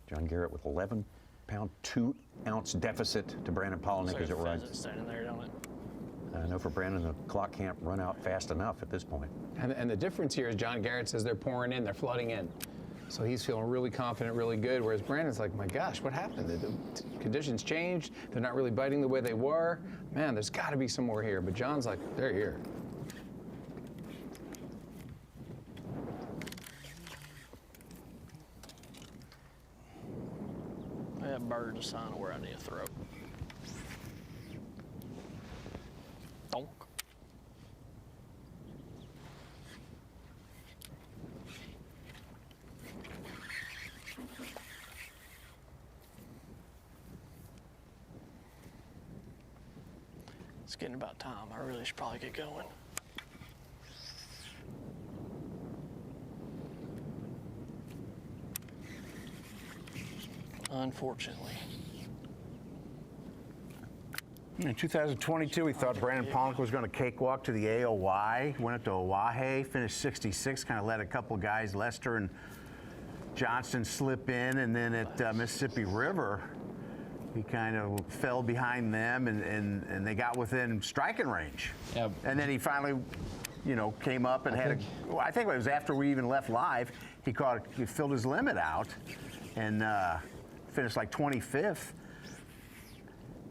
John Garrett with 11-pound, 2-ounce deficit to Brandon Palaniuk as it runs. Standing there, don't it? I know for Brandon, the clock can't run out fast enough at this point. And the difference here is John Garrett says they're pouring in, they're flooding in. So he's feeling really confident, really good, whereas Brandon's like, my gosh, what happened? The conditions changed. They're not really biting the way they were. Man, there's got to be some more here. But John's like, they're here. That bird's a sign of where I need to throw. Donk. It's getting about time. I really should probably get going. Unfortunately. In 2022, we thought Brandon Palaniuk was going to cakewalk to the AOY. Went up to Oahe, finished 66, kind of let a couple guys, Lester and Johnston, slip in. And then at Mississippi River, he kind of fell behind them, and they got within striking range. Yep. And then he finally, came up and I think it was after we even left live, he filled his limit out and finished like 25th.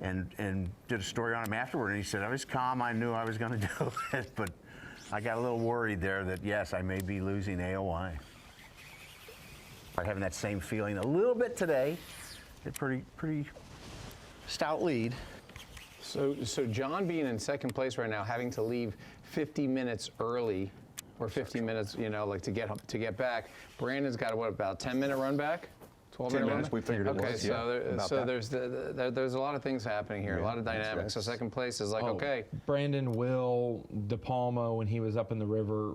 And did a story on him afterward, and he said, I was calm, I knew I was going to do it, but I got a little worried there that, yes, I may be losing AOY. I'm having that same feeling a little bit today. A pretty stout lead. So John being in second place right now, having to leave 50 minutes early, or 15 minutes, to get back. Brandon's got about 10-minute run back. 10 minutes, we figured it was. So there's a lot of things happening here, a lot of dynamics. So second place is like, okay. Brandon, Will, De Palma, when he was up in the river,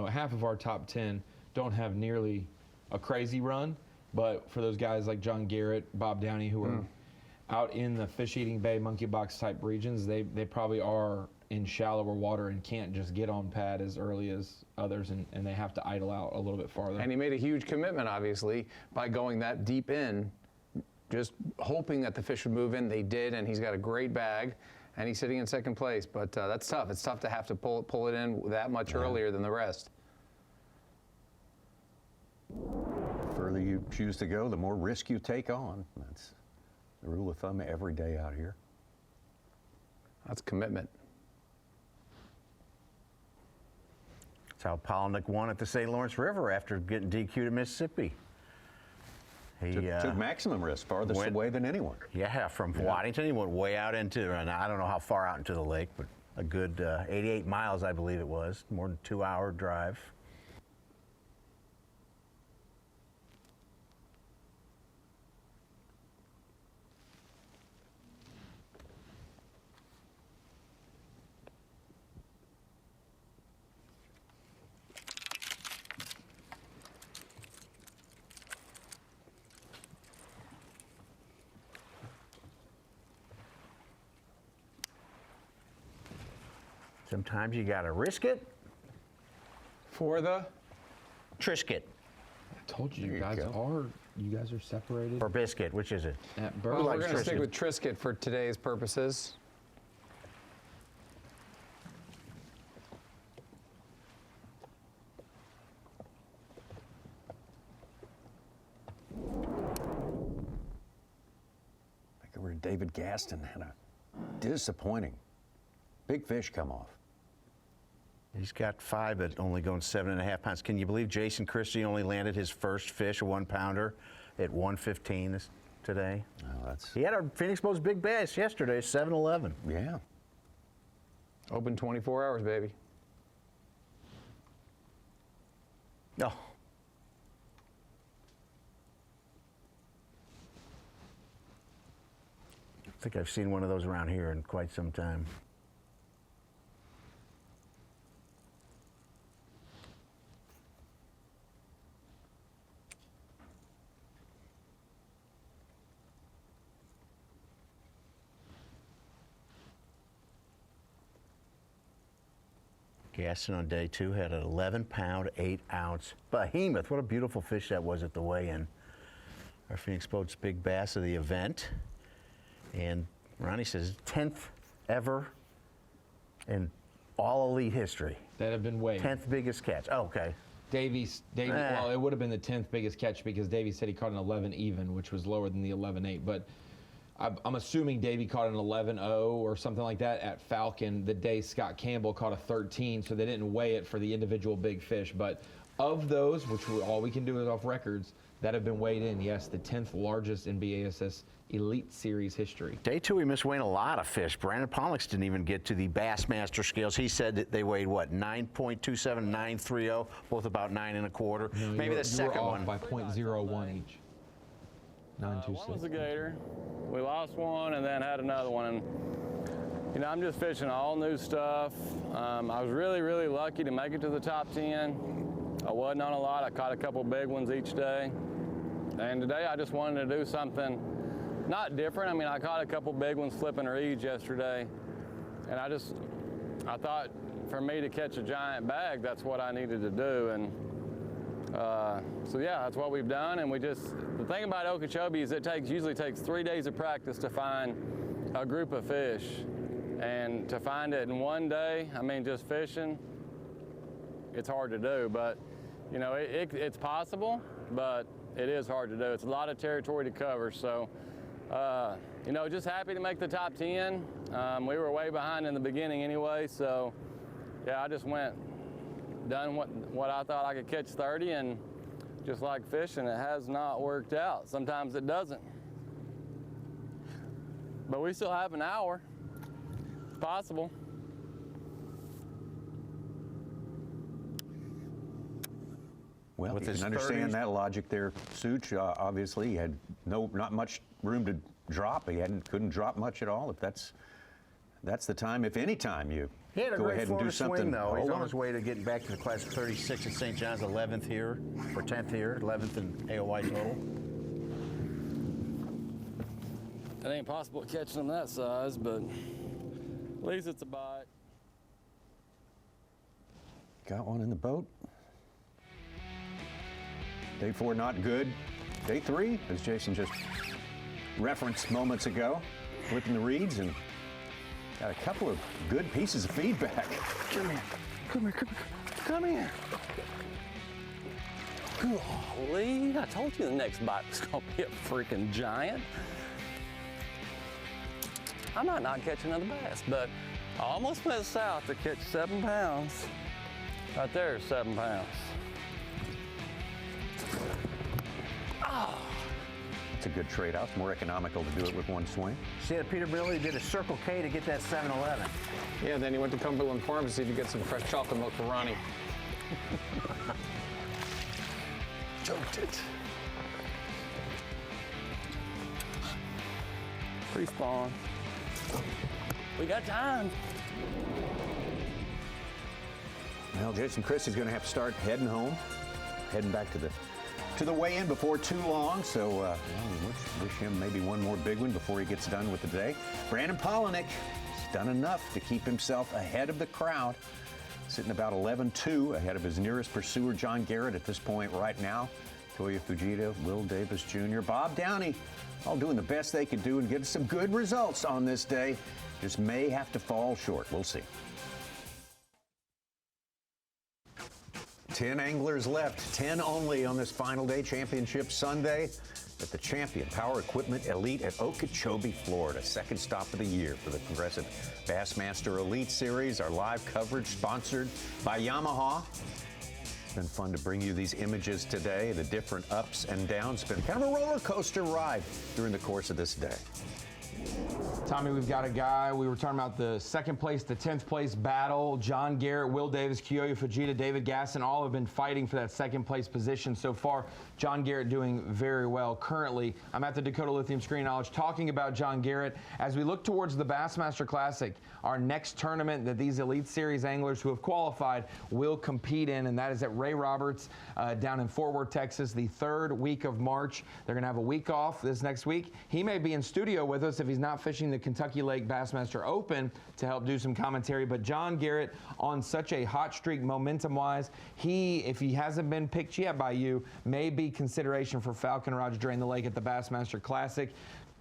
half of our top 10 don't have nearly a crazy run, but for those guys like John Garrett, Bob Downey, who are out in the fish-eating bay, monkey box type regions, they probably are in shallower water and can't just get on pad as early as others, and they have to idle out a little bit farther. And he made a huge commitment, obviously, by going that deep in, just hoping that the fish would move in. They did, and he's got a great bag, and he's sitting in second place. But that's tough. It's tough to have to pull it in that much earlier than the rest. The further you choose to go, the more risk you take on. That's the rule of thumb every day out here. That's commitment. That's how Palaniuk won at the St. Lawrence River after getting DQ'd at Mississippi. He took maximum risk, farthest away than anyone. Yeah, from Waddington, he went way out into, and I don't know how far out into the lake, but a good 88 miles, I believe it was, more than 2-hour drive. Sometimes you gotta risk it. For the Triscuit. I told you, you guys are separated. Or Biscuit, which is it? Well, we're going to stick with Triscuit for today's purposes. I think where David Gaston had a disappointing big fish come off. He's got 5, but only going 7.5 pounds. Can you believe Jason Christie only landed his first fish, a 1-pounder, at 1:15 today? Oh, He had a Phoenix Boats Big Bass yesterday, 7-11. Yeah. Open 24 hours, baby. No. I think I've seen one of those around here in quite some time. Gaston on day 2 had an 11-pound, 8-ounce behemoth. What a beautiful fish that was at the weigh-in. Our Phoenix Boats Big Bass of the event. And Ronnie says 10th ever in all elite history. That have been weighed. 10th biggest catch. Oh, okay. Well, it would have been the 10th biggest catch because Davey said he caught an 11 even, which was lower than the 11.8. But I'm assuming Davey caught an 11.0 or something like that at Falcon the day Scott Campbell caught a 13, so they didn't weigh it for the individual big fish. But of those, which all we can do is off records, that have been weighed in, yes, the 10th largest in B.A.S.S. Elite Series history. Day 2, we missed weighing a lot of fish. Brandon Palaniuk didn't even get to the Bassmaster scales. He said that they weighed, what, 9.27, 930, both about 9.25. No, Maybe the second one. by 0.01 each. 926. One was a gator. We lost one and then had another one. And, you know, I'm just fishing all new stuff. I was really, really lucky to make it to the top 10. I wasn't on a lot. I caught a couple big ones each day. And today I just wanted to do something not different. I mean, I caught a couple big ones flipping reeds yesterday. And I thought for me to catch a giant bag, that's what I needed to do. And so yeah, that's what we've done. And the thing about Okeechobee is it usually takes 3 days of practice to find a group of fish. And to find it in one day, I mean, just fishing, it's hard to do. But, you know, it's possible, but it is hard to do. It's a lot of territory to cover. So, you know, just happy to make the top 10. We were way behind in the beginning anyway. So, yeah, I just done what I thought I could catch 30, and just like fishing, it has not worked out. Sometimes it doesn't. But we still have an hour. It's possible. Well, you can understand that logic there, Such. Obviously, he had not much room to drop. He couldn't drop much at all. If that's the time, if any time you He had a go great ahead and do Florida something. swing, though. He's on his way to getting back to the class of 36 at St. John's, 11th here, or 10th here, 11th in AOY total. It ain't possible catching them that size, but at least it's a bite. Got one in the boat. Day 4 not good. Day 3, as Jason just referenced moments ago, flipping the reeds and got a couple of good pieces of feedback. Come here. Come here. Come here. Come here. Golly, I told you the next bite was going to be a freaking giant. I might not catch another bass, but I almost went south to catch 7 pounds. Right there, 7 pounds. Oh. It's a good trade-off. More economical to do it with one swing. See that Peterbilt did a Circle K to get that 7-Eleven. Yeah, then he went to Cumberland Farms to see if he could get some fresh chocolate milk for Ronnie. Choked it. Pre-spawn. We got time. Well, Jason Christie's going to have to start heading home, heading back to the weigh-in before too long. So wish him maybe one more big one before he gets done with the day. Brandon Palaniuk has done enough to keep himself ahead of the crowd, sitting about 11-2 ahead of his nearest pursuer, John Garrett, at this point right now. Kyoya Fujita, Will Davis Jr., Bob Downey, all doing the best they could do and getting some good results on this day. Just may have to fall short. We'll see. 10 anglers left, 10 only on this final day, Championship Sunday, at the Champion Power Equipment Elite at Okeechobee, Florida. Second stop of the year for the Progressive Bassmaster Elite Series. Our live coverage sponsored by Yamaha. It's been fun to bring you these images today, the different ups and downs. It's been kind of a roller coaster ride during the course of this day. Tommy, we've got a guy. We were talking about the second place, the 10th place battle. John Garrett, Will Davis, Kyoya Fujita, David Gasson, all have been fighting for that second place position so far. John Garrett doing very well currently. I'm at the Dakota Lithium Screen Knowledge talking about John Garrett as we look towards the Bassmaster Classic, our next tournament that these Elite Series anglers who have qualified will compete in, and that is at Ray Roberts down in Fort Worth, Texas, the 3rd week of March. They're going to have a week off this next week. He may be in studio with us if he's not fishing the Kentucky Lake Bassmaster Open to help do some commentary. But John Garrett on such a hot streak momentum-wise, if he hasn't been picked yet by you, may be consideration for Falcon Rods Drain the Lake at the Bassmaster Classic.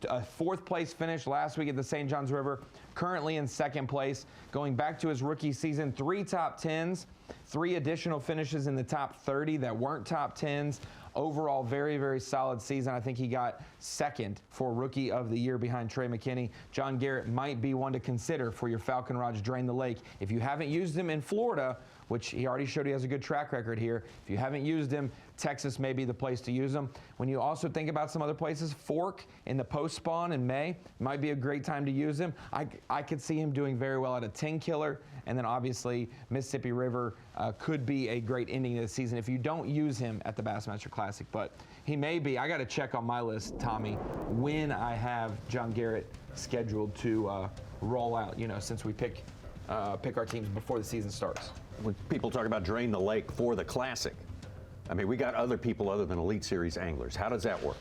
A 4th place finish last week at the St. Johns River, currently in 2nd place. Going back to his rookie season, 3 top 10s, 3 additional finishes in the top 30 that weren't top 10s. Overall, very, very solid season. I think he got 2nd for Rookie of the Year behind Trey McKinney. John Garrett might be one to consider for your Falcon Rods Drain the Lake. If you haven't used him in Florida, which he already showed he has a good track record here, if you haven't used him, Texas may be the place to use him. When you also think about some other places, Fork in the post-spawn in May might be a great time to use him. I could see him doing very well at a 10-killer, and then obviously Mississippi River could be a great ending of the season if you don't use him at the Bassmaster Classic. But he may be. I got to check on my list, Tommy, when I have John Garrett scheduled to roll out, since we pick our teams before the season starts. When people talk about Drain the Lake for the Classic, I mean, we got other people other than Elite Series anglers. How does that work?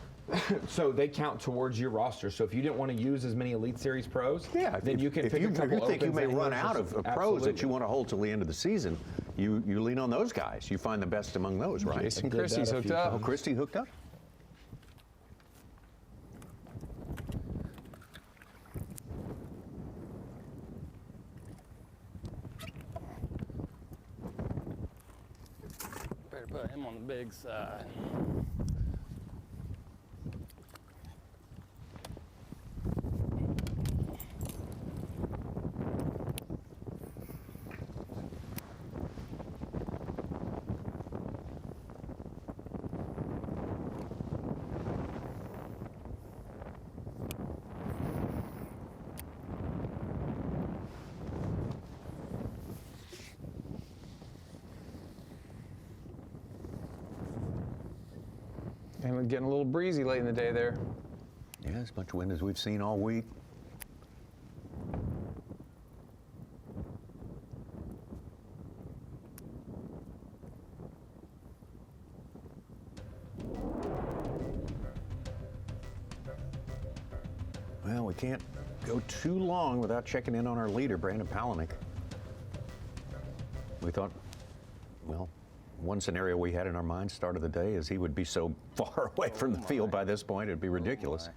So they count towards your roster. So if you didn't want to use as many Elite Series pros, then you can pick a couple. If you think you may run out of pros Absolutely. that you want to hold till the end of the season, you lean on those guys. You find the best among those, right? Jason Christie's hooked up. Oh, Christie hooked up? Better put him on the big side. And we're getting a little breezy late in the day there. Yeah, as much wind as we've seen all week. Well, we can't go too long without checking in on our leader, Brandon Palaniuk. We thought, well, one scenario we had in our mind start of the day is he would be so far away from the field by this point, it'd be ridiculous.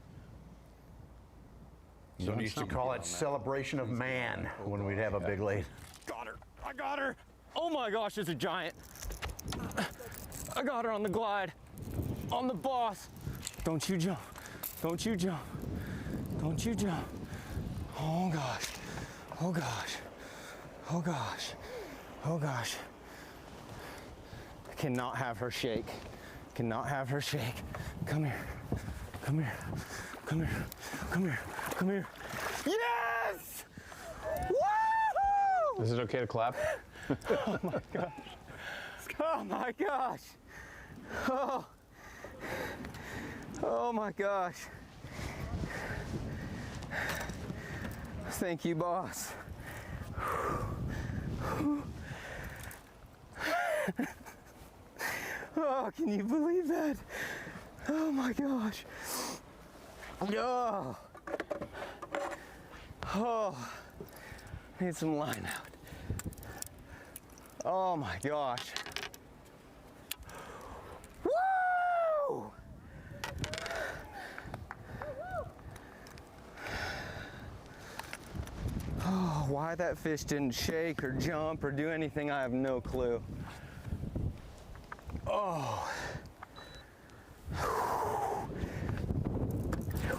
So we used to call it celebration of man when we'd have a big lead. Got her. I got her. Oh my gosh, it's a giant. I got her on the glide. On the boss. Don't you jump. Don't you jump. Don't you jump. Oh gosh. Oh gosh. Oh gosh. Oh gosh. I cannot have her shake. Cannot have her shake. Come here. Come here. Come here. Come here. Come here. Yes! Woo! Is it okay to clap? Oh my gosh. Oh my gosh. Oh. Oh my gosh. Thank you, boss. Oh, can you believe that? Oh my gosh. Oh. Oh. Need some line out. Oh my gosh. Woo! Oh, why that fish didn't shake or jump or do anything, I have no clue. Oh.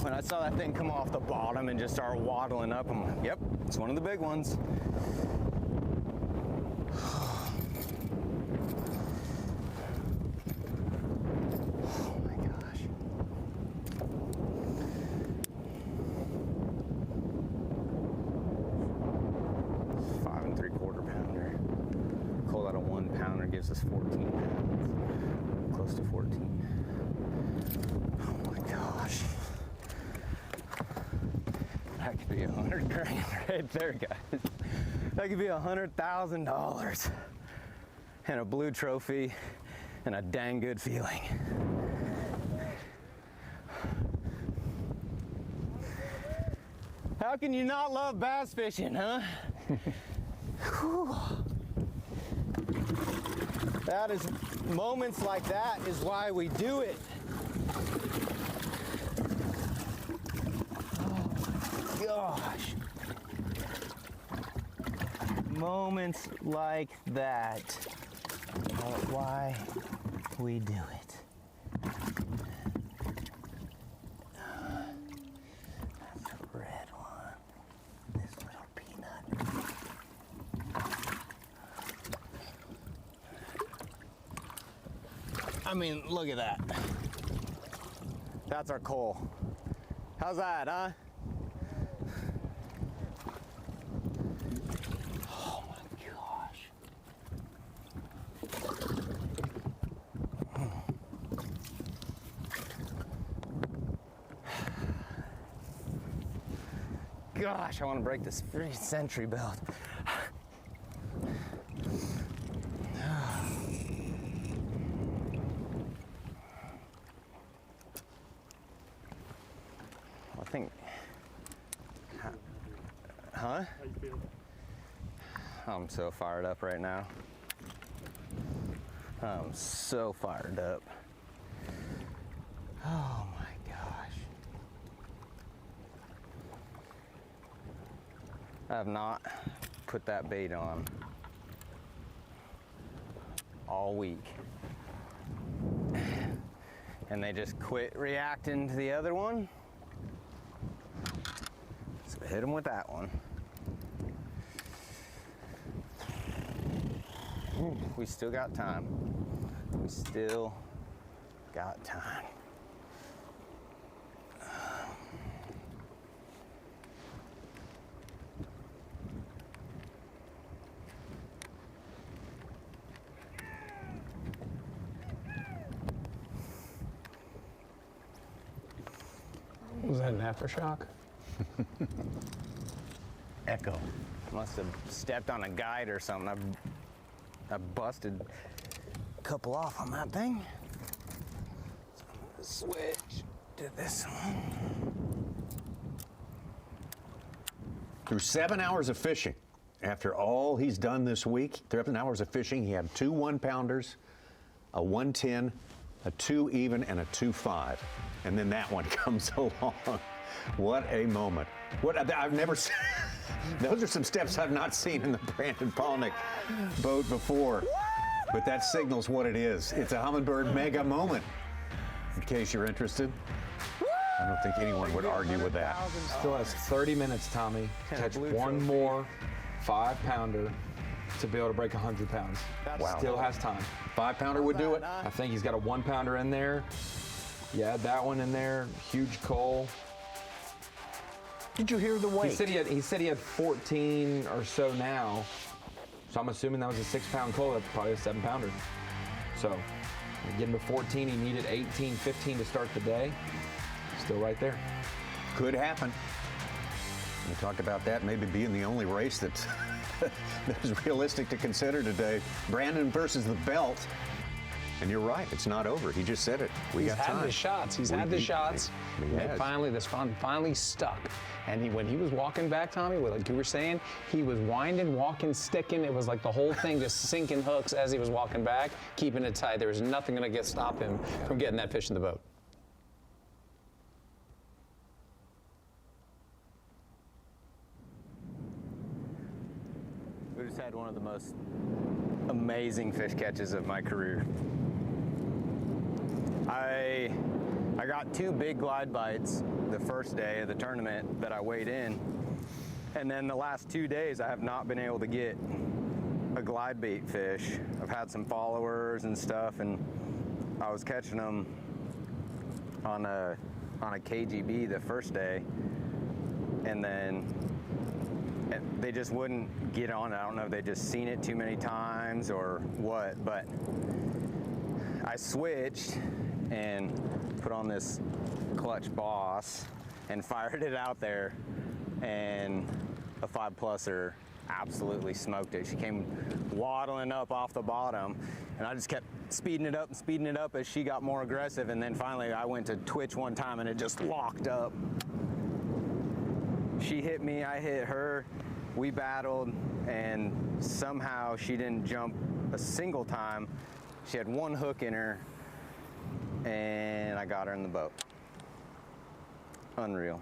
When I saw that thing come off the bottom and just start waddling up, I'm like, yep, it's one of the big ones. Oh my gosh. 5 3/4 pounder. Cold out of 1 pounder gives us 14 pounds. Close to 14. Oh my gosh. That could be 100 grand right there, guys. That could be $100,000 and a blue trophy and a dang good feeling. How can you not love bass fishing, huh? That is, moments like that is why we do it. Gosh. Moments like that are why we do it. That's a red one. This little peanut. I mean, look at that. That's our coal. How's that, huh? Gosh, I want to break this freaking century belt. I think, huh? How you feel? I'm so fired up right now. I'm so fired up. Oh my gosh. I have not put that bait on all week. And they just quit reacting to the other one. So hit them with that one. We still got time. We still got time. Was that an aftershock? Echo. Must have stepped on a guide or something. I busted a couple off on that thing. So I'm gonna switch to this one. Through 7 hours of fishing, after all he's done this week, 7 hours of fishing, he had 2 1-pounders, a 110, a 2 even, and a 2.5. And then that one comes along. What a moment. What I've never seen. Those are some steps I've not seen in the Brandon Palaniuk boat before. But that signals what it is. It's a Humminbird mega moment. In case you're interested. I don't think anyone would argue with that. Still has 30 minutes, Tommy, to catch one more 5-pounder to be able to break 100 pounds. Wow. Still has time. 5-pounder would do it? I think he's got a 1-pounder in there. Yeah, that one in there. Huge coal. Did you hear the weight? He said he had 14 or so now. So I'm assuming that was a 6-pound coal. That's probably a 7-pounder. So getting to 14, he needed 18, 15 to start the day. Still right there. Could happen. We talked about that maybe being the only race that is realistic to consider today. Brandon versus the belt. And you're right, it's not over. He just said it. He's had the shots. He's had the shots. And finally, this finally stuck. And when he was walking back, Tommy, like you were saying, he was winding, walking, sticking. It was like the whole thing just sinking hooks as he was walking back, keeping it tight. There was nothing going to stop him from getting that fish in the boat. We just had one of the most amazing fish catches of my career. I got 2 big glide bites the first day of the tournament that I weighed in, and then the last 2 days I have not been able to get a glide bait fish. I've had some followers and stuff, and I was catching them on a KGB the first day, and then they just wouldn't get on it. I don't know if they just seen it too many times or what, but I switched and put on this clutch Boss and fired it out there, and a 5-pluser absolutely smoked it. She came waddling up off the bottom, and I just kept speeding it up as she got more aggressive, and then finally I went to twitch one time and it just locked up. She hit me, I hit her, we battled, and somehow she didn't jump a single time. She had 1 hook in her, and I got her in the boat. Unreal.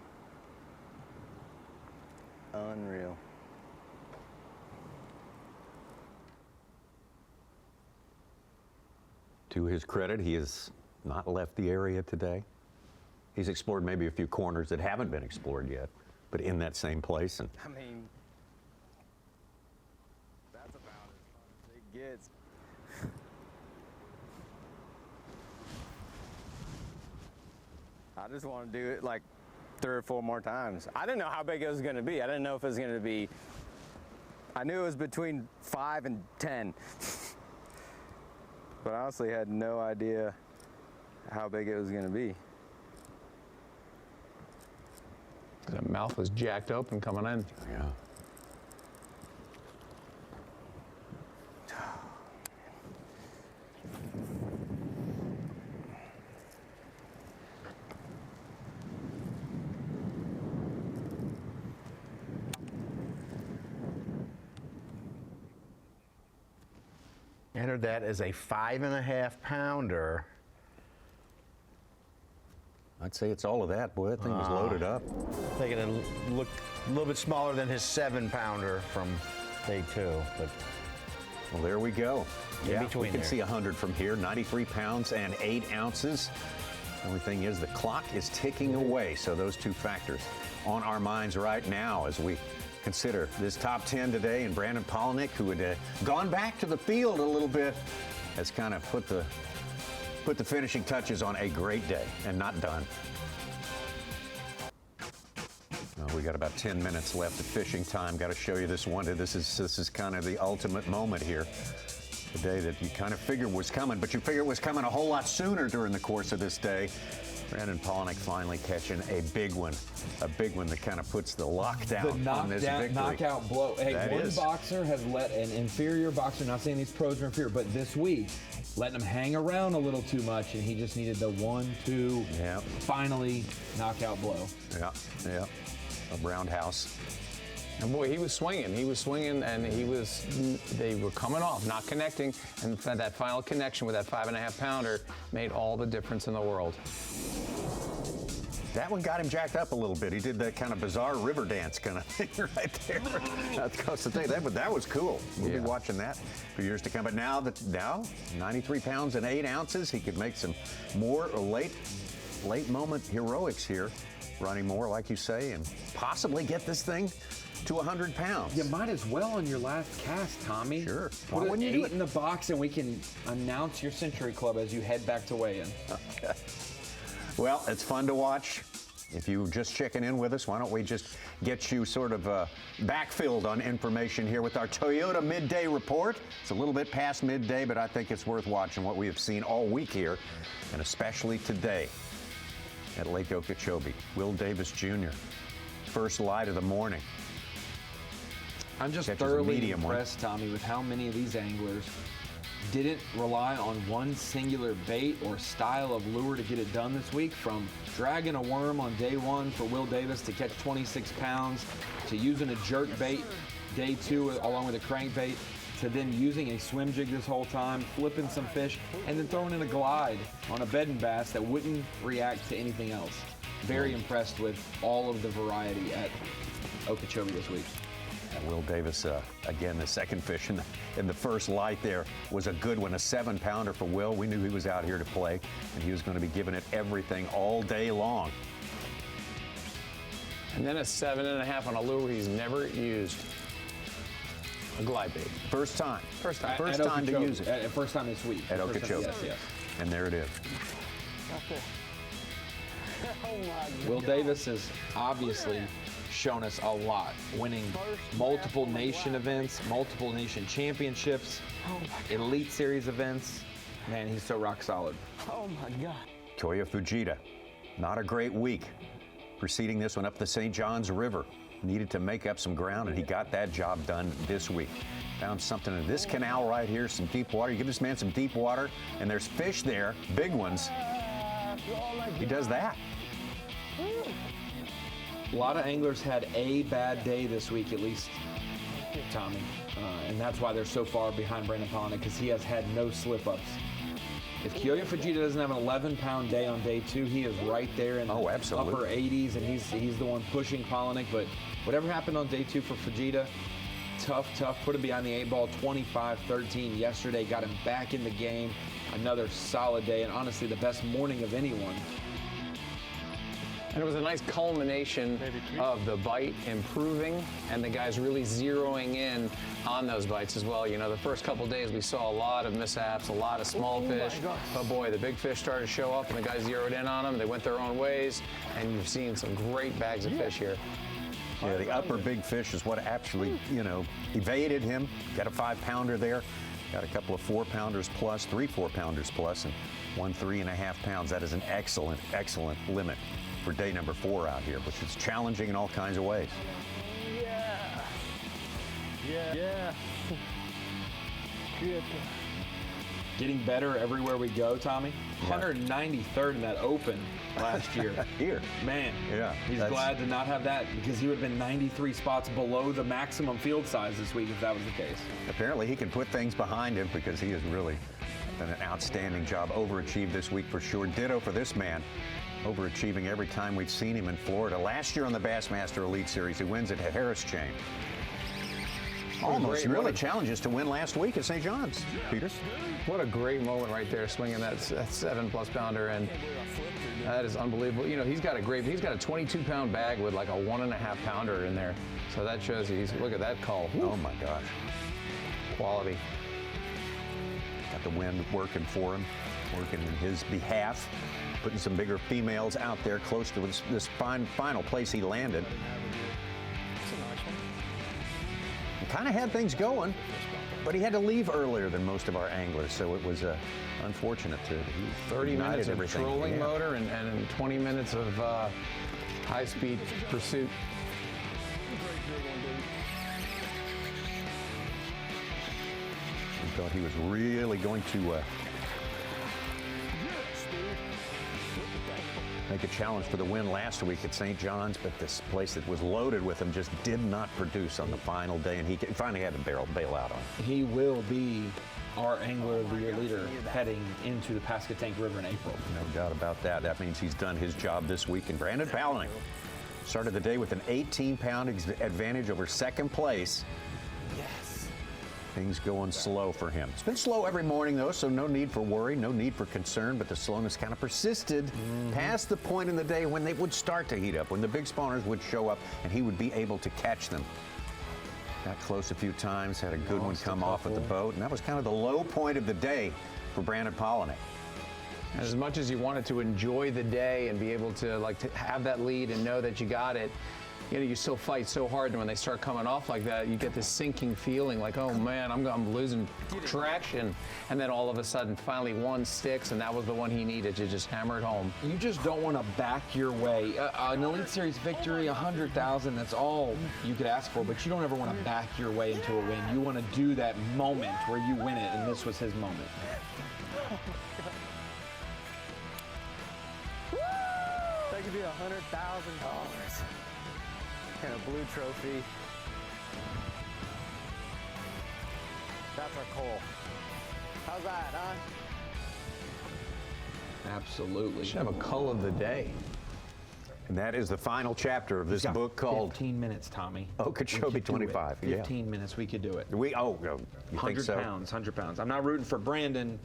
Unreal. To his credit, he has not left the area today. He's explored maybe a few corners that haven't been explored yet, but in that same place. And I mean, that's about as fun as it gets. I just want to do it like 3 or 4 more times. I didn't know how big it was going to be. I didn't know if it was going to be, I knew it was between 5 and 10. But I honestly had no idea how big it was going to be. The mouth was jacked open coming in. Yeah. Entered that as a 5.5-pounder. I'd say it's all of that, boy. That thing was loaded up. Thinking it looked a little bit smaller than his 7-pounder from day 2, but well, there we go. Yeah, We can see 100 from here. 93 pounds and 8 ounces. The only thing is the clock is ticking away, so those 2 factors on our minds right now as we consider this top 10 today. And Brandon Palaniuk, who had gone back to the field a little bit, has kind of put the finishing touches on a great day, and not done. Well, we got about 10 minutes left of fishing time. Got to show you this one. This is kind of the ultimate moment here. The day that you kind of figured was coming, but you figured it was coming a whole lot sooner during the course of this day. Brandon Palaniuk finally catching a big one that kind of puts the lockdown on this victory. Knockout blow. Hey, that one is. boxer has let an inferior boxer, not saying these pros are inferior, but this week, letting him hang around a little too much, and he just needed the 1-2, finally knockout blow. Yeah, a roundhouse. And boy, he was swinging. He was swinging, and they were coming off, not connecting. And that final connection with that 5.5 pounder made all the difference in the world. That one got him jacked up a little bit. He did that kind of bizarre river dance kind of thing right there. That's cost to take that was cool. We'll be watching that for years to come. But now 93 pounds and 8 ounces, he could make some more late moment heroics here, running more, like you say, and possibly get this thing to 100 pounds. You might as well on your last cast, Tommy. Sure. Put Why wouldn't you do it in the box, and we can announce your Century Club as you head back to weigh-in. Okay. Well, it's fun to watch. If you're just checking in with us, why don't we just get you sort of backfilled on information here with our Toyota Midday Report. It's a little bit past midday, but I think it's worth watching what we have seen all week here, and especially today at Lake Okeechobee. Will Davis Jr., first light of the morning. I'm just Catches a thoroughly medium one. impressed, Tommy, with how many of these anglers didn't rely on one singular bait or style of lure to get it done this week, from dragging a worm on day 1 for Will Davis to catch 26 pounds, to using a jerk bait day 2 along with a crankbait, to then using a swim jig this whole time, flipping some fish, and then throwing in a glide on a bedding bass that wouldn't react to anything else. Very impressed with all of the variety at Okeechobee this week. Will Davis, again, the second fish in the first light there was a good one, a 7-pounder for Will. We knew he was out here to play, and he was going to be giving it everything all day long. And then a 7.5 on a lure he's never used. A glide bait. First time. First time. First time to use it. First time this week. At Okeechobee. Yes. And there it is. Will Davis has obviously shown us a lot, winning multiple nation events, multiple nation championships, Elite Series events. Man, he's so rock solid. Oh my God. Kyoya Fujita, not a great week. Preceding this one up the St. Johns River. Needed to make up some ground, and he got that job done this week. Found something in this canal right here, some deep water. You give this man some deep water, and there's fish there, big ones. He does that. A lot of anglers had a bad day this week, at least, Tommy. And that's why they're so far behind Brandon Palaniuk, because he has had no slip-ups. If Kyoya Fujita doesn't have an 11-pound day on day 2, he is right there in the upper 80s, and he's the one pushing Palaniuk. But whatever happened on day 2 for Fujita, tough. Put him behind the 8 ball, 25-13 yesterday. Got him back in the game. Another solid day, and honestly, the best morning of anyone. And it was a nice culmination of the bite improving and the guys really zeroing in on those bites as well. You know, the first couple days we saw a lot of mishaps, a lot of small fish. But boy, the big fish started to show up and the guys zeroed in on them. They went their own ways, and you've seen some great bags of fish here. Yeah, the upper big fish is what actually, evaded him. Got a 5-pounder there. Got a couple of 4-pounders plus, 3 4-pounders plus, and 1 3.5 pounds. That is an excellent limit for day number 4 out here, which is challenging in all kinds of ways. Yeah. Good. Getting better everywhere we go, Tommy. 193rd in that Open last year. Here. Man, yeah, he's glad to not have that, because he would have been 93 spots below the maximum field size this week if that was the case. Apparently he can put things behind him, because he has really done an outstanding job. Overachieved this week for sure. Ditto for this man. Overachieving every time we've seen him in Florida. Last year on the Bassmaster Elite Series, he wins at Harris Chain. Almost really challenges to win last week at St. John's. Peters? What a great moment right there, swinging that 7+ pounder, and that is unbelievable. You know, he's got a 22-pound bag with like a 1.5 pounder in there. So that shows you, look at that call. Woo. Oh my gosh. Quality. Got the wind working for him, working in his behalf, putting some bigger females out there close to this final place he landed. Kind of had things going, but he had to leave earlier than most of our anglers, so it was unfortunate to 30 minutes of trolling motor and 20 minutes of high-speed pursuit. We thought he was really going to make a challenge for the win last week at St. John's, but this place that was loaded with him just did not produce on the final day, and he finally had to bail out on it. He will be our Angler of the Year leader heading into the Pasquotank River in April. No doubt about that. That means he's done his job this week. And Brandon Palaniuk started the day with an 18-pound advantage over second place. Yes. Things going slow for him. It's been slow every morning, though, so no need for worry, no need for concern, but the slowness kind of persisted past the point in the day when they would start to heat up, when the big spawners would show up and he would be able to catch them. Got close a few times, had a good one come off at the boat, and that was kind of the low point of the day for Brandon Palaniuk. As much as you wanted to enjoy the day and be able to have that lead and know that you got it, you still fight so hard, and when they start coming off like that, you get this sinking feeling like, oh man, I'm losing traction. And then all of a sudden, finally one sticks, and that was the one he needed to just hammer it home. You just don't want to back your way. An Elite Series victory, 100,000, that's all you could ask for, but you don't ever want to back your way into a win. You want to do that moment where you win it, and this was his moment. That could be $100,000 and a blue trophy. That's our goal. How's that, huh? Absolutely. Should have a cull of the day. And that is the final chapter of this book called 15 minutes, Tommy. Okeechobee 25. 15 minutes, we could do it. You 100 think so? pounds, 100 pounds. I'm not rooting for Brandon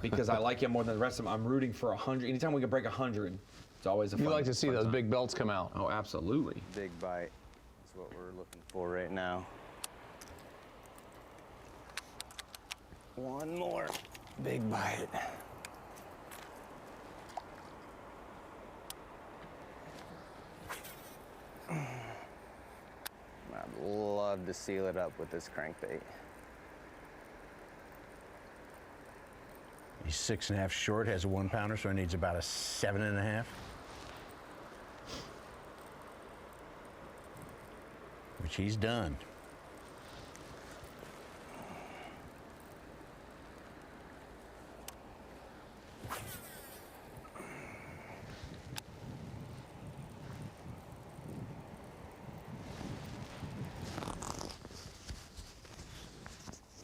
because I like him more than the rest of them. I'm rooting for 100. Anytime we can break 100, it's always a fun. You like to see those time. big belts come out. Oh, absolutely. Big bite is what we're looking for right now. One more big bite. I'd love to seal it up with this crankbait. He's 6.5 short, has a 1-pounder, so he needs about a 7.5. Which he's done.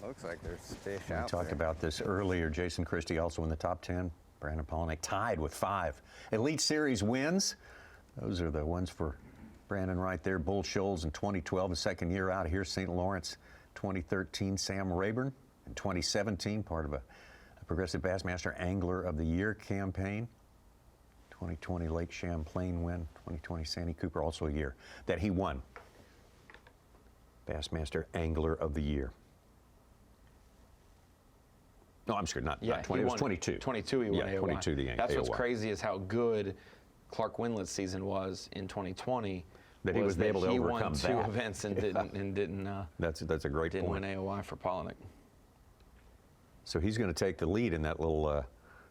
Looks like there's fish We out talked there. about this earlier. Jason Christie also in the top 10. Brandon Palaniuk tied with 5 Elite Series wins. Those are the ones for Brandon right there. Bull Shoals in 2012, the second year out here. St. Lawrence 2013, Sam Rayburn in 2017, part of a Progressive Bassmaster Angler of the Year campaign. 2020 Lake Champlain win. 2020 Sandy Cooper, also a year that he won Bassmaster Angler of the Year. No, I'm sorry, not 20. It was 22. 22 he won AOY. 22 the That's what's AOY. crazy is how good Clark Windlet's season was in 2020. That he was able to overcome he won 2 events and didn't. That's a great didn't point. win AOY for Palaniuk. So he's going to take the lead in that little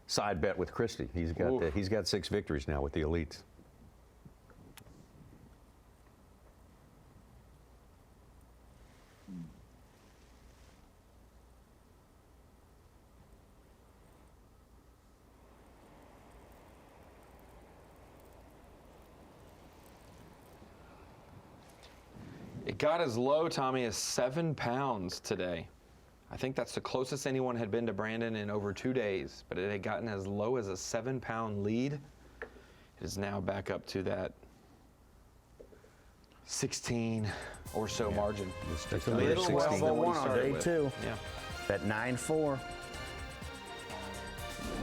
side bet with Christie. He's got 6 victories now with the elites. It got as low, Tommy, as 7 pounds today. I think that's the closest anyone had been to Brandon in over 2 days, but it had gotten as low as a 7-pound lead. It is now back up to that 16 or so margin. It's a little well over one on day 2. Yeah. At 9-4.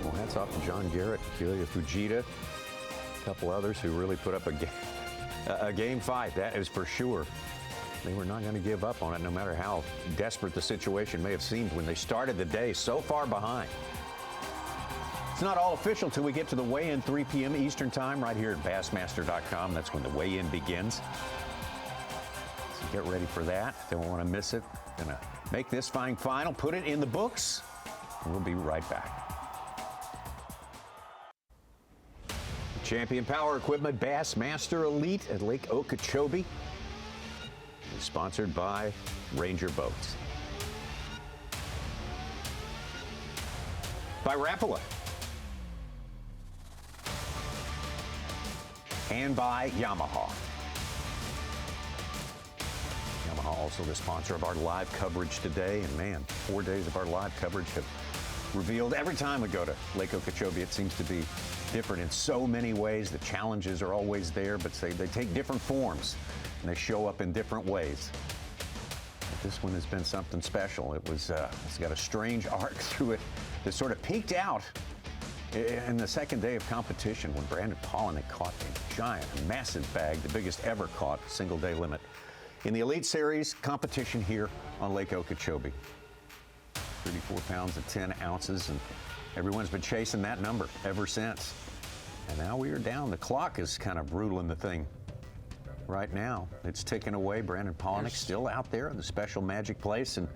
Well, hats off to John Garrett, Kyoya Fujita, a couple others who really put up a game fight. That is for sure. They were not going to give up on it, no matter how desperate the situation may have seemed when they started the day so far behind. It's not all official till we get to the weigh-in 3 p.m. Eastern Time right here at Bassmaster.com. That's when the weigh-in begins. So get ready for that. Don't want to miss it. Going to make this fine final, put it in the books, and we'll be right back. Champion Power Equipment Bassmaster Elite at Lake Okeechobee is sponsored by Ranger Boats. By Rapala. and by Yamaha. Yamaha also the sponsor of our live coverage today. And man, 4 days of our live coverage have revealed every time we go to Lake Okeechobee, it seems to be different in so many ways. The challenges are always there, but they take different forms and they show up in different ways. But this one has been something special. It's got a strange arc through it that sort of peaked out in the second day of competition when Brandon Palaniuk caught a giant, massive bag, the biggest ever caught, single day limit. In the Elite Series competition here on Lake Okeechobee. 34 pounds and 10 ounces, and everyone's been chasing that number ever since. And now we are down. The clock is kind of ruling the thing right now. It's ticking away. Brandon Palaniuk still out there in the special magic place, and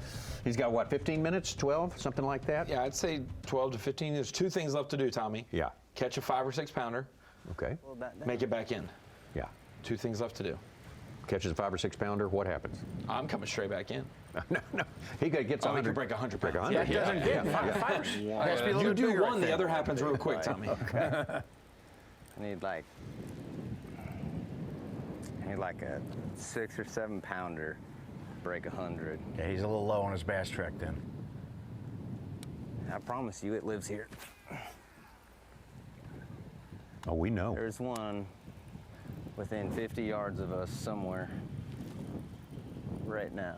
he's got, what, 15 minutes, 12, something like that? Yeah, I'd say 12 to 15. There's 2 things left to do, Tommy. Yeah. Catch a 5 or 6 pounder. Okay. Make it back in. Yeah. 2 things left to do. Catches a 5 or 6 pounder, what happens? I'm coming straight back in. No. He gets 100. He could break 100 Break pounds. 100. Yeah. You do one, the other happens real quick, Tommy. Okay. I need like a 6 or 7 pounder, break 100. Yeah, he's a little low on his bass track then. I promise you, it lives here. Oh, we know. There's one within 50 yards of us somewhere right now.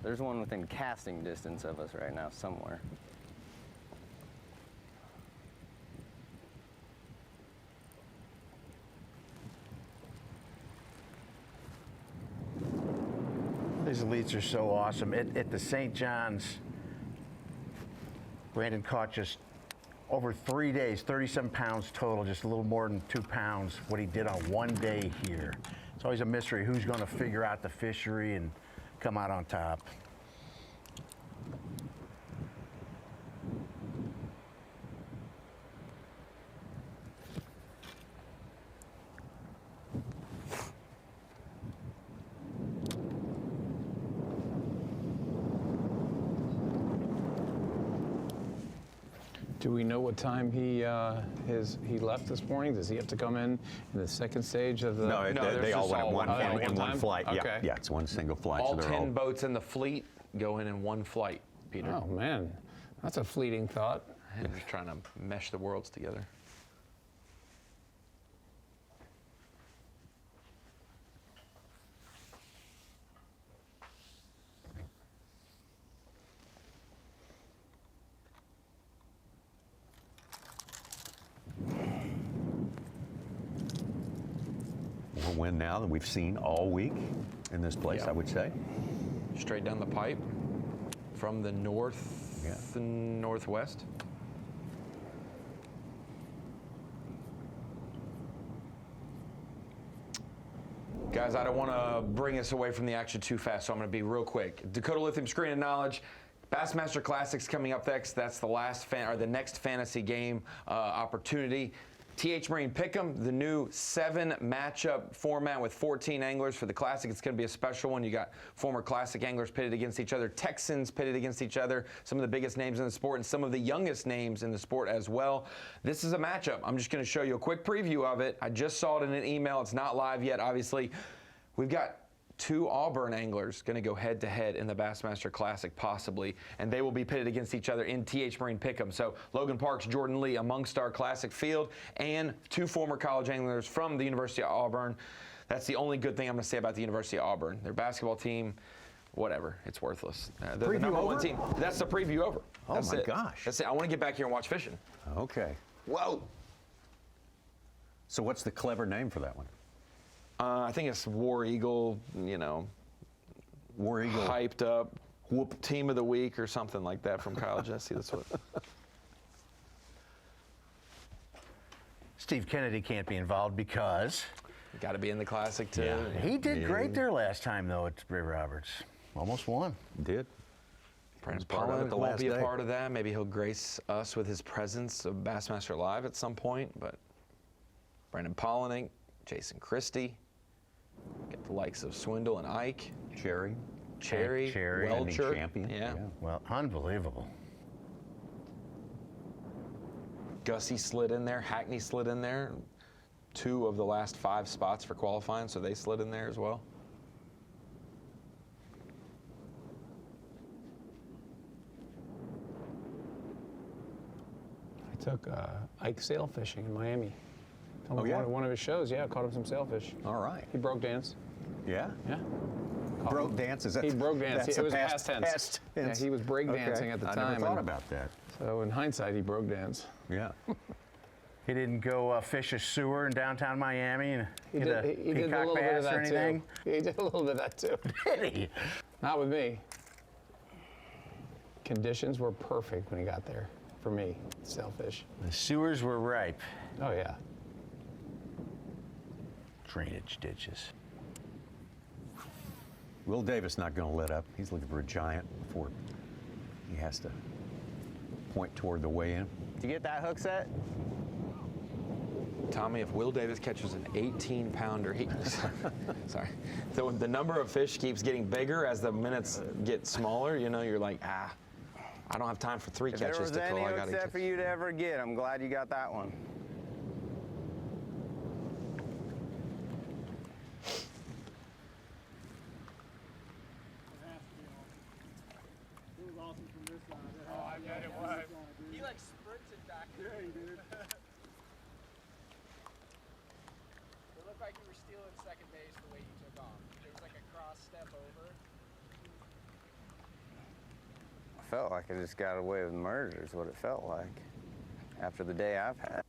There's one within casting distance of us right now somewhere. These elites are so awesome. At the St. John's, Brandon caught just over 3 days, 37 pounds total, just a little more than 2 pounds, what he did on 1 day here. It's always a mystery who's going to figure out the fishery and come out on top. Do we know what time he left this morning? Does he have to come in the second stage of the? No, they all went in one flight. Okay. Yeah, it's one single flight. All 10 boats in the fleet go in one flight, Peter. Oh, man. That's a fleeting thought. I'm just trying to mesh the worlds together. More wind now than we've seen all week in this place, I would say. Straight down the pipe from the north and northwest. Guys, I don't want to bring us away from the action too fast, so I'm going to be real quick. Dakota Lithium Screen of Knowledge. Bassmaster Classics coming up next. That's the next fantasy game opportunity. TH Marine Pick'em, the new 7 matchup format with 14 anglers for the Classic. It's going to be a special one. You got former Classic anglers pitted against each other, Texans pitted against each other, some of the biggest names in the sport and some of the youngest names in the sport as well. This is a matchup. I'm just going to show you a quick preview of it. I just saw it in an email. It's not live yet, obviously. We've got 2 Auburn anglers going to go head-to-head in the Bassmaster Classic, possibly, and they will be pitted against each other in TH Marine Pick'em. So Logan Parks, Jordan Lee amongst our Classic field, and 2 former college anglers from the University of Auburn. That's the only good thing I'm going to say about the University of Auburn. Their basketball team, whatever, it's worthless. They're the number 1 team. That's the preview over. Oh, That's my it. gosh. That's it. I want to get back here and watch fishing. Okay. Whoa. So what's the clever name for that one? I think it's War Eagle, War Eagle. Hyped up, team of the week or something like that from Kyle Jesse. That's what. Steve Kennedy can't be involved because got to be in the Classic too. Yeah. He did great there last time though at Ray Roberts. Almost won. Did. Brandon Palaniuk won't be a part of that. Maybe he'll grace us with his presence of Bassmaster Live at some point. But Brandon Palaniuk, Jason Christie, get the likes of Swindle and Ike, Cherry, Welcher, champion. Yeah. Well, unbelievable. Gussie slid in there. Hackney slid in there. 2 of the last 5 spots for qualifying, so they slid in there as well. I took Ike sail fishing in Miami. Oh, yeah? One of his shows, yeah, caught him some sailfish. All right. He broke dance. Yeah? Yeah. Broke dance? Is that? He broke dance. That's It a was past tense. Yeah, he was break dancing at the time. I never thought about that. So in hindsight, he broke dance. Yeah. He didn't go fish a sewer in downtown Miami and He get did, a he did a peacock little bit bass of or that anything? too. He did a little bit of that too. Did he? Not with me. Conditions were perfect when he got there for me, sailfish. The sewers were ripe. Oh yeah. Drainage ditches. Will Davis not going to let up. He's looking for a giant before he has to point toward the weigh-in. Did you get that hook set? Tommy, if Will Davis catches an 18-pounder, sorry, the number of fish keeps getting bigger as the minutes get smaller. You know, you're like, I don't have time for 3 If catches to there was call. any I hook gotta set catch. for you to ever get, I'm glad you got that one. He like sprinted back there. Yeah, he did. It looked like you were stealing second base the way you took off. It was like a cross step over. I felt like I just got away with murder is what it felt like after the day I've had.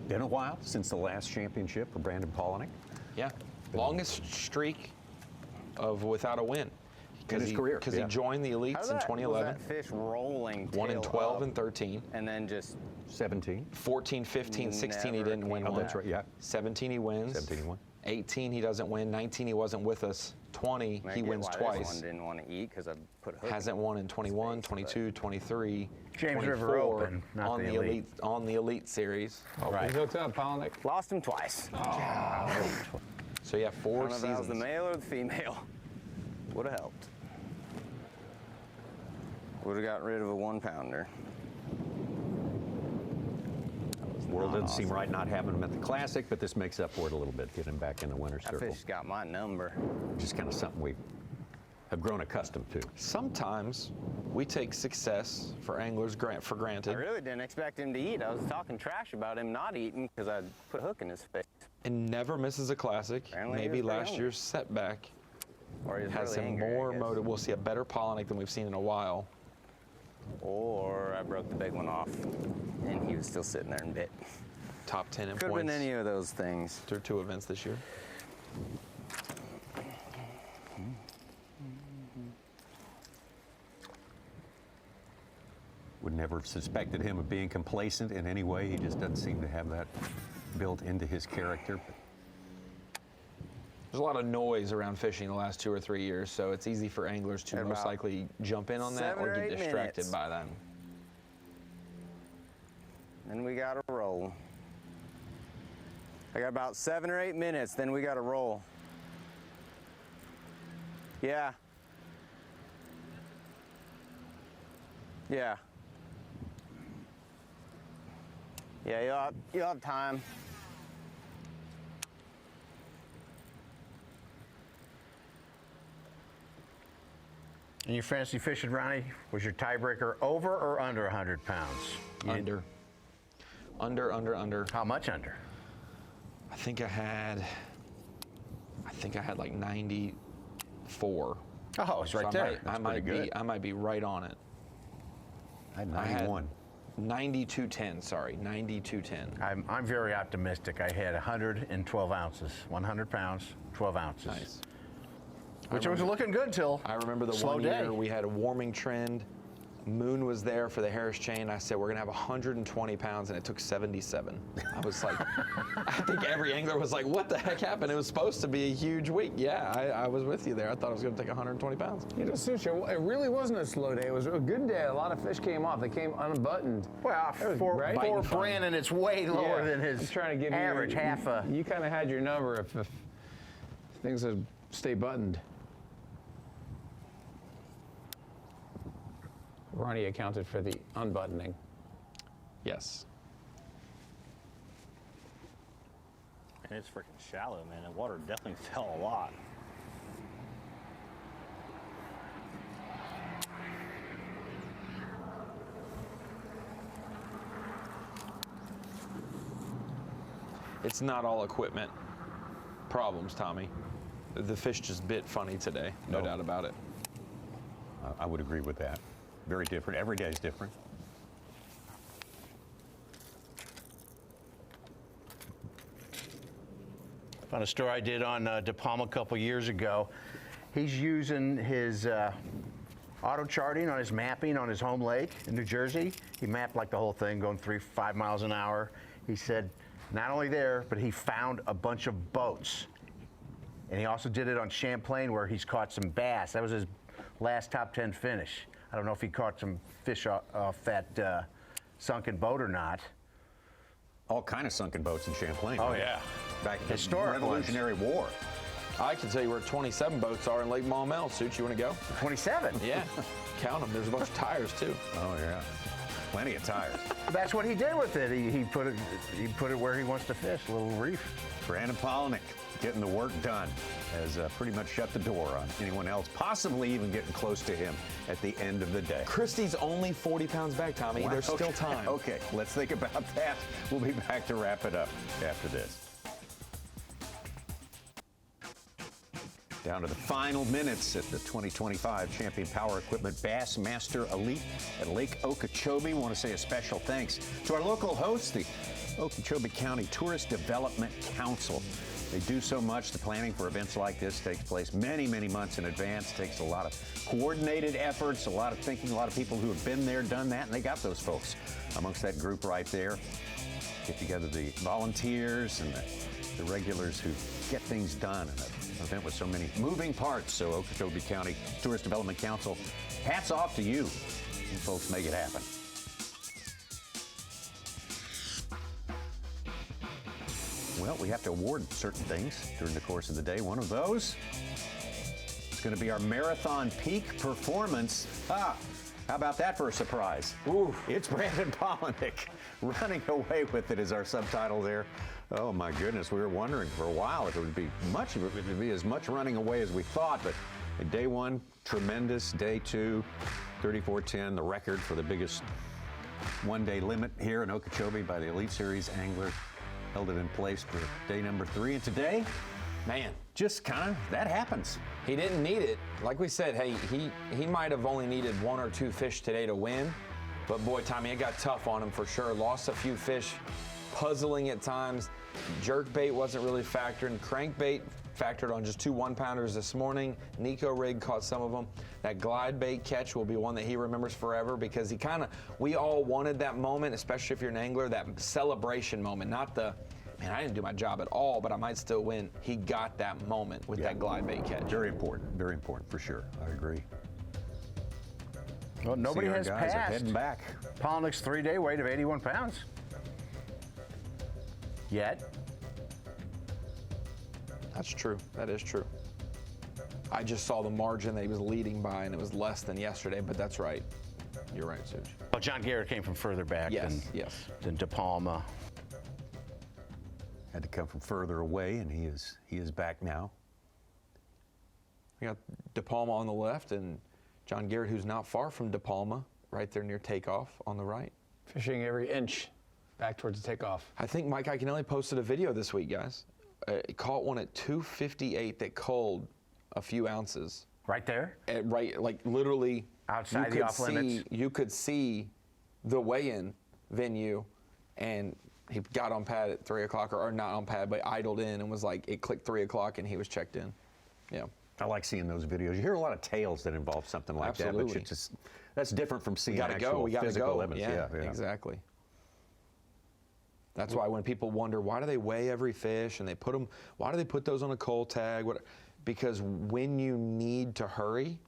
Been a while since the last championship for Brandon Palaniuk. Yeah, longest streak of without a win. In his career, Because yeah. he joined the elites in 2011. Was that fish rolling? 1 in tail 12 up, and 13. and then just 17. 14, 15, 16 he Never didn't win came one. That's right, yeah. 17 he wins. 17 he won. 18 he doesn't win. 19 he wasn't with us. 20 I he get wins why twice. This one didn't want to eat because I put a hook. Hasn't won in 21, 22, 23, James 24 River Open, not on the the elite. on the elite series. Right. He's hooked up, Palaniuk. Lost him twice. So yeah, 4 I don't know if that was the seasons. male or the female. Would have helped. Would have gotten rid of a 1-pounder. World doesn't seem right not having him at the Classic, but this makes up for it a little bit, get him back in the winner's That circle. fish got my number. Just kind of something we have grown accustomed to. Sometimes we take success for anglers for I granted really didn't expect him to eat. I was talking trash about him not eating because I put a hook in his face. and never misses a Classic. Apparently he Maybe was very last hungry. year's setback Or he was has really him angry, I more guess. motive. We'll see a better Palaniuk than we've seen in a while. Or I broke the big one off and he was still sitting there and bit. Top 10 in Could have points been any of those things. through 2 events this year. Would never have suspected him of being complacent in any way. He just doesn't seem to have that built into his character. There's a lot of noise around fishing the last 2 or 3 years, so it's easy for anglers to At most about likely jump in on that 7 or or get 8 distracted minutes. by that. Then we got to roll. I got about 7 or 8 minutes, then we got to roll. Yeah. Yeah. Yeah, you'll have time. In your fantasy fishing, Ronnie, was your tiebreaker over or under 100 pounds? Under. Under. How much under? I think I had like 94. Oh, it's right So there. I might be right on it. I had 91. 92.10, sorry, 92.10. I'm very optimistic. I had 112 ounces, 100 pounds, 12 ounces. Nice. Which was looking good till I remember the slow one day. year we had a warming trend. Moon was there for the Harris chain. I said, we're going to have 120 pounds, and it took 77. I was like, I think every angler was like, what the heck happened? It was supposed to be a huge week. Yeah, I was with you there. I thought it was going to take 120 pounds. You know, Sushi, it really wasn't a slow day. It was a good day. A lot of fish came off. They came unbuttoned. Well, for Brandon, it's way lower than his trying to give average, half a. You kind of had your number if things would stay buttoned. Ronnie accounted for the unbuttoning. Yes. And it's freaking shallow, man. The water definitely fell a lot. It's not all equipment problems, Tommy. The fish just bit funny today, no doubt about it. I would agree with that. Very different. Every day is different. Found a story I did on De Palma a couple years ago. He's using his auto charting on his mapping on his home lake in New Jersey. He mapped like the whole thing, going 3-5 miles an hour. He said not only there, but he found a bunch of boats. And he also did it on Champlain where he's caught some bass. That was his last top 10 finish. I don't know if he caught some fish off that sunken boat or not. All kind of sunken boats in Champlain. Oh, right? yeah. Back in the Historic Revolutionary War. I can tell you where 27 boats are in Lake Maumelle. Suits, you want to go? 27? Yeah. Count them. There's a bunch of tires, too. Oh, yeah. Plenty of tires. That's what he did with it. He put it where he wants to fish, a little reef. Brandon Palaniuk getting the work done has pretty much shut the door on anyone else, possibly even getting close to him at the end of the day. Christie's only 40 pounds back, Tommy. Wow. There's still time. Okay, let's think about that. We'll be back to wrap it up after this. Down to the final minutes at the 2025 Champion Power Equipment Bassmaster Elite at Lake Okeechobee. I want to say a special thanks to our local hosts, the Okeechobee County Tourist Development Council. They do so much. The planning for events like this takes place many, many months in advance. It takes a lot of coordinated efforts, a lot of thinking, a lot of people who have been there, done that, and they got those folks amongst that group right there. Get together the volunteers and the regulars who get things done in an event with so many moving parts. So Okeechobee County Tourist Development Council, hats off to you. You folks make it happen. Well, we have to award certain things during the course of the day. One of those is going to be our Marathon Peak Performance. How about that for a surprise? Ooh, it's Brandon Palaniuk. Running away with it is our subtitle there. Oh my goodness, we were wondering for a while if it would be as much running away as we thought, but day one, tremendous. Day two, 34:10, the record for the biggest one-day limit here in Okeechobee by the Elite Series angler. Held it in place for day number 3, and today, man, just kind of, that happens. He didn't need it. Like we said, hey, he might have only needed 1 or 2 fish today to win, but boy, Tommy, it got tough on him for sure. Lost a few fish, puzzling at times. Jerk bait wasn't really factoring. Crankbait factored on just 2 1-pounders this morning. Nico rig caught some of them. That glide bait catch will be one that he remembers forever because we all wanted that moment, especially if you're an angler, that celebration moment, not the, man, I didn't do my job at all, but I might still win. He got that moment with that glide bait catch. Very important for sure. I agree. Well, nobody has guys are passed heading back. Palaniuk's 3-day weight of 81 pounds. Yet. That's true. That is true. I just saw the margin that he was leading by, and it was less than yesterday, but that's right. You're right, Suge. Well, John Garrett came from further back than De Palma. Had to come from further away, and he is back now. We got De Palma on the left, and John Garrett, who's not far from De Palma, right there near takeoff on the right. Fishing every inch back towards the takeoff. I think Mike Iaconelli posted a video this week, guys. Caught one at 258 that culled a few ounces. Right there? Right, like literally outside the off limits. You could see the weigh-in venue, and he got on pad at 3 o'clock, or not on pad, but idled in and was like, it clicked 3 o'clock and he was checked in. Yeah. I like seeing those videos. You hear a lot of tales that involve something like that, but it's just That's different from seeing We gotta actual go. We gotta physical go. limits. Yeah, exactly. That's why when people wonder why do they weigh every fish and they put them, why do they put those on a cold tag? Because when you need to hurry,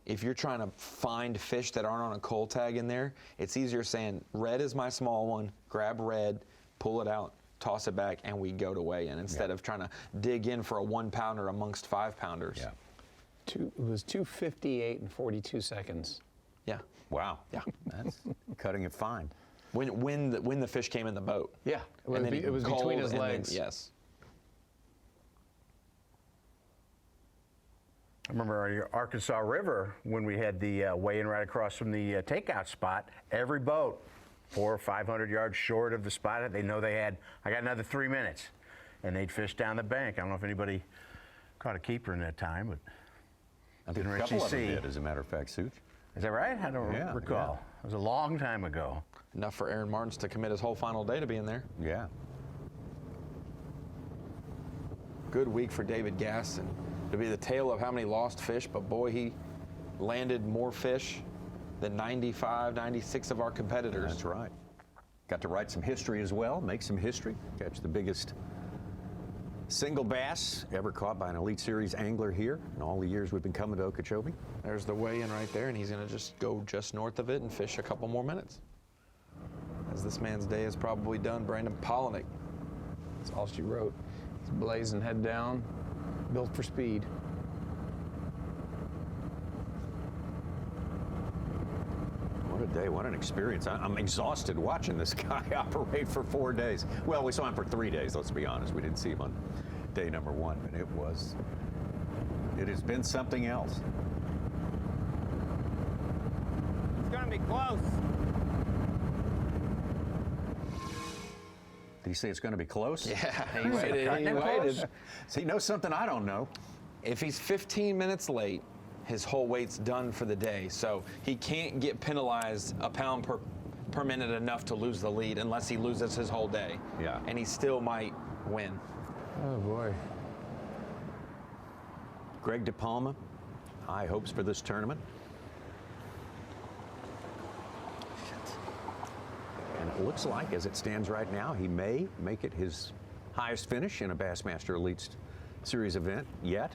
if you're trying to find fish that aren't on a cold tag in there, it's easier saying red is my small one. Grab red, pull it out, toss it back, and we go to weigh in instead of trying to dig in for a 1 pounder amongst 5 pounders. Yeah. It was 2:58 and 42 seconds. Yeah. Wow. Yeah. That's cutting it fine. When the fish came in the boat. Yeah. And then It was between cold his and then- legs. yes. I remember on the Arkansas River when we had the weigh-in right across from the takeout spot. Every boat, 400 or 500 yards short of the spot, they know they had. I got another 3 minutes, and they'd fish down the bank. I don't know if anybody caught a keeper in that time, but I think didn't a couple actually of them see. did, as a matter of fact, Such. Is that right? I don't recall. It was a long time ago. Enough for Aaron Martins to commit his whole final day to being there. Yeah. Good week for David Gaston. To be the tale of how many lost fish, but boy, he landed more fish than 95, 96 of our competitors. That's right. Got to write some history as well, make some history, catch the biggest single bass ever caught by an Elite Series angler here in all the years we've been coming to Okeechobee. There's the weigh-in right there, and he's going to just go just north of it and fish a couple more minutes. As this man's day is probably done, Brandon Palaniuk. That's all she wrote. He's blazing head down, built for speed. What a day, what an experience. I'm exhausted watching this guy operate for 4 days. Well, we saw him for 3 days, let's be honest. We didn't see him on day number 1, but it has been something else. It's going to be close. Did he say it's going to be close? Yeah, he waited. So he knows something I don't know. If he's 15 minutes late, his whole weight's done for the day. So he can't get penalized a pound per minute enough to lose the lead unless he loses his whole day. Yeah. And he still might win. Oh, boy. Greg DePalma, high hopes for this tournament. And it looks like, as it stands right now, he may make it his highest finish in a Bassmaster Elite Series event yet.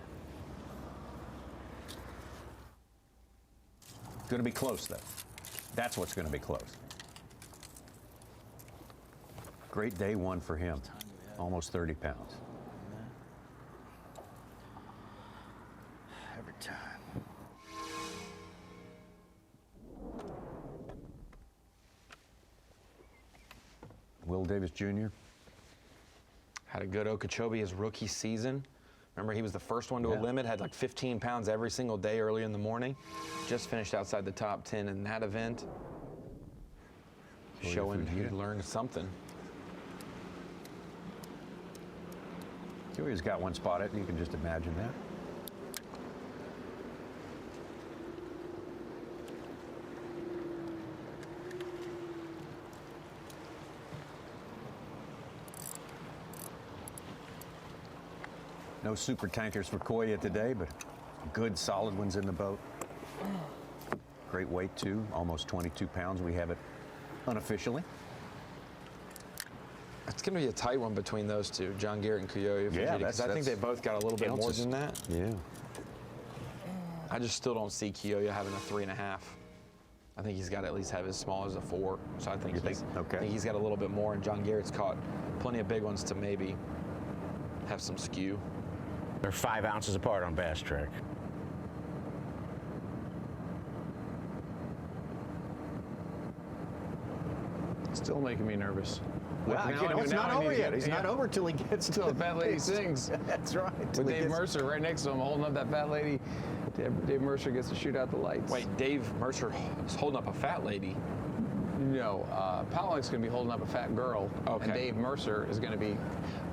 Going to be close, though. That's what's going to be close. Great day 1 for him. Almost 30 pounds. Every time. Will Davis Jr. Had a good Okeechobee his rookie season. Remember, he was the first one to a limit, had like 15 pounds every single day early in the morning. Just finished outside the top 10 in that event. Kyoya Showing he Fujita. learned something. Kyoya's got one spotted, you can just imagine that. No super tankers for Kyoya today, but good solid ones in the boat. Great weight too, almost 22 pounds. We have it unofficially. It's going to be a tight one between those two, John Garrett and Kyoya Fujita, because I think they both got a little bit more than that. Yeah. I just still don't see Kyoya having a 3.5. I think he's got to at least have as small as a 4. So I think, I think he's got a little bit more, and John Garrett's caught plenty of big ones to maybe have some skew. They're 5 ounces apart on Bass Track. Still making me nervous. Well, it's not over yet. He's not over till he gets to the fat lady sings. That's right. With Dave Mercer right next to him, holding up that fat lady. Dave Mercer gets to shoot out the lights. Wait, Dave Mercer is holding up a fat lady? No, Palaniuk's going to be holding up a fat girl, and Dave Mercer is going to be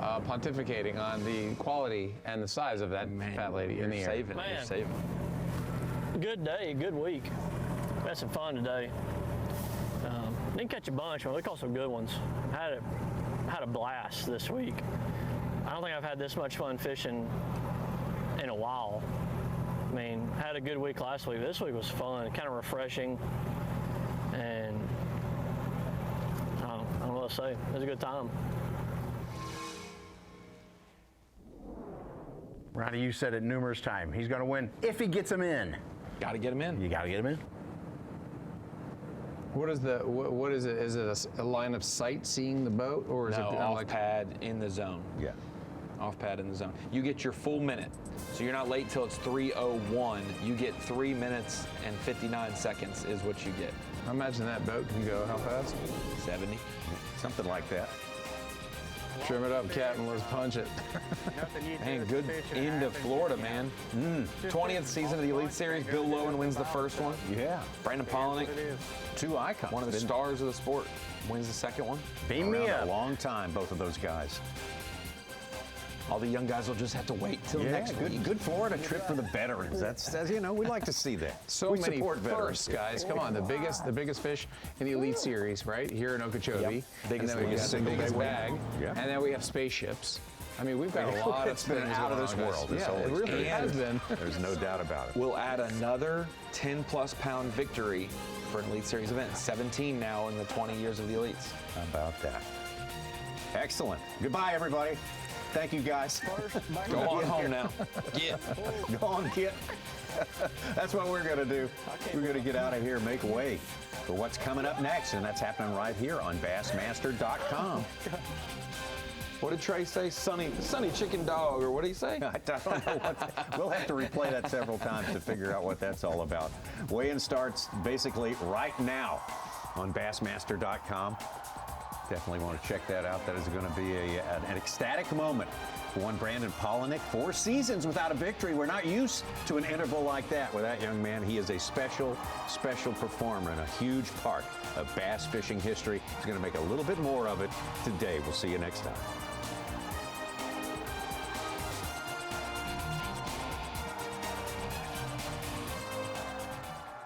pontificating on the quality and the size of that fat lady in the air. You're saving. Good day, good week. We had some fun today. Didn't catch a bunch, but we caught some good ones. Had a blast this week. I don't think I've had this much fun fishing in a while. mean, had a good week last week. This week was fun, kind of refreshing, and I don't know what to say. It was a good time. Ronnie, you said it numerous times. He's going to win if he gets him in. Got to get him in. You got to get him in. What is the what is it? Is it a line of sight seeing the boat, or is No, it off pad in the zone? Yeah. Off pad in the zone. You get your full minute. So you're not late till it's 3:01. You get 3 minutes and 59 seconds is what you get. I imagine that boat can go how fast? 70. Something like that. Trim it up, Captain. Let's punch it. Man, good into Florida, man. 20th season of the Elite Series. Bill Lowen wins the first one. Yeah. Brandon Palaniuk, two icons. one of the stars of the sport, wins the second one. Beam me up. A long time, both of those guys. All the young guys will just have to wait till next week. Good Florida trip for the veterans. That's, as you know, we like to see that. So we many support veterans. firsts, guys. Come on, the biggest fish in the Elite Series, right here in Okeechobee. Yep. And then we got the biggest bag, Yeah. and then we have spaceships. I mean, we've got a lot of It's been things out of going this on, guys. world. This Yeah, whole it really experience. has been. There's no doubt about it. We'll add another 10-plus pound victory for an Elite Series event. 17 now in the 20 years of the Elites. How about that? Excellent. Goodbye, everybody. Thank you, guys. Go on home now. Get. Go on, get. That's what we're going to do. We're going to get out of here, make way for what's coming up next, and that's happening right here on Bassmaster.com. What did Trey say? Sunny chicken dog, or what did he say? I don't know. We'll have to replay that several times to figure out what that's all about. Weigh-in starts basically right now on Bassmaster.com. Definitely want to check that out. That is going to be an ecstatic moment for one Brandon Palaniuk. 4 seasons without a victory. We're not used to an interval like that with that young man. He is a special, special performer and a huge part of bass fishing history. He's going to make a little bit more of it today. We'll see you next time.